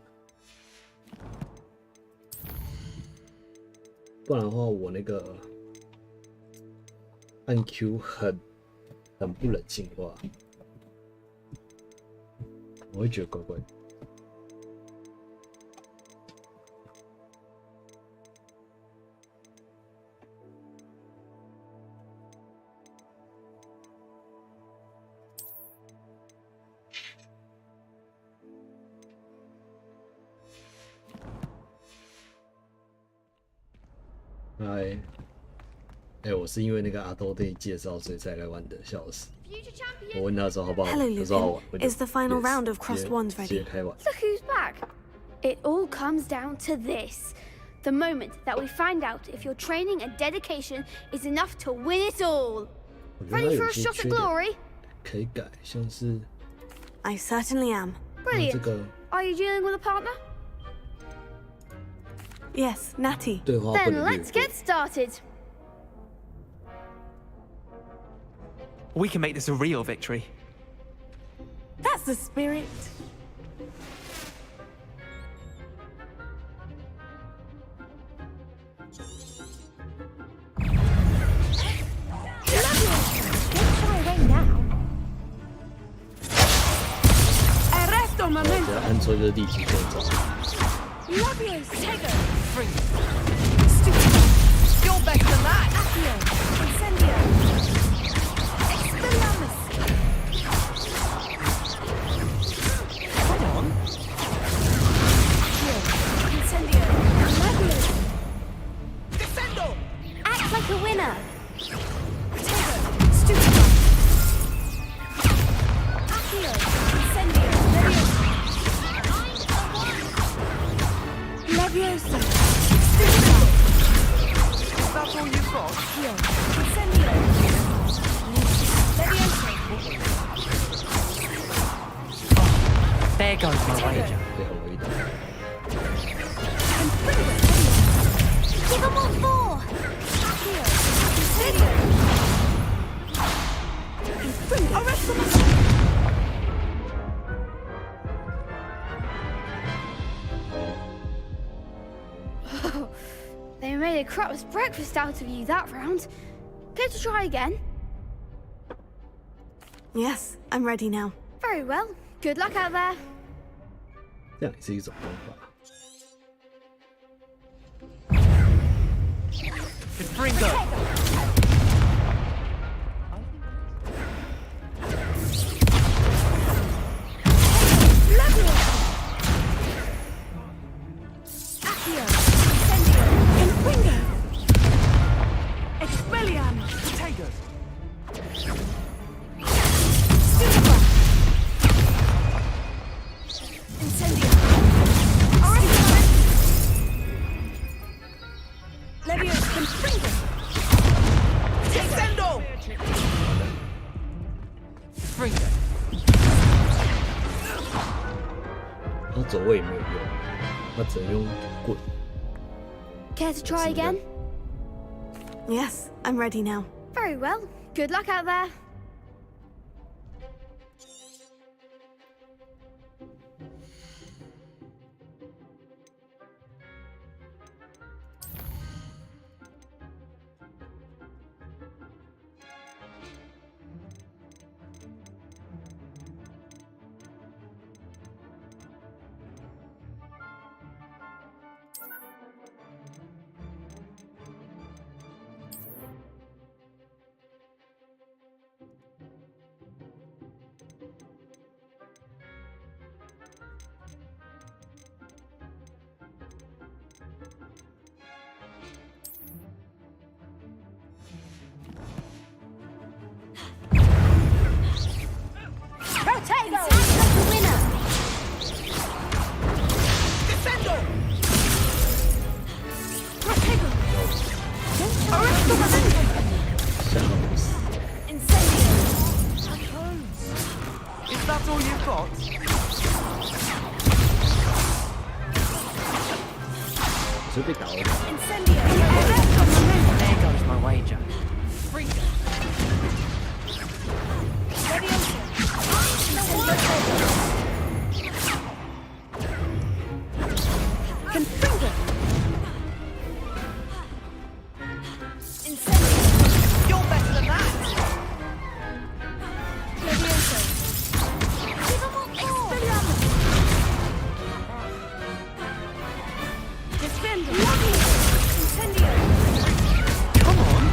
不然的话我那个按 Q 很不人性化。我会觉得怪怪的。我是因为那个阿豆对介绍，所以才来玩的，笑死！我问他说好不好， Hello, 他说好玩。 Lupin. Is the final round of Crossed Wands 直接 ready? 开玩。 Look who's back. It all comes down to this. The moment that we find out if your training and dedication is enough to win it all. Ready for a shot of glory? 可以改，像是 I certainly am. Brilliant. Are you dealing with a partner? Yes, Natty. Then let's get started. We can make this a real victory. That's the spirit. Arresto 只 momento. 要按错就是第几分钟。 Labios, Tego. Free. Stupid. You're better than that. Accio. Incendio. Expelliarmus. Come on. Accio. Incendio. Labios. Descendo. Act like a winner. Tego. Stupid. Accio. Incendio. Levioso. That's all you've got. Accio. Incendio. Levioso. There goes my wager. 最后一道。 Give them all four. Accio. Incendio. Arrest them. They made a crap's breakfast out of you that round. Care to try again? Yes, I'm ready now. Very well. Good luck out there. 这样也是一种方法。 Confringo. Bring it. 他走位也没有用，他只能用棍。Care to try again? Yes, I'm ready now. Very well. Good luck out there. Potato! That's the winner! Defendo! Potato! Arresto momento! Incendio! Is that all you've got? Incendio! There goes my wager. Bring it. Confringo! You're better than that! Levioso! Expelliarmus! Defendo! Incendio! Come on!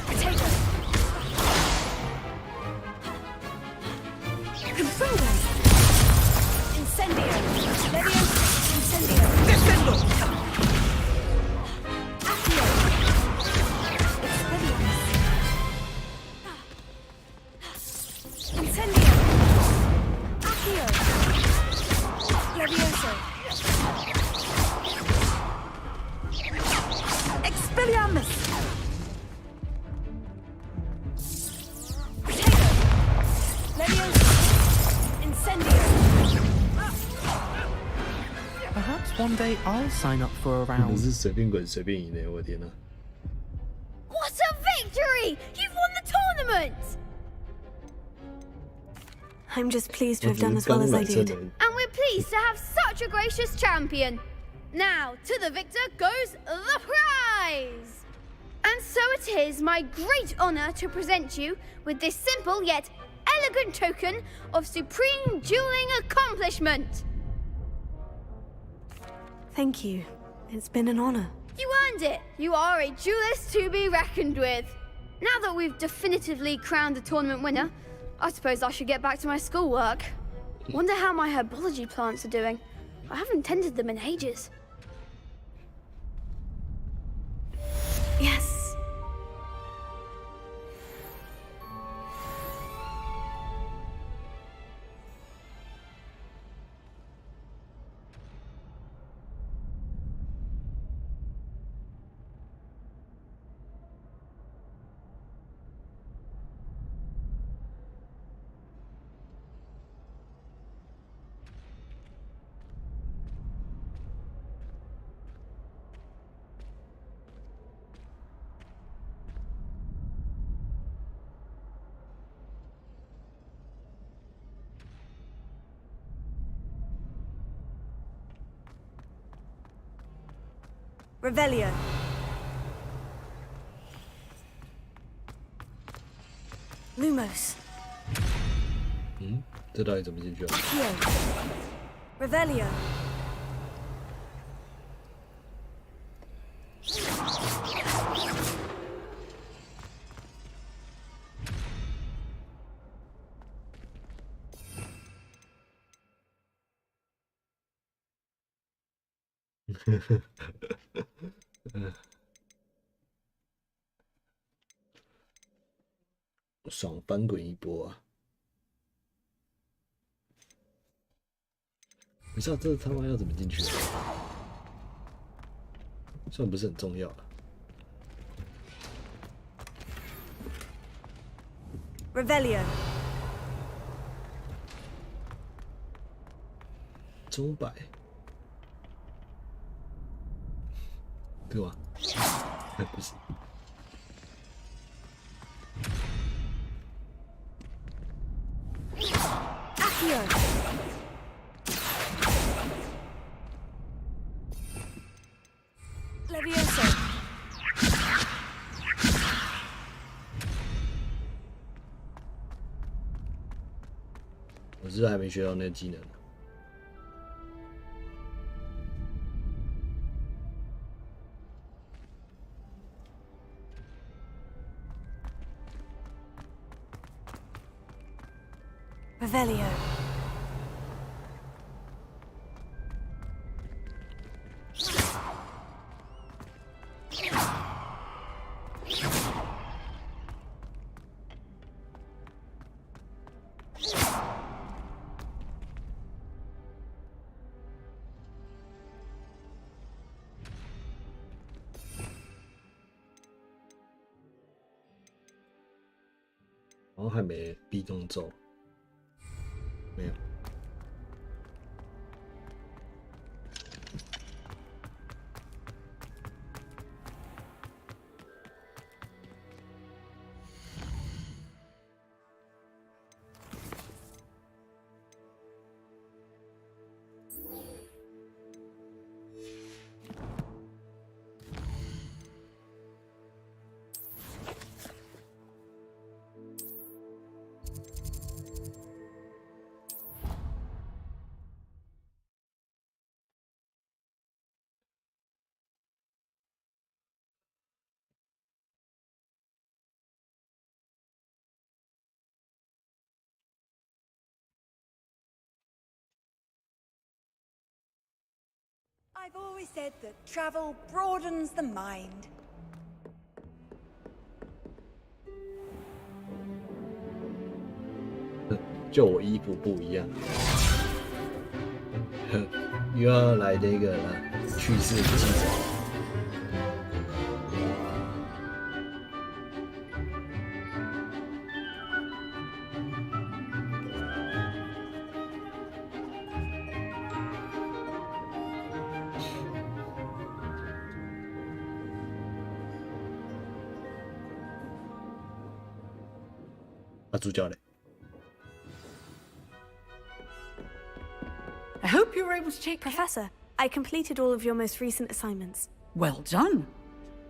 Potato! Confringo! Incendio! Levioso! Incendio! Defendo! Accio! Expelliarmus! Incendio! Accio! Levioso! Expelliarmus! Potato! Levioso! Incendio! Perhaps one day I'll sign up for a 不 round. 是随便滚随便赢的，我的天哪！ What a victory! You've won the tournament! I'm just pleased to have done as well as I did. And we're pleased to have such a gracious champion. Now, to the victor goes the prize! And so it is my great honor to present you with this simple yet elegant token of supreme dueling accomplishment. Thank you. It's been an honor. You earned it. You are a duelist to be reckoned with. Now that we've definitively crowned the tournament winner, I suppose I should get back to my schoolwork. Wonder how my herbology plants are doing. I haven't tended them in ages. Yes. Revelio. Lumos. 这到底怎么进去啊？ Accio. Revelio. Revelio 爽翻滚一波啊！不知道这他妈要怎么进去？算不是很重要了。Revelio。钟摆。对吧？不是。Accio。Levioso。我是不是还没学到那个技能？ Revelio。然后还没壁咚咒。 没有。I've always said that travel broadens the mind. 就我衣服不一样，又要来那个了，去世记载。主角嘞。 I hope you were able to take... Professor, I completed all of your most recent assignments. Well done.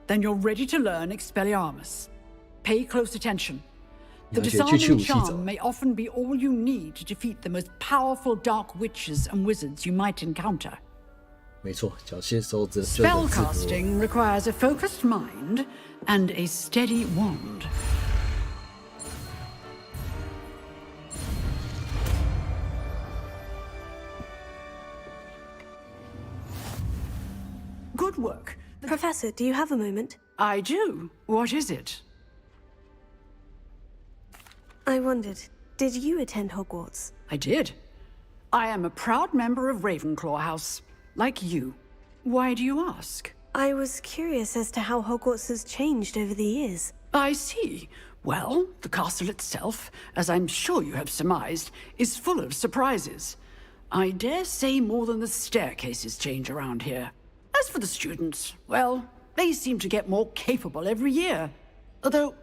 Then you're ready to learn Expelliarmus. Pay close attention. The disarming charm may often be all you need to defeat the most powerful dark witches and wizards you might encounter. 没错，缴械收这 Spellcasting requires a focused mind and a steady wand. Good work. Professor, do you have a moment? I do. What is it? I wondered, did you attend Hogwarts? I did. I am a proud member of Ravenclaw House, like you. Why do you ask? I was curious as to how Hogwarts has changed over the years. I see. Well, the castle itself, as I'm sure you have surmised, is full of surprises. I dare say more than the staircases change around here. As for the students, well, they seem to get more capable every year. Although,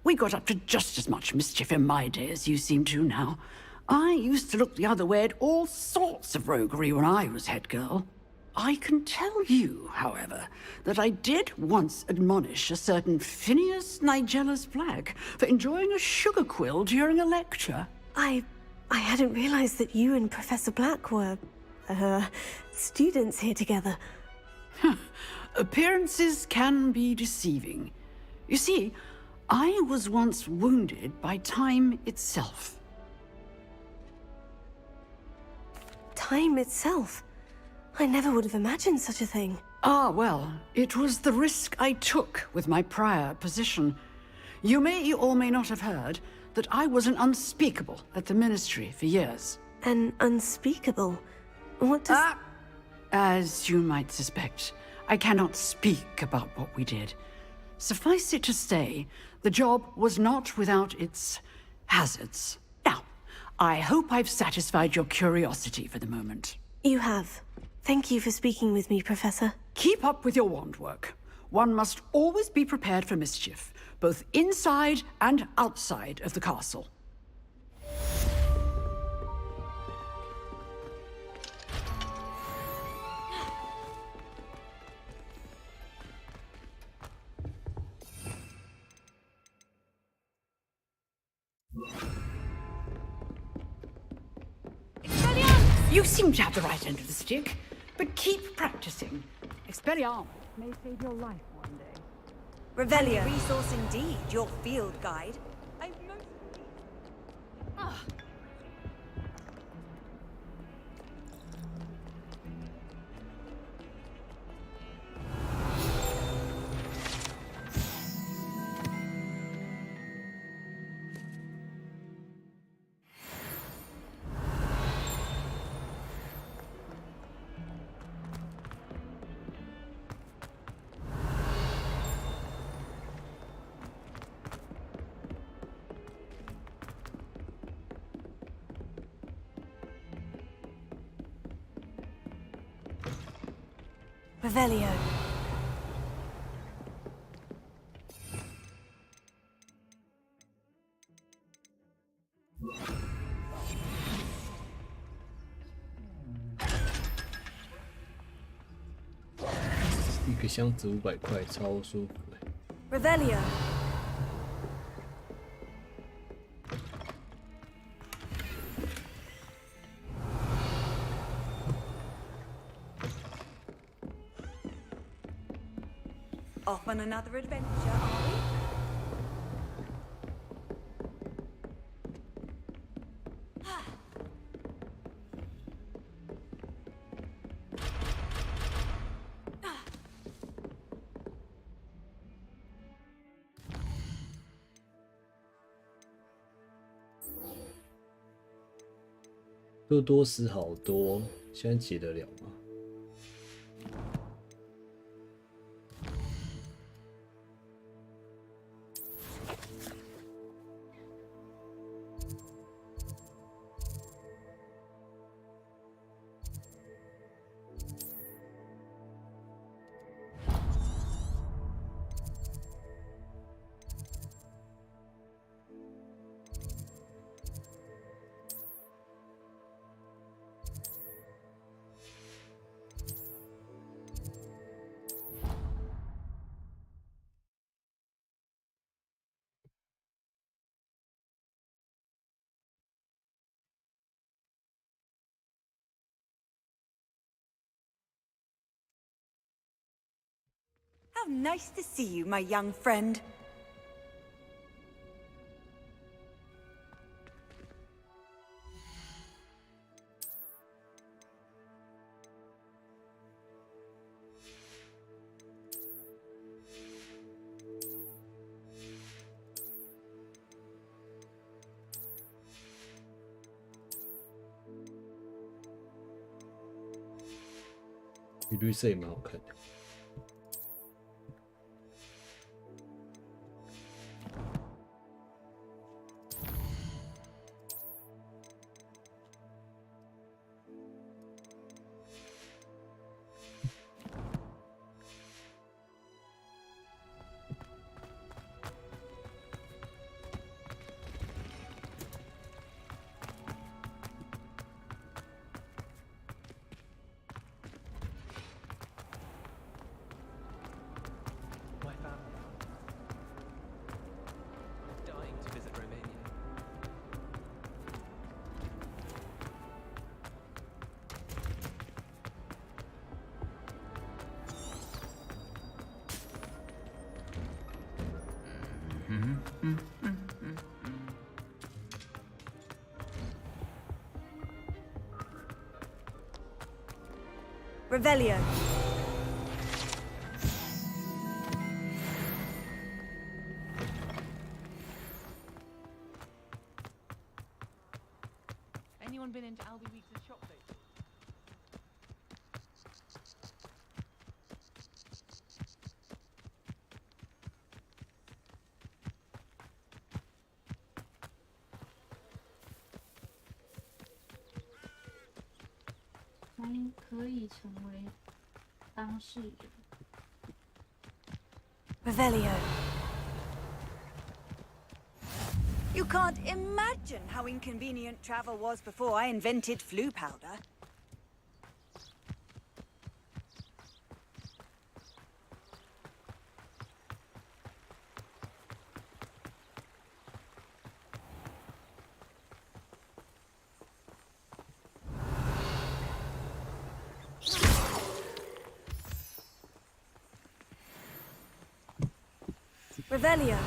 we got up to just as much mischief in my day as you seem to now. I used to look the other way at all sorts of roguery when I was head girl. I can tell you, however, that I did once admonish a certain Phineas Nigellus Black for enjoying a sugar quill during a lecture. I hadn't realized that you and Professor Black were, students here together. Appearances can be deceiving. You see, I was once wounded by time itself. Time itself? I never would have imagined such a thing. Ah, well, it was the risk I took with my prior position. You may or may not have heard that I was an unspeakable at the Ministry for years. An unspeakable? What does... As you might suspect, I cannot speak about what we did. Suffice it to say, the job was not without its hazards. Now, I hope I've satisfied your curiosity for the moment. You have. Thank you for speaking with me, Professor. Keep up with your wand work. One must always be prepared for mischief, both inside and outside of the castle. You seem to have the right end of the stick, but keep practicing. Expelliarmus may save your life one day. Revelio. Resource indeed, your field guide. Revelio.一个箱子500块，超舒服的。Revelio. Off on another adventure, are we? Ah. 多死好多，现在解得了吗？How nice to see you, my young friend.你绿色也蛮好看的。Revelio. Anyone been into Albie Weeks' shop lately? 可以成为当事人。Revelio. You can't imagine how inconvenient travel was before I invented flu powder. Revelio.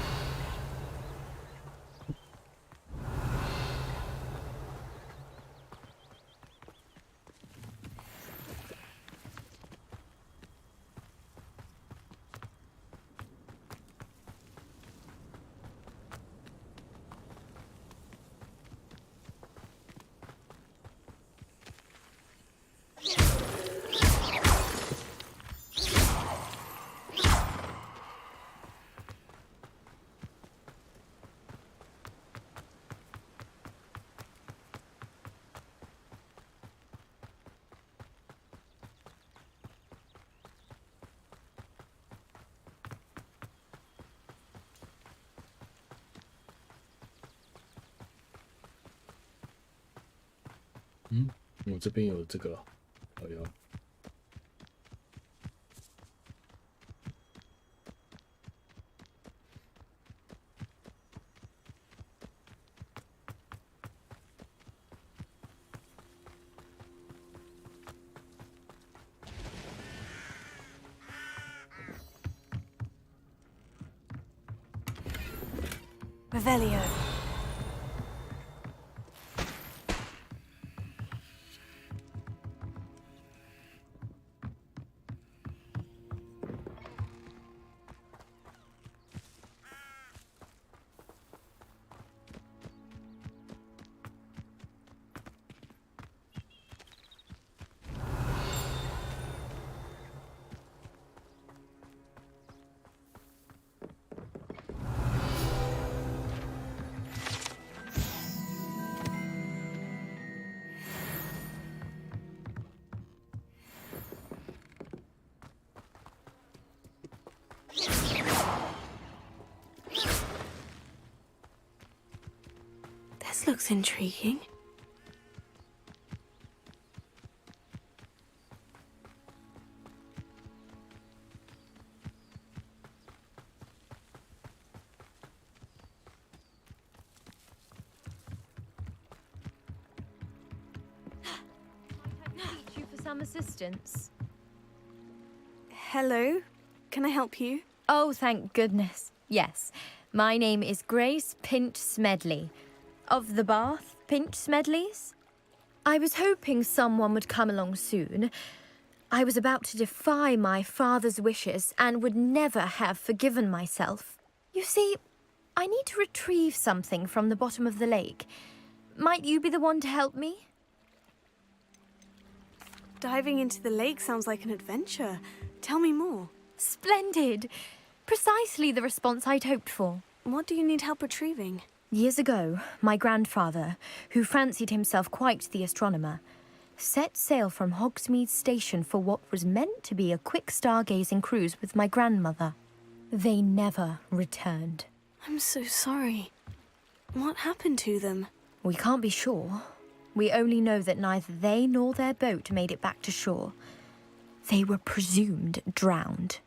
嗯，我这边有这个了，好哟。Revelio. This looks intriguing. You for some assistance? Hello, can I help you? Oh, thank goodness. Yes, my name is Grace Pinch Smedley. Of the Bath Pinch Smedleys? I was hoping someone would come along soon. I was about to defy my father's wishes and would never have forgiven myself. You see, I need to retrieve something from the bottom of the lake. Might you be the one to help me? Diving into the lake sounds like an adventure. Tell me more. Splendid! Precisely the response I'd hoped for. What do you need help retrieving? Years ago, my grandfather, who fancied himself quite the astronomer, set sail from Hogsmeade Station for what was meant to be a quick stargazing cruise with my grandmother. They never returned. I'm so sorry. What happened to them? We can't be sure. We only know that neither they nor their boat made it back to shore. They were presumed drowned.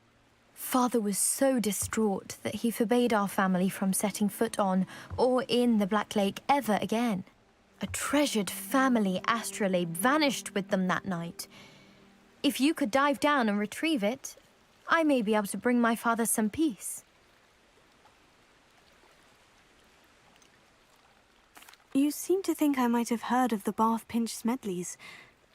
Father was so distraught that he forbade our family from setting foot on or in the Black Lake ever again. A treasured family astrolabe vanished with them that night. If you could dive down and retrieve it, I may be able to bring my father some peace. You seem to think I might have heard of the Bath Pinch Smedleys.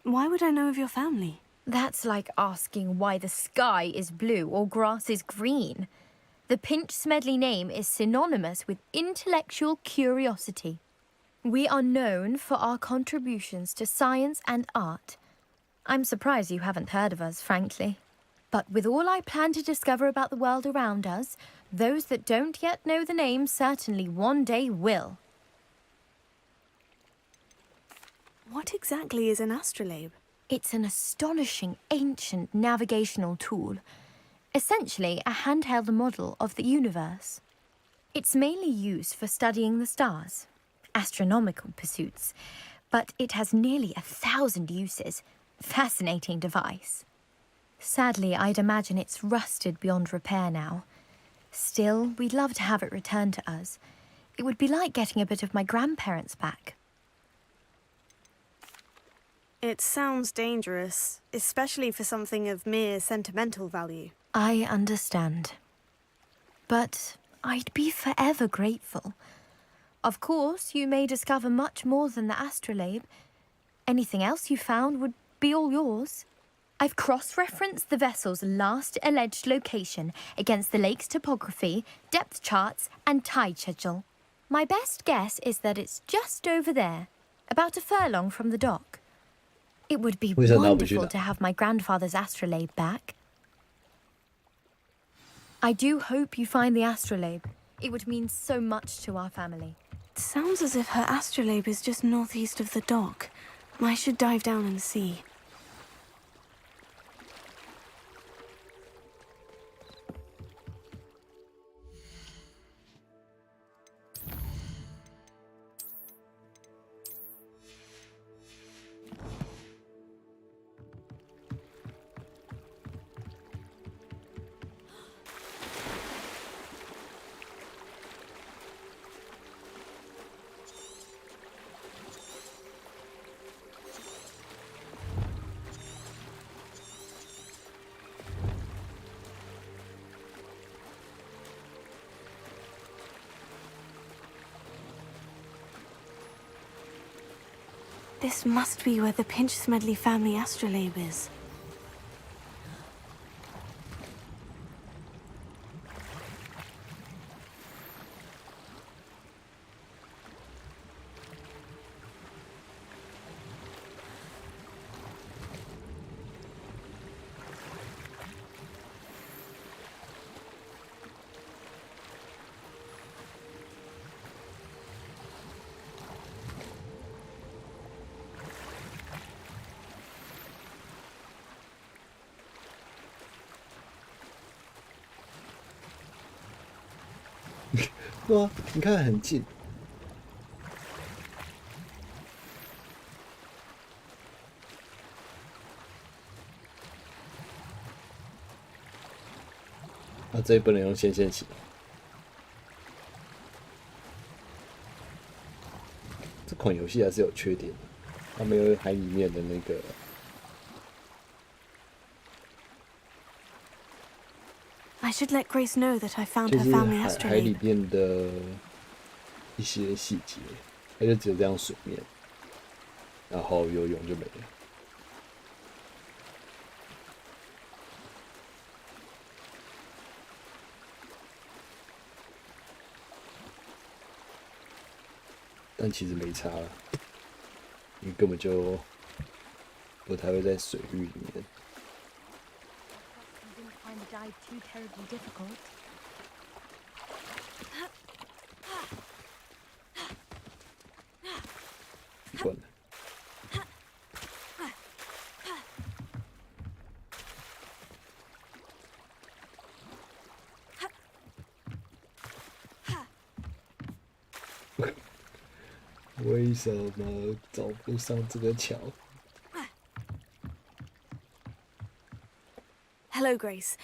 Why would I know of your family? That's like asking why the sky is blue or grass is green. The Pinch Smedley name is synonymous with intellectual curiosity. We are known for our contributions to science and art. I'm surprised you haven't heard of us, frankly. But with all I plan to discover about the world around us, those that don't yet know the name certainly one day will. What exactly is an astrolabe? It's an astonishing ancient navigational tool, essentially a handheld model of the universe. It's mainly used for studying the stars, astronomical pursuits, but it has nearly 1,000 uses. Fascinating device. Sadly, I'd imagine it's rusted beyond repair now. Still, we'd love to have it returned to us. It would be like getting a bit of my grandparents back. It sounds dangerous, especially for something of mere sentimental value. I understand. But I'd be forever grateful. Of course, you may discover much more than the astrolabe. Anything else you found would be all yours. I've cross-referenced the vessel's last alleged location against the lake's topography, depth charts, and tide schedule. My best guess is that it's just over there, about a furlong from the dock. It would be wonderful to have my grandfather's astrolabe back. I do hope you find the astrolabe. It would mean so much to our family. It sounds as if her astrolabe is just northeast of the dock. I should dive down and see. This must be where the Pinch-Smedley family astrolabe is.对啊，你看很近。啊，这不能用线性起。这款游戏还是有缺点的，它没有海里面的那个。I should let Grace know that I found her family astrolabe. 海里面的一些细节，它就只有这样水面，然后游泳就没了。但其实没差了，你根本就不太会在水域里面。Dive too terribly difficult. 滚了！为什么走不上这个桥？ Hello, Grace.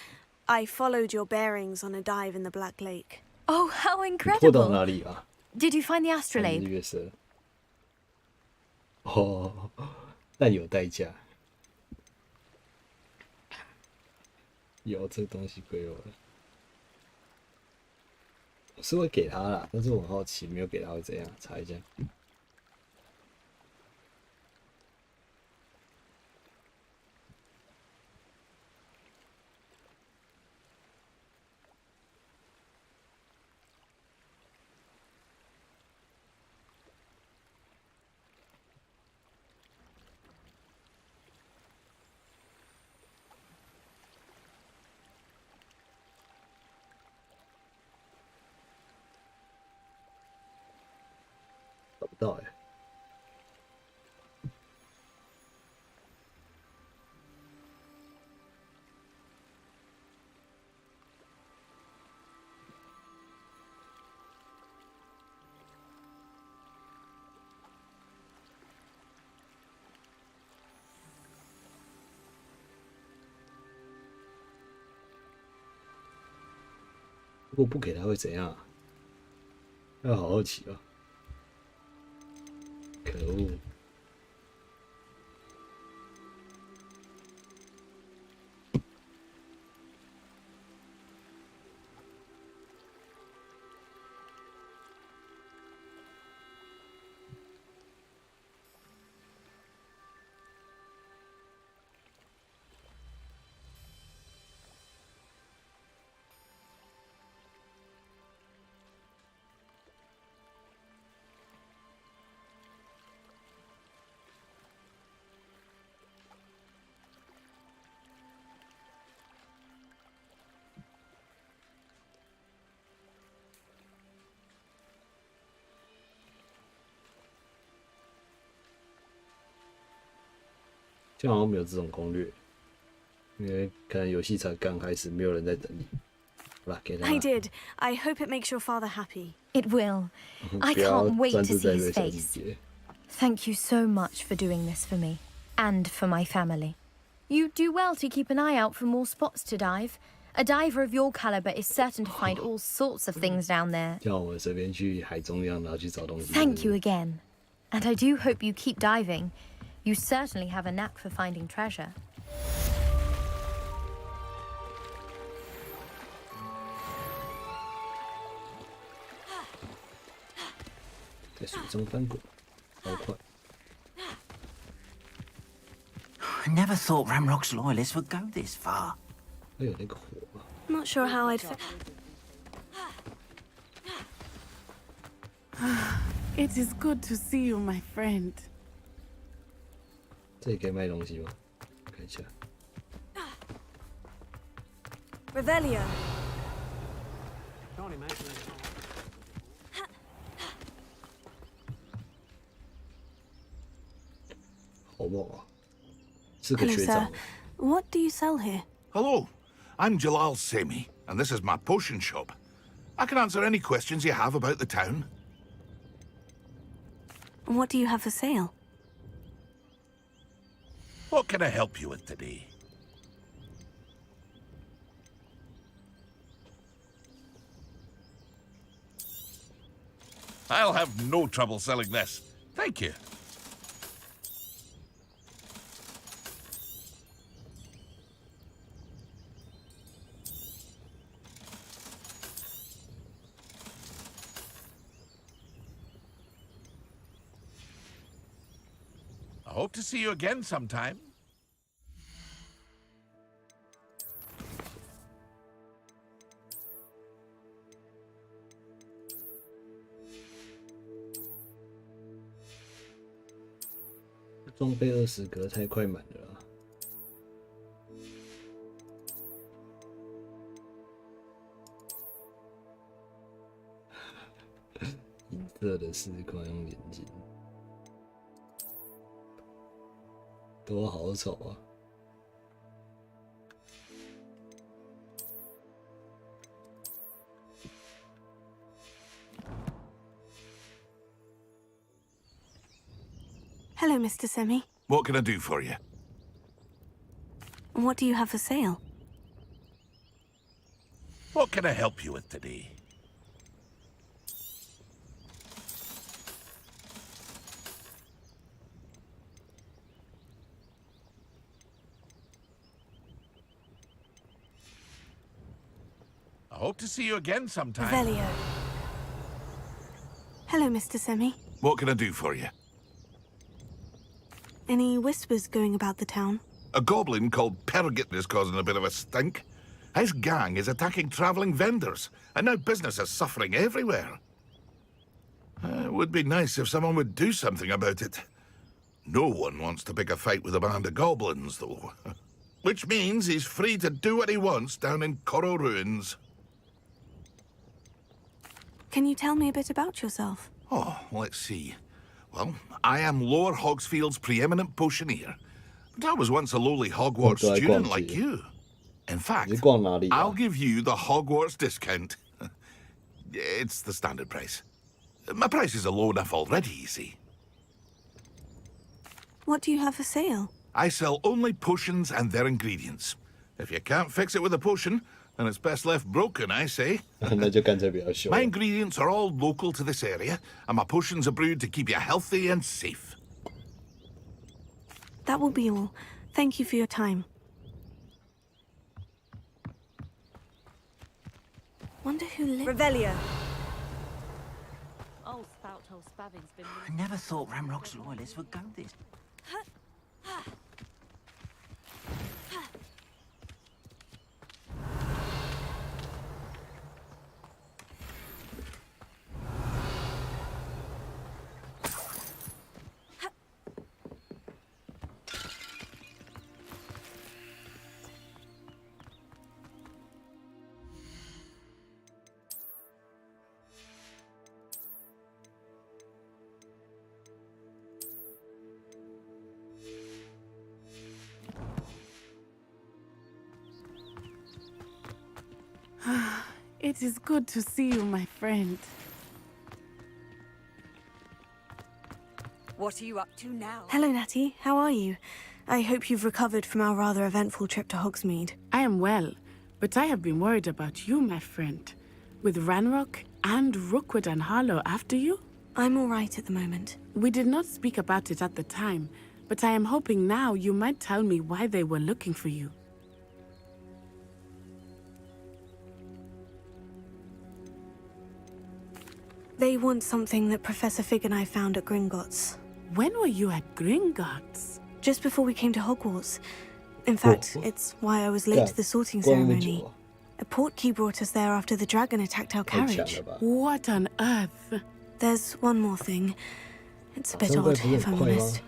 I followed your bearings on a dive in the Black Lake. Oh, how 破 incredible! 到哪里啊？ Did you find the 日 astrolabe? 月蛇。哦，但有代价。有这个东西归我了。我是会给他啦，但是我很好奇，没有给他会怎样？查一下。找不到哎。如果不给他会怎样啊？要好好奇哦。可恶！就好像没有这种攻略，因为可能游戏才刚开始，没有人在等你。好啦，给他。I did. I hope it makes your father happy. It will. I can't wait to see his face. Thank you so much for doing this for me and for my family. You do well to keep an eye out for more spots to dive. A diver of your caliber is certain to find all sorts of things down there. 叫我们随便去海中央，然后去找东西。Thank you again. And I do hope you keep diving. You certainly have a knack for finding treasure. 在水中翻滚，好快！ I never thought Ramrock's loyalists would go this far. 还有那个火啊！ Not sure how I'd fit. It is good to see you, my friend. 这里可以卖东西吗？看一下。 Revelio. 好猛啊！是个 Hello, 学长 sir. What do you sell here? Hello, I'm Jalal Semi, and this is my potion shop. I can answer any questions you have about the town. What do you have for sale? What can I help you with today? I'll have no trouble selling this. Thank you. I hope to see you again sometime. "装备20格太快满了啊！银色的视光用眼镜。 都好丑啊！ Hello, Mr. Semi. What can I do for you? What do you have for sale? What can I help you with today? I hope to see you again sometime. Revelio. Hello, Mr. Semi. What can I do for you? Any whispers going about the town? A goblin called Pergit is causing a bit of a stink. His gang is attacking travelling vendors, and now business is suffering everywhere. It would be nice if someone would do something about it. No one wants to pick a fight with a band of goblins, though. Which means he's free to do what he wants down in Coral Ruins. Can you tell me a bit about yourself? Oh, let's see. Well, I am Lower Hogsfield's preeminent potioneer. But I was once a lowly Hogwarts student like you. In fact, I'll give you the Hogwarts discount. It's the standard price. My prices are low enough already, you see. What do you have for sale? I sell only potions and their ingredients. If you can't fix it with a potion, and it's best left broken, I say. 那就干脆不要修。My ingredients are all local to this area, and my potions are brewed to keep you healthy and safe. That will be all. Thank you for your time. Wonder who lives. Revelio. Old spout-hole spavin's been... I never thought Ramrock's loyalists would go this. It is good to see you, my friend. What are you up to now? Hello, Natty. How are you? I hope you've recovered from our rather eventful trip to Hogsmeade. I am well, but I have been worried about you, my friend. With Ranrock and Rookwood and Harlow after you? I'm all right at the moment. We did not speak about it at the time, but I am hoping now you might tell me why they were looking for you. They want something that Professor Fig and I found at Gringotts. When were you at Gringotts? Just before we came to Hogwarts. In fact, it's why I was late to the sorting ceremony. A portkey brought us there after the dragon attacked our carriage. What on earth? There's one more thing. It's a bit odd, if I'm honest.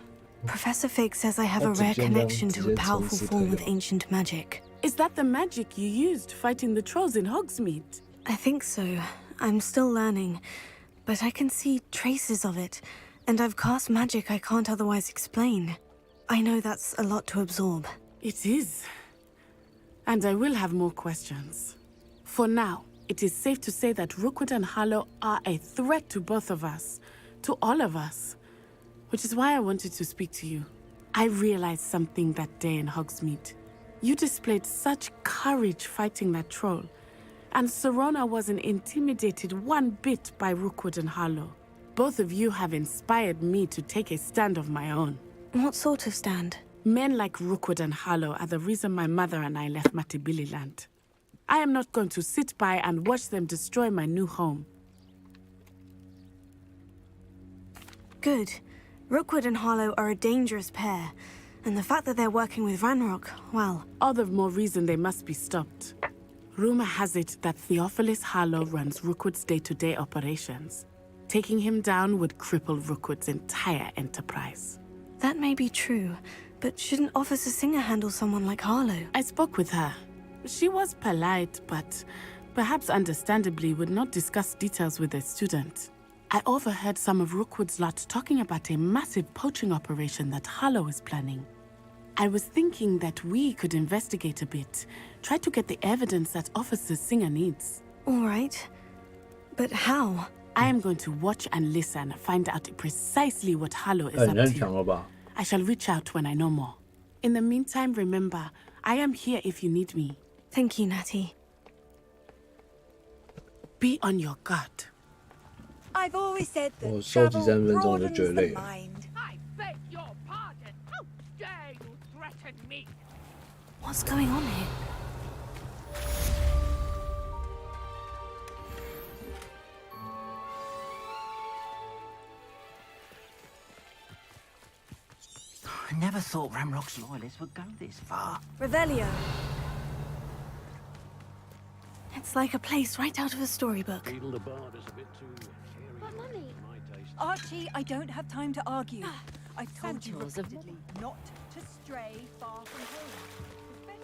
Professor Fig says I have a rare connection to a powerful form of ancient magic. Is that the magic you used fighting the trolls in Hogsmeade? I think so. I'm still learning, but I can see traces of it, and I've cast magic I can't otherwise explain. I know that's a lot to absorb. It is. And I will have more questions. For now, it is safe to say that Rookwood and Harlow are a threat to both of us, to all of us, which is why I wanted to speak to you. I realized something that day in Hogsmeade. You displayed such courage fighting that troll, and Serona wasn't intimidated one bit by Rookwood and Harlow. Both of you have inspired me to take a stand of my own. What sort of stand? Men like Rookwood and Harlow are the reason my mother and I left Matabeleland. I am not going to sit by and watch them destroy my new home. Good. Rookwood and Harlow are a dangerous pair, and the fact that they're working with Ranrock, well... All the more reason they must be stopped. Rumor has it that Theophilus Harlow runs Rookwood's day-to-day operations. Taking him down would cripple Rookwood's entire enterprise. That may be true, but shouldn't Officer Singer handle someone like Harlow? I spoke with her. She was polite, but perhaps understandably would not discuss details with a student. I overheard some of Rookwood's lot talking about a massive poaching operation that Harlow is planning. I was thinking that we could investigate a bit, try to get the evidence that Officer Singer needs. All right. But how? I am going to watch and listen, find out precisely what Harlow is up to. I shall reach out when I know more. In the meantime, remember, I am here if you need me. Thank you, Natty. Be on your guard. I've always said that travel broadens the mind. I beg your pardon. How dare you threaten me? What's going on here? I never thought Ramrock's loyalists would go this far. Revelio. It's like a place right out of a storybook. But Mummy... Archie, I don't have time to argue. I've told you repeatedly not to stray far from home. Especially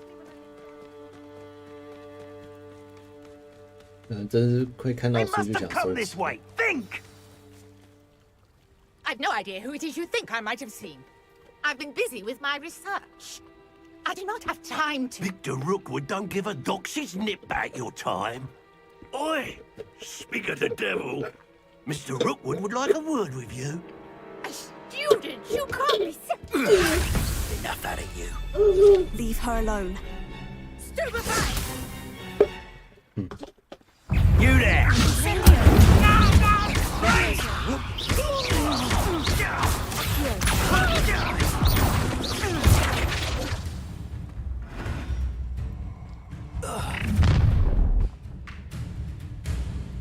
when 真是会看到 They 书 must 就 have 想 come 收 this 集。 way. Think! I've no idea who it is you think I might have seen. I've been busy with my research. I do not have time to... Victor Rookwood don't give a doxy's nip back your time. Oi! Speak of the devil. Mr. Rookwood would like a word with you. A student! You can't be so... Enough out of you. Leave her alone. Stupefy! You there!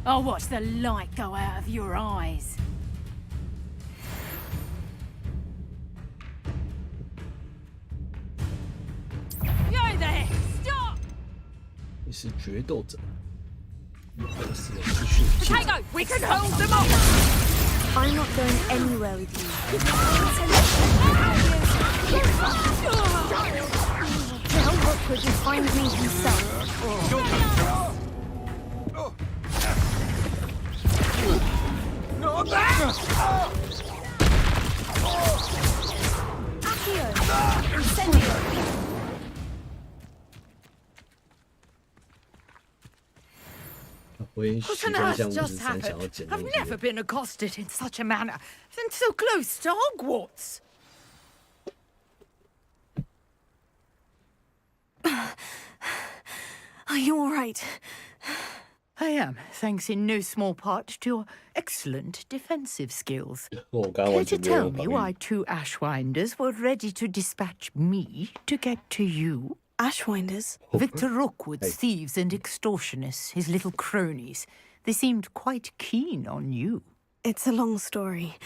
I'll watch the light go out of your eyes. 你是决斗者。Potato, we can hold them off. I'm not going anywhere with you. Tell Rookwood to find me himself. Accio, incendio. What on earth just happened? I've never been accosted in such a manner, and so close to Hogwarts. Are you all right? I am, thanks in no small part to your excellent defensive skills. Care to tell me why 2 Ashwinders were ready to dispatch me to get to you? Ashwinders? Victor Rookwood's thieves and extortionists, his little cronies. They seemed quite keen on you. It's a long story,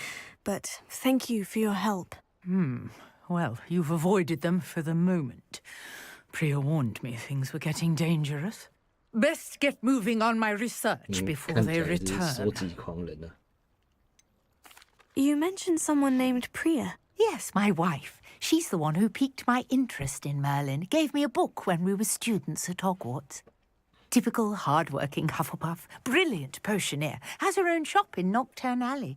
but thank you for your help. Well, you've avoided them for the moment. Priya warned me things were getting dangerous. Best get moving on my research before they return. You mentioned someone named Priya. Yes, my wife. She's the one who piqued my interest in Merlin. Gave me a book when we were students at Hogwarts. Typical hard-working Hufflepuff, brilliant potioneer, has her own shop in Knockturn Alley.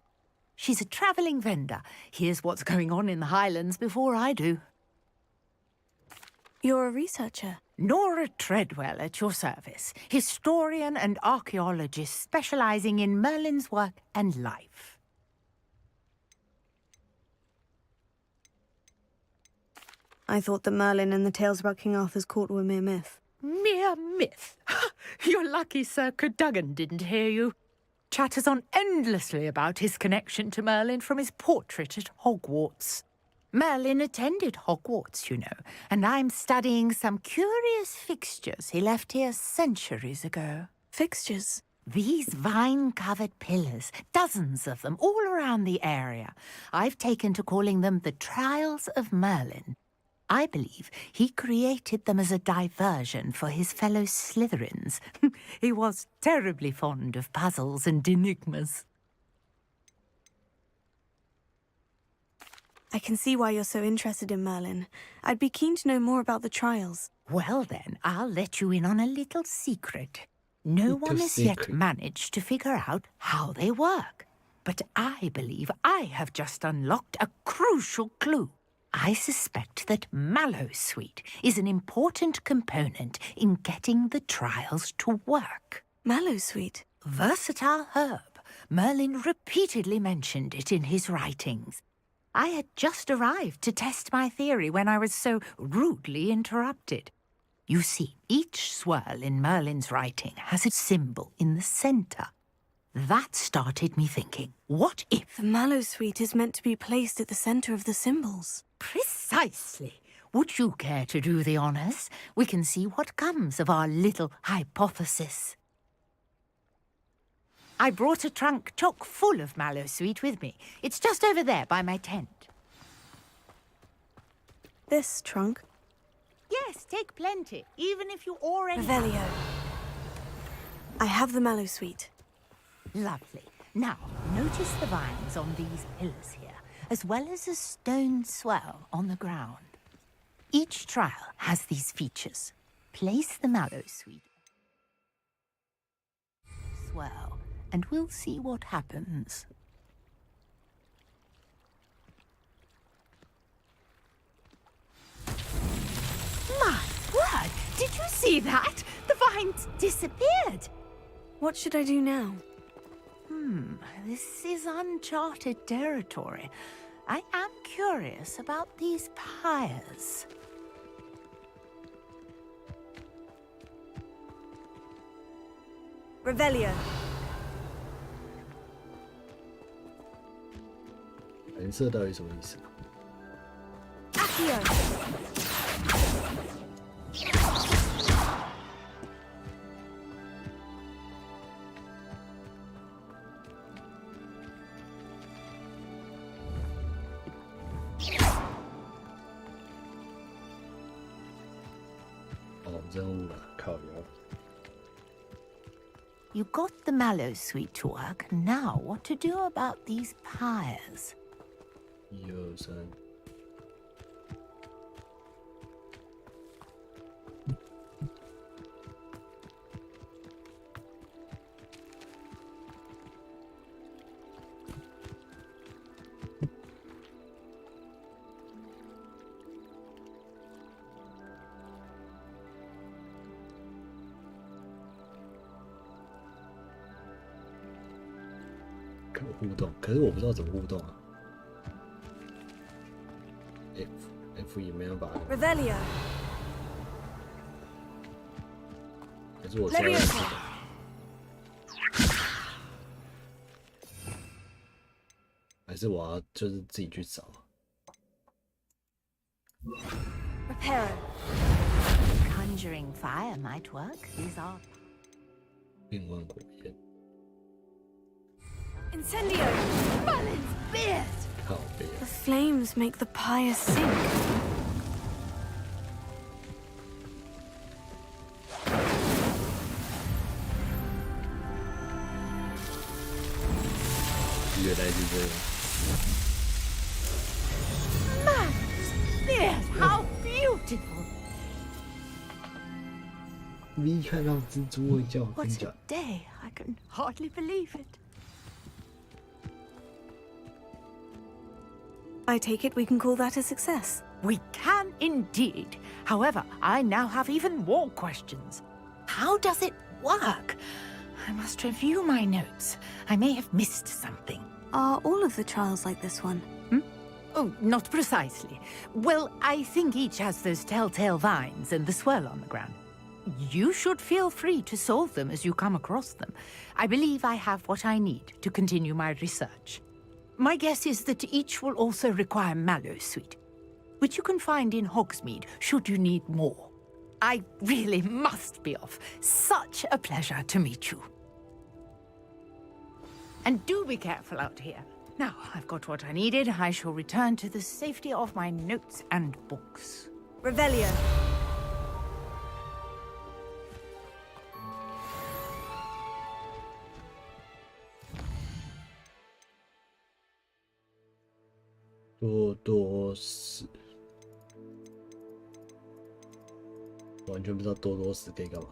She's a travelling vendor. Hears what's going on in the Highlands before I do. You're a researcher? Nora Treadwell at your service. Historian and archaeologist specialising in Merlin's work and life. I thought that Merlin and the tales about King Arthur's court were mere myth. Mere myth? You're lucky Sir Cadogan didn't hear you. Chatters on endlessly about his connection to Merlin from his portrait at Hogwarts. Merlin attended Hogwarts, you know, and I'm studying some curious fixtures he left here centuries ago. Fixtures? These vine-covered pillars, dozens of them, all around the area. I've taken to calling them the Trials of Merlin. I believe he created them as a diversion for his fellow Slytherins. He was terribly fond of puzzles and enigmas. I can see why you're so interested in Merlin. I'd be keen to know more about the trials. Well then, I'll let you in on a little secret. No one has yet managed to figure out how they work. But I believe I have just unlocked a crucial clue. I suspect that Mallowsweet is an important component in getting the trials to work. Mallowsweet? Versatile herb. Merlin repeatedly mentioned it in his writings. I had just arrived to test my theory when I was so rudely interrupted. You see, each swirl in Merlin's writing has a symbol in the centre. That started me thinking, what if... The Mallowsweet is meant to be placed at the centre of the symbols. Precisely. Would you care to do the honours? We can see what comes of our little hypothesis. I brought a trunk chock full of Mallowsweet with me. It's just over there by my tent. This trunk? Yes, take plenty, even if you already... Revelio. I have the Mallowsweet. Lovely. Now, notice the vines on these pillars here, as well as a stone swell on the ground. Each trial has these features. Place the Mallowsweet swell, and we'll see what happens. My word! Did you see that? The vines disappeared! What should I do now? This is uncharted territory. I am curious about these pyres. Revelio. 蓝色到底什么意思？ Accio. 哦，任务啊，靠腰。 You got the mallow sweet to work. Now, what to do about these pyres? 1、2、3。可互动，可是我不知道怎么互动啊。F 也没办法。 Revelio. 可是我知道。还是我要就是自己去找。 Reparo. Conjuring fire might work. These are 变换火焰。 Incendio. Merlin's beard! 靠背。 The flames make the pyre sink. 原来是这样。 Merlin's beard! How beautiful! V 看到蜘蛛会叫，跟你 What 讲 a。day! I can hardly believe it. I take it we can call that a success. We can indeed. However, I now have even more questions. How does it work? I must review my notes. I may have missed something. Are all of the trials like this one? Oh, not precisely. Well, I think each has those telltale vines and the swirl on the ground. You should feel free to solve them as you come across them. I believe I have what I need to continue my research. My guess is that each will also require mallow sweet, which you can find in Hogsmeade should you need more. I really must be off. Such a pleasure to meet you. And do be careful out here. Now I've got what I needed. I shall return to the safety of my notes and books. Revelio.多多士，完全不知道多多士可以干嘛。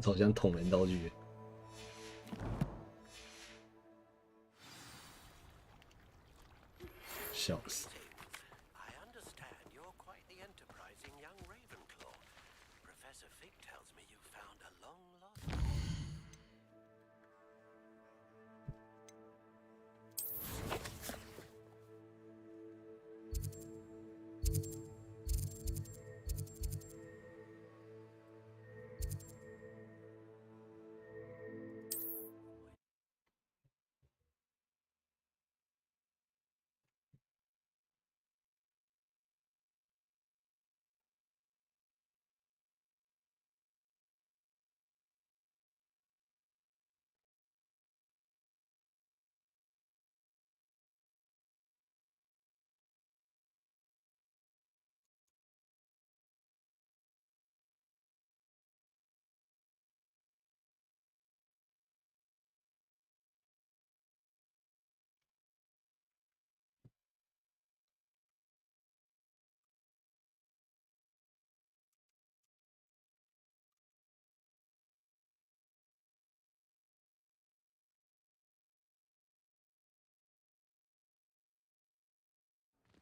这好像捅人道具，笑死！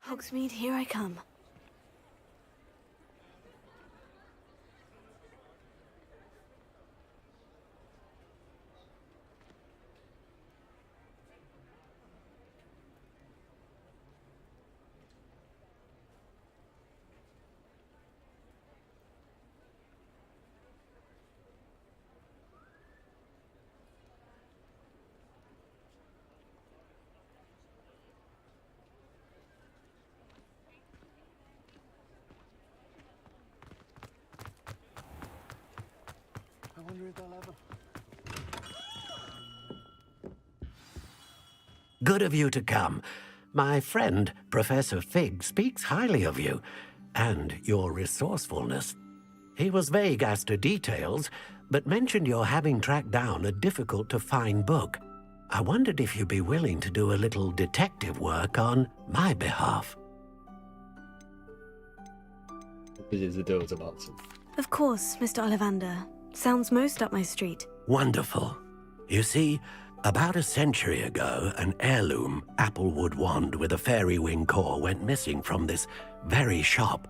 Hogsmeade, here I come. I wonder if they'll ever... Good of you to come. My friend, Professor Fig, speaks highly of you, and your resourcefulness. He was vague as to details, but mentioned your having tracked down a difficult-to-find book. I wondered if you'd be willing to do a little detective work on my behalf. Of course, Mr. Ollivander. Sounds most up my street. Wonderful. You see, about a century ago, an heirloom applewood wand with a fairy wing core went missing from this very shop.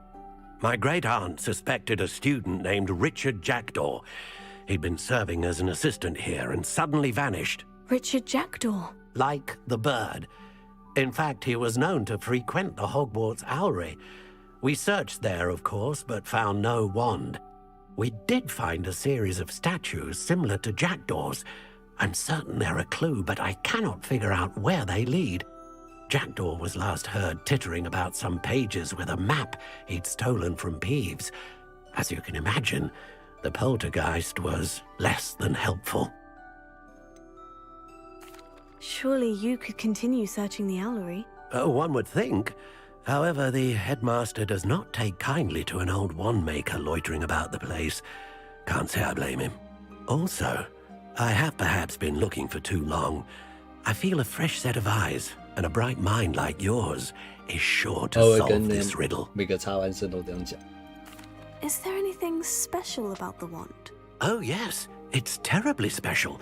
My great-aunt suspected a student named Richard Jackdaw. He'd been serving as an assistant here and suddenly vanished. Richard Jackdaw? Like the bird. In fact, he was known to frequent the Hogwarts Owlery. We searched there, of course, but found no wand. We did find a series of statues similar to Jackdaw's. I'm certain they're a clue, but I cannot figure out where they lead. Jackdaw was last heard tittering about some pages with a map he'd stolen from Peeves. As you can imagine, the poltergeist was less than helpful. Surely you could continue searching the Owlery. One would think. However, the headmaster does not take kindly to an old wand-maker loitering about the place. Can't say I blame him. Also, I have perhaps been looking for too long. I feel a fresh set of eyes, and a bright mind like yours is sure to solve this riddle. Is there anything special about the wand? Oh yes, it's terribly special.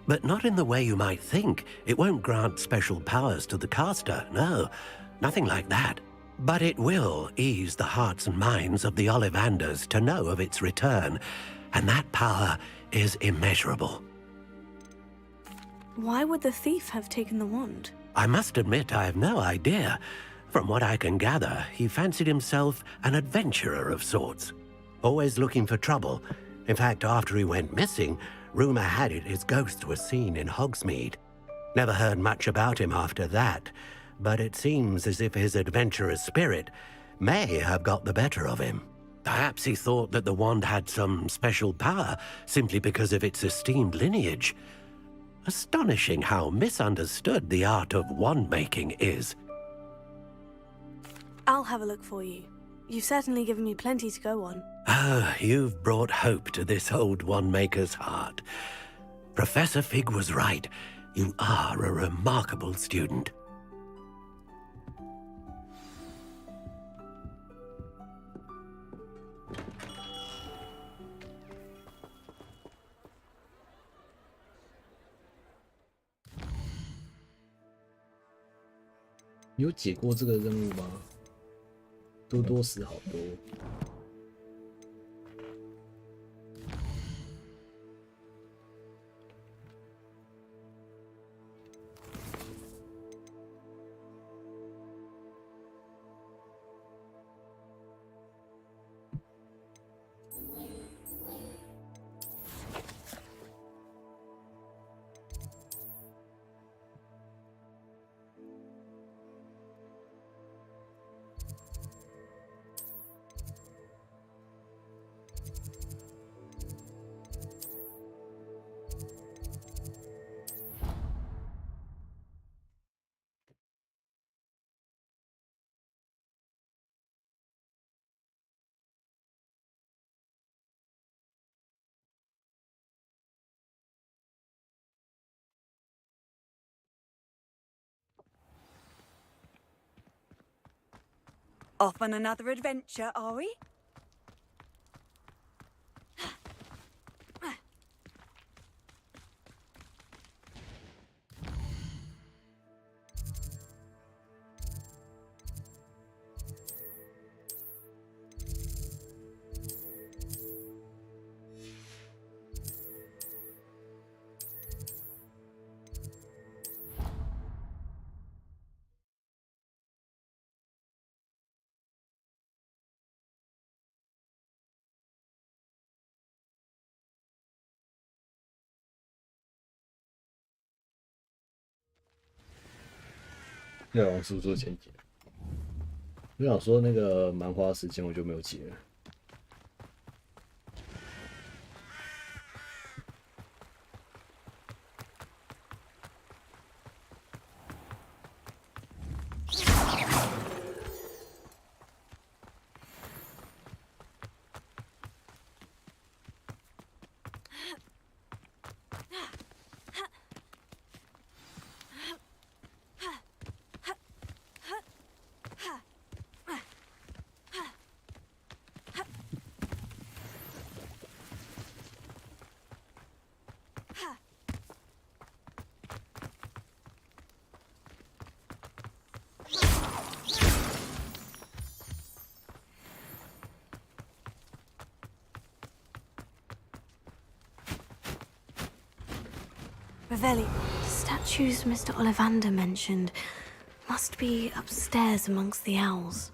But not in the way you might think. It won't grant special powers to the caster, no. Nothing like that. But it will ease the hearts and minds of the Ollivanders to know of its return, and that power is immeasurable. Why would the thief have taken the wand? I must admit I have no idea. From what I can gather, he fancied himself an adventurer of sorts. Always looking for trouble. In fact, after he went missing, rumor had it his ghost was seen in Hogsmeade. Never heard much about him after that, but it seems as if his adventurous spirit may have got the better of him. Perhaps he thought that the wand had some special power simply because of its esteemed lineage. Astonishing how misunderstood the art of wand-making is. I'll have a look for you. You've certainly given me plenty to go on. Ah, you've brought hope to this old wand-maker's heart. Professor Fig was right. You are a remarkable student.你有解过这个任务吗？多多死好多。Off on another adventure, are we? 内容是不是前集？我想说那个蛮花时间，我就没有解了。Revelli, the statues Mr. Ollivander mentioned must be upstairs amongst the owls.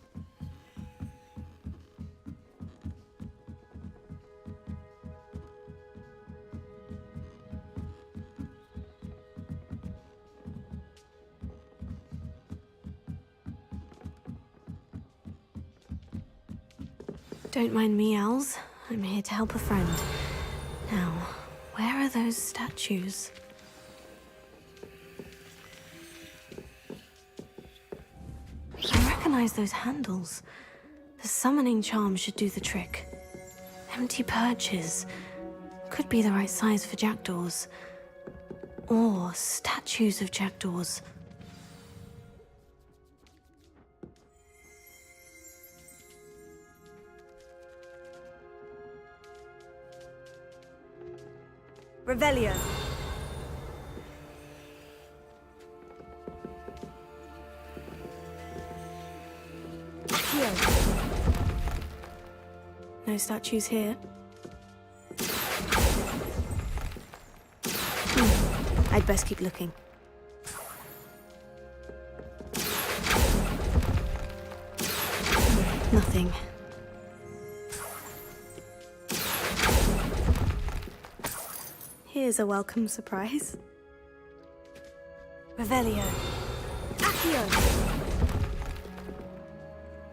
Don't mind me, owls. I'm here to help a friend. Now, where are those statues? I recognize those handles. The summoning charm should do the trick. Empty perches. Could be the right size for jackdaws. Or statues of jackdaws. Revelio. Here. No statues here. I'd best keep looking. Nothing. Here's a welcome surprise. Revelio. Accio.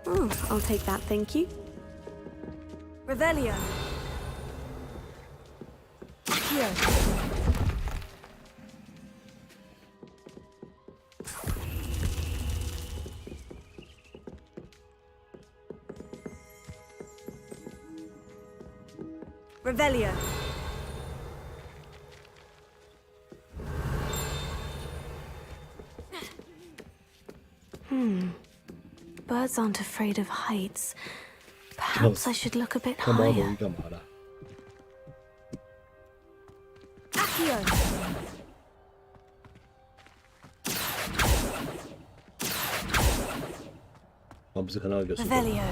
Oh, I'll take that, thank you. Revelio. Accio. Revelio. Birds aren't afraid of heights. Perhaps I should look a bit higher. Accio. Revelio.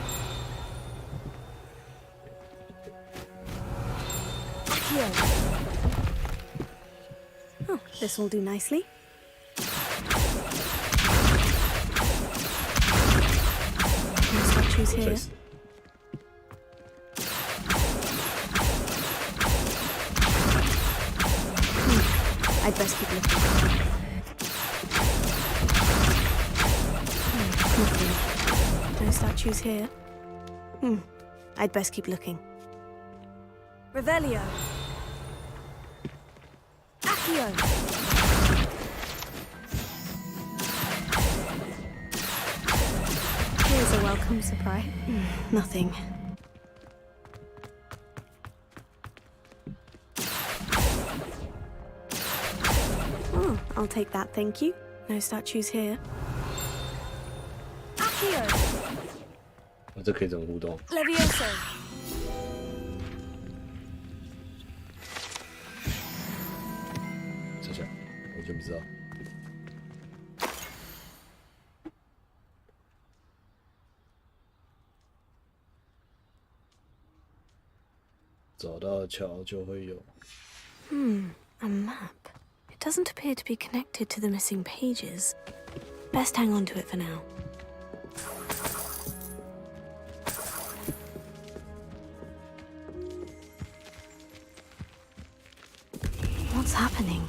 Oh, this will do nicely. No statues here. I'd best keep looking. Nothing. No statues here. I'd best keep looking. Revelio. Accio. Here's a welcome surprise. Nothing. Oh, I'll take that, thank you. No statues here. Accio. 这可以怎么互动？ Levioso. 这下完全不知道。找到桥就会有。A map. It doesn't appear to be connected to the missing pages. Best hang on to it for now. What's happening?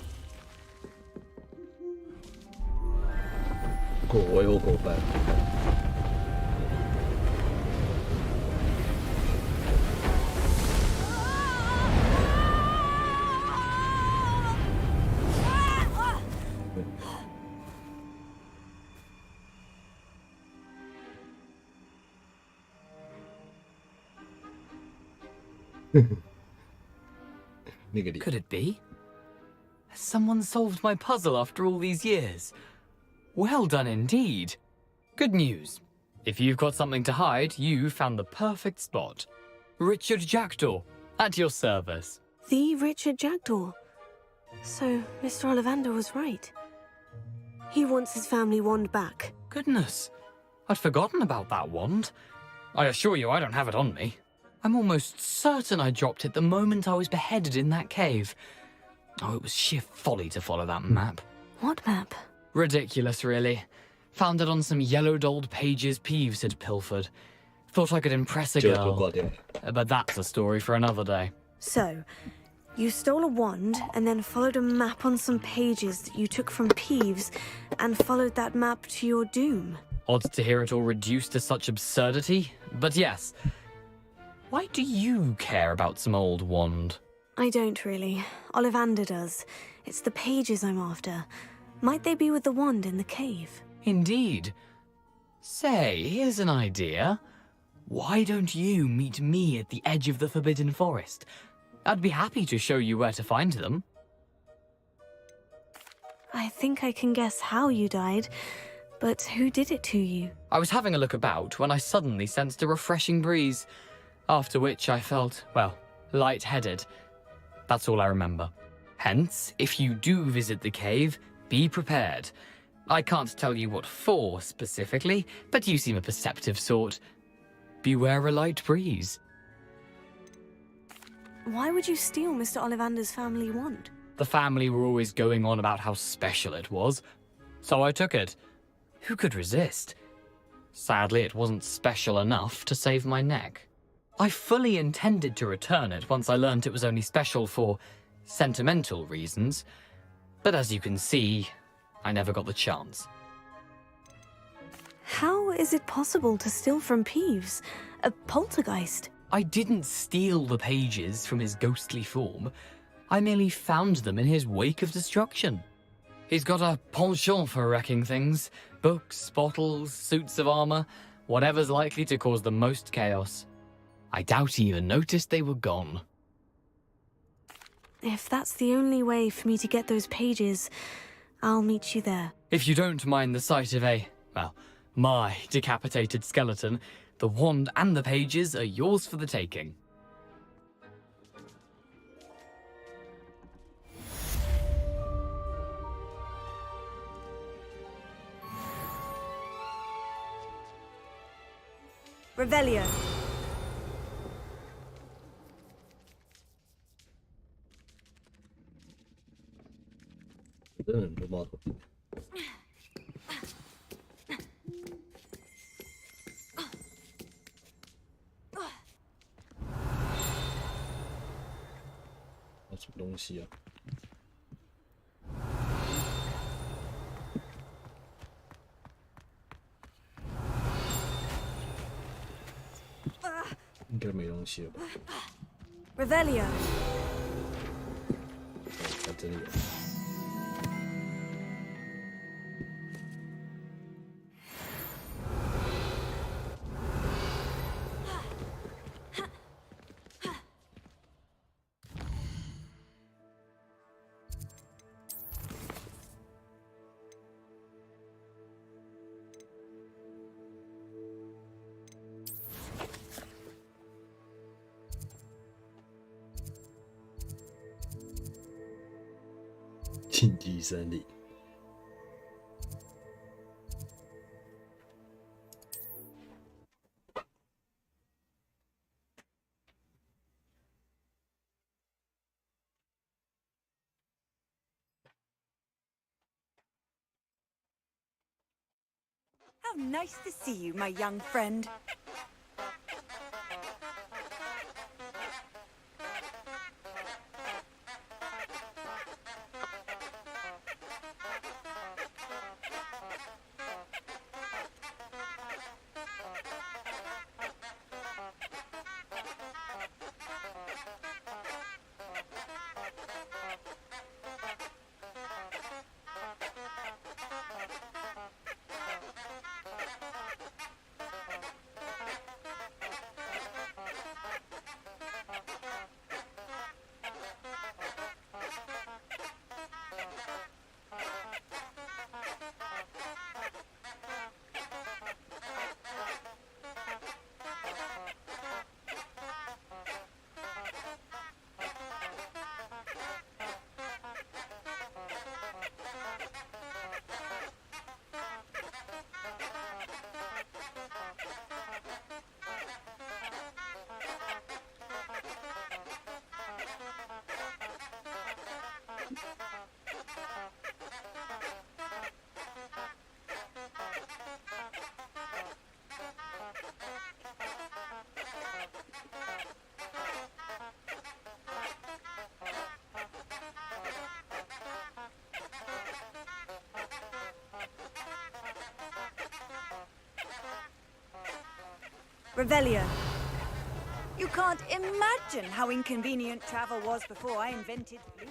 我有过半。Could it be? Has someone solved my puzzle after all these years? Well done indeed. Good news. If you've got something to hide, you found the perfect spot. Richard Jackdaw, at your service. The Richard Jackdaw. So, Mr. Ollivander was right. He wants his family wand back. Goodness, I'd forgotten about that wand. I assure you I don't have it on me. I'm almost certain I dropped it the moment I was beheaded in that cave. Oh, it was sheer folly to follow that map. What map? Ridiculous, really. Found it on some yellowed old pages Peeves had pilfered. Thought I could impress a girl. But that's a story for another day. So, you stole a wand and then followed a map on some pages that you took from Peeves and followed that map to your doom. Odd to hear it all reduced to such absurdity, but yes. Why do you care about some old wand? I don't really. Ollivander does. It's the pages I'm after. Might they be with the wand in the cave? Indeed. Say, here's an idea. Why don't you meet me at the edge of the Forbidden Forest? I'd be happy to show you where to find them. I think I can guess how you died, but who did it to you? I was having a look about when I suddenly sensed a refreshing breeze, after which I felt, well, lightheaded. That's all I remember. Hence, if you do visit the cave, be prepared. I can't tell you what for specifically, but you seem a perceptive sort. Beware a light breeze. Why would you steal Mr. Ollivander's family wand? The family were always going on about how special it was, so I took it. Who could resist? Sadly, it wasn't special enough to save my neck. I fully intended to return it once I learned it was only special for sentimental reasons, but as you can see, I never got the chance. How is it possible to steal from Peeves? A poltergeist? I didn't steal the pages from his ghostly form. I merely found them in his wake of destruction. He's got a penchant for wrecking things. Books, bottles, suits of armor, whatever's likely to cause the most chaos. I doubt he even noticed they were gone. If that's the only way for me to get those pages, I'll meet you there. If you don't mind the sight of my decapitated skeleton, the wand and the pages are yours for the taking. Revelio. Oh, 什么东西啊？应该没东西了吧？ Revelio. 在这里有。禁地森林。How nice to see you, my young friend. Revelio. You can't imagine how inconvenient travel was before I invented blue.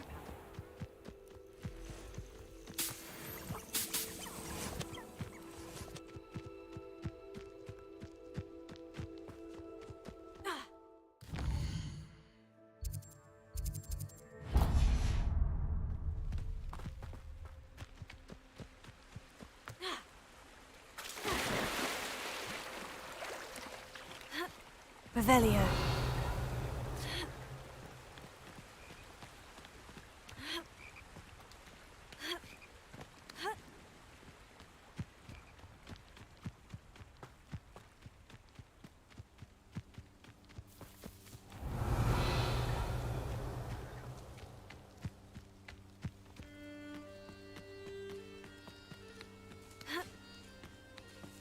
Revelio.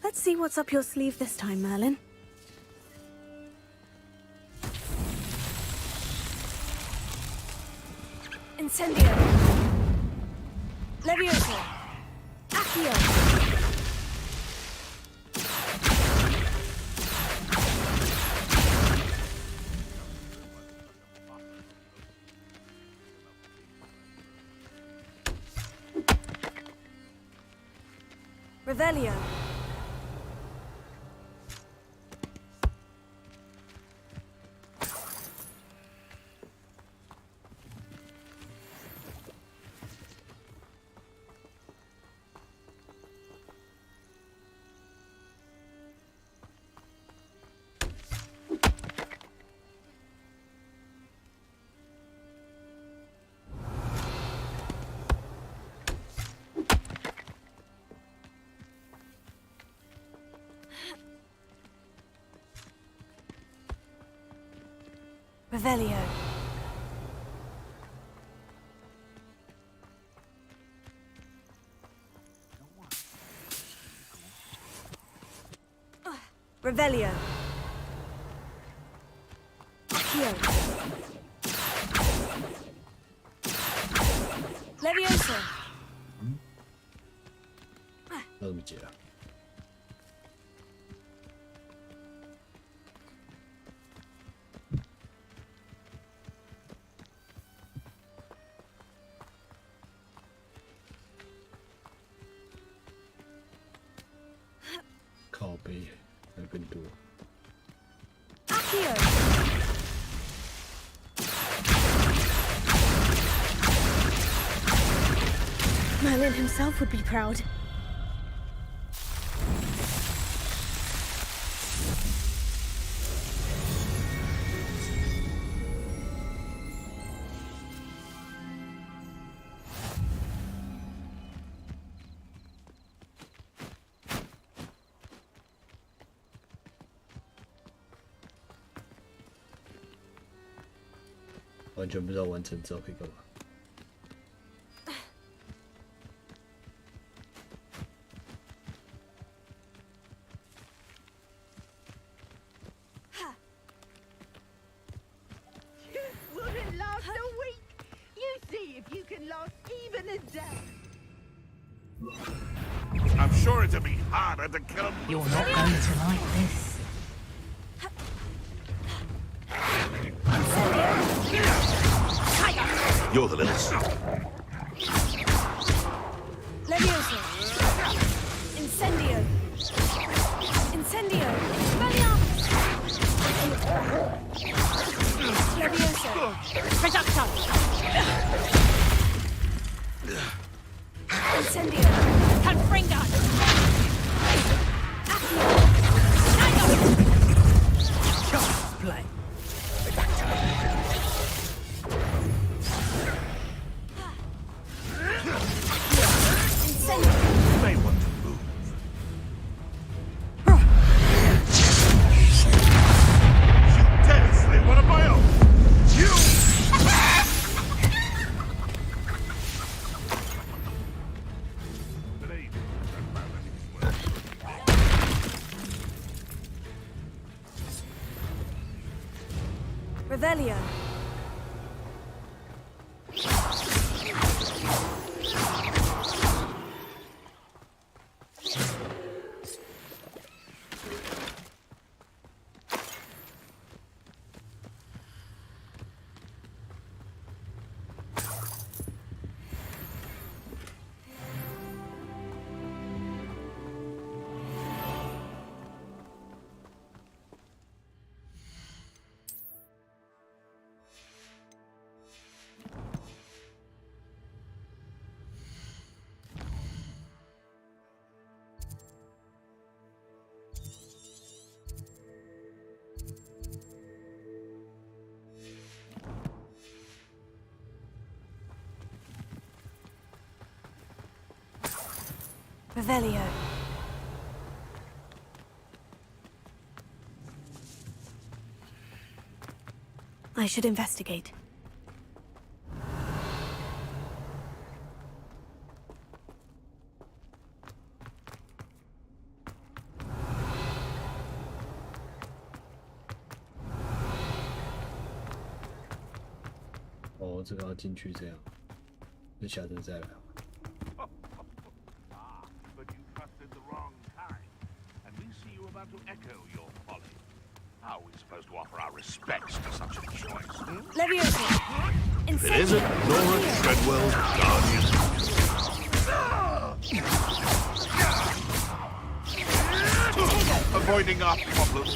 Let's see what's up your sleeve this time, Merlin. Incendio. Levioso. Accio. Revelio. Revelio. Revelio. Accio. Levioso. 那怎么解啊？靠背还更多。Accio. Merlin himself would be proud. "完全不知道完成之后可以干嘛。Wouldn't last a week. You see if you can last even a day. I'm sure it'd be harder to kill him. You're not going to like this. You're the little son. Levioso. Incendio. Incendio. Valiant. Levioso. Reducto. Incendio. Confringo. Child's play. You may want to move. You dare slay one of my own! You! Revelio. Revelio. I should investigate.哦，这个要进去这样，那下次再来。 But you trusted the wrong kind, and we see you about to echo your folly. How are we supposed to offer our respects to such a choice? Leviosa! It isn't Nora Treadwell's guardian. Avoiding our problems.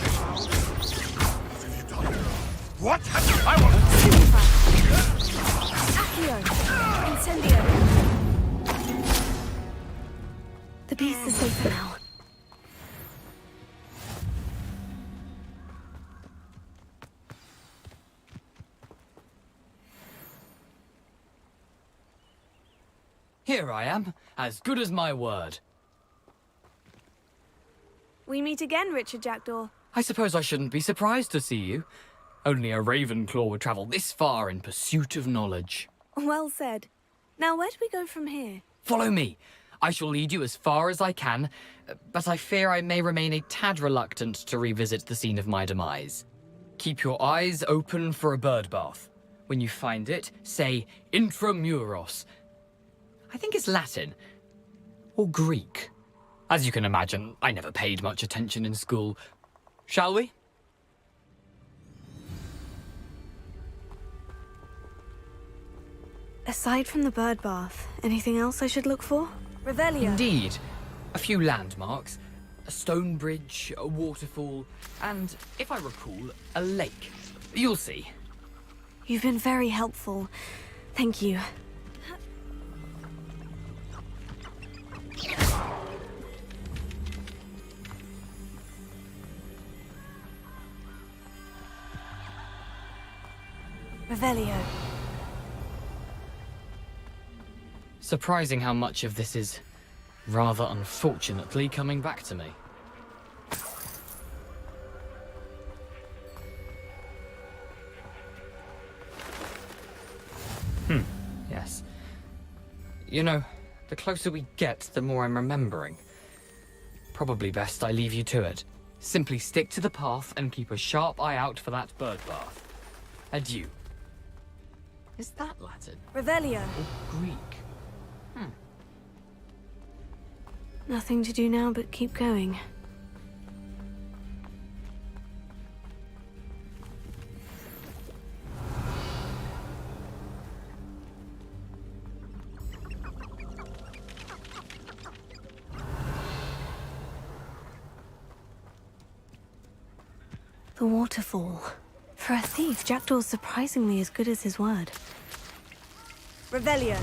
What? I want Accio! Incendio! The beast is safe now. Here I am, as good as my word. We meet again, Richard Jackdaw. I suppose I shouldn't be surprised to see you. Only a Ravenclaw would travel this far in pursuit of knowledge. Well said. Now, where do we go from here? Follow me. I shall lead you as far as I can, but I fear I may remain a tad reluctant to revisit the scene of my demise. Keep your eyes open for a bird bath. When you find it, say Intramuros. I think it's Latin. Or Greek. As you can imagine, I never paid much attention in school. Shall we? Aside from the bird bath, anything else I should look for? Revelio. Indeed. A few landmarks. A stone bridge, a waterfall, and, if I recall, a lake. You'll see. You've been very helpful. Thank you. Revelio. Surprising how much of this is, rather unfortunately, coming back to me. Yes. You know, the closer we get, the more I'm remembering. Probably best I leave you to it. Simply stick to the path and keep a sharp eye out for that bird bath. Adieu. Is that Latin? Revelio. Or Greek? Nothing to do now but keep going. The waterfall. For a thief, Jackdaw's surprisingly as good as his word. Revelio.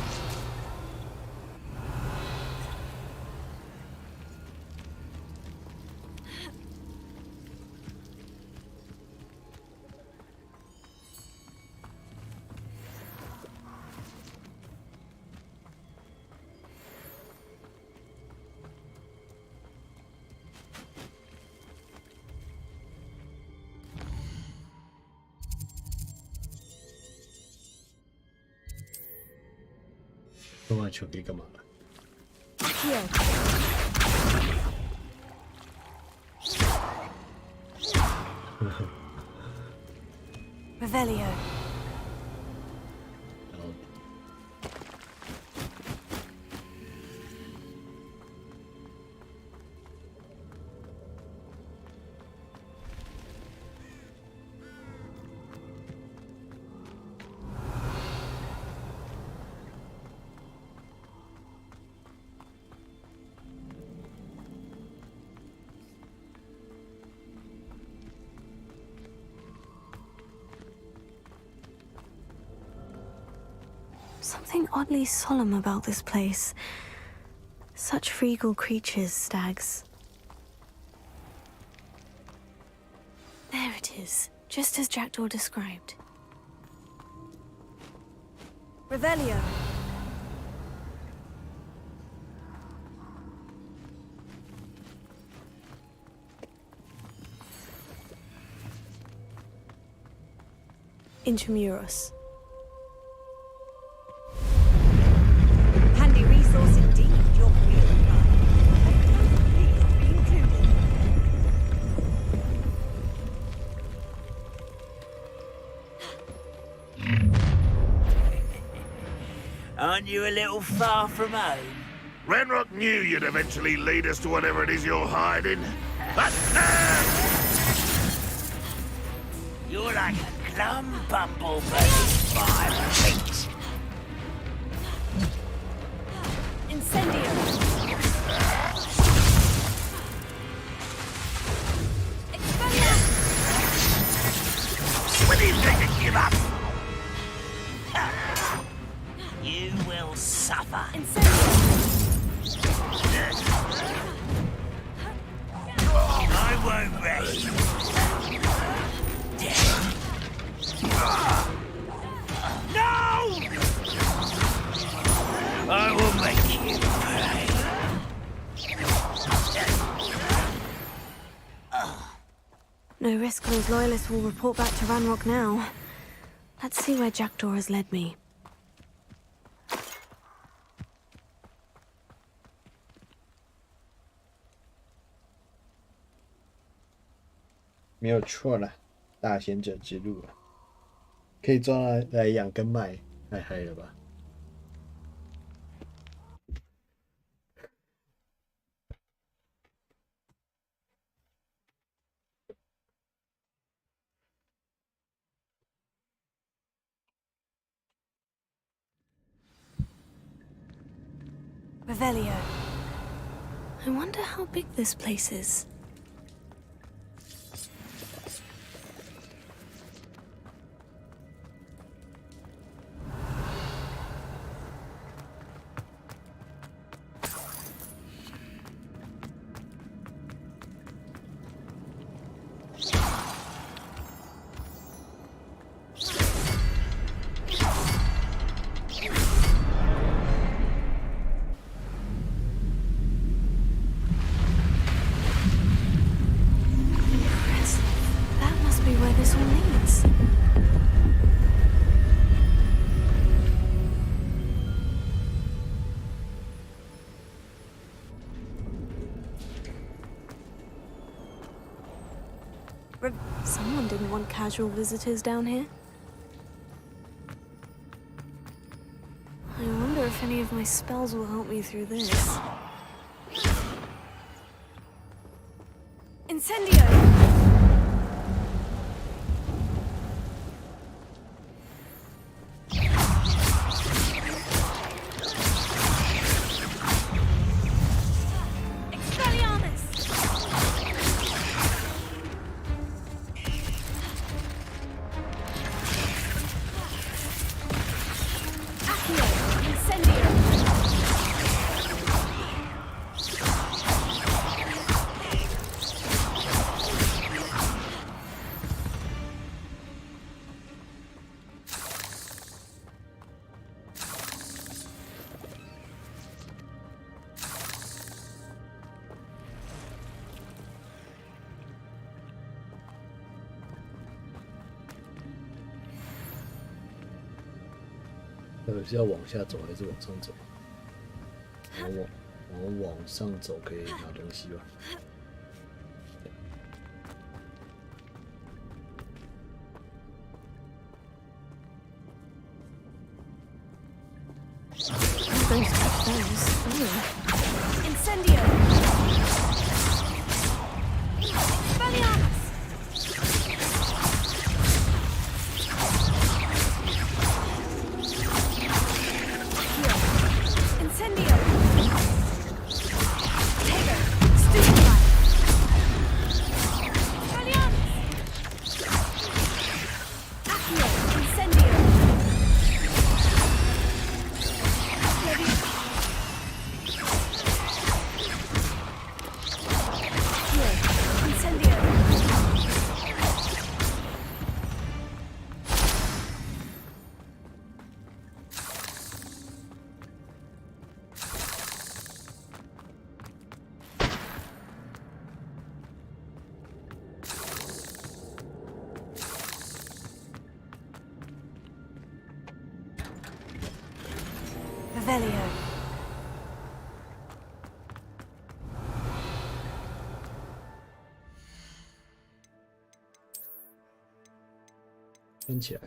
弄完球可以干嘛了？ Revelio. Something oddly solemn about this place. Such regal creatures, stags. There it is, just as Jackdaw described. Revelio. Intramuros. Handy resource indeed, your real plan. Please be included. Aren't you a little far from home? Renrock knew you'd eventually lead us to whatever it is you're hiding. You're like a glum bumblebee, my feet. Incendio. When do you think to give up? You will suffer. I won't rest. No! I will make you pay. No risk those loyalists will report back to Ranrock now. Let's see where Jackdaw has led me. 没有错啦，大贤者之路啊，可以抓来养根麦，太嗨了吧！ Revelio. I wonder how big this place is. Someone didn't want casual visitors down here. I wonder if any of my spells will help me through this. Incendio!是要往下走还是往上走？往上走可以拿东西吧？ Incendio! Revelio. 翻起来。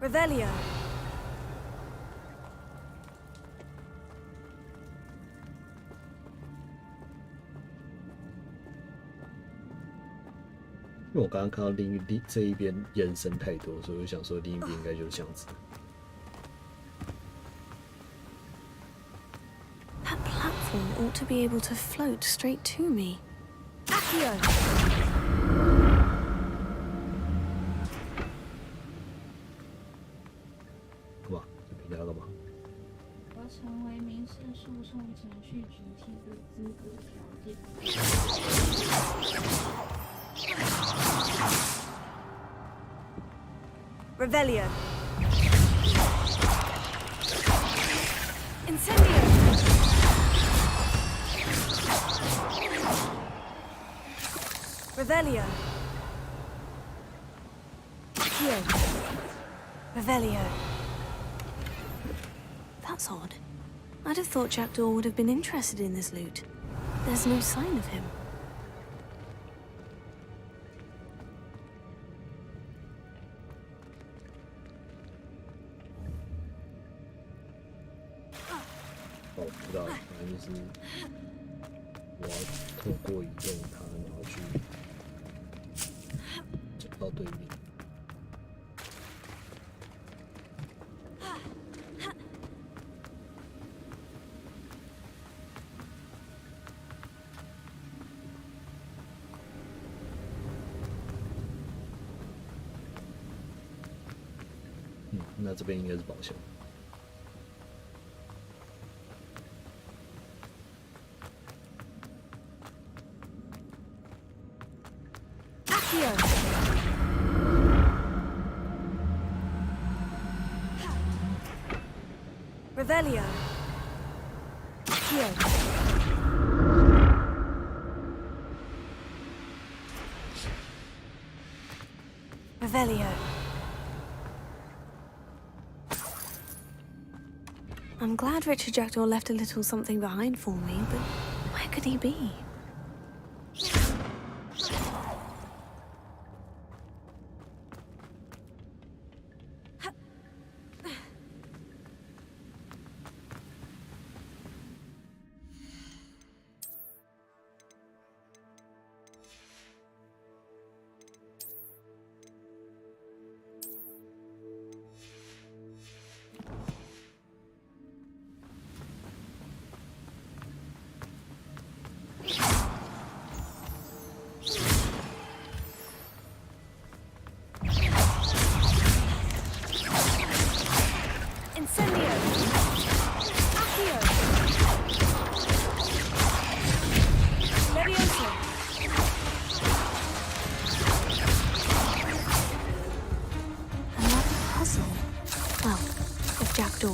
Revelio. 因为我刚刚看到这一边延伸太多，所以我想说另一边应该就是这样子。That platform ought to be able to float straight to me. Accio. 哇，这评价干嘛？而成为民事诉讼程序主体的资格条件。Revelio. Incendio. Revelio. Accio. Revelio. That's odd. I'd have thought Jackdaw would have been interested in this loot. There's no sign of him. Oh, 不知道，反正就是我要透过移动它，然后去走到对面。那这边应该是宝箱。Revelio. Accio. Revelio. I'm glad Richard Jackdaw left a little something behind for me, but where could he be?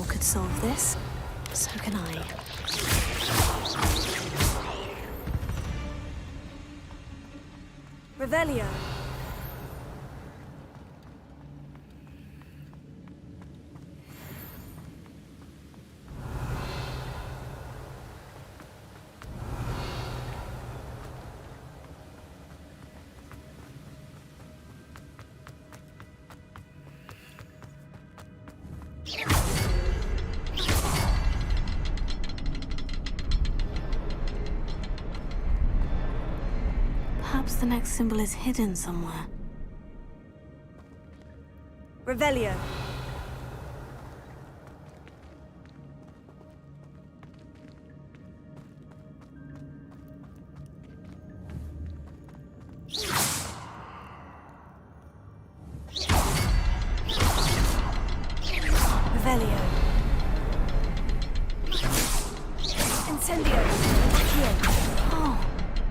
Could solve this, so can I. Revelio. Perhaps the next symbol is hidden somewhere. Revelio. Revelio. Incendio. Here. Oh,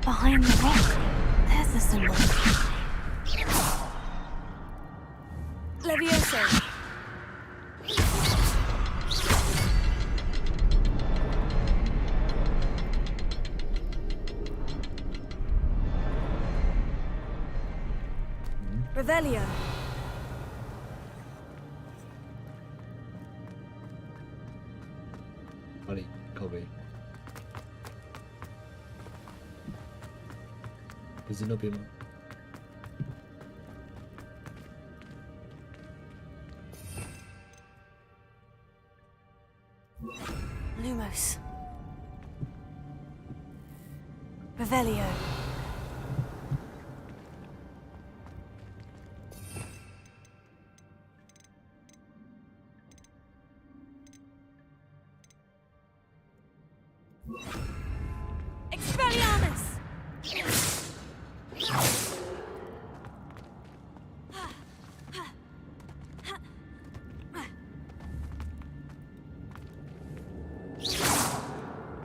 behind the rock. There's the symbol. so. Revelio. 哪里？靠背？不是那边吗？ Lumos. Revelio. Expelliarmus!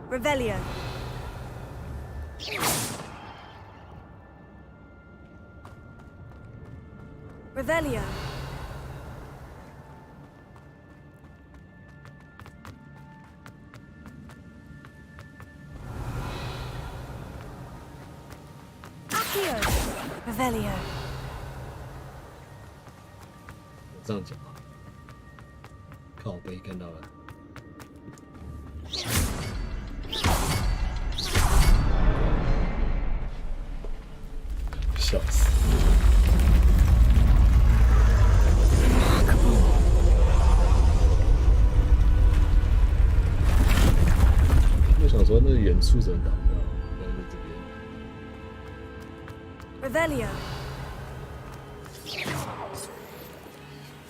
Revelio. Revelio. Accio. Revelio. 这样讲啊，靠背看到了。 笑死！我想说，那远处怎么打不到？原来在这边。Revelio.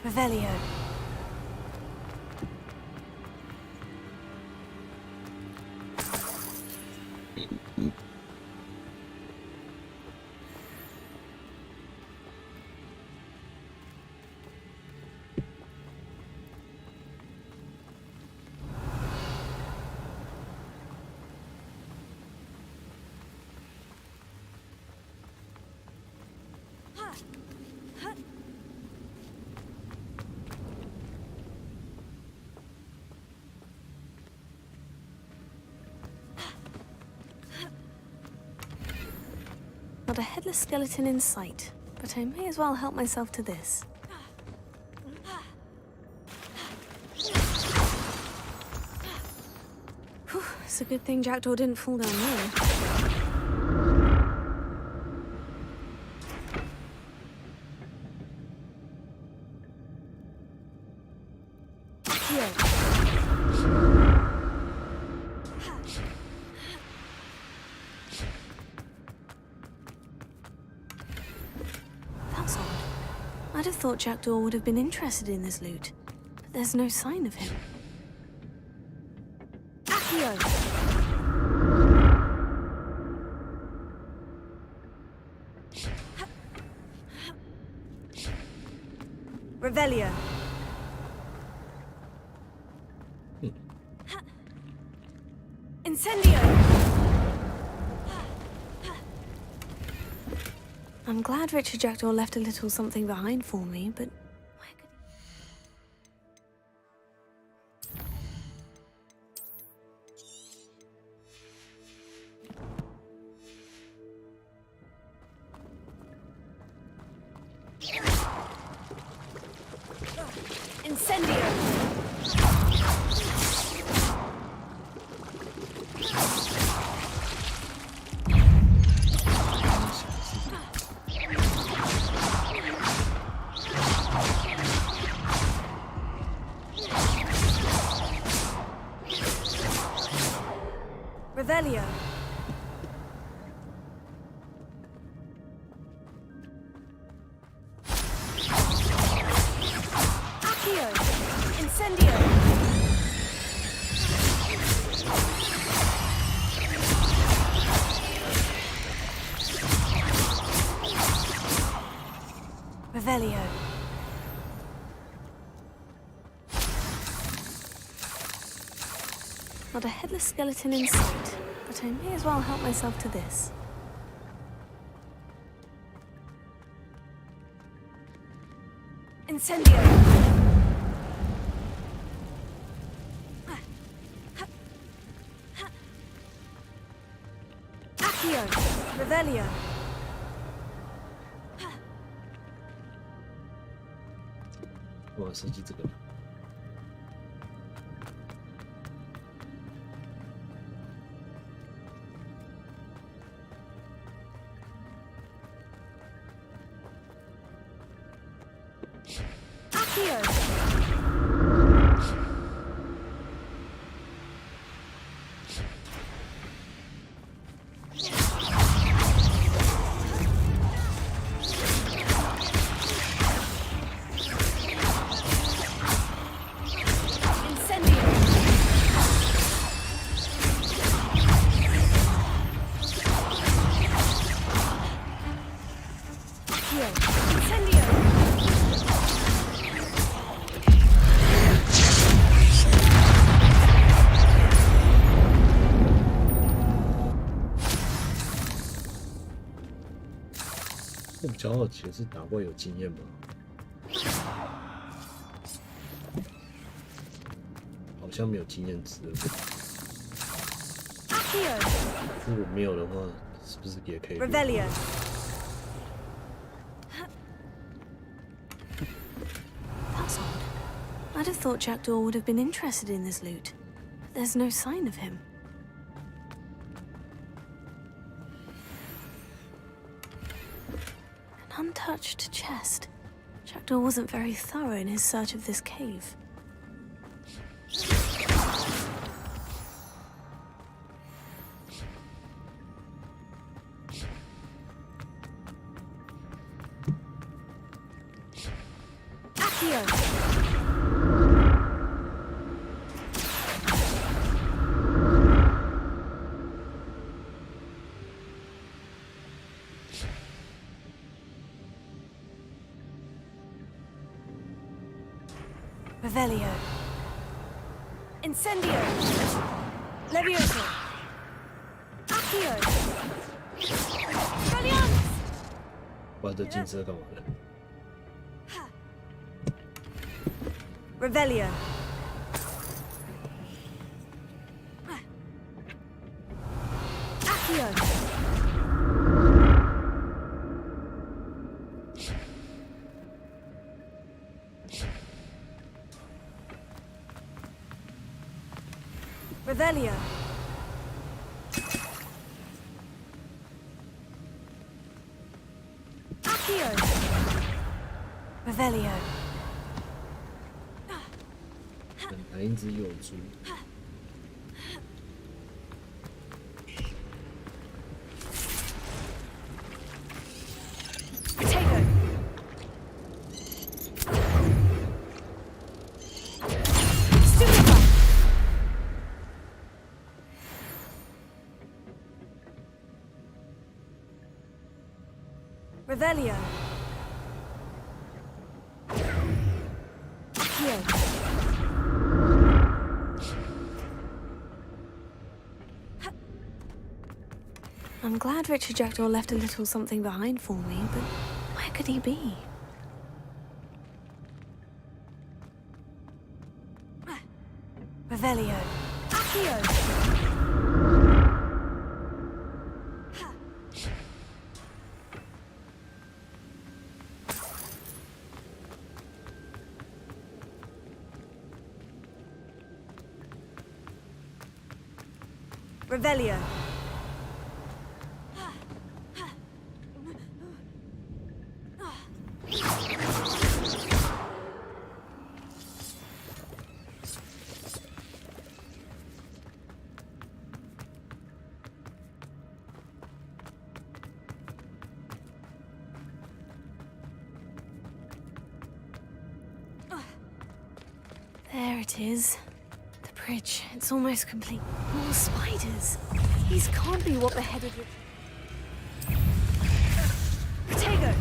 Revelio. Not a headless skeleton in sight, but I may as well help myself to this. Whew, it's a good thing Jackdaw didn't fall down there. That's odd. I'd have thought Jackdaw would have been interested in this loot, but there's no sign of him. Accio! Revelio. Incendio! I'm glad Richard Jackdaw left a little something behind for me, but where could he... Incendio! Revelio. Accio. Incendio. Revelio. Not a headless skeleton in sight, but I may as well help myself to this. Incendio. Accio. Revelio. 我设计这个。我比较好奇的是打怪有经验吗？好像没有经验值。如果没有的话，是不是也可以 Revelio. That's odd. I'd have thought Jackdaw would have been interested in this loot. But there's no sign of him. An untouched chest. Jackdaw wasn't very thorough in his search of this cave. Revelio. Incendio. Levioso. Accio. Brilliant. 玩这金色干嘛呢？ Revelio. Accio. Revelio. Accio. Revelio. 哪一只有猪？ Potato. Stupefy. Revelio. Accio. I'm glad Richard Jackdaw left a little something behind for me, but where could he be? Revelio. Accio. Revelio. There it is. The bridge. It's almost complete. More spiders. These can't be what beheaded Richard. Potato.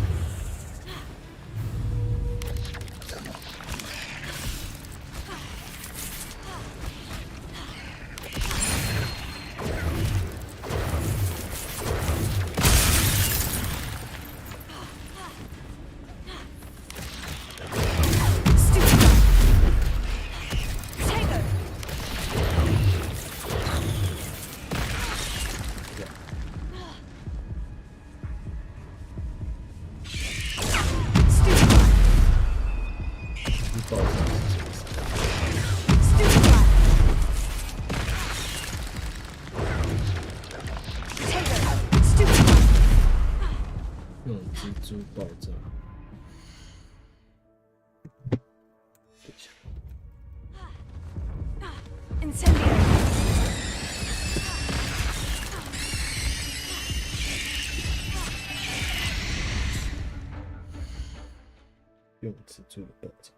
用止住了爆炸，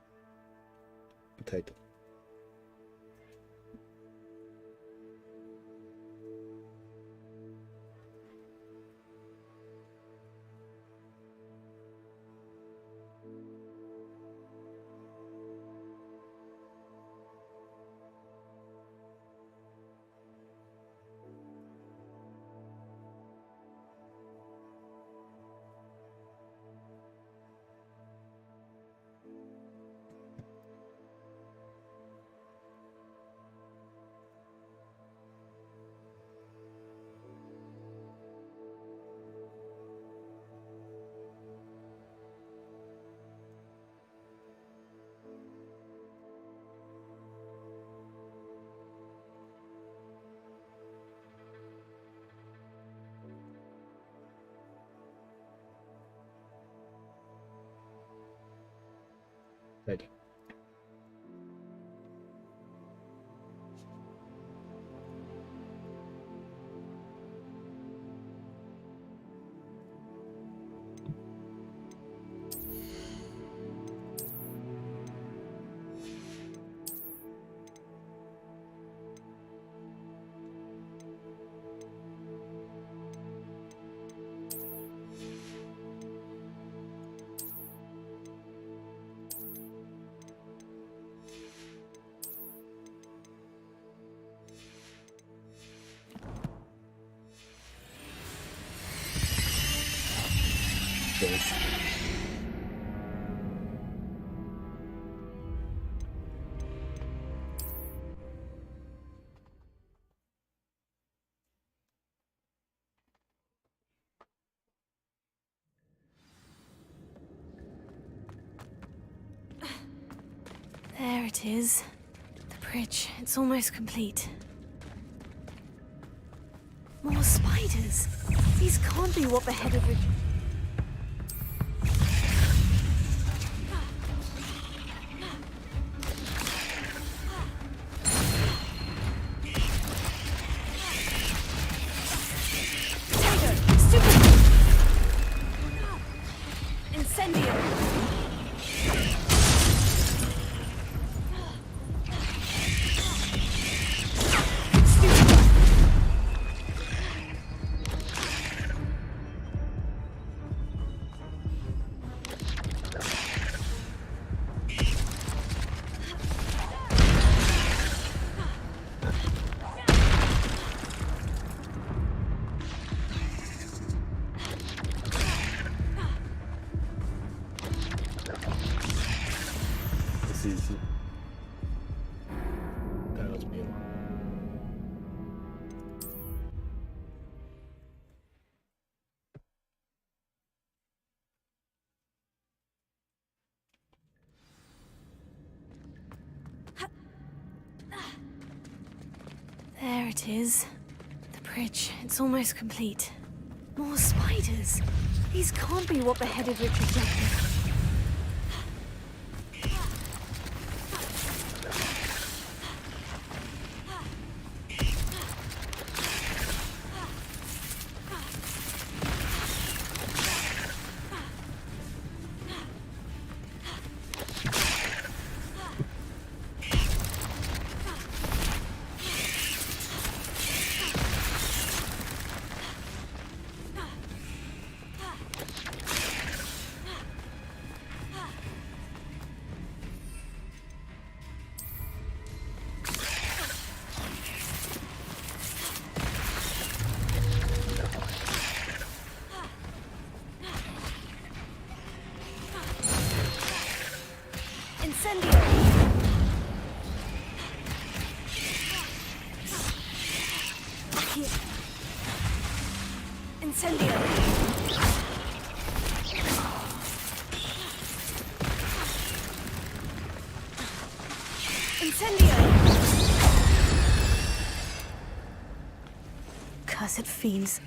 不太懂。再点。There it is. The bridge. It's almost complete. More spiders. These can't be what beheaded Richard. There it is. The bridge. It's almost complete. More spiders. These can't be what beheaded Richard Jackson. Cursed fiends.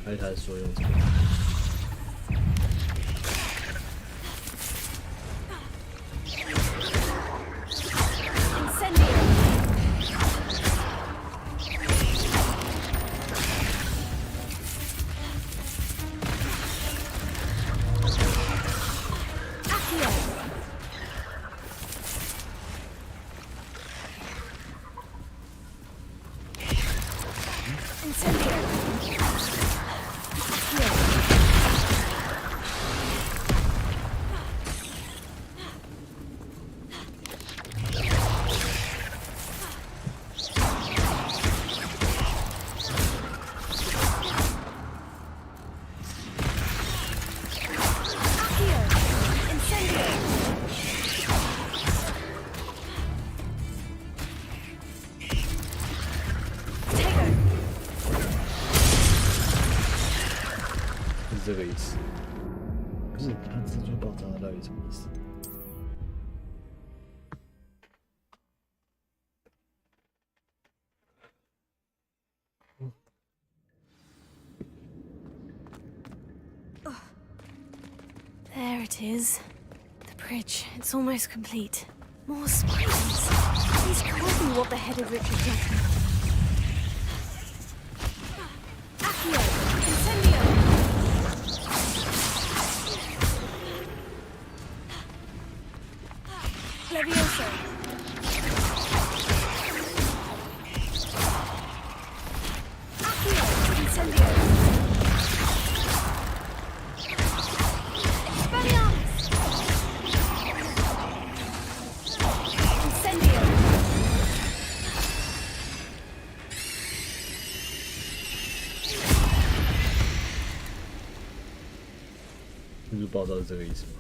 还是他说用这个。这个意思。不是，它蜘蛛爆炸到底什么意思？ There it is. The bridge. It's almost complete. More spiders. These can't be what the headed Richard Jackson. Accio! Incendio! Levioso! Accio! Incendio!蜘蛛爆炸是这个意思吗？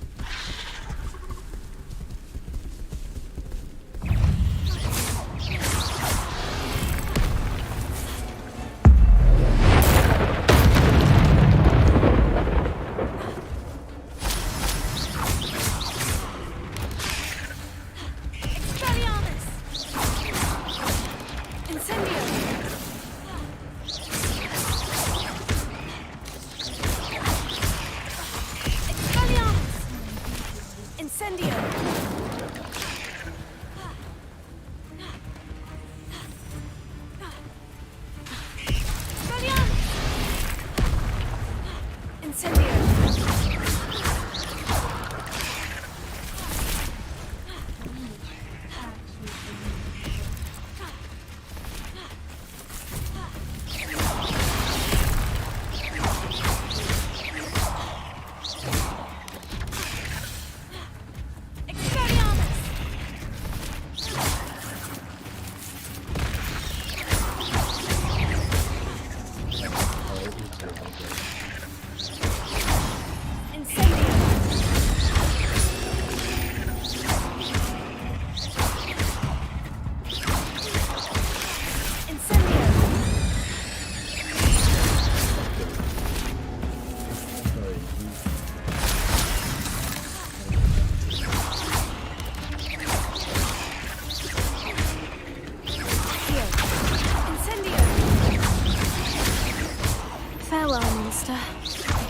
Farewell, monster. I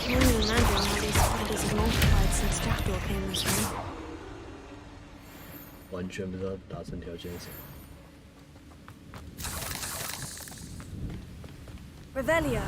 can only imagine how these spiders have multiplied since Jackdaw came this way. 完全不知道达成条件是什么。 Revelio.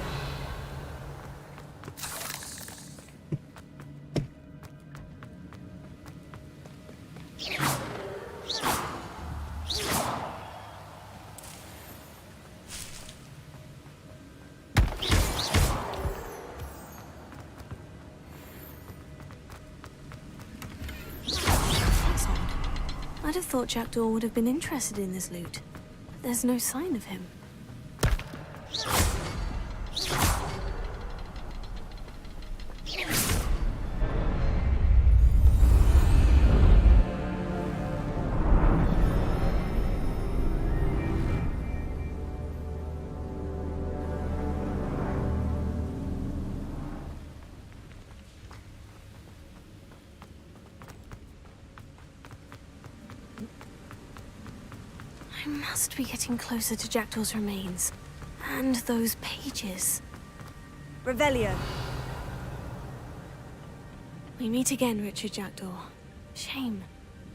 I'd have thought Jackdaw would have been interested in this loot. There's no sign of him. I must be getting closer to Jackdaw's remains. And those pages. Revelio. We meet again, Richard Jackdaw. Shame.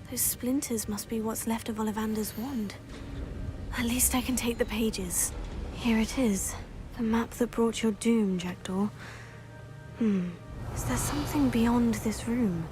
Those splinters must be what's left of Ollivander's wand. At least I can take the pages. Here it is. The map that brought your doom, Jackdaw. Is there something beyond this room?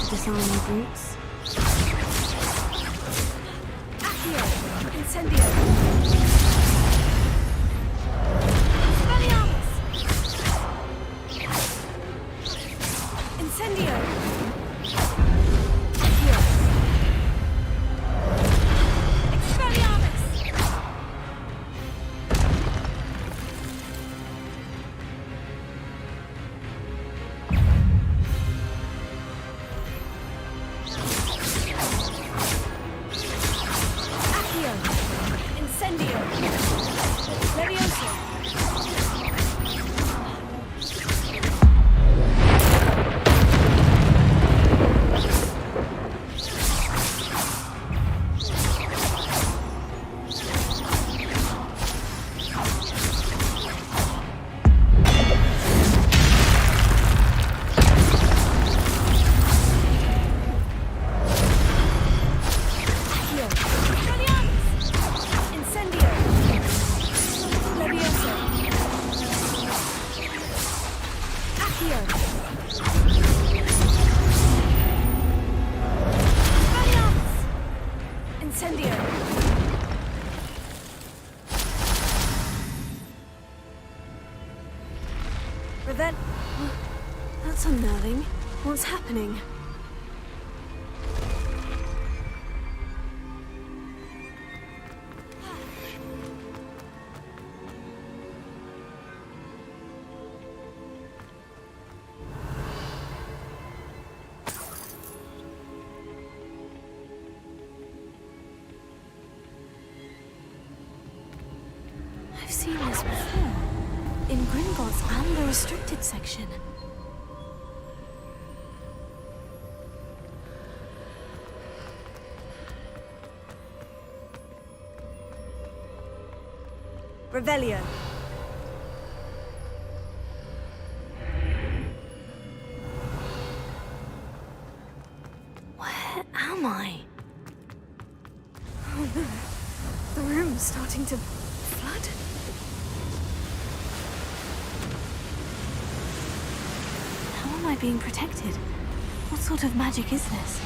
Disarm the brutes. Accio. Incendio. Incendio! Accio! Expelliarmus! Accio! Incendio! Levioso! Incendio! Reven... That's unnerving. What's happening? I've seen this before. In Gringotts and the restricted section. Revelio. Where am I? Oh no. The room's starting to flood. How am I being protected? What sort of magic is this?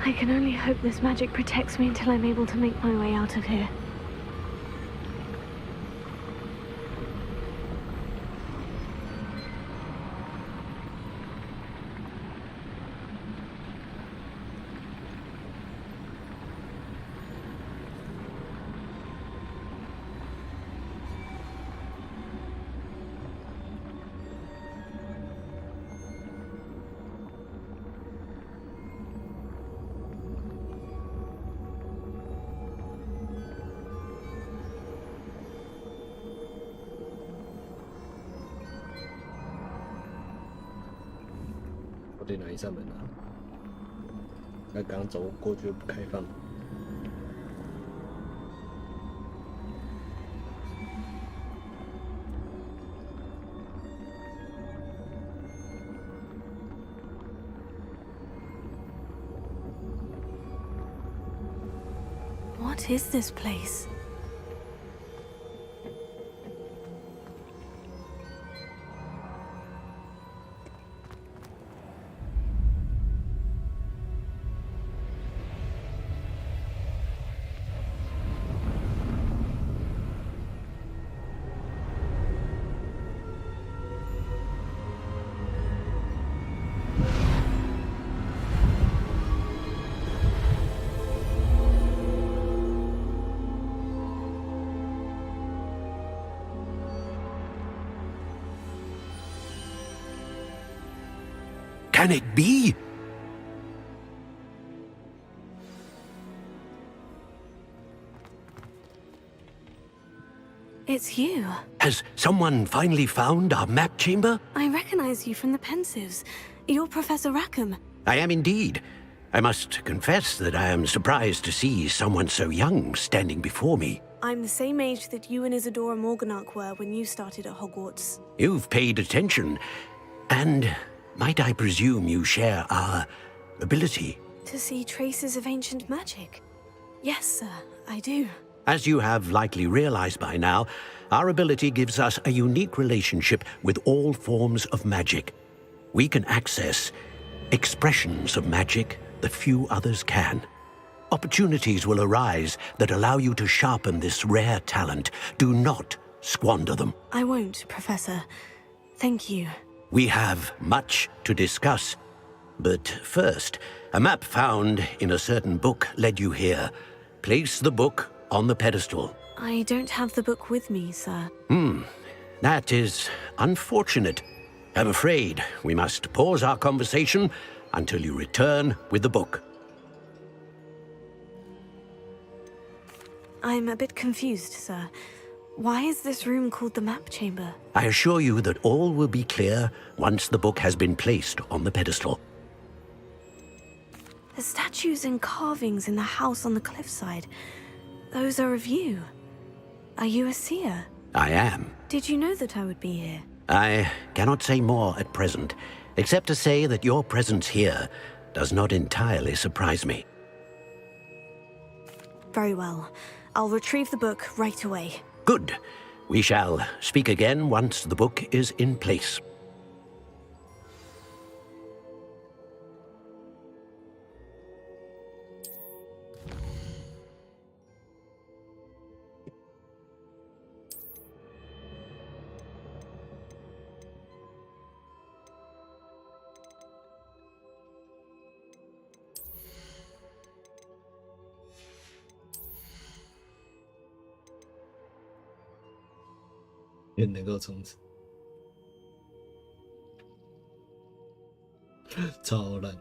I can only hope this magic protects me until I'm able to make my way out of here.得哪一扇门啊？那刚走过去不开放。What is this place? Can it be? It's you. Has someone finally found our map chamber? I recognize you from the Pensives. You're Professor Rackham. I am indeed. I must confess that I am surprised to see someone so young standing before me. I'm the same age that you and Isadora Morganach were when you started at Hogwarts. You've paid attention. And might I presume you share our ability? To see traces of ancient magic? Yes, sir, I do. As you have likely realized by now, our ability gives us a unique relationship with all forms of magic. we can access expressions of magic that few others can. Opportunities will arise that allow you to sharpen this rare talent. Do not squander them. I won't, Professor. Thank you. We have much to discuss. But first, a map found in a certain book led you here. Place the book on the pedestal. I don't have the book with me, sir. That is unfortunate. I'm afraid we must pause our conversation until you return with the book. I'm a bit confused, sir. Why is this room called the map chamber? I assure you that all will be clear once the book has been placed on the pedestal. The statues and carvings in the house on the cliffside, those are of you. Are you a seer? I am. Did you know that I would be here? I cannot say more at present, except to say that your presence here does not entirely surprise me. Very well. I'll retrieve the book right away. Good. We shall speak again once the book is in place.也能够冲刺，超烂。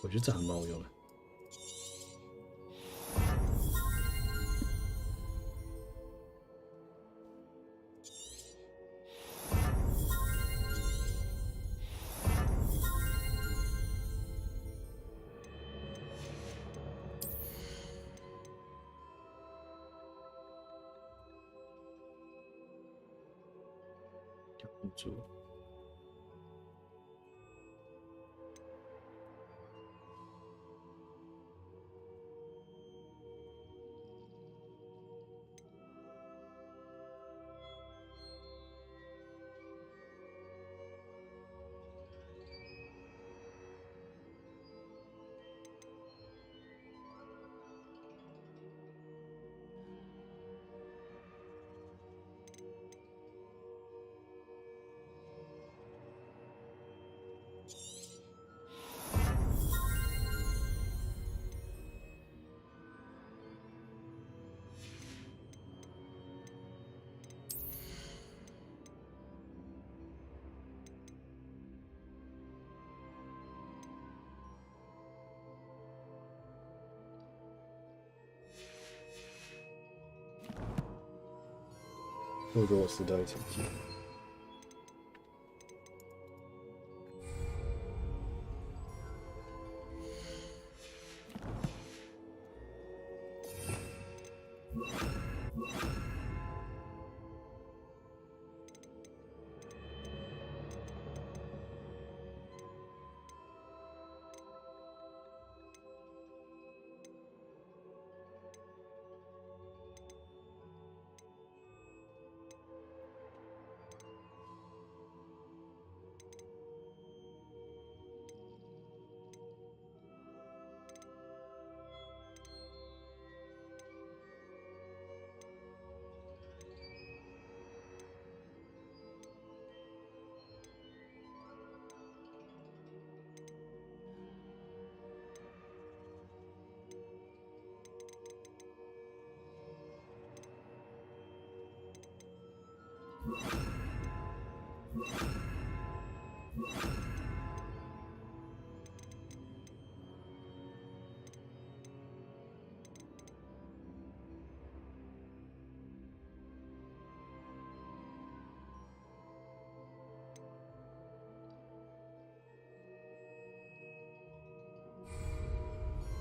我觉得这还蛮好用的。不住。霍格华兹的传承。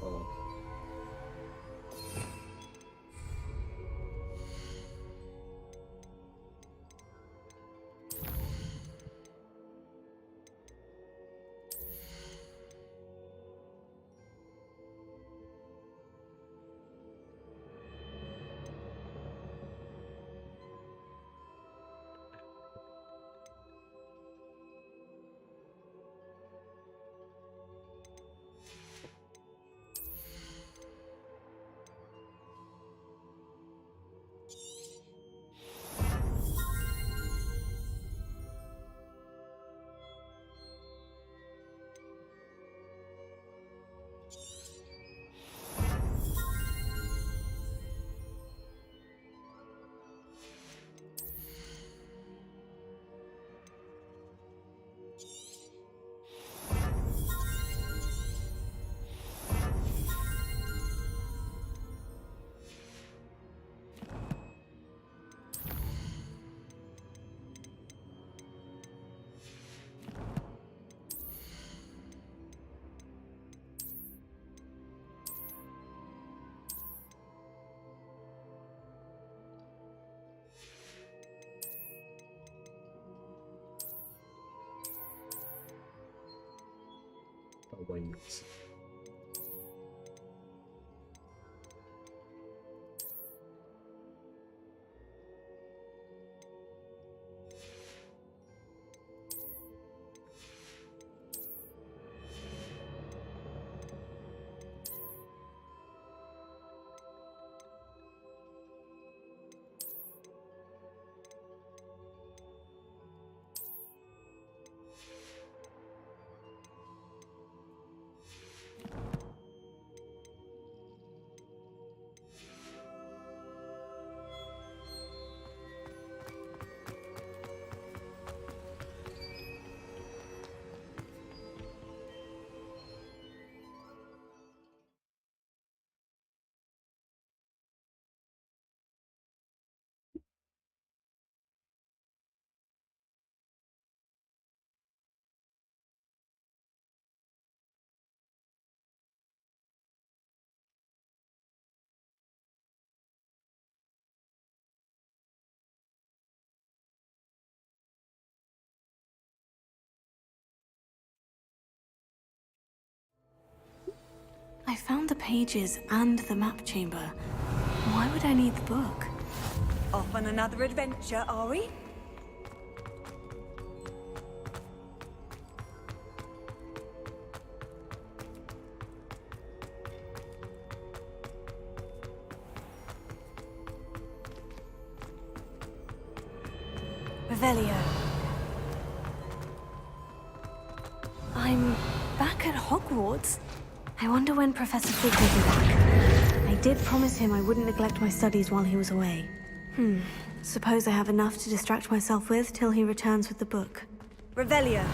哦。到万有字。I found the pages and the map chamber. Why would I need the book? Off on another adventure, are we? Revelio. I'm back at Hogwarts. I wonder when Professor Fig will be back. I did promise him I wouldn't neglect my studies while he was away. Suppose I have enough to distract myself with till he returns with the book. Revelio.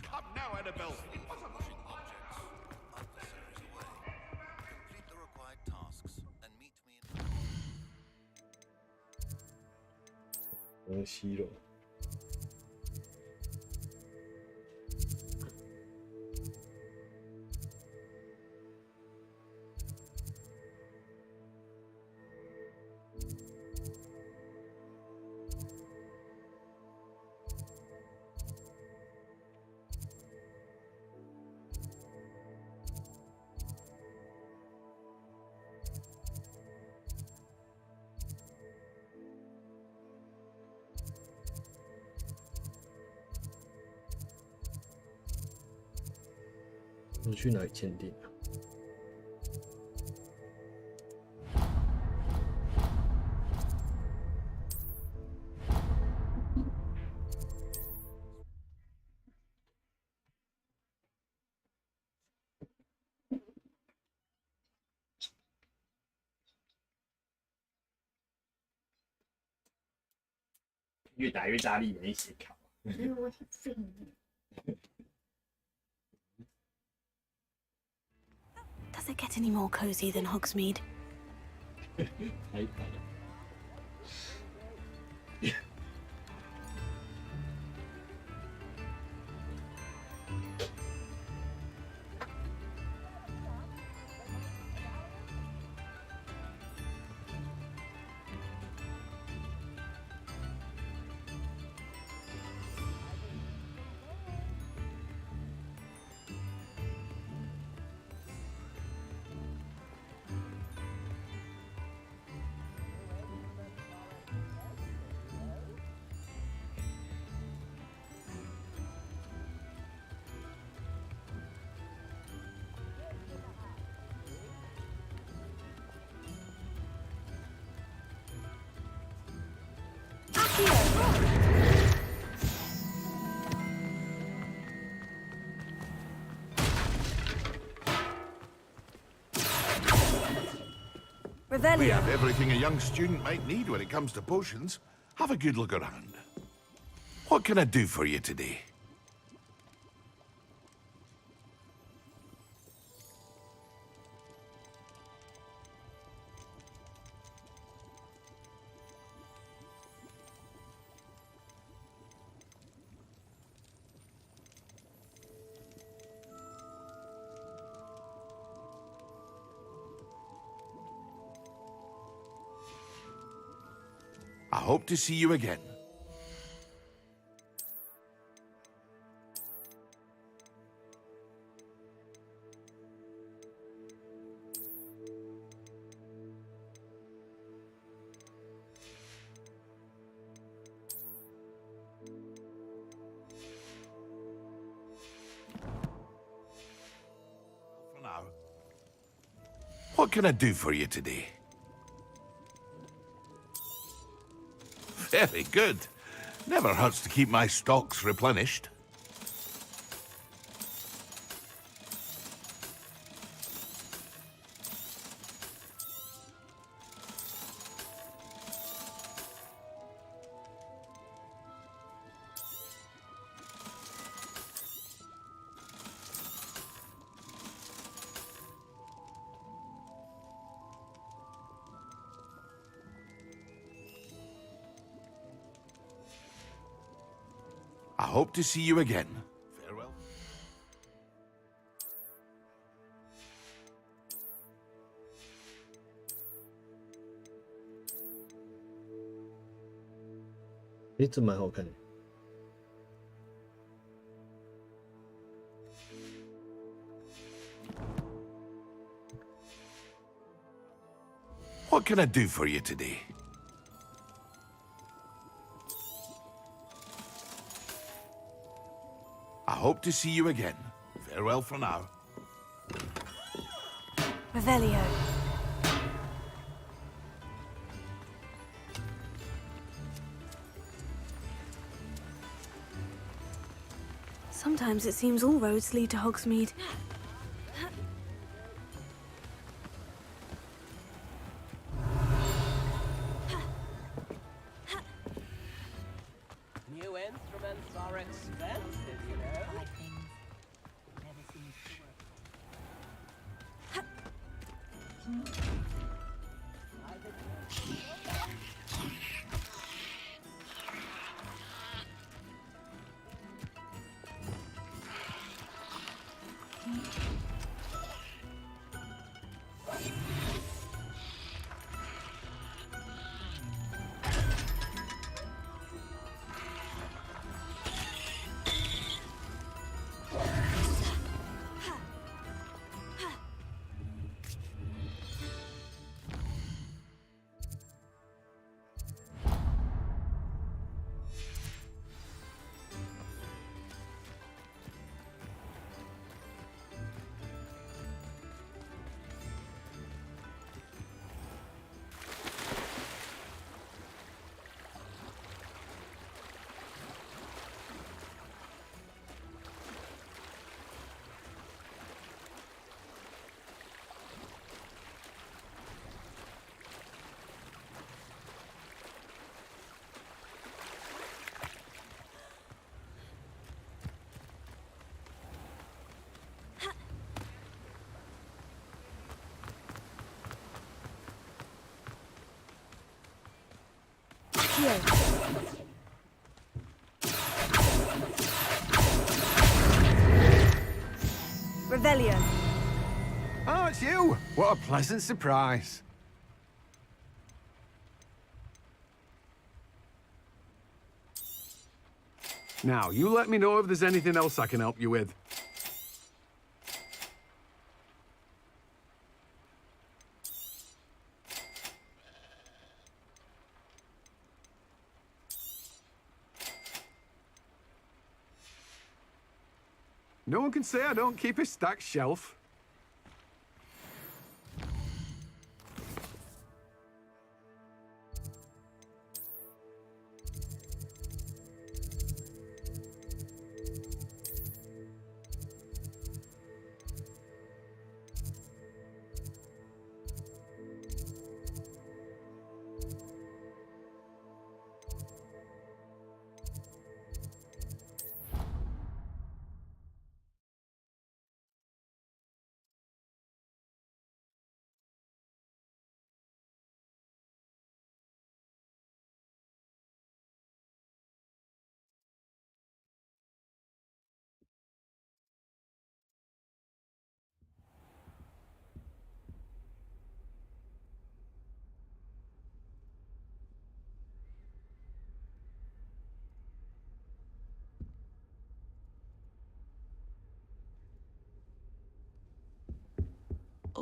Come now, Annabelle.西罗。我去哪里鉴定啊？越打越大力的一些考。我挺废的。Does it get any more cozy than Hogsmeade? 还We have everything a young student might need when it comes to potions. Have a good look around. What can I do for you today? I hope to see you again. For now. What can I do for you today? Very good. Never hurts to keep my stocks replenished. I hope to see you again. Farewell.这蛮好看的。What can I do for you today? I hope to see you again. Farewell for now. Revelio. Sometimes it seems all roads lead to Hogsmeade. New instruments are expensive, you know. Accio. Revelio. Oh, it's you! What a pleasant surprise. Now, you let me know if there's anything else I can help you with. No one can say I don't keep a stacked shelf.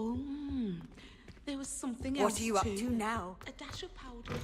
Oh, there was something What else are you up too. to now? A dash of powder.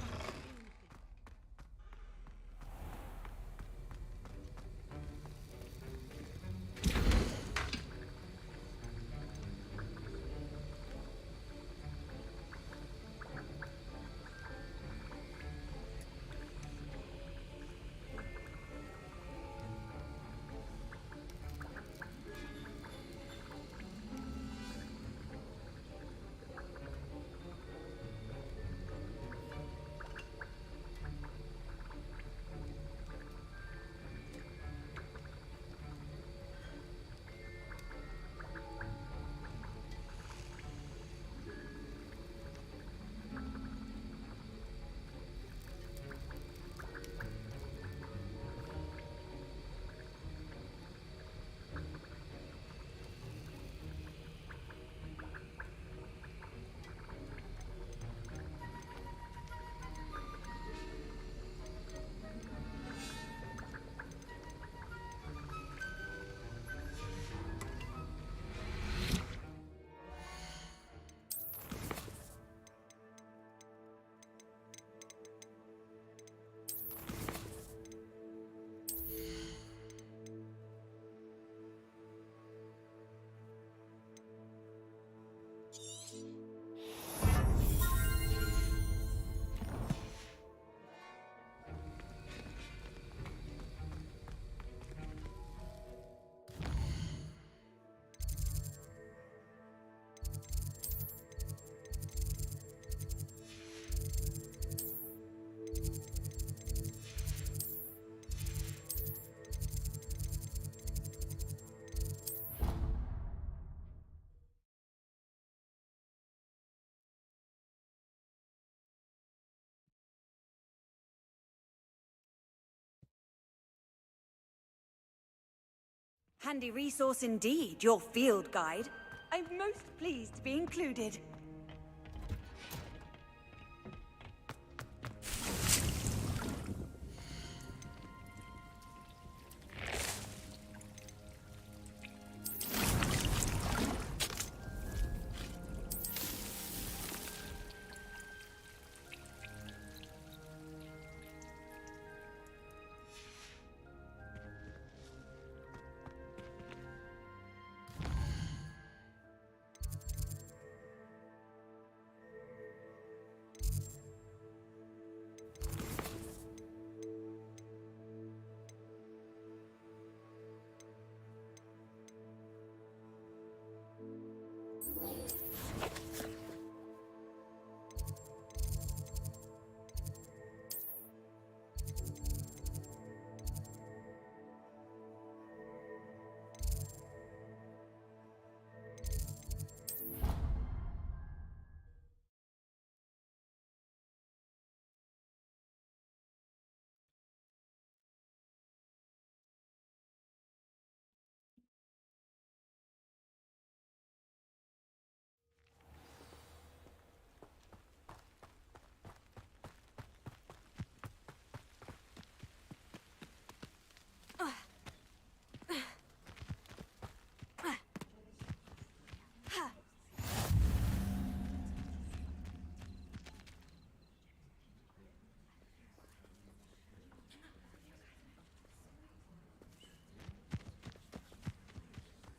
Handy resource indeed, your field guide. I'm most pleased to be included.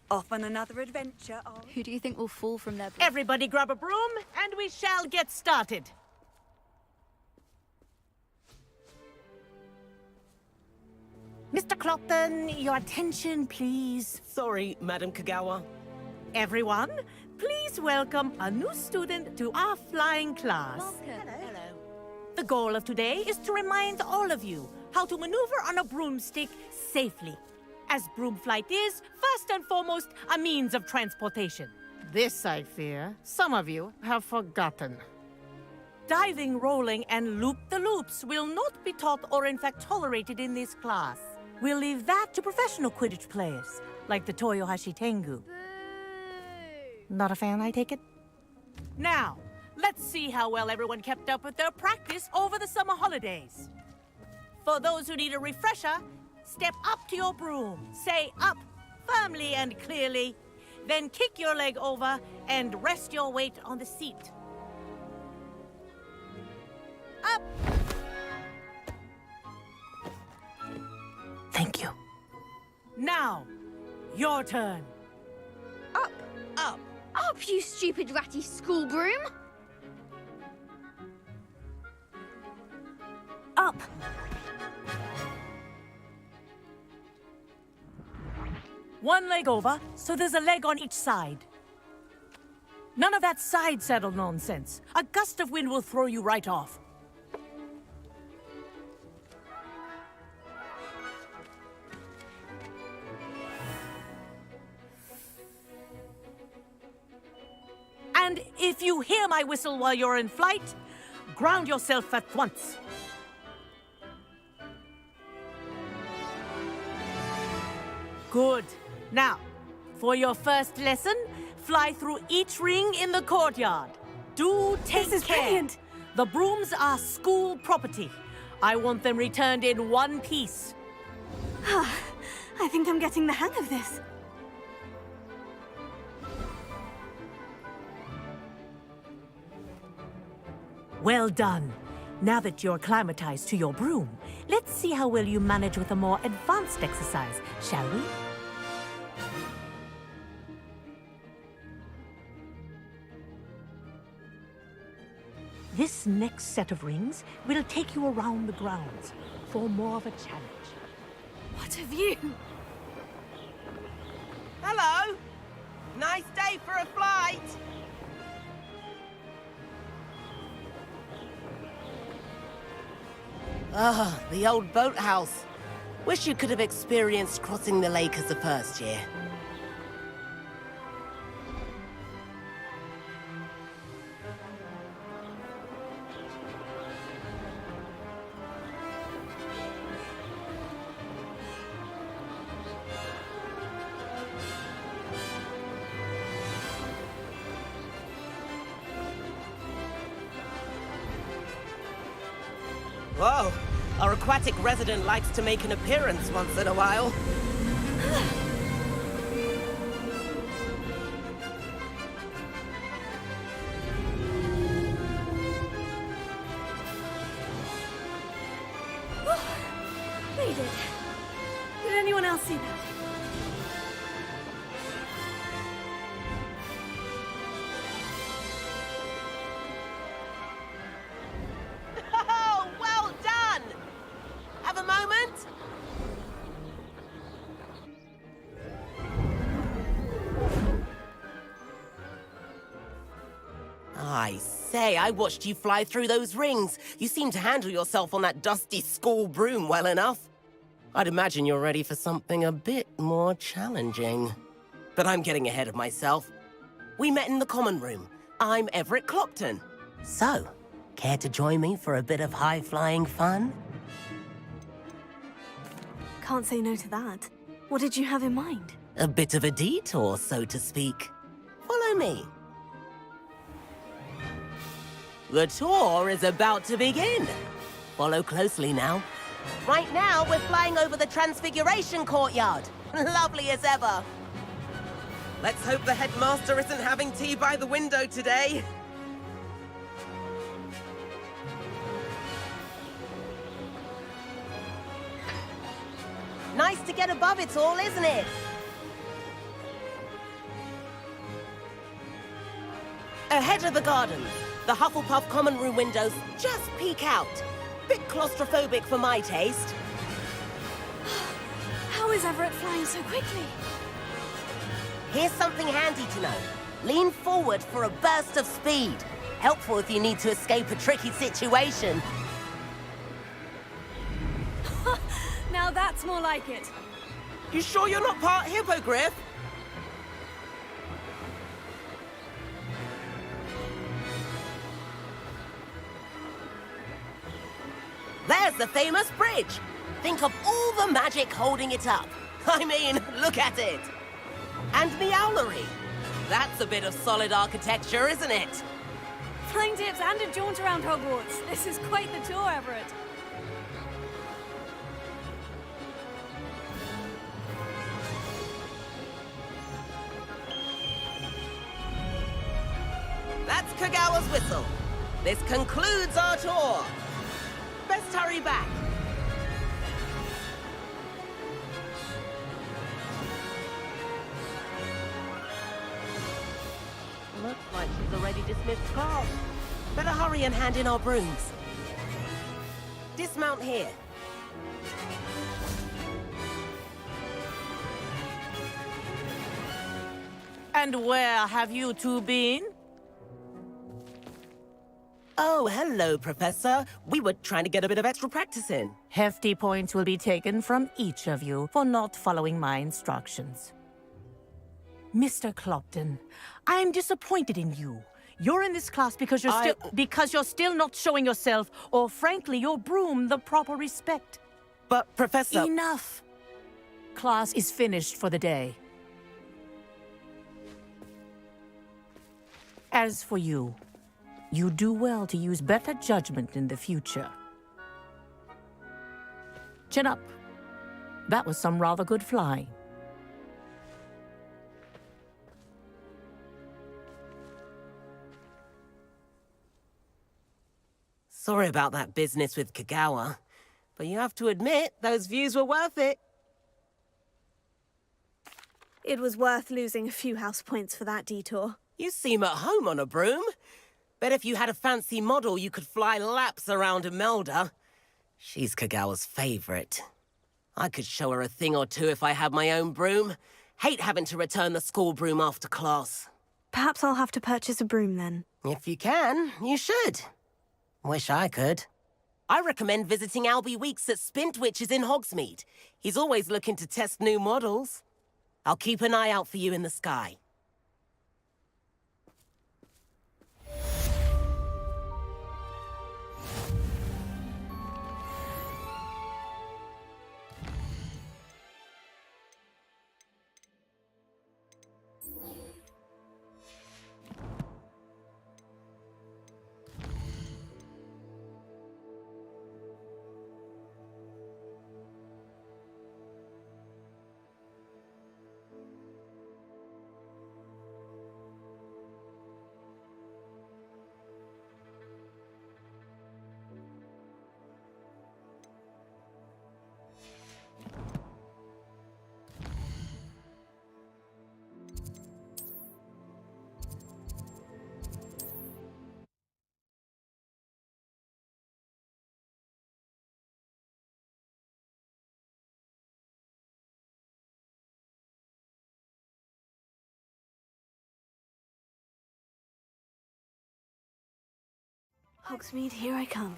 Off on another adventure, are we? Who do you think will fall from their... Everybody grab a broom, and we shall get started. Mr. Clopton, your attention, please. Sorry, Madam Kagawa. Everyone, please welcome a new student to our flying class. Hello. The goal of today is to remind all of you how to maneuver on a broomstick safely, as broom flight is, first and foremost, a means of transportation. This, I fear, some of you have forgotten. Diving, rolling, and loop-the-loops will not be taught or in fact tolerated in this class. We'll leave that to professional Quidditch players, like the Toyohashi Tengu. Not a fan, I take it? Now, let's see how well everyone kept up with their practice over the summer holidays. For those who need a refresher, step up to your broom, say up firmly and clearly, then kick your leg over and rest your weight on the seat. Up! Thank you. Now, your turn. Up. Up. Up, you stupid ratty school broom. Up. One leg over, so there's a leg on each side. None of that side saddle nonsense. A gust of wind will throw you right off. And if you hear my whistle while you're in flight, ground yourself at once. Good. Now, for your first lesson, fly through each ring in the courtyard. Do take care. Brilliant. The brooms are school property. I want them returned in one piece. I think I'm getting the hang of this. Well done. Now that you're acclimatized to your broom, let's see how well you manage with a more advanced exercise, shall we? This next set of rings will take you around the grounds for more of a challenge. What a view! Hello. Nice day for a flight. Ah, the old boathouse. Wish you could have experienced crossing the lake as a first year. Whoa, our aquatic resident likes to make an appearance once in a while. They did. Did anyone else see that? Oh, well done! Have a moment? I say, I watched you fly through those rings. You seem to handle yourself on that dusty school broom well enough. I'd imagine you're ready for something a bit more challenging. But I'm getting ahead of myself. We met in the common room. I'm Everett Clopton. So, care to join me for a bit of high-flying fun? Can't say no to that. What did you have in mind? A bit of a detour, so to speak. Follow me. The tour is about to begin. Follow closely now. Right now, we're flying over the Transfiguration Courtyard. Lovely as ever. Let's hope the headmaster isn't having tea by the window today. Nice to get above it all, isn't it? Ahead of the gardens, the Hufflepuff common room windows just peek out. Bit claustrophobic for my taste. How is Everett flying so quickly? Here's something handy to know. Lean forward for a burst of speed. Helpful if you need to escape a tricky situation. Now that's more like it. You sure you're not part hippogriff? There's the famous bridge. Think of all the magic holding it up. I mean, look at it. And the owlery. That's a bit of solid architecture, isn't it? Flying tips and a jaunt around Hogwarts. This is quite the tour, Everett. That's Kagawa's whistle. This concludes our tour. Best hurry back. Looks like she's already dismissed class. Better hurry and hand in our brooms. Dismount here. And where have you two been? Oh, hello, Professor. We were trying to get a bit of extra practice in. Hefty points will be taken from each of you for not following my instructions. Mr. Clopton, I'm disappointed in you. You're in this class because you're still not showing yourself, or frankly, your broom the proper respect. But, Professor... Enough! Class is finished for the day. As for you, you do well to use better judgment in the future. Chin up. That was some rather good flying. Sorry about that business with Kagawa, but you have to admit, those views were worth it. It was worth losing a few house points for that detour. You seem at home on a broom. Bet if you had a fancy model, you could fly laps around Imelda. She's Kagawa's favorite. I could show her a thing or two if I had my own broom. Hate having to return the school broom after class. Perhaps I'll have to purchase a broom then. If you can, you should. Wish I could. I recommend visiting Albie Weeks at Spintwitches in Hogsmeade. He's always looking to test new models. I'll keep an eye out for you in the sky. Hogsmeade, here I come.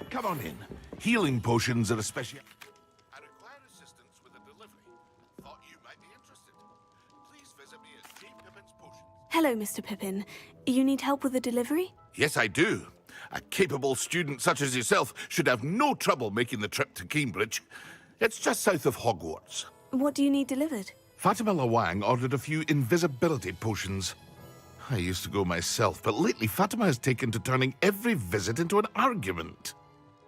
Come on in. Healing potions are a special. I require assistance with a delivery. Thought you might be interested. Please visit me at J. Pippin's Potions. Hello, Mr. Pippin. You need help with a delivery? Yes, I do. A capable student such as yourself should have no trouble making the trip to Cambridge. It's just south of Hogwarts. What do you need delivered? Fatima Lawang ordered a few invisibility potions. I used to go myself, but lately Fatima has taken to turning every visit into an argument.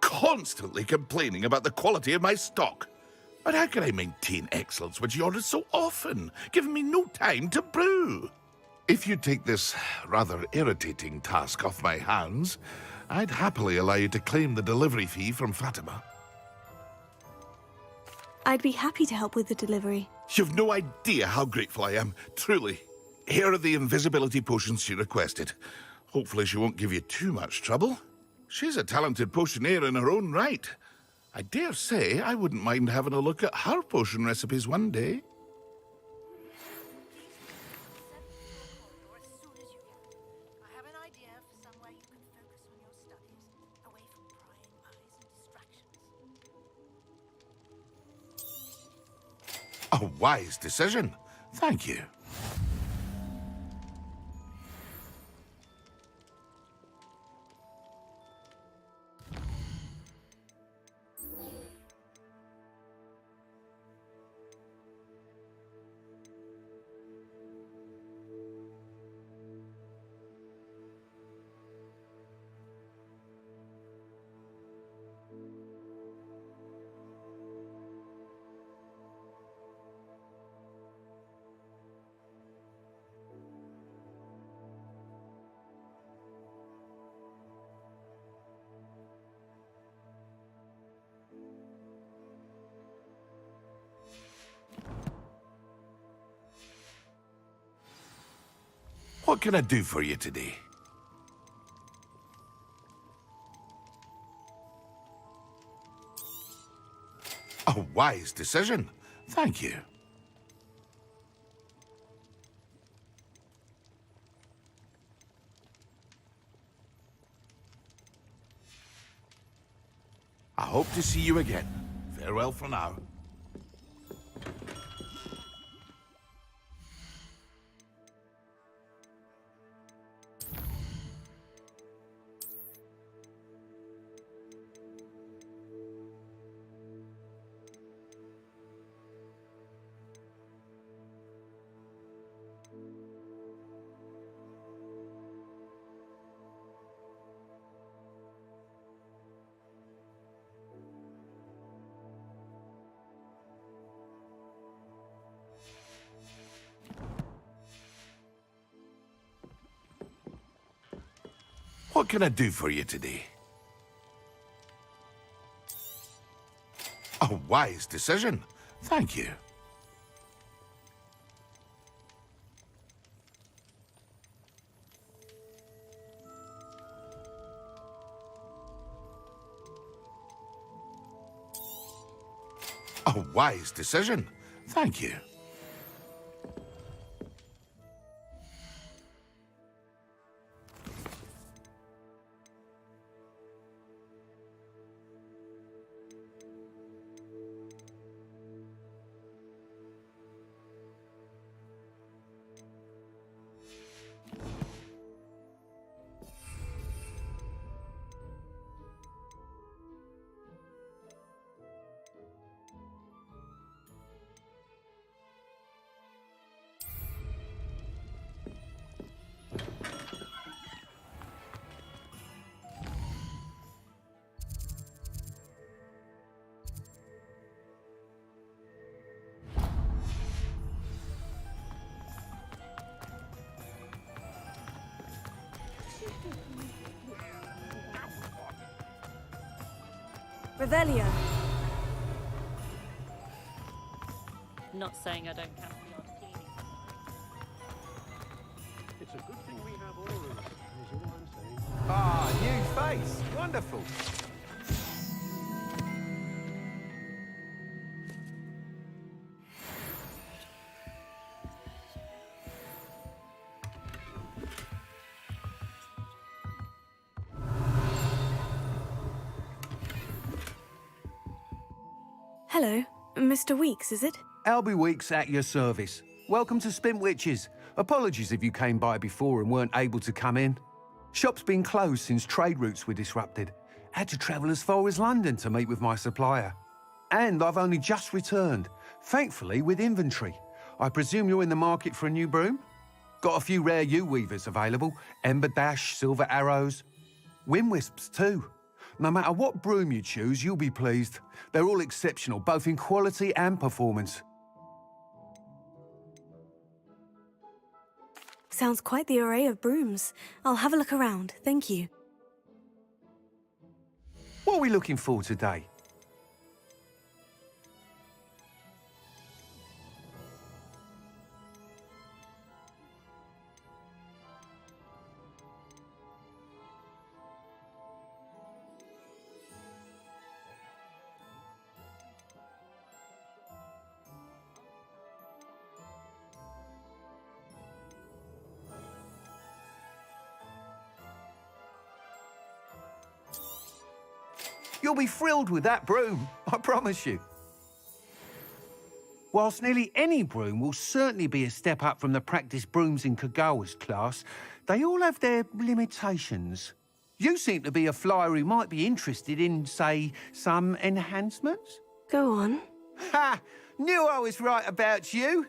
Constantly complaining about the quality of my stock. But how can I maintain excellence when she orders so often, giving me no time to brew? If you take this rather irritating task off my hands, I'd happily allow you to claim the delivery fee from Fatima. I'd be happy to help with the delivery. You've no idea how grateful I am, truly. Here are the invisibility potions she requested. Hopefully she won't give you too much trouble. She's a talented potioneer in her own right. I dare say I wouldn't mind having a look at her potion recipes one day. A wise decision. Thank you. What can I do for you today? A wise decision. Thank you. I hope to see you again. Farewell for now. What can I do for you today? A wise decision. Thank you. A wise decision. Thank you. Revelio. Not saying I don't count the odd cleaning. It's a good thing we have Aurors, is all I'm saying. Ah, new face. Wonderful. Hello, Mr. Weeks, is it? Albie Weeks at your service. Welcome to Spintwitches. Apologies if you came by before and weren't able to come in. Shop's been closed since trade routes were disrupted. Had to travel as far as London to meet with my supplier. And I've only just returned, thankfully with inventory. I presume you're in the market for a new broom? Got a few rare U-weavers available. Ember Dash, Silver Arrows. Wind Wisps too. No matter what broom you choose, you'll be pleased. They're all exceptional, both in quality and performance. Sounds quite the array of brooms. I'll have a look around, thank you. What are we looking for today? You'll be thrilled with that broom, I promise you. Whilst nearly any broom will certainly be a step up from the practice brooms in Kagawa's class, they all have their limitations. You seem to be a flyer who might be interested in, say, some enhancements? Go on. Ha! Knew I was right about you.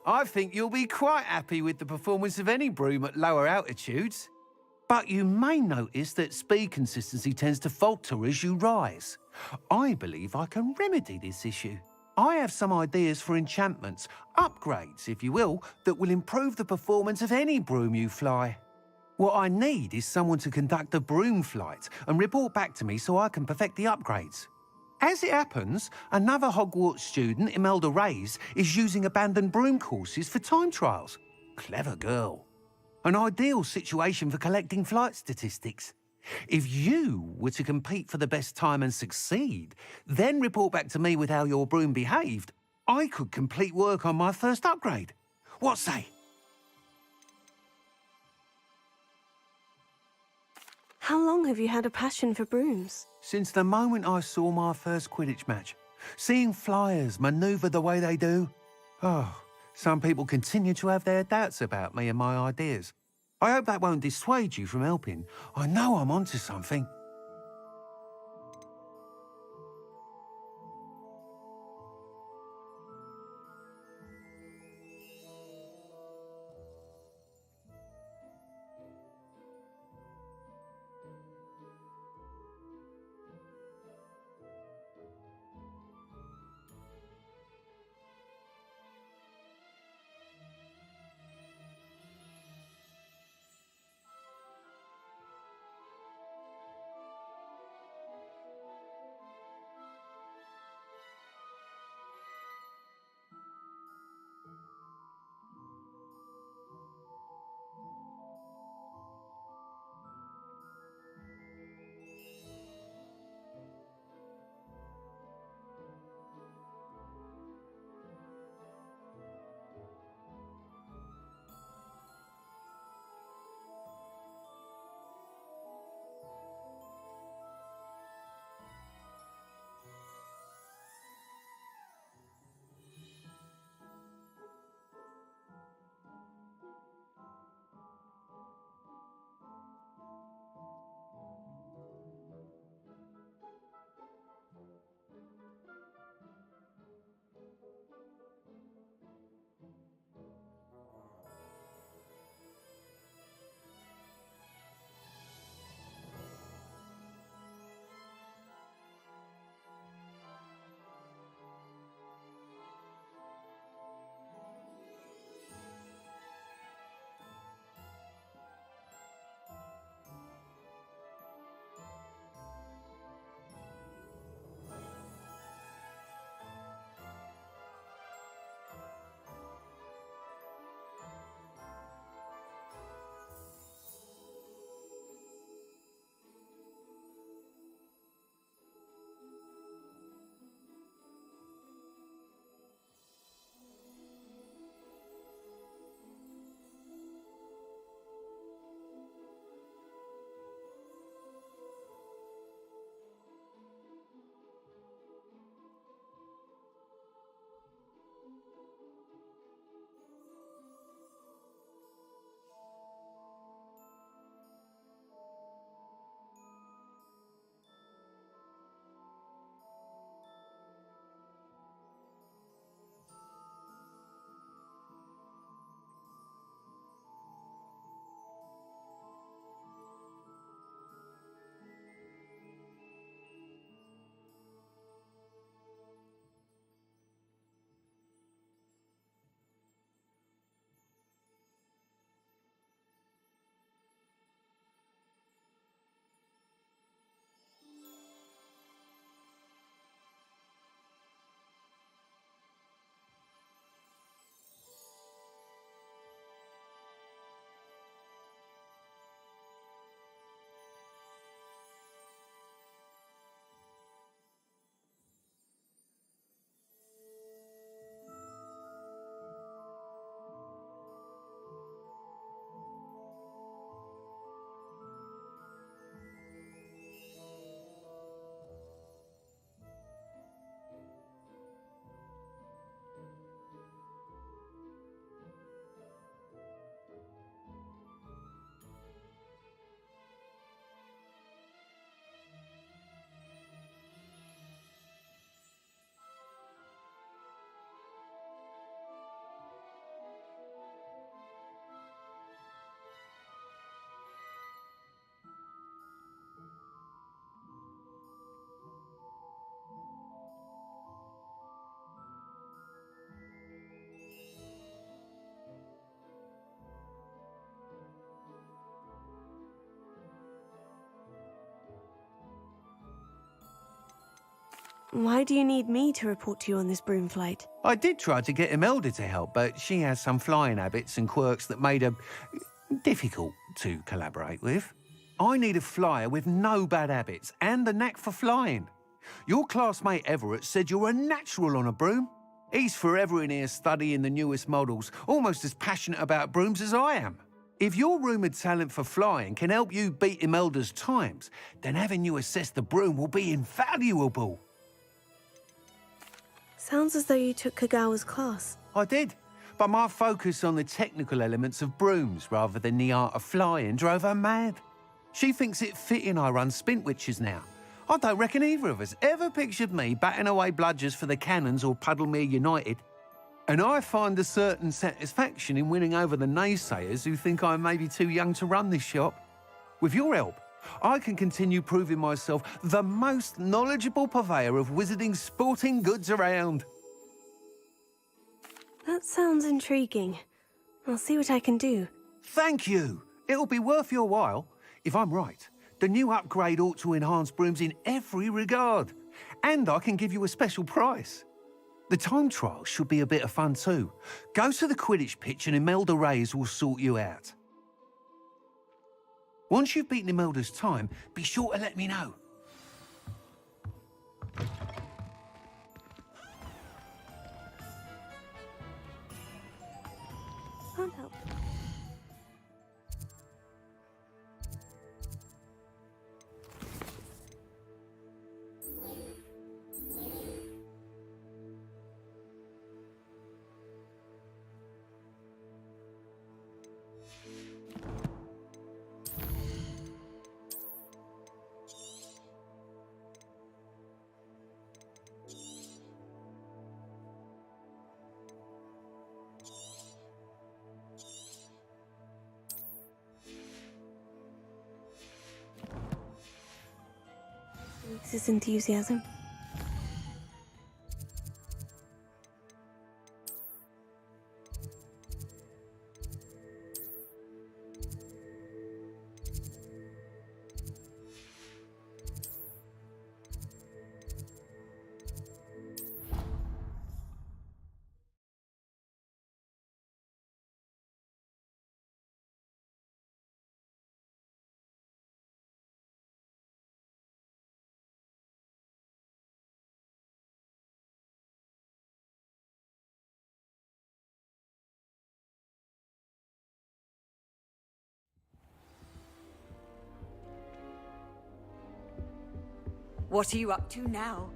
I think you'll be quite happy with the performance of any broom at lower altitudes. But you may notice that speed consistency tends to falter as you rise. I believe I can remedy this issue. I have some ideas for enchantments, upgrades, if you will, that will improve the performance of any broom you fly. What I need is someone to conduct a broom flight and report back to me so I can perfect the upgrades. As it happens, another Hogwarts student, Imelda Reyes, is using abandoned broom courses for time trials. Clever girl. An ideal situation for collecting flight statistics. If you were to compete for the best time and succeed, then report back to me with how your broom behaved, I could complete work on my first upgrade. What say? How long have you had a passion for brooms? Since the moment I saw my first Quidditch match. Seeing flyers manoeuvre the way they do. Oh, some people continue to have their doubts about me and my ideas. I hope that won't dissuade you from helping. I know I'm onto something. Why do you need me to report to you on this broom flight? I did try to get Imelda to help, but she has some flying habits and quirks that made her difficult to collaborate with. I need a flyer with no bad habits and the knack for flying. Your classmate Everett said you're a natural on a broom. He's forever in here studying the newest models, almost as passionate about brooms as I am. If your rumoured talent for flying can help you beat Imelda's times, then having you assess the broom will be invaluable. Sounds as though you took Kagawa's class. I did, but my focus on the technical elements of brooms rather than the art of flying drove her mad. She thinks it fitting I run Spintwitches now. I don't reckon either of us ever pictured me batting away bludgers for the Cannons or Puddlemere United. And I find a certain satisfaction in winning over the naysayers who think I may be too young to run this shop. With your help, I can continue proving myself the most knowledgeable purveyor of wizarding sporting goods around. That sounds intriguing. I'll see what I can do. Thank you. It'll be worth your while. If I'm right, the new upgrade ought to enhance brooms in every regard. And I can give you a special price. The time trial should be a bit of fun too. Go to the Quidditch pitch and Imelda Reyes will sort you out. Once you've beaten Imelda's time, be sure to let me know. Can't help. This enthusiasm. What are you up to now?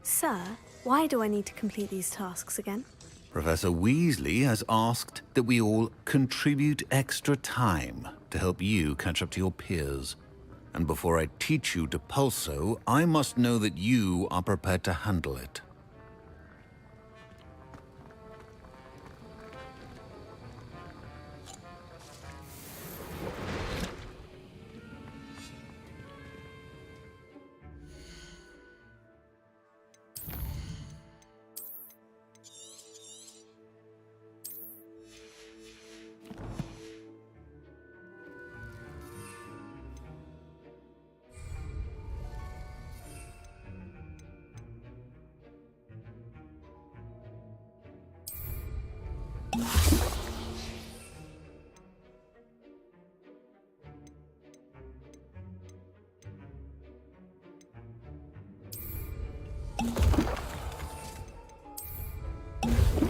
Sir, why do I need to complete these tasks again? Professor Weasley has asked that we all contribute extra time to help you catch up to your peers. And before I teach you to pulso, I must know that you are prepared to handle it.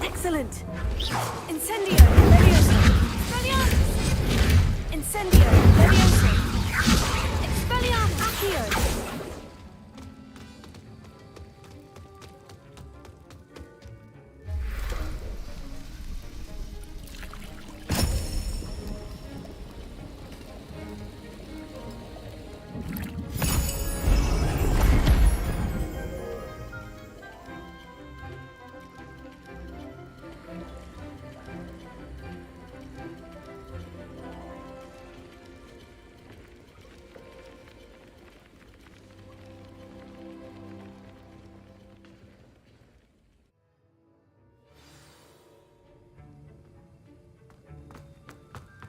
Excellent! Incendio! Leviosa! Expelliarmus! Incendio! Leviosa! Expelliarmus! Accio!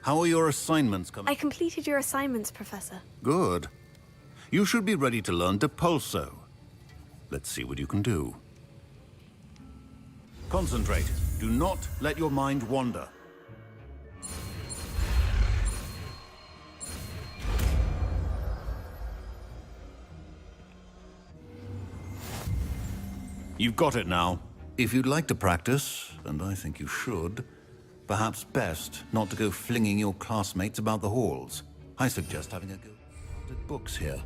How are your assignments coming? I completed your assignments, Professor. Good. You should be ready to learn Depulso. Let's see what you can do. Concentrate. Do not let your mind wander. You've got it now. If you'd like to practice, and I think you should, perhaps best not to go flinging your classmates about the halls. I suggest having a go at books here.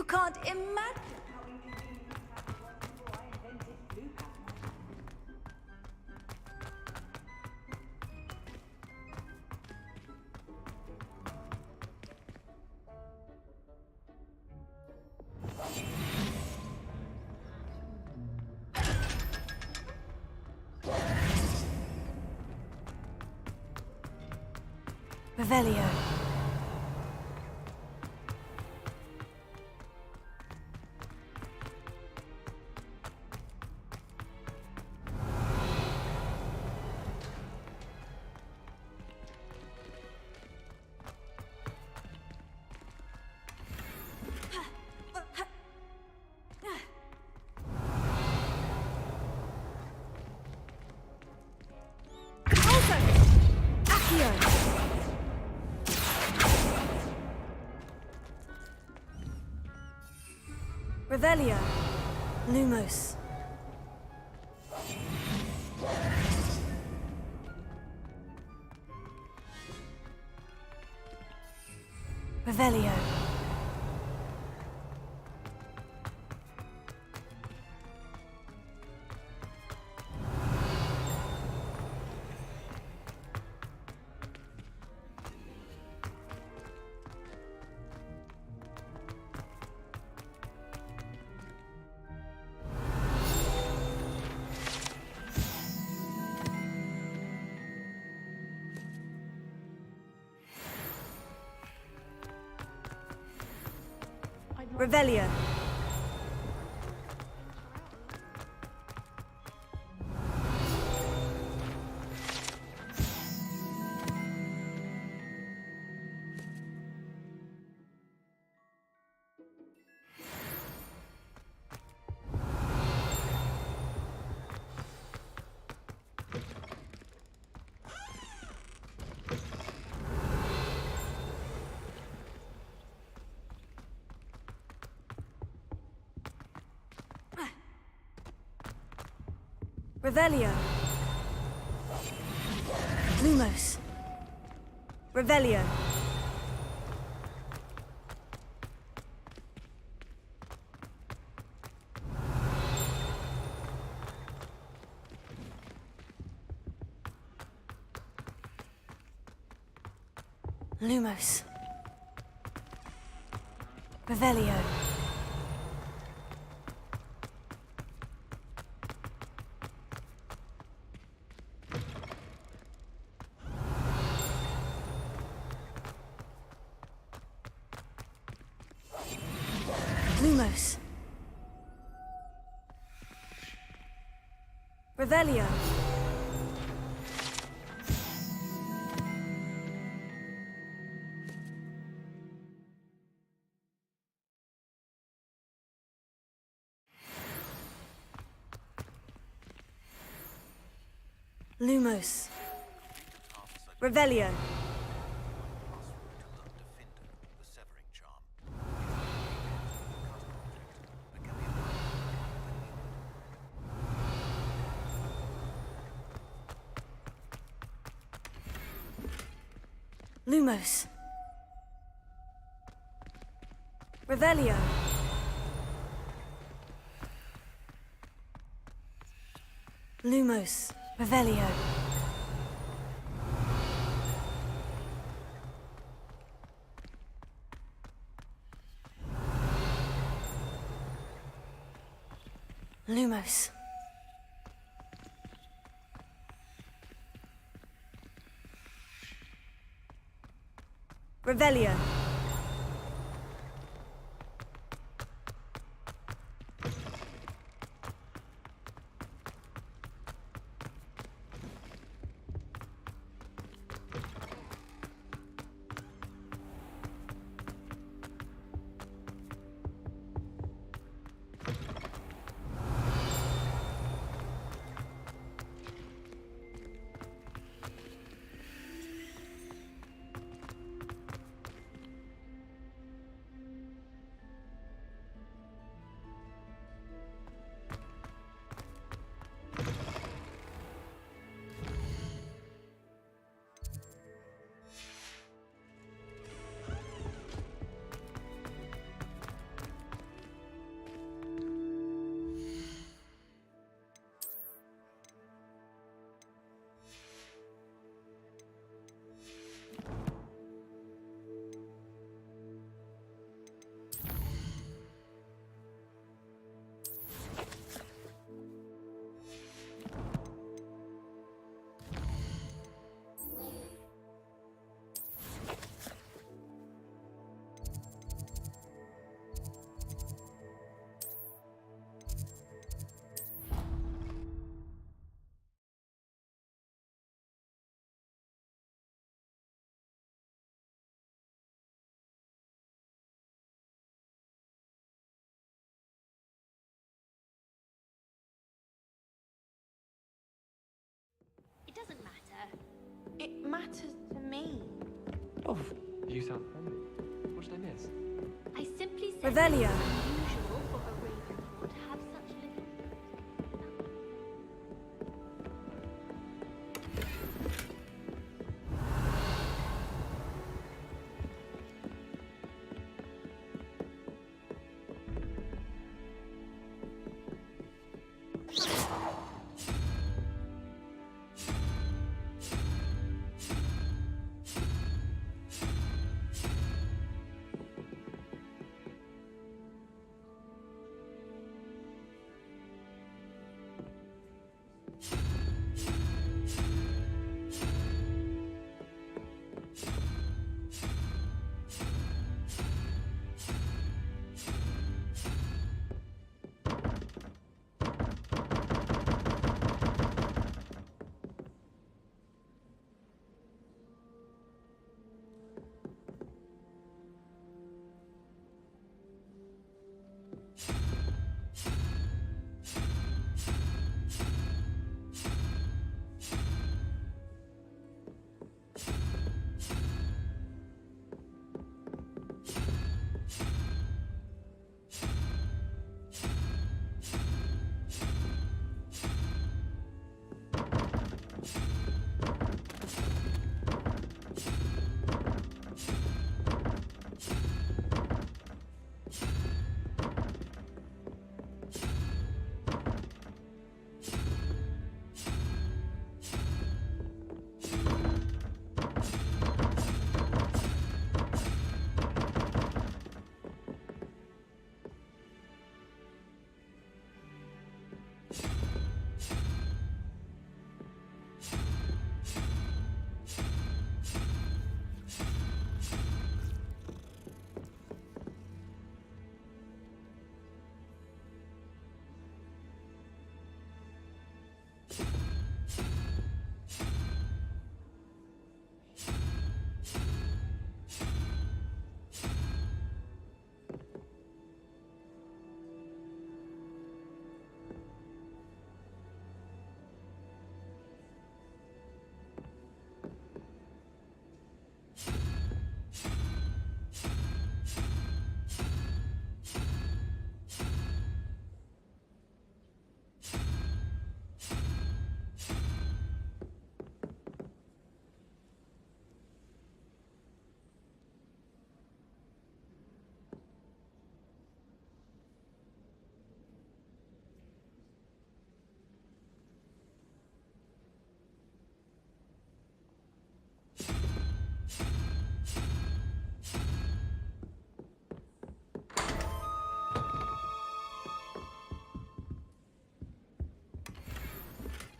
can't imagine how inconvenient travel was before I invented blue hat. Revelio. Revelio. Lumos. Revelio. Revelio. Revelio. Lumos. Revelio. Lumos. Revelio. Lumos. Revelio. Lumos. Revelio. Lumos. Revelio. Lumos. Revelio. Lumos. Revelio. Oh, you sound friendly. What did I miss? I simply said Revelio. it's unusual for a Ravenclaw to have such little.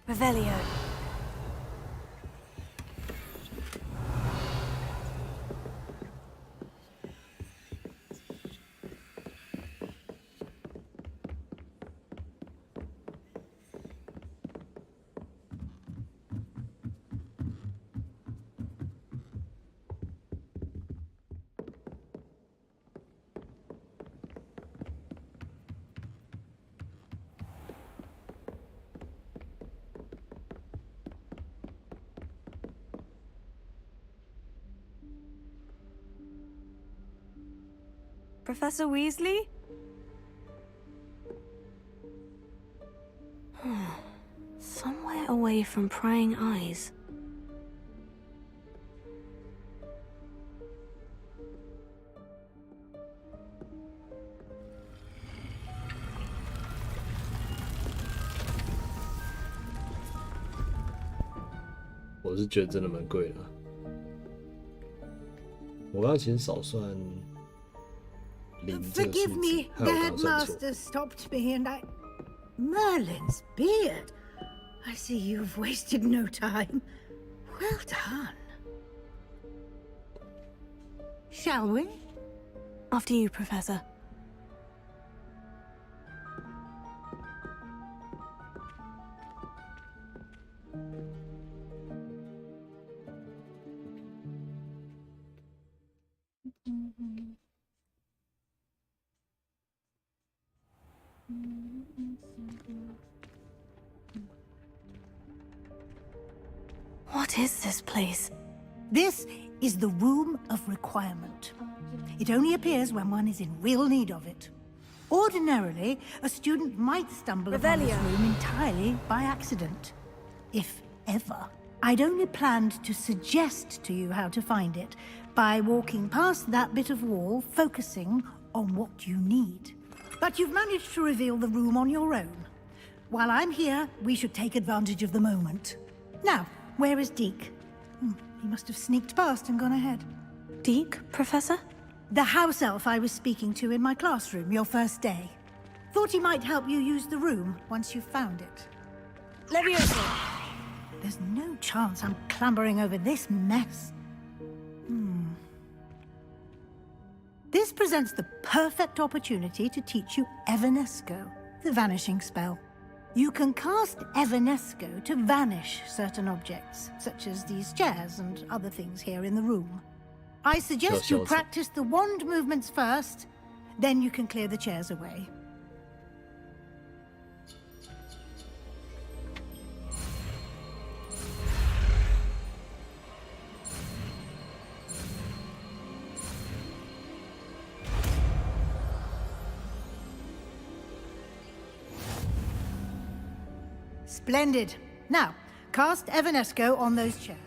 Revelio. Professor Weasley? Somewhere away from prying eyes.我是觉得真的蛮贵的。我刚刚其实少算零这个数 Forgive 字， me, 害 the 我刚刚算错。 headmaster stopped me and I... Merlin's beard. I see you've wasted no time. Well done. Shall we? After you, Professor. What is this place? This is the Room of Requirement. It only appears when one is in real need of it. Ordinarily, a student might stumble upon this room entirely by accident. If ever. I'd only planned to suggest to you how to find it by walking past that bit of wall, focusing on what you need. But you've managed to reveal the room on your own. While I'm here, we should take advantage of the moment. Now, where is Deke? He must have sneaked past and gone ahead. Deke, Professor? The house elf I was speaking to in my classroom your first day. Thought he might help you use the room once you've found it. Leviosa! There's no chance I'm clambering over this mess. This presents the perfect opportunity to teach you Evanesco, the vanishing spell. You can cast Evanesco to vanish certain objects, such as these chairs and other things here in the room. I suggest you practice the wand movements first, then you can clear the chairs away. Splendid. Now, cast Evanesco on those chairs.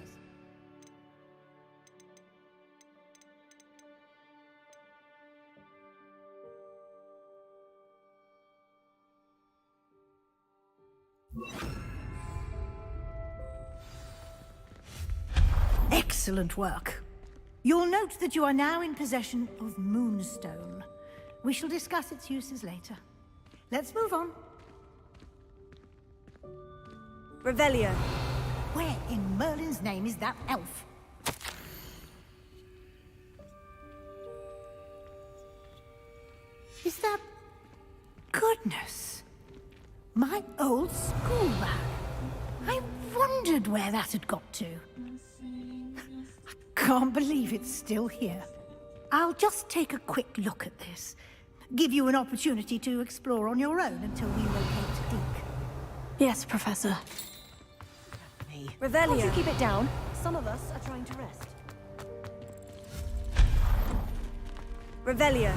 Excellent work. You'll note that you are now in possession of Moonstone. We shall discuss its uses later. Let's move on. Revelio. Where in Merlin's name is that elf? Is that... Goodness! My old school bag. I wondered where that had got to. I can't believe it's still here. I'll just take a quick look at this. Give you an opportunity to explore on your own until we locate Deke. Yes, Professor. Revelio. Can't you keep it down? Some of us are trying to rest. Revelio.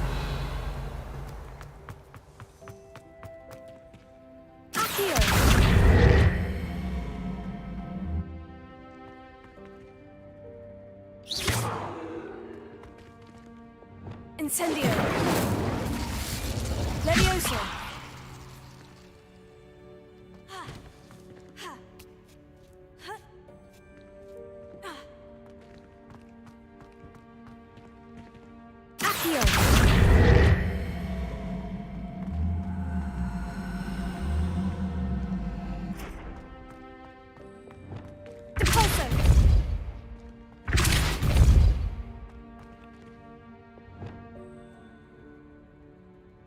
Incendio. Leviosa. Accio. Depulso.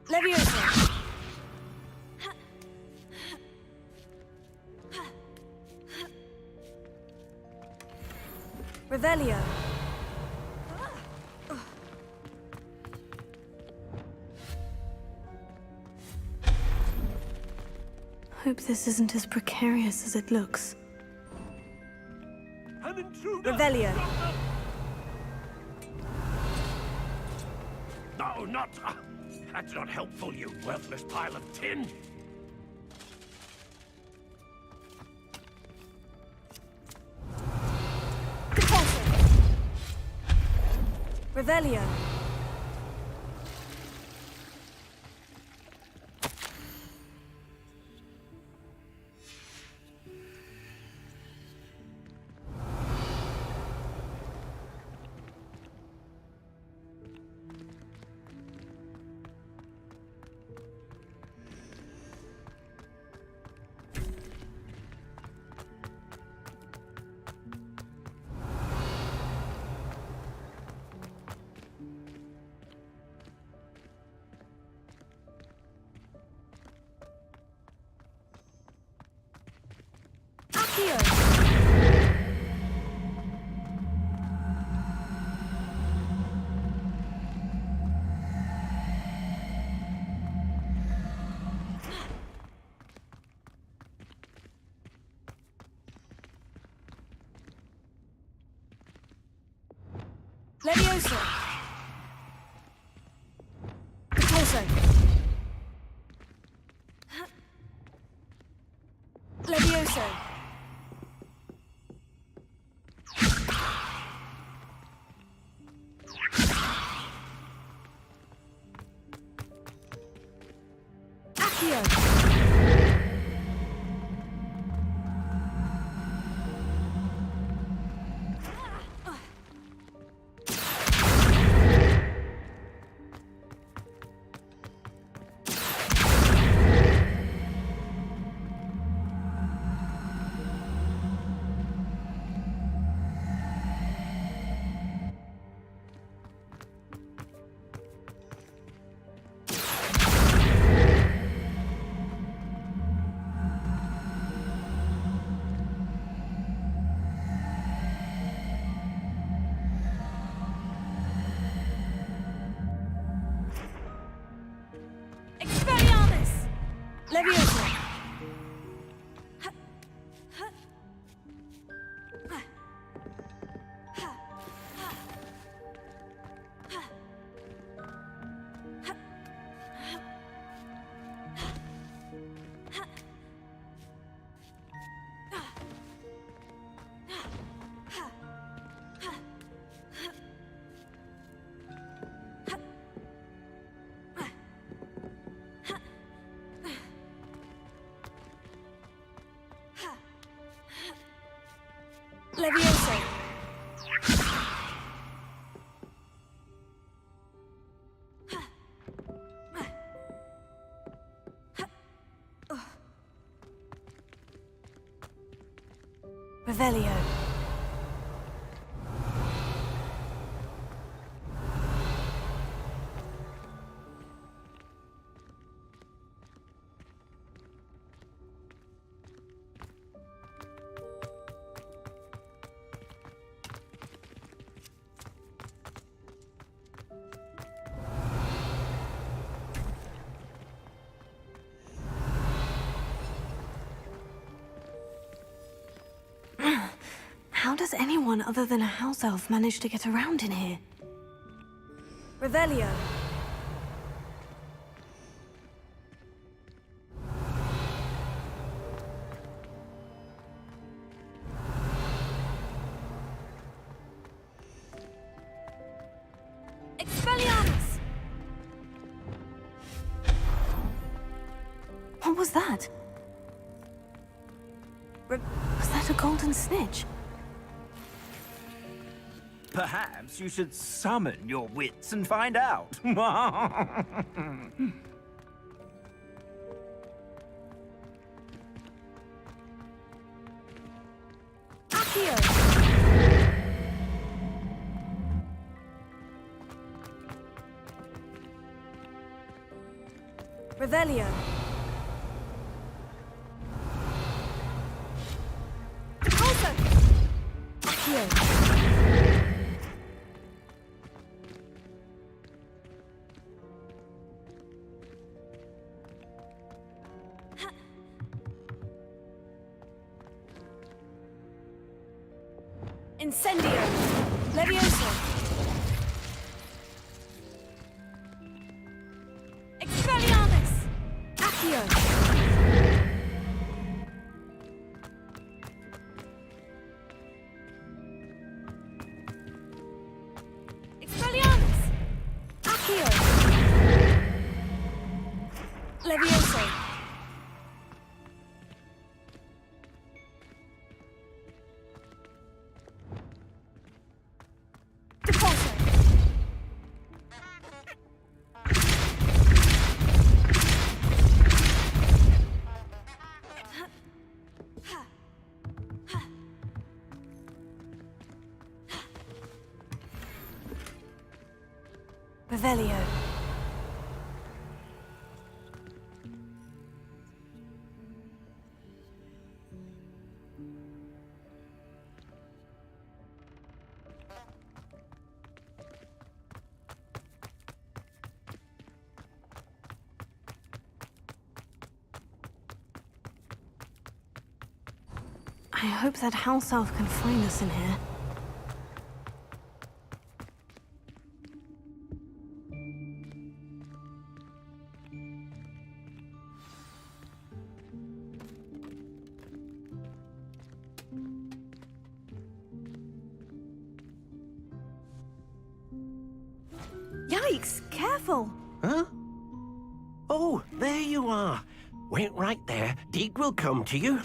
Leviosa. Revelio. Hope this isn't as precarious as it looks. Revelio. No, not... that's not helpful, you worthless pile of tin. Revelio. Levioso. Repulso. Levioso. Accio. Levioso. Levioso. Revelio. How does anyone other than a house elf manage to get around in here? Revelio. Expelliarmus! What was that? Was that a golden snitch? Perhaps you should summon your wits and find out. Accio! Revelio. Also! Accio! Incendio! Levioso! Expelliarmus! Accio! Expelliarmus! Accio! Levioso! Revelio. I hope that house elf can find us in here. Yikes! Careful! Huh? Oh, there you are. Wait right there. Deke will come to you.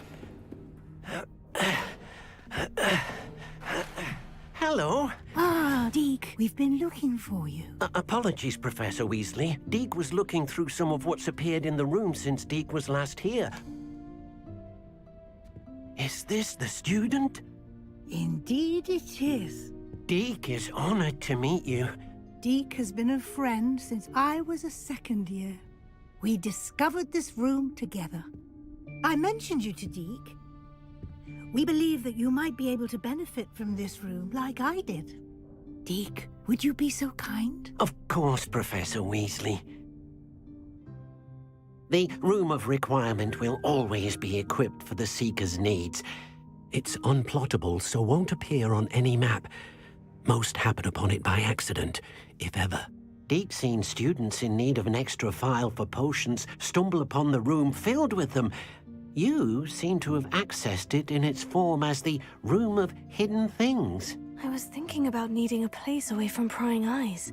Hello. Ah, Deke, we've been looking for you. Apologies, Professor Weasley. Deke was looking through some of what's appeared in the room since Deke was last here. Is this the student? Indeed it is. Deke is honored to meet you. Deke has been a friend since I was a second year. We discovered this room together. I mentioned you to Deke. We believe that you might be able to benefit from this room like I did. Deke, would you be so kind? Of course, Professor Weasley. The Room of Requirement will always be equipped for the Seeker's needs. It's unplottable, so won't appear on any map. Most happen upon it by accident, if ever. Deke's seen students in need of an extra file for potions stumble upon the room filled with them. You seem to have accessed it in its form as the Room of Hidden Things. I was thinking about needing a place away from prying eyes.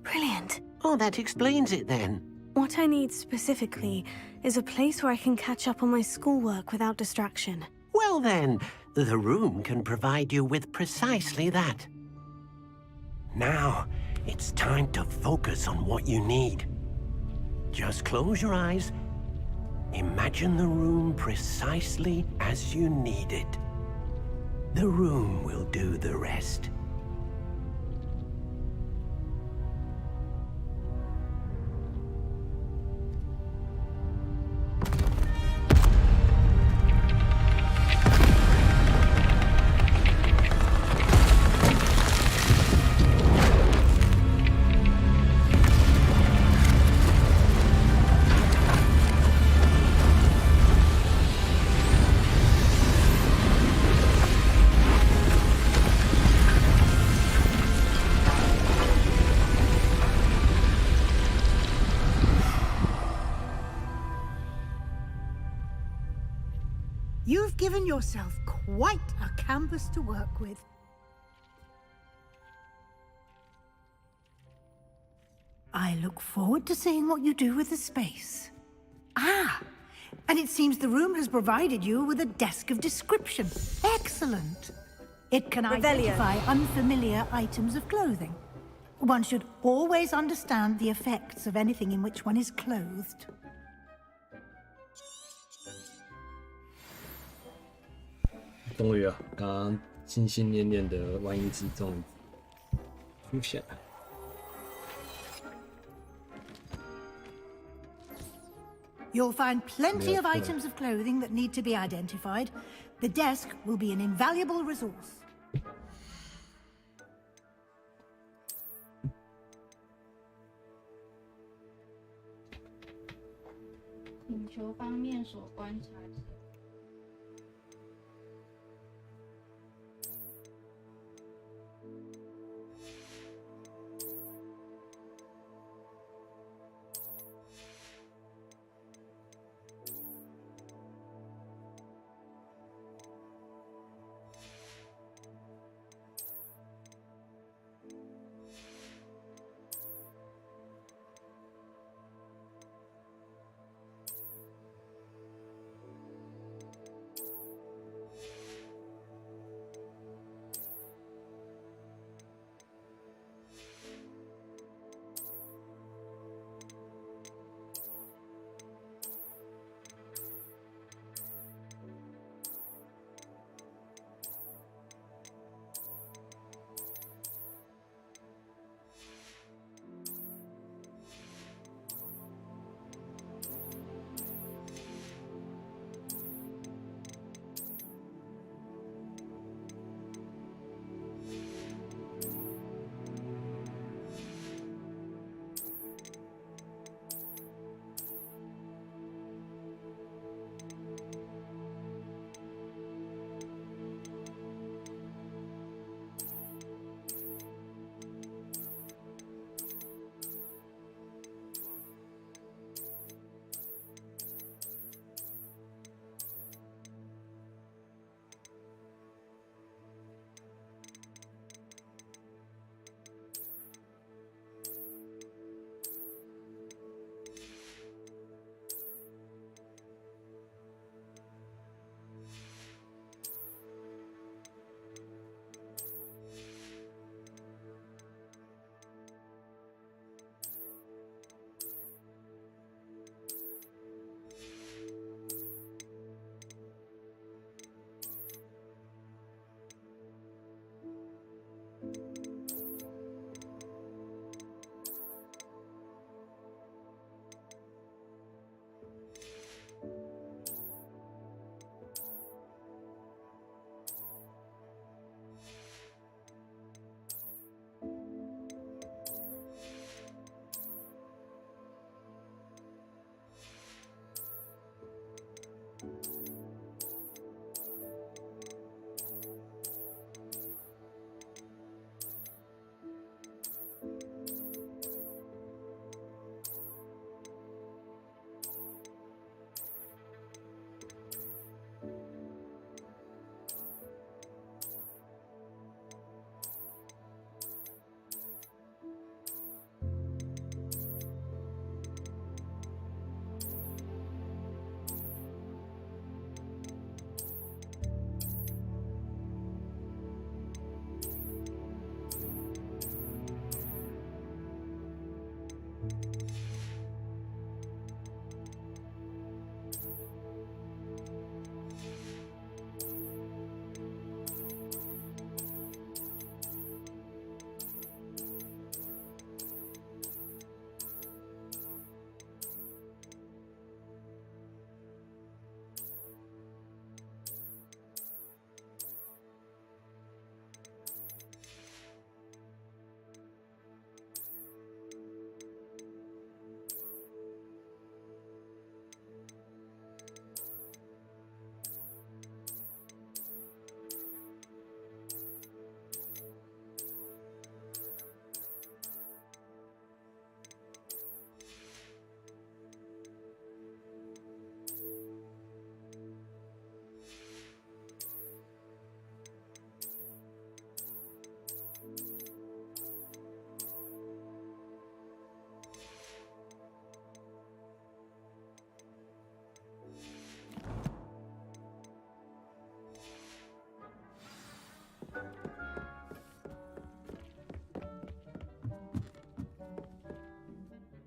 Brilliant. Oh, that explains it then. What I need specifically is a place where I can catch up on my schoolwork without distraction. Well then, the room can provide you with precisely that. Now, it's time to focus on what you need. Just close your eyes. Imagine the room precisely as you need it. The room will do the rest. You've given yourself quite a canvas to work with. I look forward to seeing what you do with the space. Ah, and it seems the room has provided you with a desk of description. Excellent. It can identify unfamiliar items of clothing. One should always understand the effects of anything in which one is clothed. 终于啊，刚刚心心念念的万一之终于出现了。You'll find plenty of items of clothing that need to be identified. The desk will be an invaluable resource. 请求方面所观察之。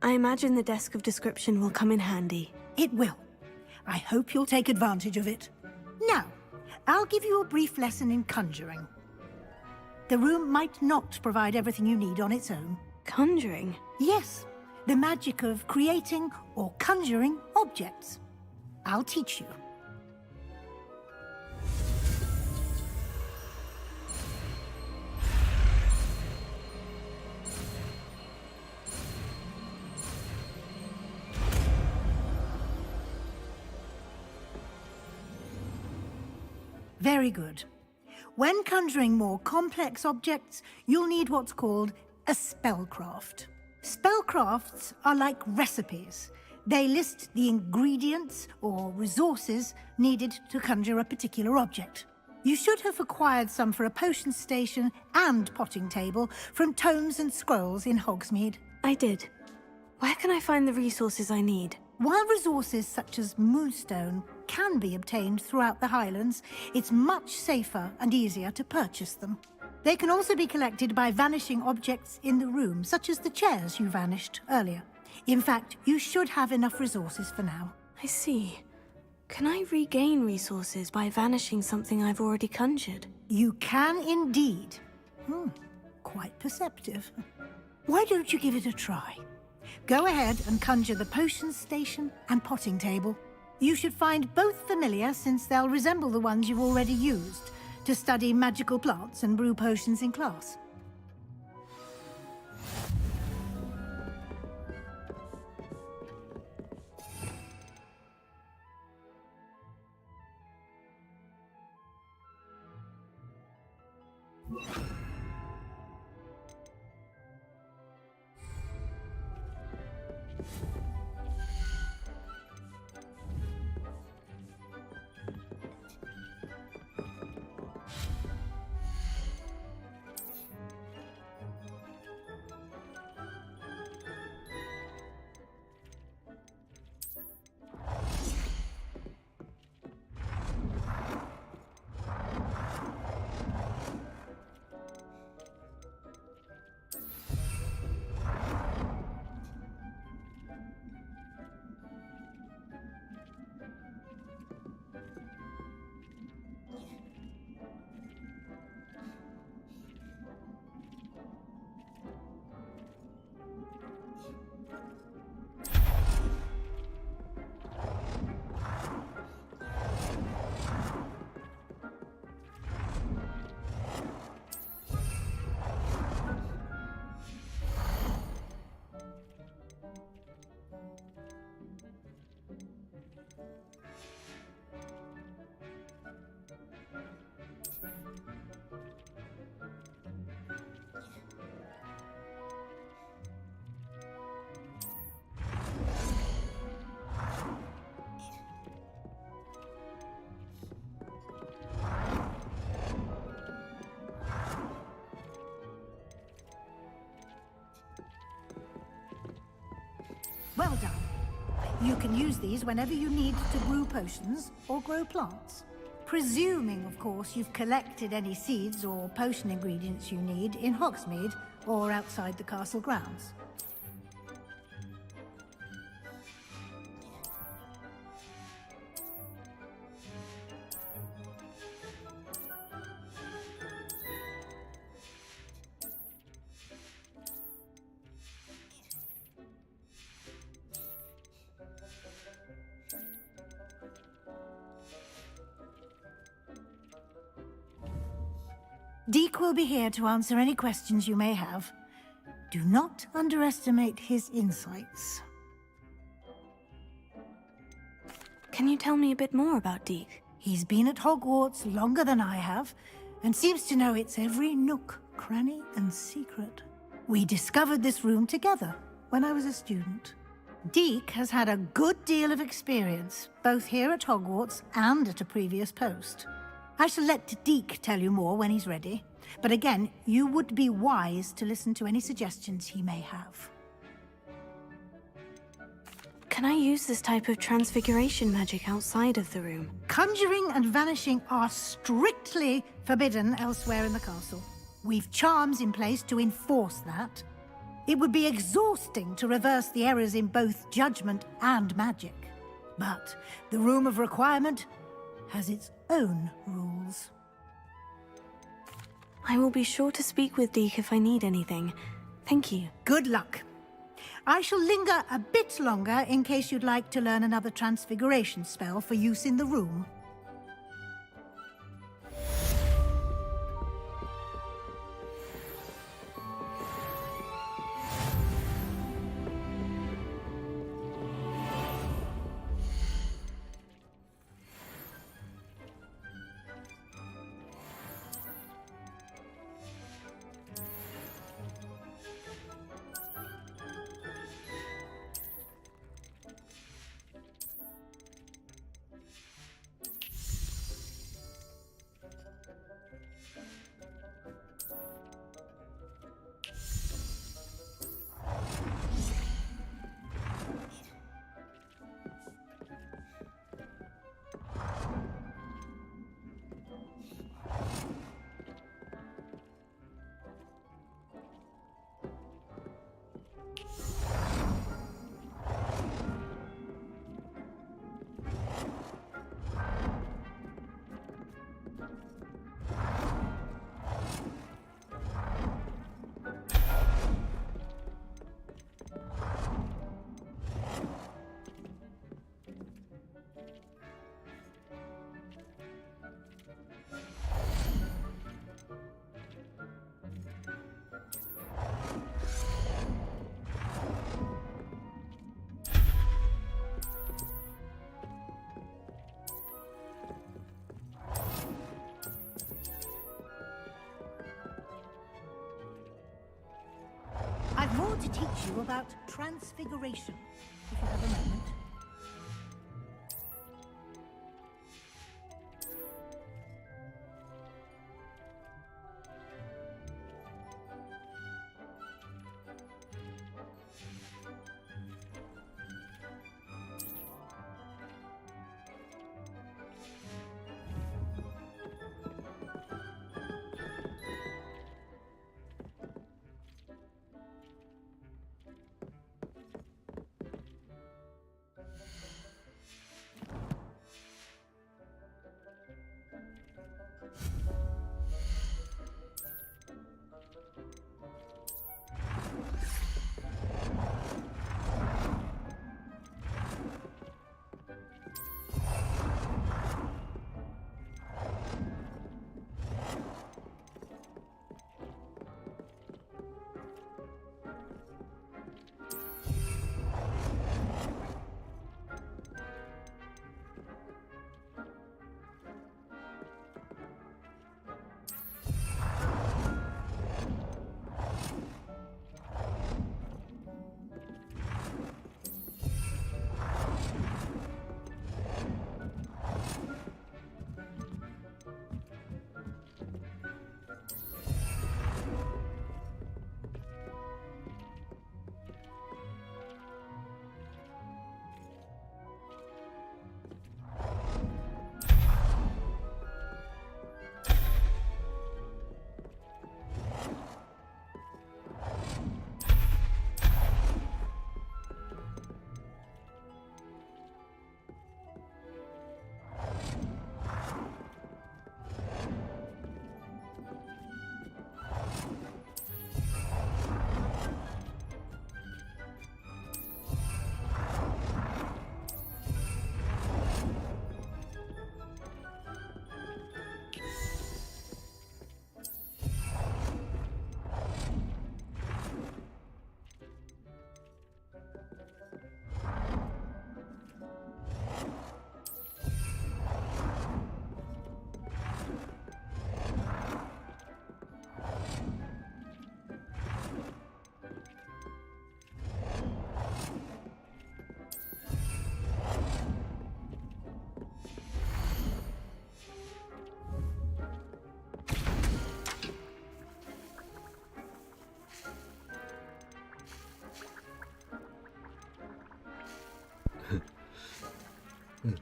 I imagine the Desk of Description will come in handy. It will. I hope you'll take advantage of it. Now, I'll give you a brief lesson in conjuring. The room might not provide everything you need on its own. Conjuring? Yes, the magic of creating or conjuring objects. I'll teach you. Very good. When conjuring more complex objects, you'll need what's called a spellcraft. Spellcrafts are like recipes. They list the ingredients or resources needed to conjure a particular object. You should have acquired some for a potion station and potting table from tomes and scrolls in Hogsmeade. I did. Where can I find the resources I need? While resources such as moonstone can be obtained throughout the Highlands, it's much safer and easier to purchase them. They can also be collected by vanishing objects in the room, such as the chairs you vanished earlier. In fact, you should have enough resources for now. I see. Can I regain resources by vanishing something I've already conjured? You can indeed. Quite perceptive. Why don't you give it a try? Go ahead and conjure the potion station and potting table. You should find both familiar, since they'll resemble the ones you've already used to study magical plants and brew potions in class. Well done. You can use these whenever you need to brew potions or grow plants. Presuming, of course, you've collected any seeds or potion ingredients you need in Hogsmeade or outside the castle grounds. Deek will be here to answer any questions you may have. Do not underestimate his insights. Can you tell me a bit more about Deek? He's been at Hogwarts longer than I have, and seems to know its every nook, cranny, and secret. We discovered this room together when I was a student. Deek has had a good deal of experience, both here at Hogwarts and at a previous post. I shall let Deek tell you more when he's ready. But again, you would be wise to listen to any suggestions he may have. Can I use this type of transfiguration magic outside of the room? Conjuring and vanishing are strictly forbidden elsewhere in the castle. We've charms in place to enforce that. It would be exhausting to reverse the errors in both judgment and magic. But the Room of Requirement has its own rules. I will be sure to speak with Deke if I need anything. Thank you. Good luck. I shall linger a bit longer in case you'd like to learn another transfiguration spell for use in the room. I've more to teach you about transfiguration, if you have a moment.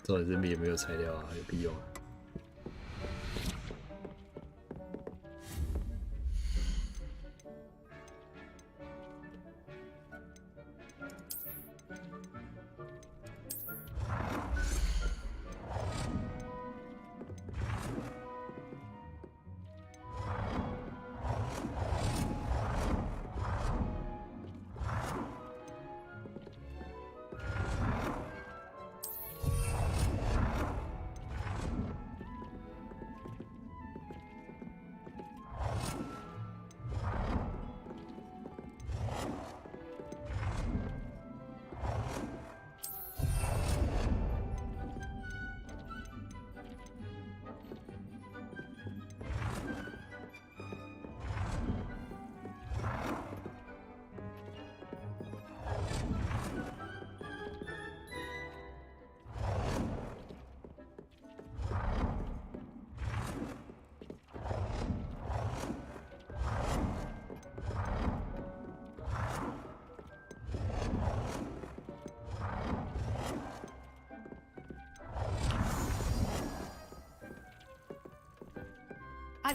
重点是也没有材料啊，有屁用啊！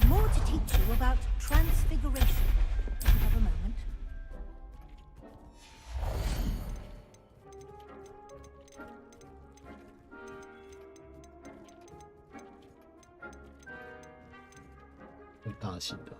I've more to teach you about transfiguration. If you have a moment.大型的。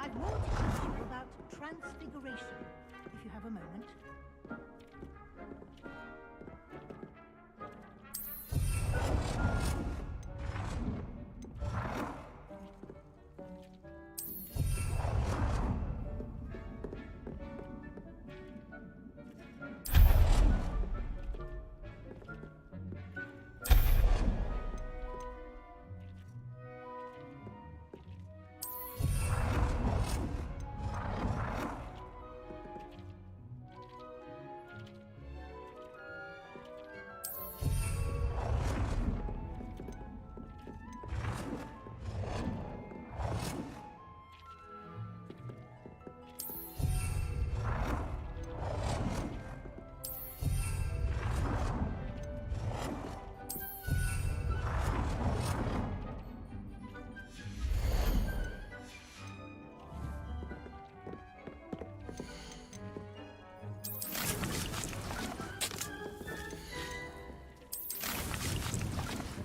I've more to teach you about transfiguration, if you have a moment.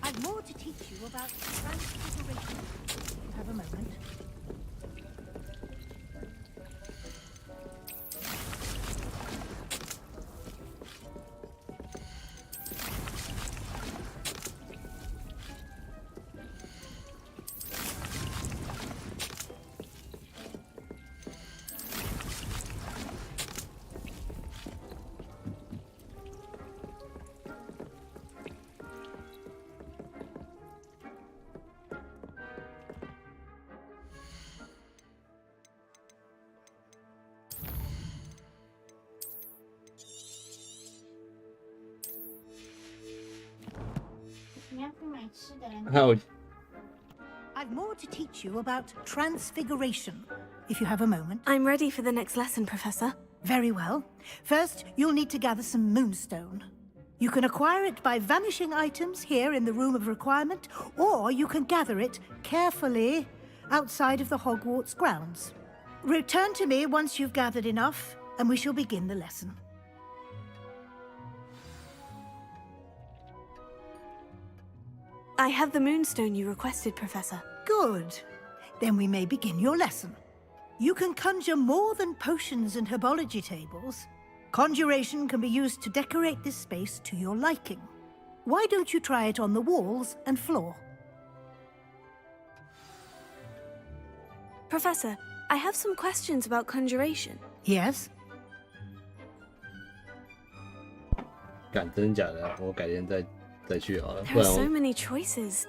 I've more to teach you about transfiguration, if you have a moment. I've more to teach you about transfiguration, if you have a moment. I'm ready for the next lesson, Professor. Very well. First, you'll need to gather some moonstone. You can acquire it by vanishing items here in the Room of Requirement, or you can gather it carefully outside of the Hogwarts grounds. Return to me once you've gathered enough, and we shall begin the lesson. I have the moonstone you requested, Professor. Good. Then we may begin your lesson. You can conjure more than potions and herbology tables. Conjuration can be used to decorate this space to your liking. Why don't you try it on the walls and floor? Professor, I have some questions about conjuration. Yes? 干，真的假的？我改天再去好了， There 不 are 然 so 我 many choices.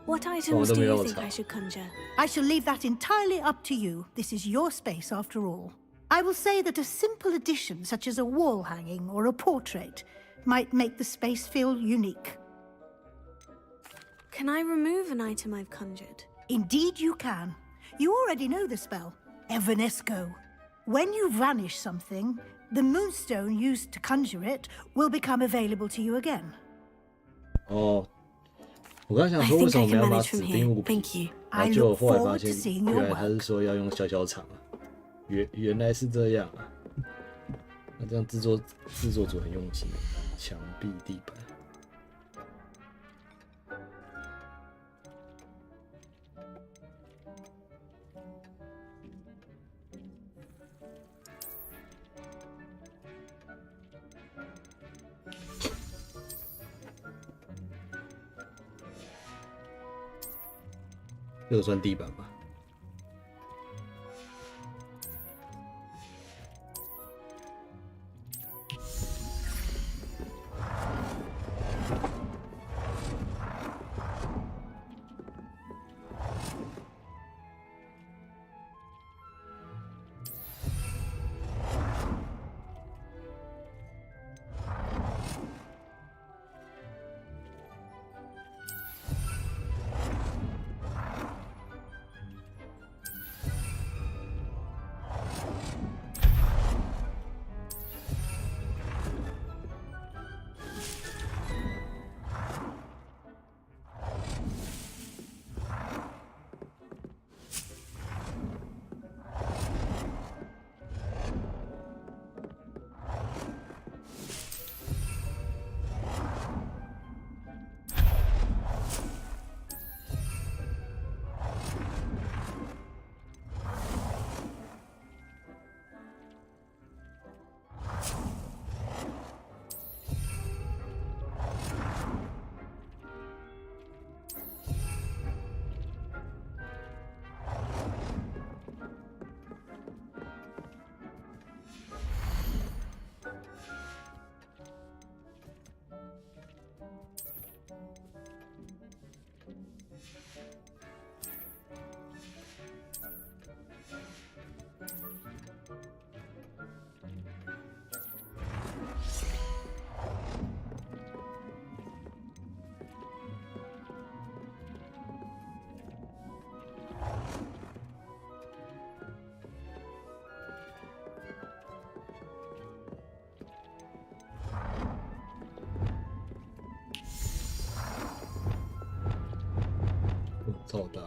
What items do you think I should conjure? I shall leave that entirely up to you. This is your space after all. I will say that a simple addition, such as a wall hanging or a portrait, might make the space feel unique. Can I remove an item I've conjured? Indeed you can. You already know the spell, Evanesco. When you vanish something, the moonstone used to conjure it will become available to you again. 哦，我刚想说为什么我们要把指定物品，然后结果后来发现，原来他是说要用小小场啊，原来是这样啊。那这样制作组很用心，墙壁、地板。这个算地板吧？超大。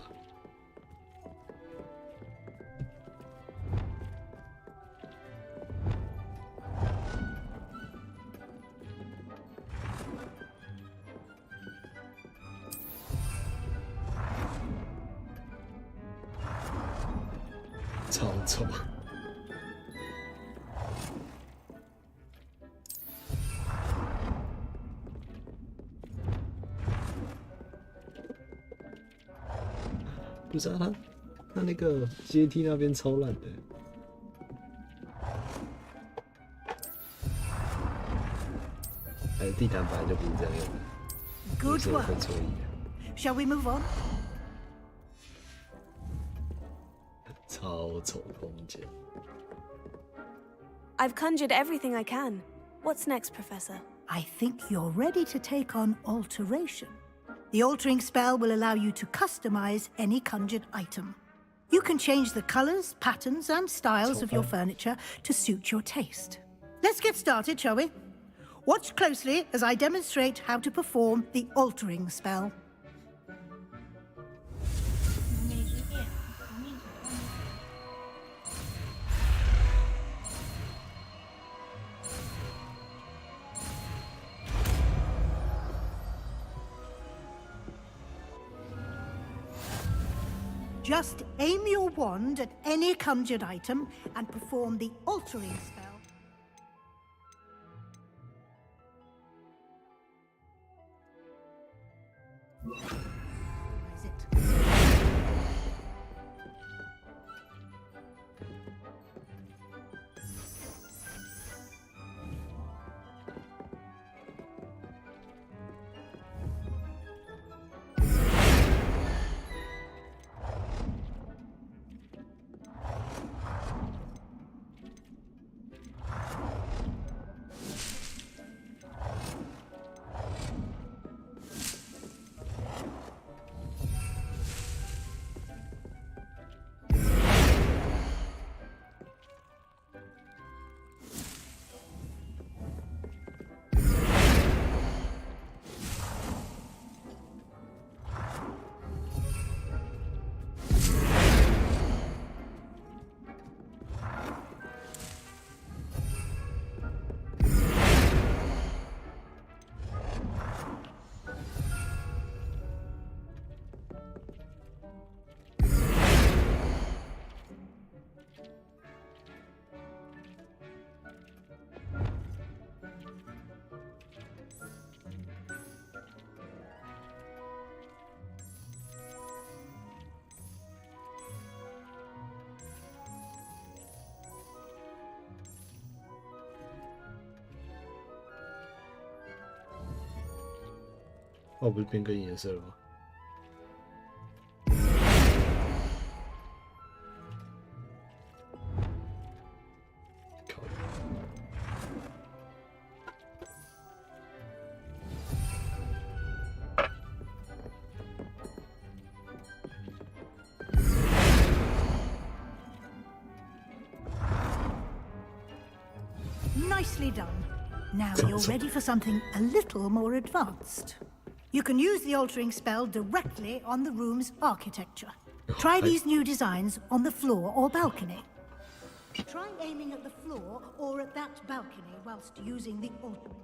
超丑。不是啊，他那个阶梯那边超烂的。地毯本来就不是这样用的。Good work. Shall we move on? 超丑空间。I've conjured everything I can. What's next, Professor? I think you're ready to take on alteration. The altering spell will allow you to customize any conjured item. You can change the colors, patterns, and styles of your furniture to suit your taste. Let's get started, shall we? Watch closely as I demonstrate how to perform the altering spell. Just aim your wand at any conjured item and perform the altering spell. Is it? 哦，不是变更颜色了吗？Nicely done. Now you're ready for something a little more advanced. You can use the altering spell directly on the room's architecture. Try these new designs on the floor or balcony. Try aiming at the floor or at that balcony whilst using the altering.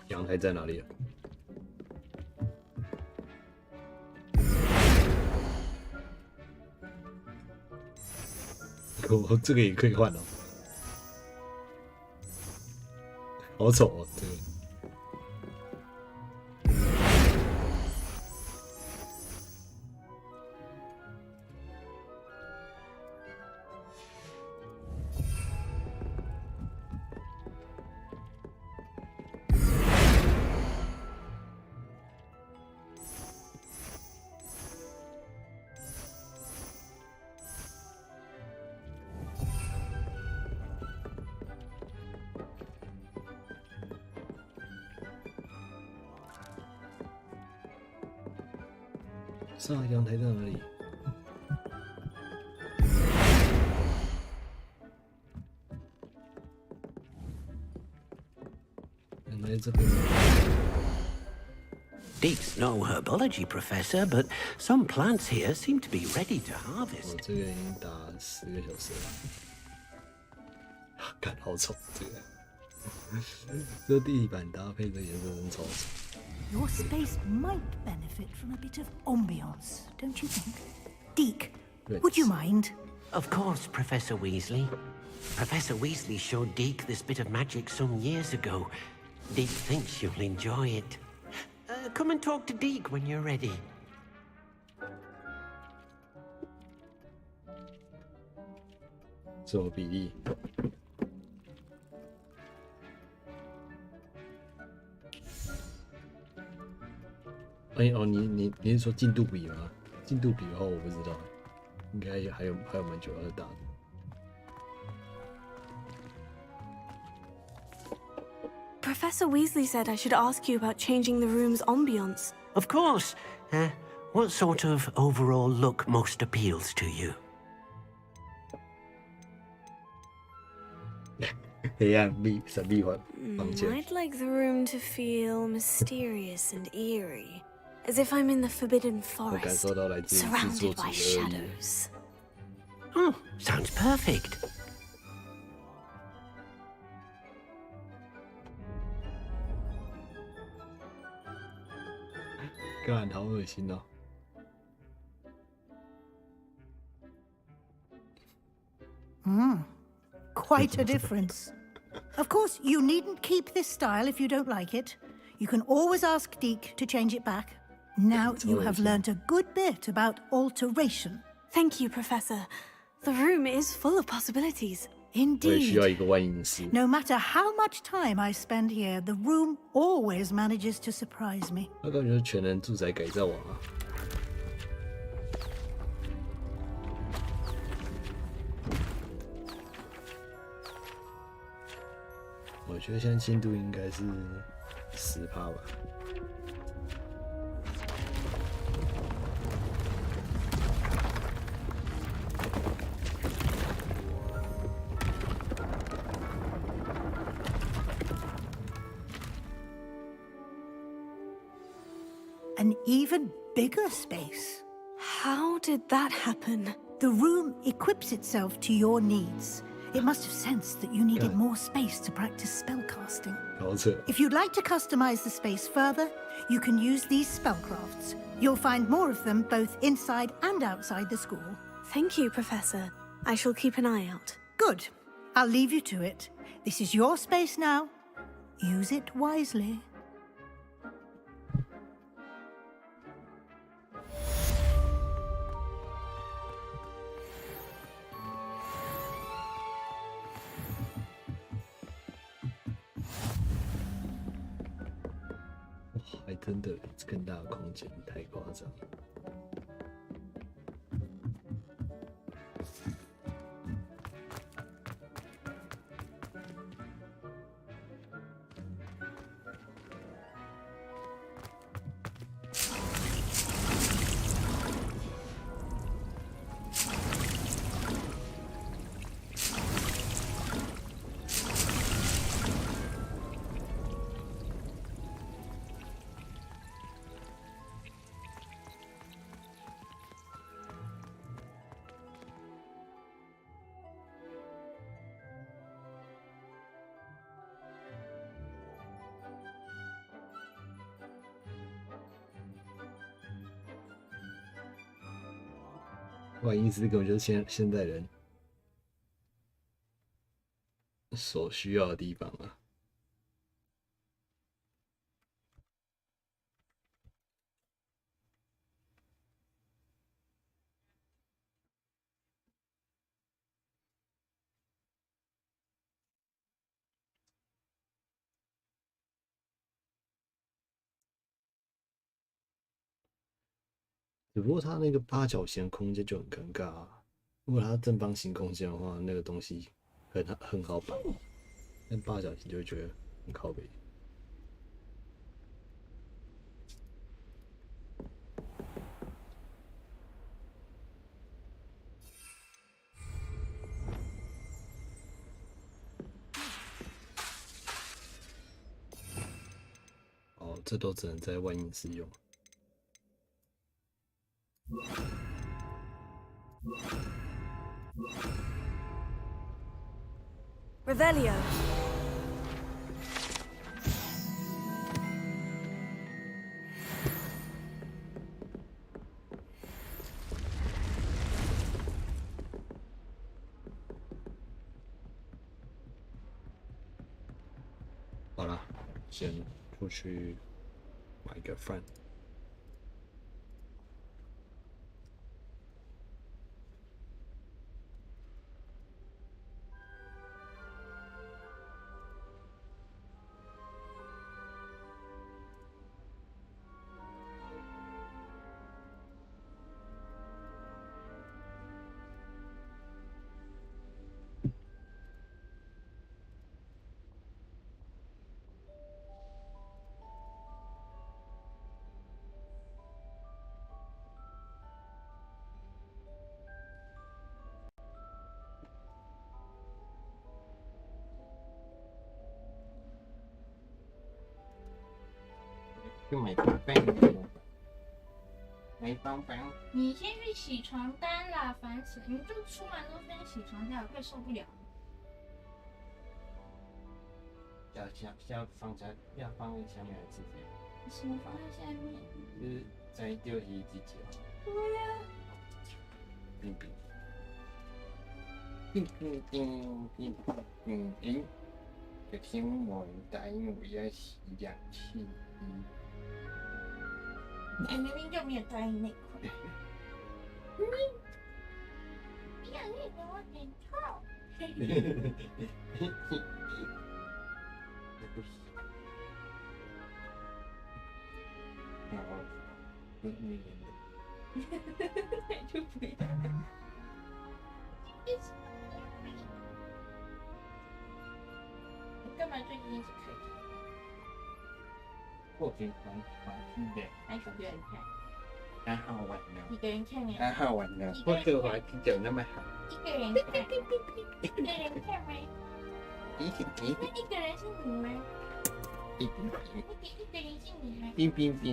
阳台在哪里啊？哦，这个也可以换哦，好丑哦，这个。是啊，阳台在哪里？阳台这边。Deek's no herbology professor, but some plants here seem to be ready to harvest. 我这个已经打10个小时了，看好丑，这个。这地板搭配的颜色真超丑。Your space might benefit from a bit of ambiance, don't you think? Deek, would you mind? Of course, Professor Weasley. Professor Weasley showed Deek this bit of magic some years ago. Deek thinks you'll enjoy it. Come and talk to Deek when you're ready. 什么比例？哎哦，你是说进度比吗？进度比的话，我不知道，应该还有蛮久要打的。Professor Weasley said I should ask you about changing the room's ambience. Of course. What sort of overall look most appeals to you? 黑暗神秘房间。I'd like the room to feel mysterious and eerie, as if I'm in the Forbidden Forest, surrounded by shadows. Oh, sounds perfect. 干，好恶心哦！ Quite a difference. Of course, you needn't keep this style if you don't like it. You can always ask Deek to change it back. Now you have learnt a good bit about alteration. Thank you, Professor. The room is full of possibilities. Indeed. No matter how much time I spend here, the room always manages to surprise me. 那感觉全能住宅改造网啊！我觉得现在进度应该是10%吧。An even bigger space. How did that happen? The room equips itself to your needs. It must have sensed that you needed more space to practice spellcasting. 好扯。 If you'd like to customize the space further, you can use these spellcrafts. You'll find more of them both inside and outside the school. Thank you, Professor. I shall keep an eye out. Good. I'll leave you to it. This is your space now. Use it wisely. 还真的更大的空间，太夸张。万一是根本就是现代人所需要的地方啊。只不过它那个八角形空间就很尴尬啊。如果它正方形空间的话，那个东西很好摆，但八角形就会觉得很靠北。哦，这都只能在万应室用。 Revelio. Revelio. 好了，先出去买个饭。 就买包包。你先去洗床单啦，烦死了！你就出门都先洗床单，我快受不了。要放在下面还是这样？什么放在下面？就是在丢衣之前。对呀。冰冰。就听我答应我要洗氧气衣。 你明明就没有答应那块，你养你给我点臭。就不要。你干嘛最近一直开车？ 过去玩的，还是别人看，还好玩呢。一个人看啊？还好玩呢。霍格华兹有那么好？一个人看，一个人看吗？那一个人是你吗？一个人是你吗？冰冰冰，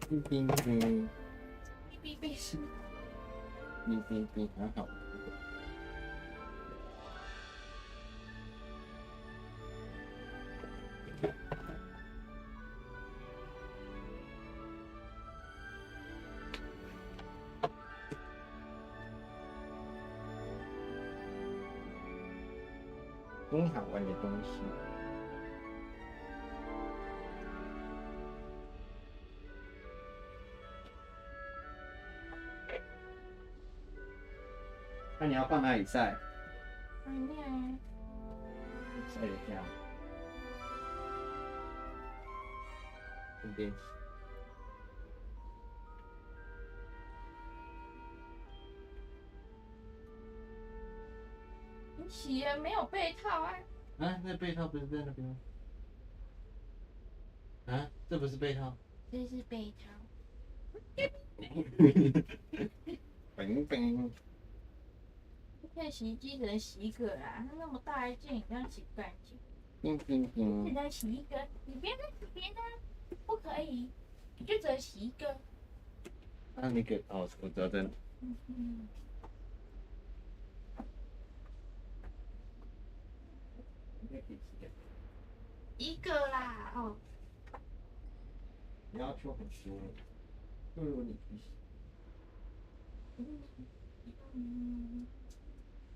冰冰冰，冰冰冰是。冰冰冰很好。很好玩的东西。那你要放哪里晒？晒一下。这边。你洗了没有被套啊？啊，那被套不是在那边吗？啊，这不是被套。这是被套。本本。可以洗衣机只能洗一个啦，它那么大一件，你这样洗不干净。冰冰冰。只能洗一个，你不要再洗别的，不可以，你就只能洗一个。那个哦，我知道在哪。一个啦，哦。你要求很多，不如你去洗。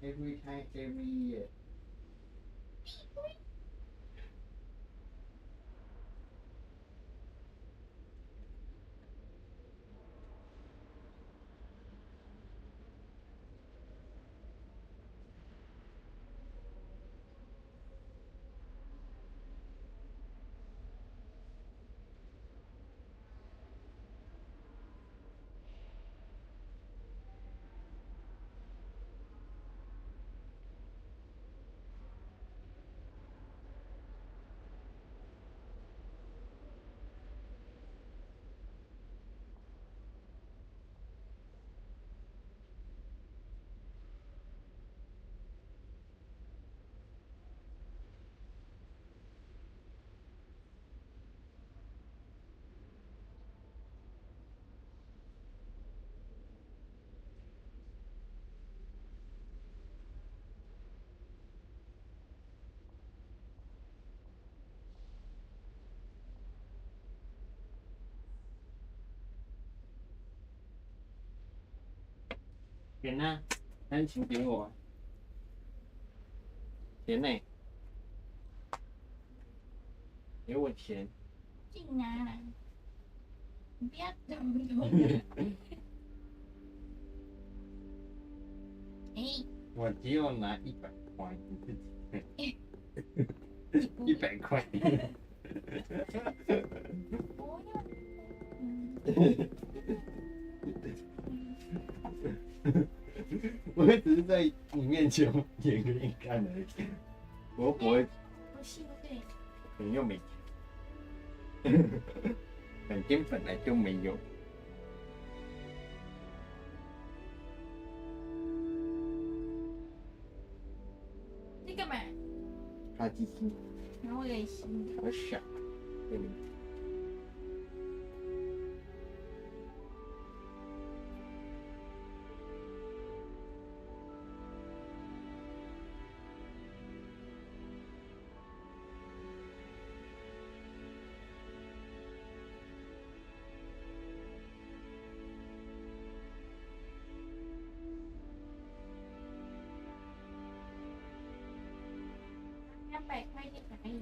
Every time, every year. 钱呢？那请给我。钱呢？给我钱。进拿来，你不要动动。哎。我只有拿100块，你自己。100块。不要。我只是在你面前演给你看而已，我不会。不信对。可能又没钱，本店本来就没有。你干嘛？他机器。然后我给洗。好小，对。200块钱哪里？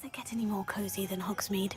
it get any more cozy than Hogsmeade?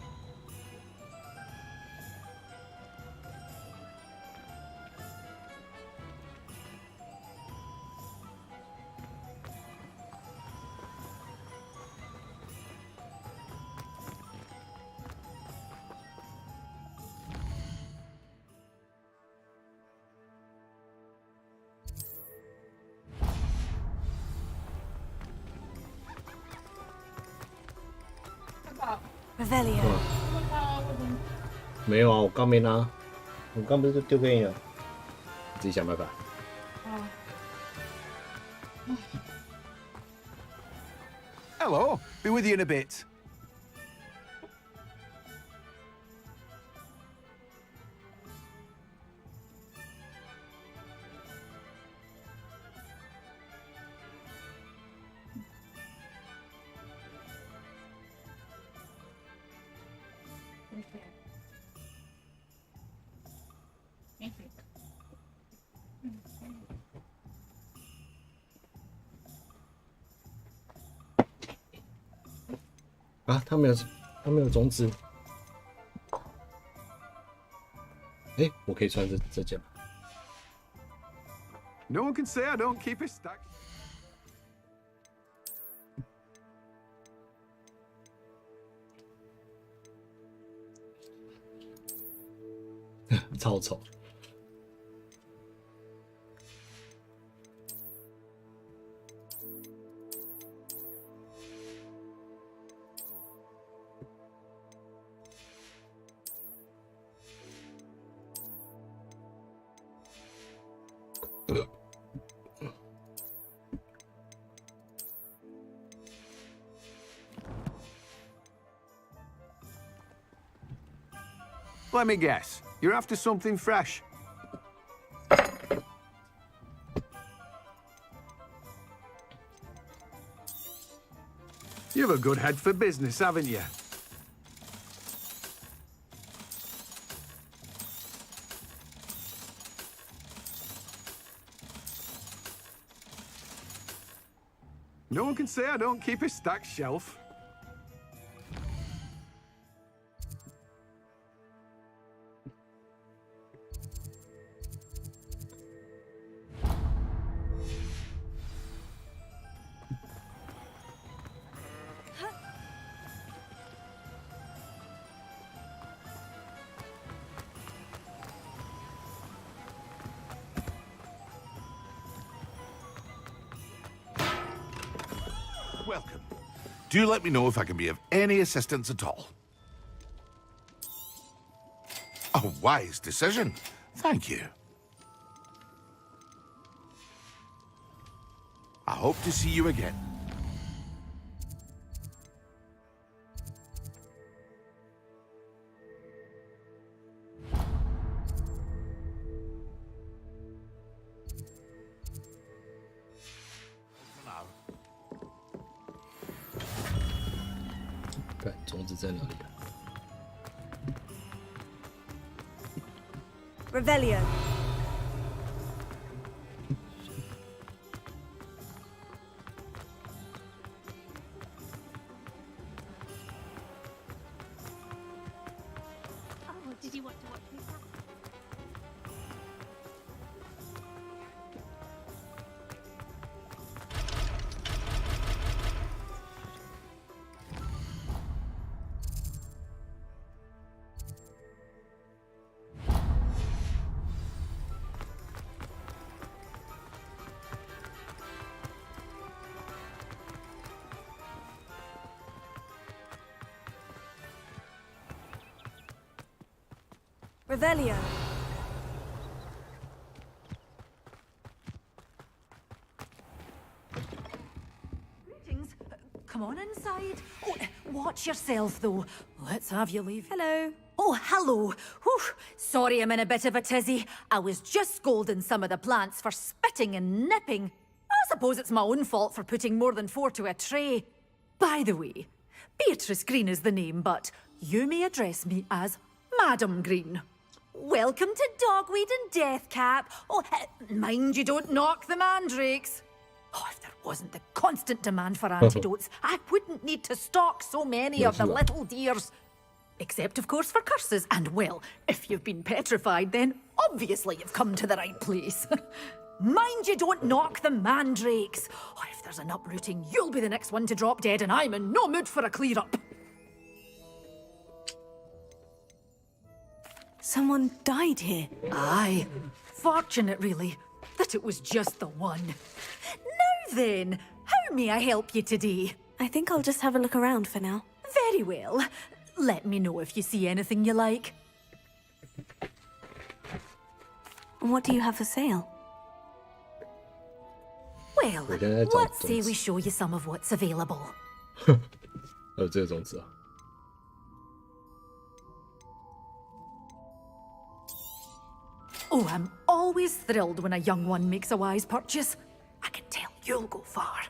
Revelio. 没有啊，我刚没拿，我刚不是丢给你了，自己想办法。Hello, be with you in a bit.啊，他没有种子。哎，我可以穿这件吗？ No one can say I don't keep a stack. 超丑。Let me guess. You're after something fresh. You have a good head for business, haven't you? No one can say I don't keep a stacked shelf. Welcome. Do let me know if I can be of any assistance at all. A wise decision. Thank you. I hope to see you again. For now. 看种子在哪里啊？ Revelio. Oh, did you want to watch me? Revelio. Greetings. Come on inside. Oh, watch yourself, though. Let's have you leave. Hello. Oh, hello. Whew. Sorry I'm in a bit of a tizzy. I was just scolding some of the plants for spitting and nipping. I suppose it's my own fault for putting more than 4 to a tray. By the way, Beatrice Green is the name, but you may address me as Madam Green. Welcome to Dogweed and Deathcap. Oh, mind you don't knock the mandrakes. Oh, if there wasn't the constant demand for antidotes, I wouldn't need to stock so many of the little dears. Except, of course, for curses. And, well, if you've been petrified, then obviously you've come to the right place. Mind you don't knock the mandrakes. Oh, if there's an uprooting, you'll be the next one to drop dead, and I'm in no mood for a clear-up. Someone died here. Aye. Fortunate, really, that it was just the one. Now then, how may I help you today? I think I'll just have a look around for now. Very well. Let me know if you see anything you like. What do you have for sale? Well, let's say we show you some of what's available. 这个种子啊。Oh, I'm always thrilled when a young one makes a wise purchase. I can tell you'll go far.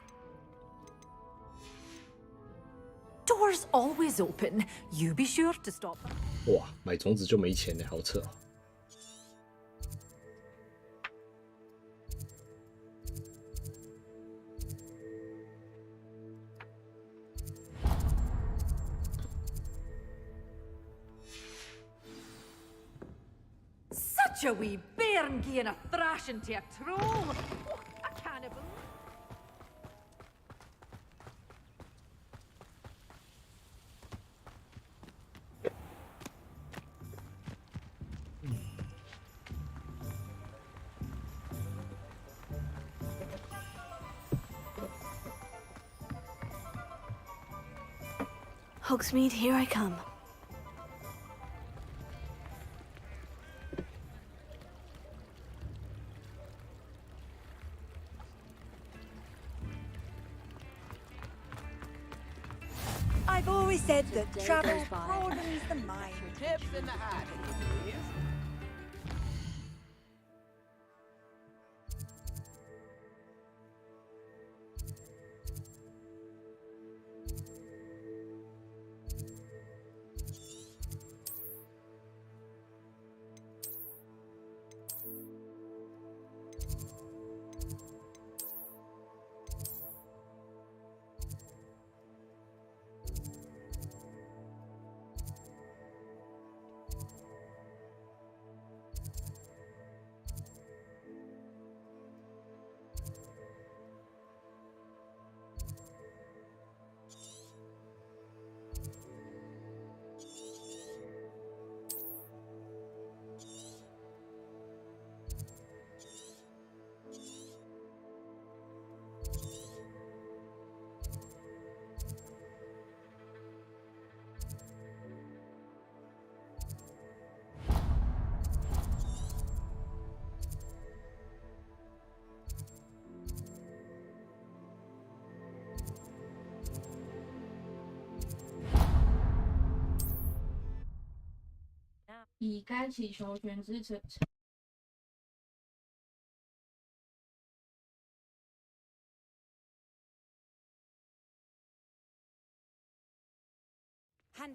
Doors always open. You be sure to stop. 哇，买种子就没钱呢，好扯啊！ Such a wee bairn gieing a thrashing to a troll. Oh, I can't believe. Hogsmeade, here I come. I've always said that travel broadens the mind. Tips in the hat, please.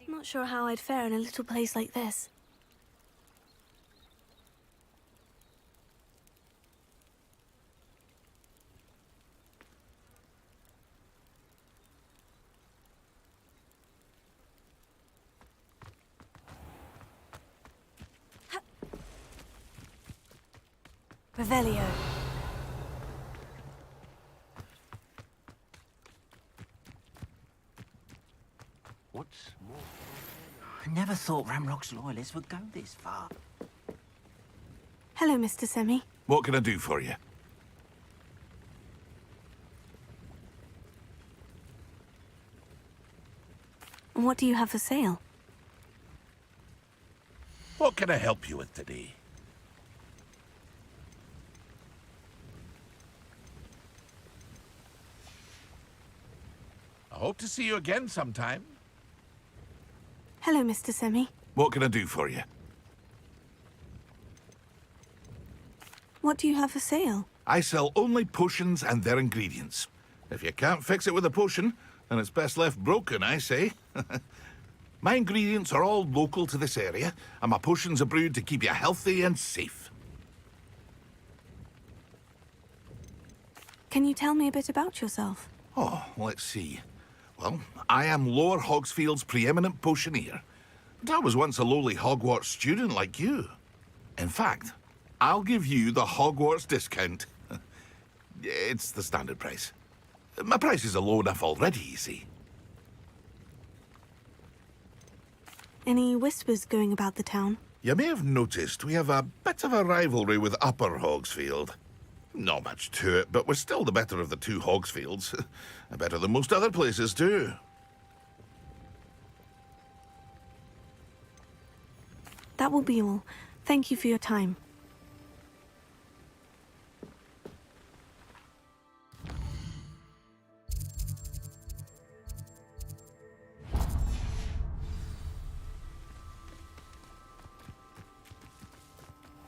Not sure how I'd fare in a little place like this. Revelio. What's more? I never thought Ramrock's loyalists would go this far. Hello, Mr. Semi. What can I do for you? What do you have for sale? What can I help you with today? I hope to see you again sometime. Hello, Mr. Semi. What can I do for you? What do you have for sale? I sell only potions and their ingredients. If you can't fix it with a potion, then it's best left broken, I say. My ingredients are all local to this area, and my potions are brewed to keep you healthy and safe. Can you tell me a bit about yourself? Oh, let's see. Well, I am Lower Hogsfield's preeminent potioneer. But I was once a lowly Hogwarts student like you. In fact, I'll give you the Hogwarts discount. It's the standard price. My prices are low enough already, you see. Any whispers going about the town? You may have noticed we have a bit of a rivalry with Upper Hogsfield. Not much to it, but we're still the better of the two Hogsfields. Better than most other places, too. That will be all. Thank you for your time.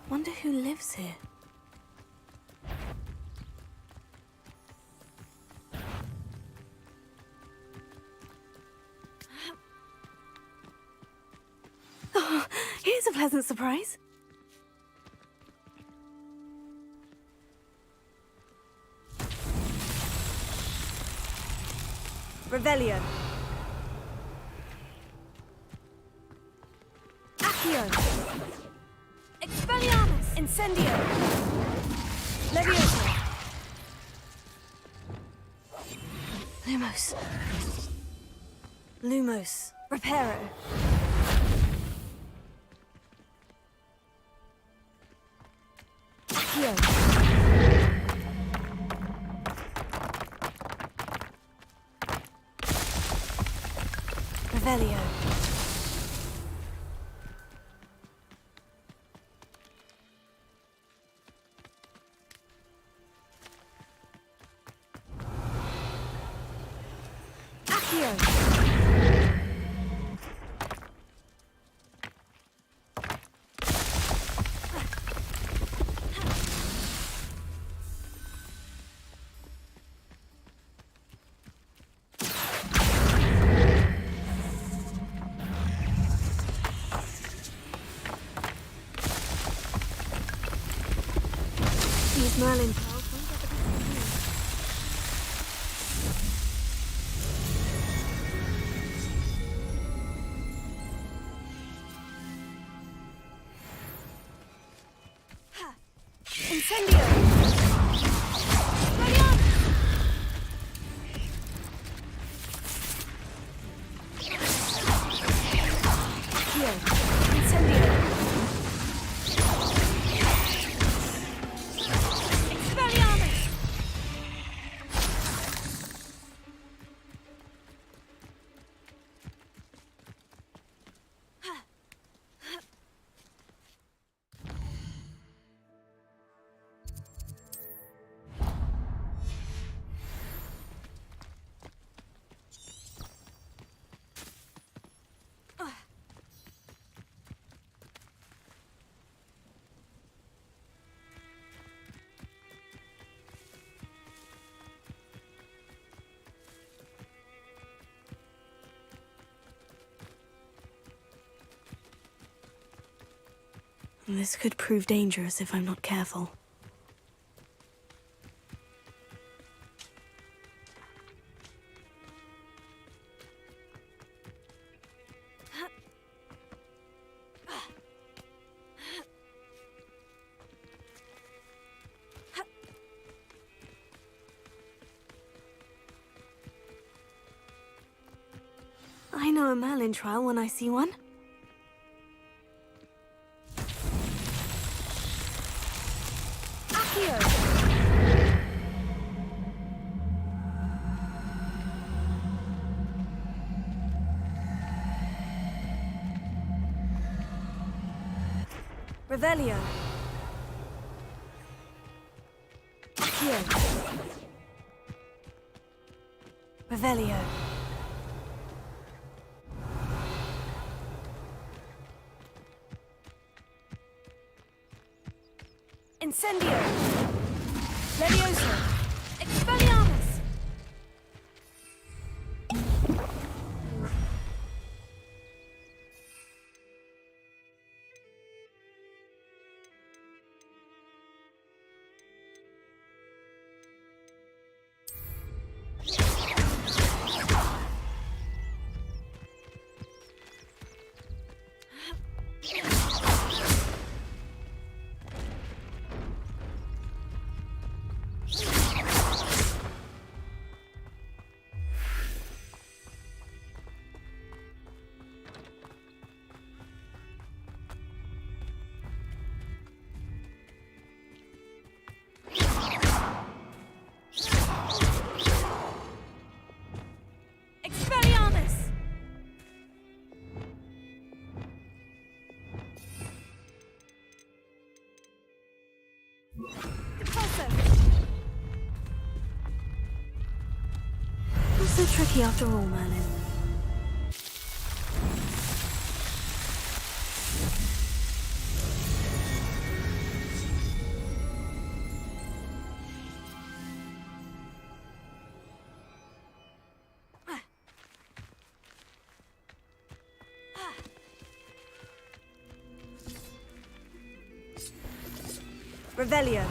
Wonder who lives here. Oh, here's a pleasant surprise. Revelio. Accio. Expelliarmus! Incendio. Leviosa. Lumos. Lumos. Reparo. Accio. Revelio. These Merlin pearls won't get the best of me. Incendio. Accio. Incendio. Expelliarmus! This could prove dangerous if I'm not careful. I know a Merlin trial when I see one. Revelio. Accio. Revelio. Incendio. Leviosa. Expelliarmus! so tricky after all, Merlin? Revelio.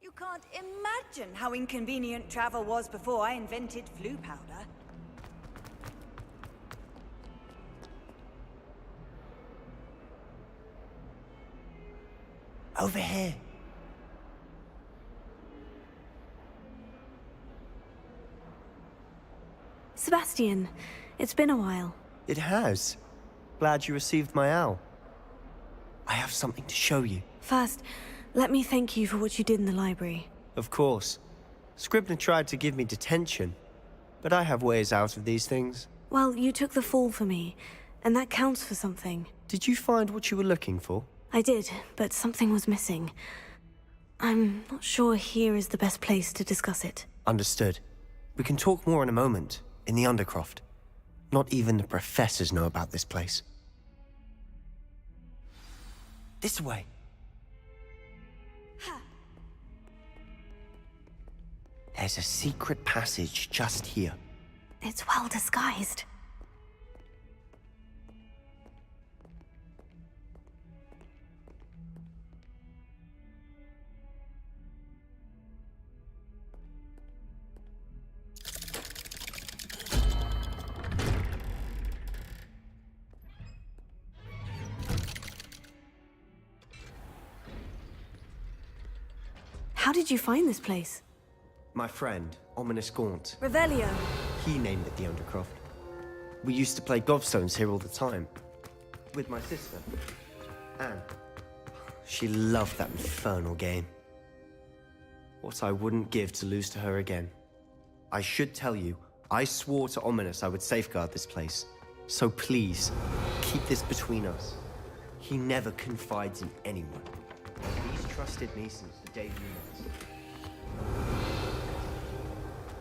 You can't imagine how inconvenient travel was before I invented flu powder. Over here. Sebastian, it's been a while. It has. Glad you received my owl. I have something to show you. First, let me thank you for what you did in the library. Of course. Scribner tried to give me detention, but I have ways out of these things. Well, you took the fall for me, and that counts for something. Did you find what you were looking for? I did, but something was missing. I'm not sure here is the best place to discuss it. Understood. We can talk more in a moment, in the Undercroft. Not even the professors know about this place. This way. There's a secret passage just here. It's well disguised. How did you find this place? My friend, Ominous Gaunt. Revelio. He named it the Undercroft. We used to play gobstones here all the time. With my sister, Anne. She loved that infernal game. What I wouldn't give to lose to her again. I should tell you, I swore to Ominous I would safeguard this place. So please, keep this between us. He never confides in anyone. He's trusted me since the day we met.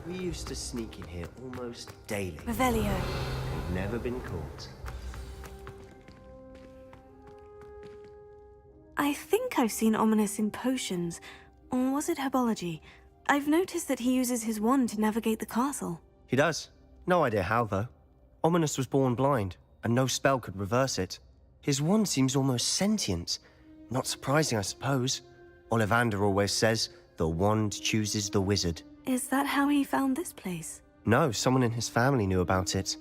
We used to sneak in here almost daily. Revelio. We've never been caught. I think I've seen Ominous in potions. Or was it herbology? I've noticed that he uses his wand to navigate the castle. He does. No idea how, though. Ominous was born blind, and no spell could reverse it. His wand seems almost sentient. Not surprising, I suppose. Ollivander always says, the wand chooses the wizard. Is that how he found this place? No, someone in his family knew about it.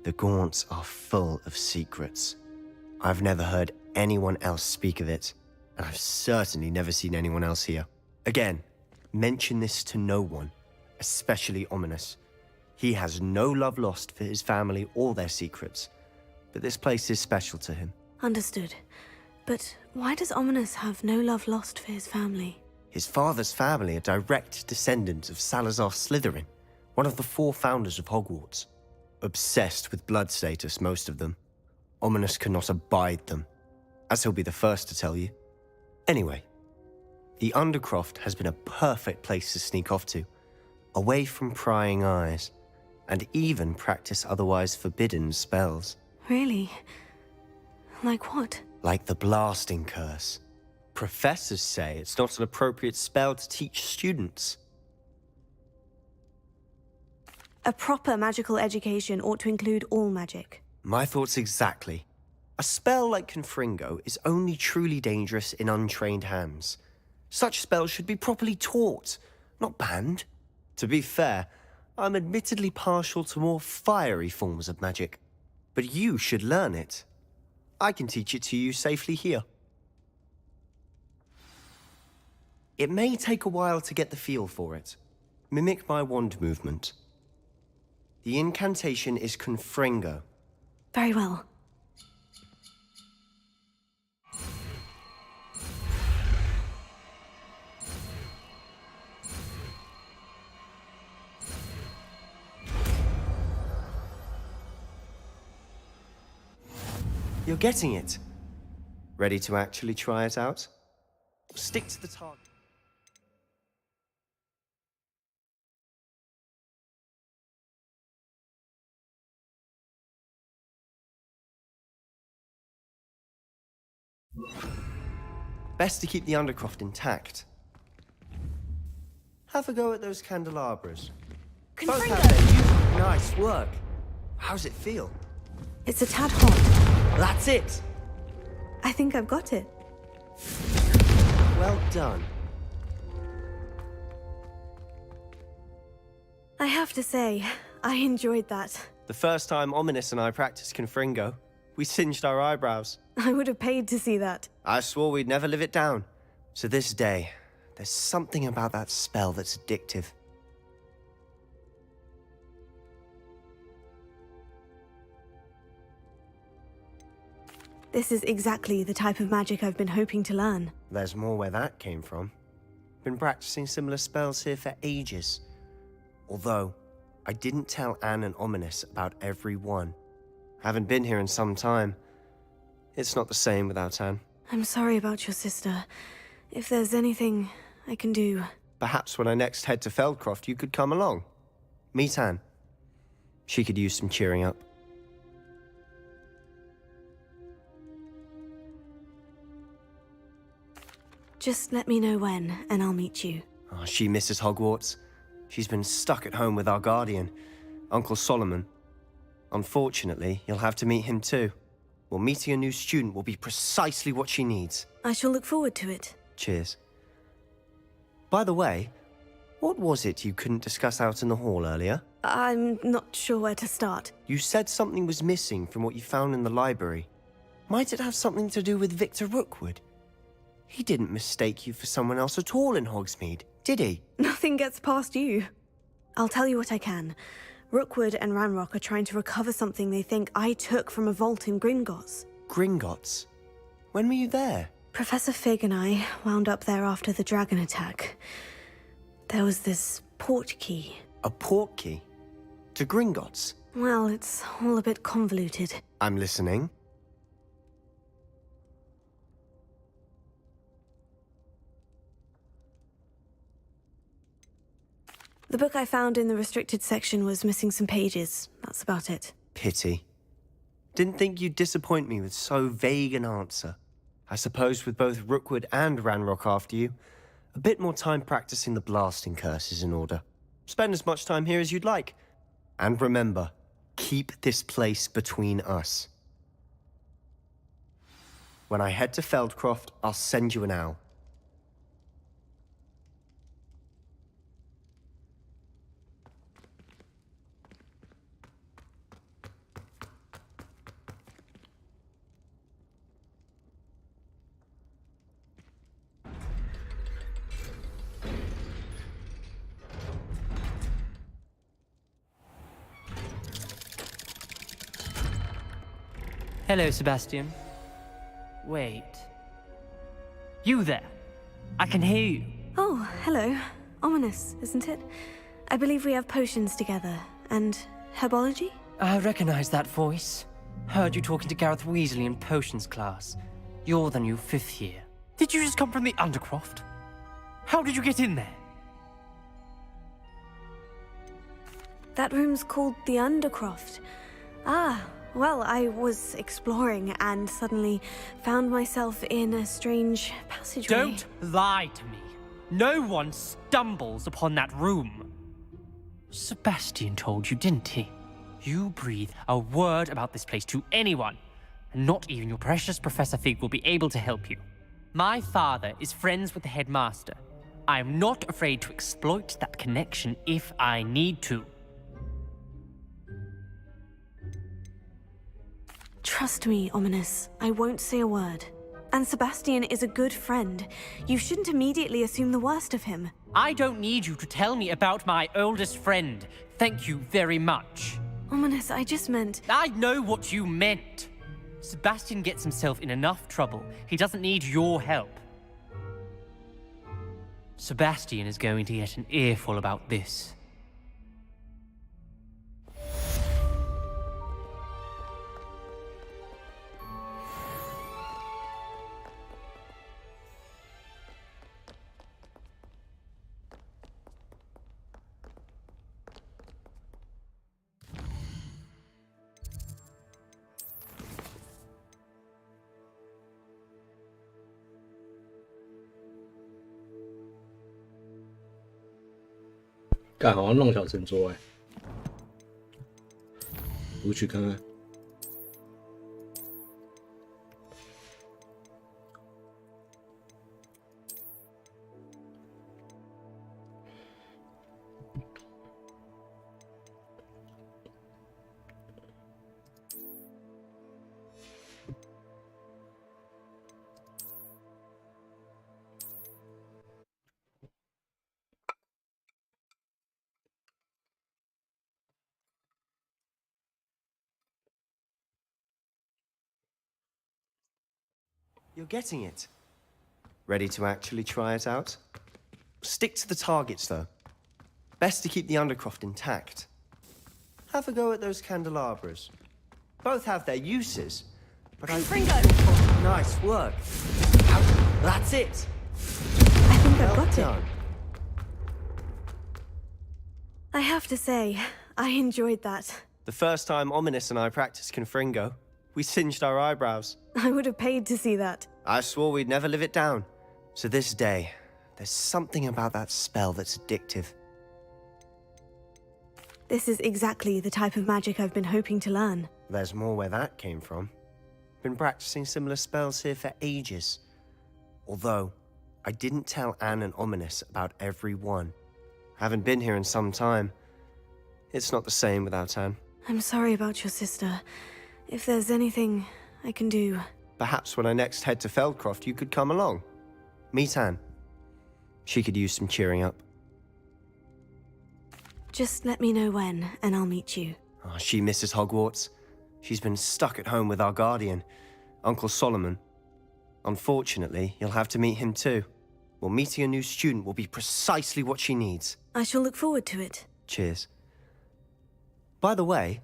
The Gaunts are full of secrets. I've never heard anyone else speak of it, and I've certainly never seen anyone else here. Again, mention this to no one, especially Ominous. He has no love lost for his family or their secrets, but this place is special to him. Understood. But why does Ominous have no love lost for his family? His father's family are direct descendants of Salazar Slytherin, one of the 4 founders of Hogwarts. Obsessed with blood status, most of them. Ominous cannot abide them, as he'll be the first to tell you. Anyway, the Undercroft has been a perfect place to sneak off to, away from prying eyes, and even practice otherwise forbidden spells. Really? Like what? Like the blasting curse. Professors say it's not an appropriate spell to teach students. A proper magical education ought to include all magic. My thoughts exactly. A spell like Confringo is only truly dangerous in untrained hands. Such spells should be properly taught, not banned. To be fair, I'm admittedly partial to more fiery forms of magic. But you should learn it. I can teach it to you safely here. It may take a while to get the feel for it. Mimic my wand movement. The incantation is Confringo. Very well. You're getting it. Ready to actually try it out? Stick to the target. Best to keep the Undercroft intact. Have a go at those candelabras. Both have their use. Nice work. How's it feel? It's a tad hot. That's it. I think I've got it. Well done. I have to say, I enjoyed that. The first time Ominous and I practiced Confringo, we singed our eyebrows. I would have paid to see that. I swore we'd never live it down. To this day, there's something about that spell that's addictive. This is exactly the type of magic I've been hoping to learn. There's more where that came from. Been practicing similar spells here for ages. Although, I didn't tell Anne and Ominous about every one. Haven't been here in some time. It's not the same without Anne. I'm sorry about your sister. If there's anything I can do... Perhaps when I next head to Feldcroft, you could come along. Meet Anne. She could use some cheering up. Just let me know when, and I'll meet you. Oh, she misses Hogwarts. She's been stuck at home with our guardian, Uncle Solomon. Unfortunately, you'll have to meet him too. Well, meeting a new student will be precisely what she needs. I shall look forward to it. Cheers. By the way, what was it you couldn't discuss out in the hall earlier? I'm not sure where to start. You said something was missing from what you found in the library. Might it have something to do with Victor Rookwood? He didn't mistake you for someone else at all in Hogsmeade, did he? Nothing gets past you. I'll tell you what I can. Rookwood and Ranrock are trying to recover something they think I took from a vault in Gringotts. Gringotts? When were you there? Professor Fig and I wound up there after the dragon attack. There was this port key. A port key? To Gringotts? Well, it's all a bit convoluted. I'm listening. The book I found in the restricted section was missing some pages. That's about it. Pity. Didn't think you'd disappoint me with so vague an answer. I suppose with both Rookwood and Ranrock after you, a bit more time practicing the blasting curse is in order. Spend as much time here as you'd like. And remember, keep this place between us. When I head to Feldcroft, I'll send you an owl. Hello, Sebastian. Wait. You there? I can hear you. Oh, hello. Ominous, isn't it? I believe we have potions together. And herbology? I recognize that voice. Heard you talking to Gareth Weasley in potions class. You're the new 5th year. Did you just come from the Undercroft? How did you get in there? That room's called the Undercroft. Ah, well, I was exploring and suddenly found myself in a strange passageway. Don't lie to me. No one stumbles upon that room. Sebastian told you, didn't he? You breathe a word about this place to anyone, and not even your precious Professor Fig will be able to help you. My father is friends with the headmaster. I am not afraid to exploit that connection if I need to. Trust me, Ominous. I won't say a word. And Sebastian is a good friend. You shouldn't immediately assume the worst of him. I don't need you to tell me about my oldest friend. Thank you very much. Ominous, I just meant... I know what you meant. Sebastian gets himself in enough trouble. He doesn't need your help. Sebastian is going to get an earful about this.干好像弄小神桌我去看看。You're getting it. Ready to actually try it out? Stick to the targets, though. Best to keep the Undercroft intact. Have a go at those candelabras. Both have their uses, but I... Fringo! Nice work. That's it. I think I've got done. it. I have to say, I enjoyed that. The first time Ominous and I practiced Confringo, we singed our eyebrows. I would have paid to see that. I swore we'd never live it down. To this day, there's something about that spell that's addictive. This is exactly the type of magic I've been hoping to learn. There's more where that came from. Been practicing similar spells here for ages. Although, I didn't tell Anne and Ominous about every one. Haven't been here in some time. It's not the same without Anne. I'm sorry about your sister. If there's anything I can do... Perhaps when I next head to Feldcroft, you could come along. Meet Anne. She could use some cheering up. Just let me know when, and I'll meet you. Oh, she misses Hogwarts. She's been stuck at home with our guardian, Uncle Solomon. Unfortunately, you'll have to meet him too. Well, meeting a new student will be precisely what she needs. I shall look forward to it. Cheers. By the way,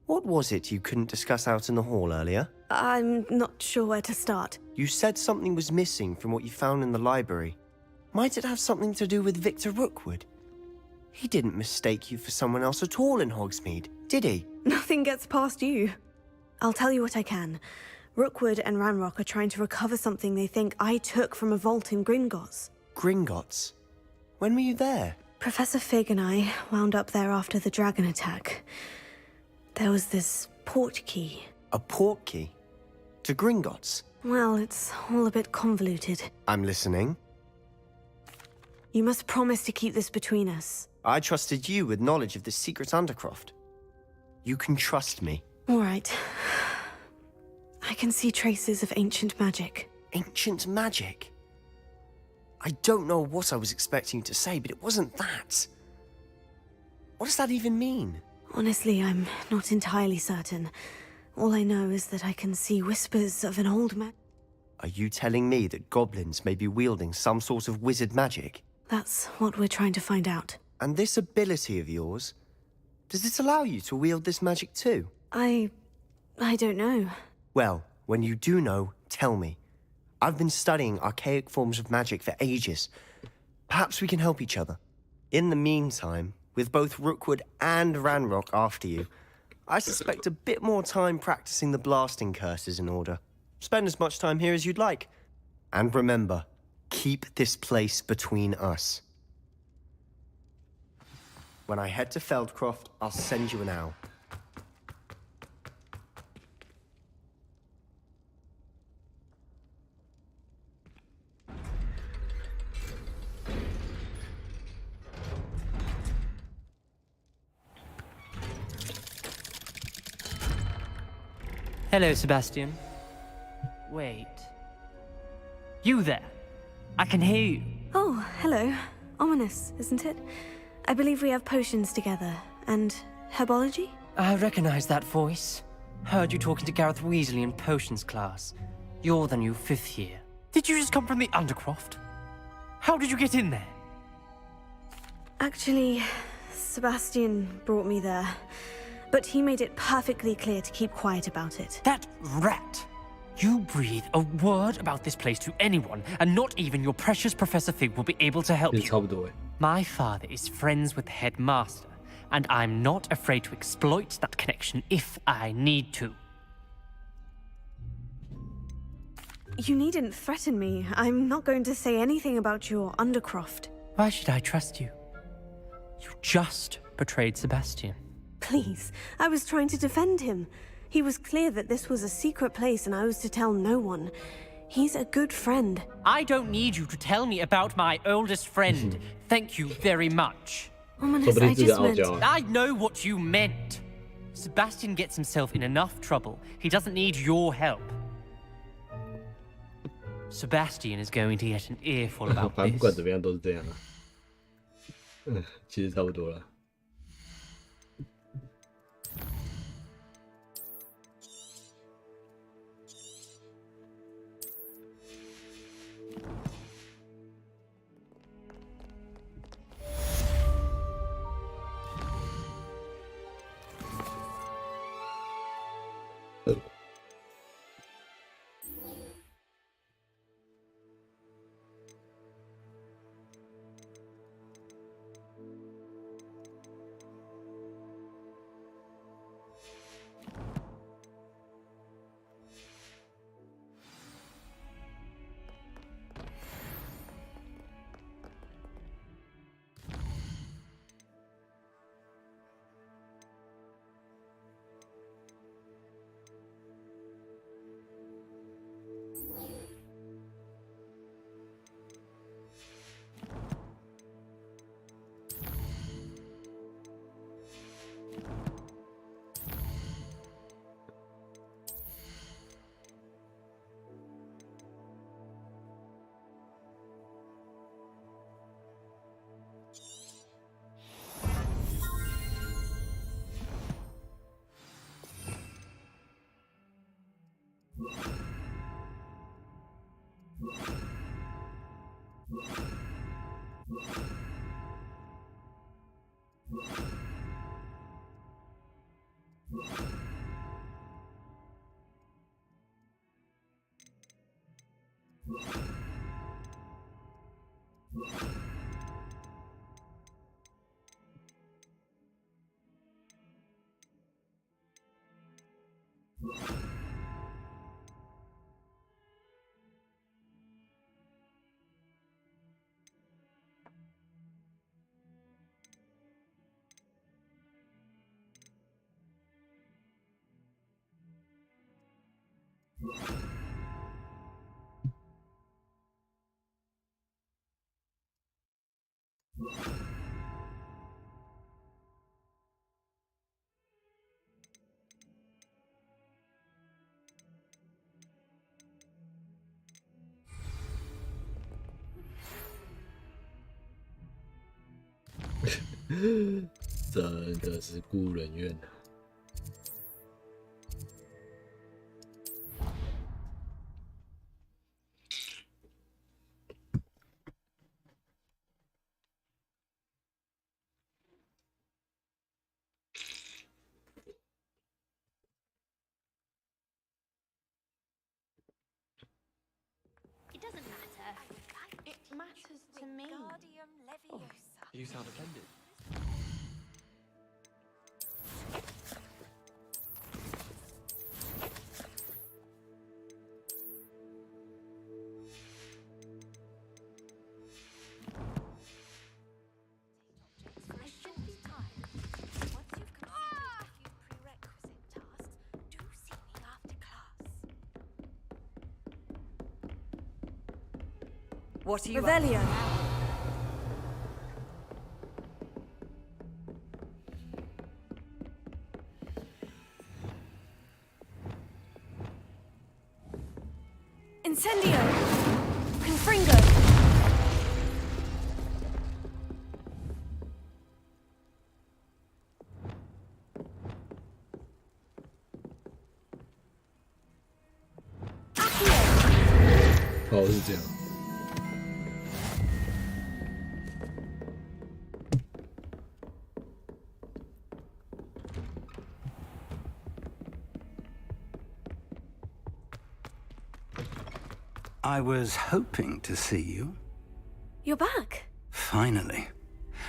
what was it you couldn't discuss out in the hall earlier? I'm not sure where to start. You said something was missing from what you found in the library. Might it have something to do with Victor Rookwood? He didn't mistake you for someone else at all in Hogsmeade, did he? Nothing gets past you. I'll tell you what I can. Rookwood and Ranrock are trying to recover something they think I took from a vault in Gringotts. Gringotts? When were you there? Professor Fig and I wound up there after the dragon attack. There was this port key. A port key? To Gringotts? Well, it's all a bit convoluted. I'm listening. You must promise to keep this between us. I trusted you with knowledge of the secret Undercroft. You can trust me. All right. I can see traces of ancient magic. Ancient magic? I don't know what I was expecting you to say, but it wasn't that. What does that even mean? Honestly, I'm not entirely certain. All I know is that I can see whispers of an old man. Are you telling me that goblins may be wielding some sort of wizard magic? That's what we're trying to find out. And this ability of yours, does it allow you to wield this magic too? I don't know. Well, when you do know, tell me. I've been studying archaic forms of magic for ages. Perhaps we can help each other. In the meantime, with both Rookwood and Ranrock after you, I suspect a bit more time practicing the blasting curse is in order. Spend as much time here as you'd like. And remember, keep this place between us. When I head to Feldcroft, I'll send you an owl. Hello, Sebastian. Wait. You there? I can hear you. Oh, hello. Ominous, isn't it? I believe we have potions together. And herbology? I recognize that voice. Heard you talking to Gareth Weasley in potions class. You're the new 5th year. Did you just come from the Undercroft? How did you get in there? Actually, Sebastian brought me there. But he made it perfectly clear to keep quiet about it. That rat! You breathe a word about this place to anyone, and not even your precious Professor Fig will be able to help you. My father is friends with the headmaster, and I'm not afraid to exploit that connection if I need to. You needn't threaten me. I'm not going to say anything about your Undercroft. Why should I trust you? You just betrayed Sebastian. Please, I was trying to defend him. He was clear that this was a secret place and I was to tell no one. He's a good friend. I don't need you to tell me about my oldest friend. Thank you very much. Ominous, I just meant... I know what you meant. Sebastian gets himself in enough trouble. He doesn't need your help. Sebastian is going to get an earful about 反正 this. 不管怎么样都是这样啊。其实差不多了。真的是孤人院啊！You sound offended. What are you Revelio. Incendio. Confringo. Accio. 哦，是这样。I was hoping to see you. You're back. Finally.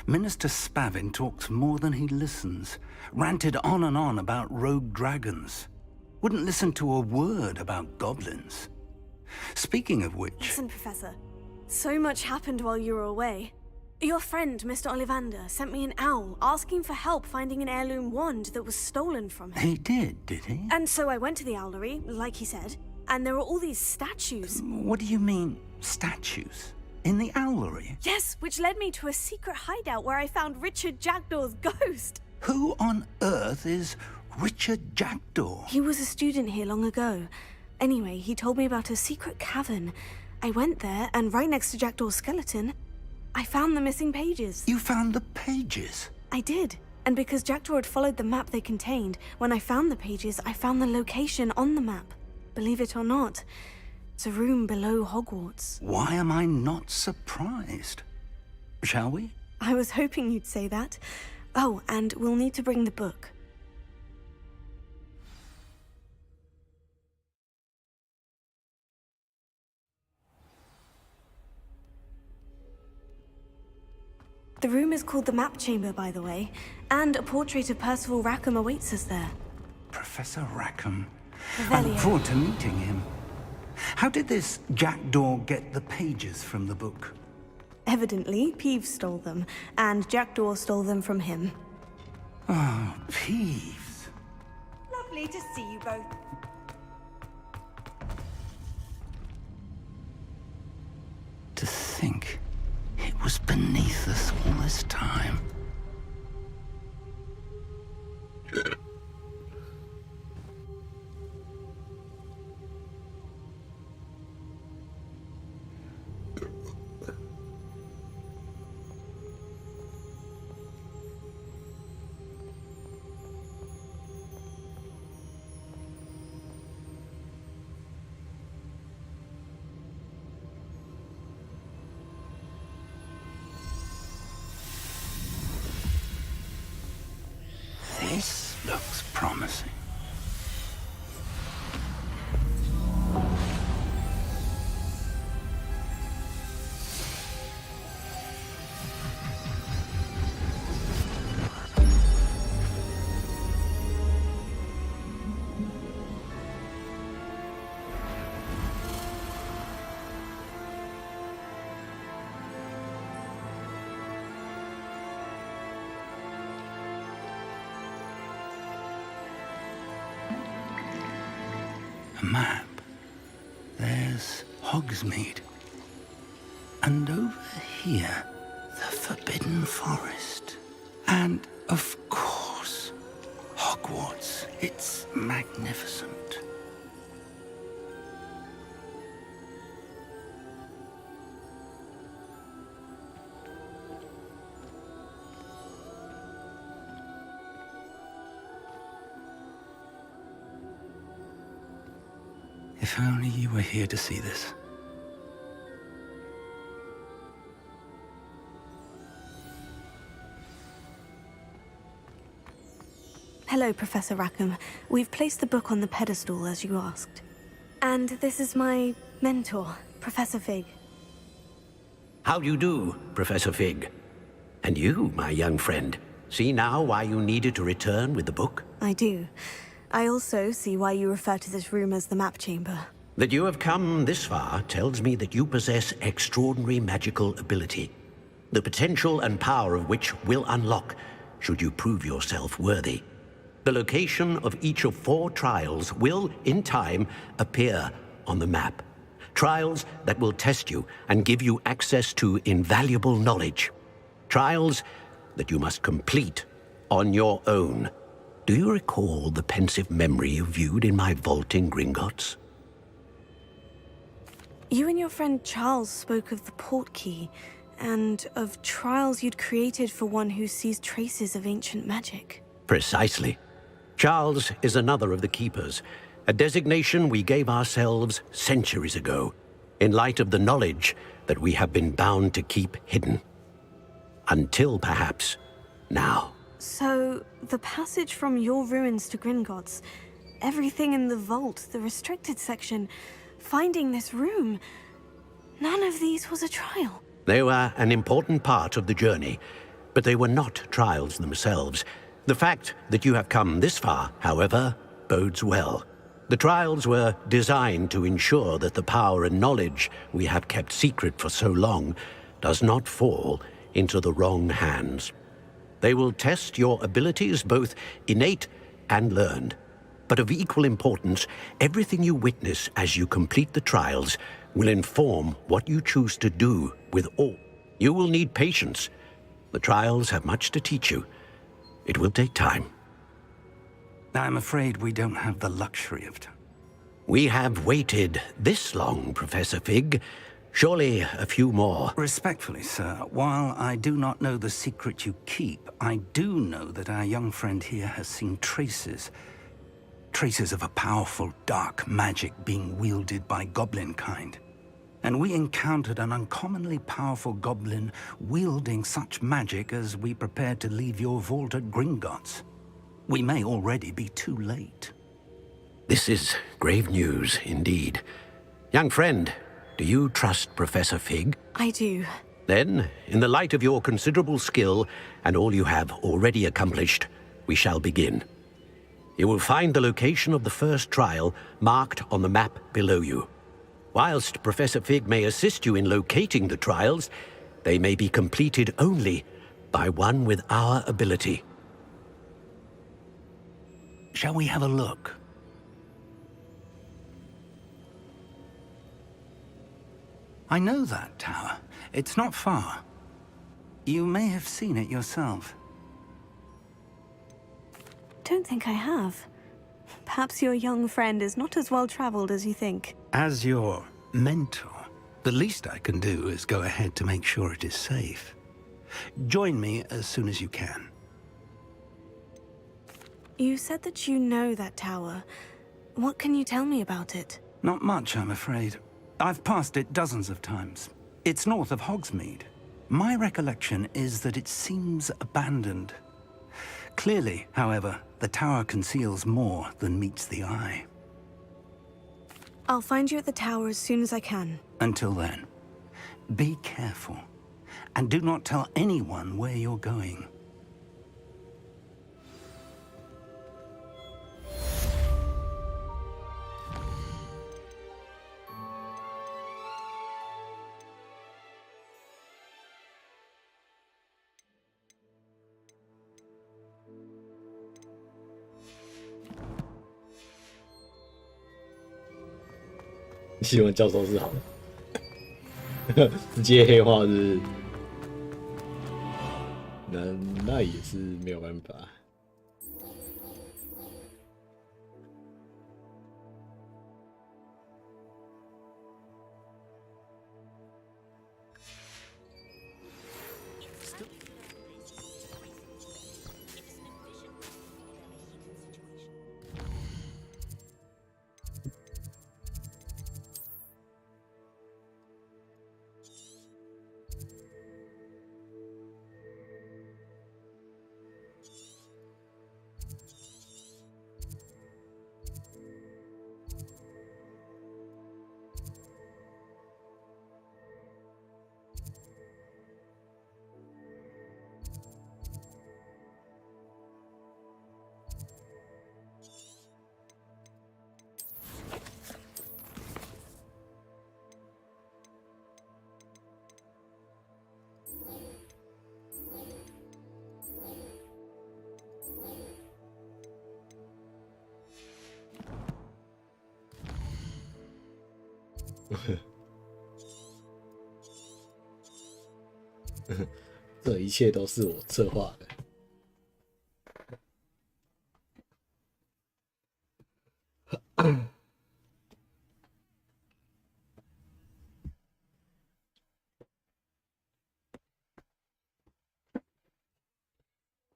Minister Spavin talks more than he listens. Ranted on and on about rogue dragons. Wouldn't listen to a word about goblins. Speaking of which... Listen, Professor. So much happened while you were away. Your friend, Mr. Ollivander, sent me an owl asking for help finding an heirloom wand that was stolen from him. He did he? And so I went to the owlery, like he said, and there were all these statues. What do you mean, statues? In the owlery? Yes, which led me to a secret hideout where I found Richard Jackdaw's ghost. Who on earth is Richard Jackdaw? He was a student here long ago. Anyway, he told me about a secret cavern. I went there, and right next to Jackdaw's skeleton, I found the missing pages. You found the pages? I did. And because Jackdaw had followed the map they contained, when I found the pages, I found the location on the map. Believe it or not, it's a room below Hogwarts. Why am I not surprised? Shall we? I was hoping you'd say that. Oh, and we'll need to bring the book. The room is called the Map Chamber, by the way, and a portrait of Percival Rackham awaits us there. Professor Rackham. Revelio. I look forward to meeting him. How did this Jackdaw get the pages from the book? Evidently, Peeves stole them, and Jackdaw stole them from him. Oh, Peeves. Lovely to see you both. To think it was beneath us all this time. map, there's Hogsmeade. And over here, the Forbidden Forest. And, of course, Hogwarts. It's magnificent. If only you were here to see this. Hello, Professor Rackham. We've placed the book on the pedestal, as you asked. And this is my mentor, Professor Fig. How do you do, Professor Fig? And you, my young friend, see now why you needed to return with the book? I do. I also see why you refer to this room as the map chamber. That you have come this far tells me that you possess extraordinary magical ability, the potential and power of which will unlock should you prove yourself worthy. The location of each of 4 trials will, in time, appear on the map. Trials that will test you and give you access to invaluable knowledge. Trials that you must complete on your own. Do you recall the pensive memory you viewed in my vault in Gringotts? You and your friend Charles spoke of the portkey, and of trials you'd created for one who sees traces of ancient magic. Precisely. Charles is another of the Keepers, a designation we gave ourselves centuries ago, in light of the knowledge that we have been bound to keep hidden. Until, perhaps, now. So, the passage from your ruins to Gringotts, everything in the vault, the restricted section, finding this room, none of these was a trial. They were an important part of the journey, but they were not trials themselves. The fact that you have come this far, however, bodes well. The trials were designed to ensure that the power and knowledge we have kept secret for so long does not fall into the wrong hands. They will test your abilities, both innate and learned. But of equal importance, everything you witness as you complete the trials will inform what you choose to do with all. You will need patience. The trials have much to teach you. It will take time. I'm afraid we don't have the luxury of time. We have waited this long, Professor Fig. Surely a few more. Respectfully, sir, while I do not know the secret you keep, I do know that our young friend here has seen traces of a powerful dark magic being wielded by goblin kind. And we encountered an uncommonly powerful goblin wielding such magic as we prepared to leave your vault at Gringotts. We may already be too late. This is grave news indeed. Young friend, do you trust Professor Fig? I do. Then, in the light of your considerable skill and all you have already accomplished, we shall begin. You will find the location of the first trial marked on the map below you. Whilst Professor Fig may assist you in locating the trials, they may be completed only by one with our ability. Shall we have a look? I know that tower. It's not far. You may have seen it yourself. Don't think I have. Perhaps your young friend is not as well-traveled as you think. As your mentor, the least I can do is go ahead to make sure it is safe. Join me as soon as you can. You said that you know that tower. What can you tell me about it? Not much, I'm afraid. I've passed it dozens of times. It's north of Hogsmeade. My recollection is that it seems abandoned. Clearly, however, the tower conceals more than meets the eye. I'll find you at the tower as soon as I can. Until then, be careful, and do not tell anyone where you're going. 希望教授是好的，直接黑化是，那也是没有办法。这一切都是我策划的。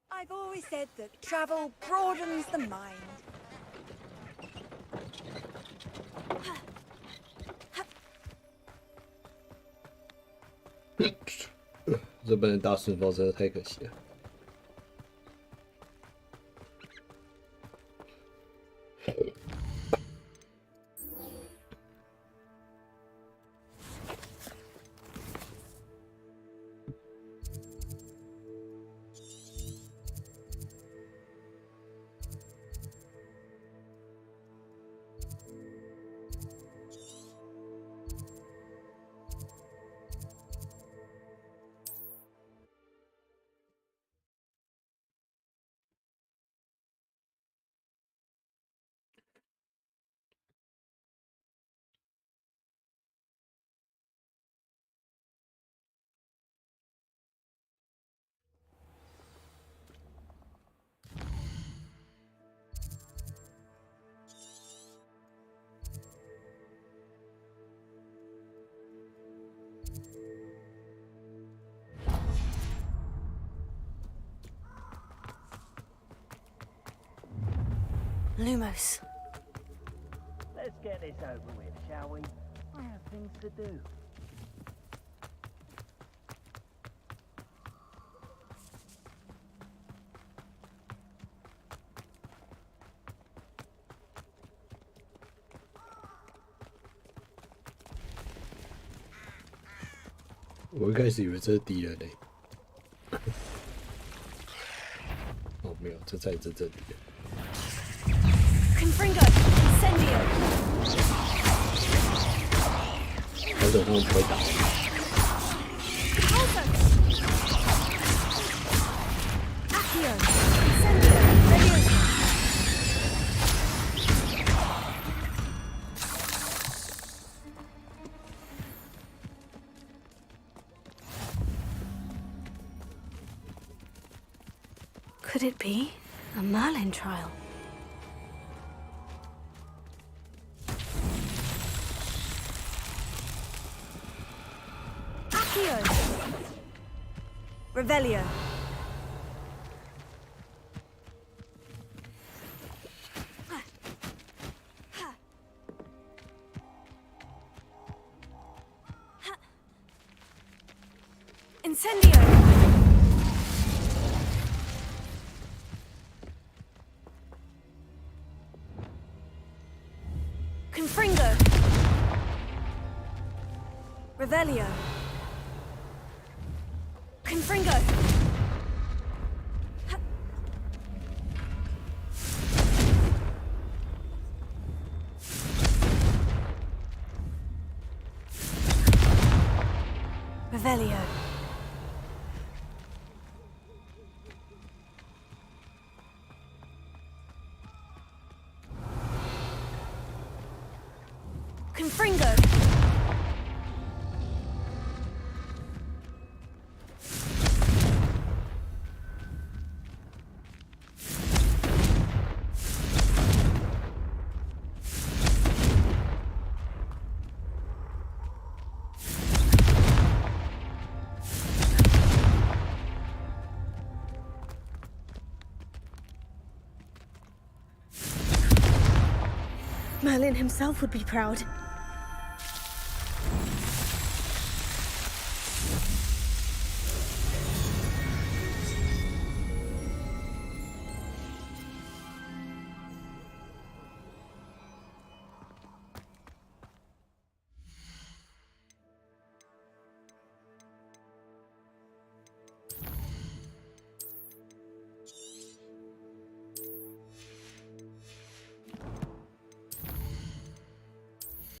I've always said that travel broadens the mind. 这不能搭顺风车，太可惜了。Lumos. Let's get this over with, shall we? I have things to do.我一开始以为这是敌人嘞，哦，没有，这才是真正敌人。Confringo, Incendio. 好久他们不会打。Accio, Incendio, Leviosa. Could it be a Merlin trial? Accio. Revelio. Incendio. Confringo. Revelio. Confringo. Revelio. Confringo. Merlin himself would be proud.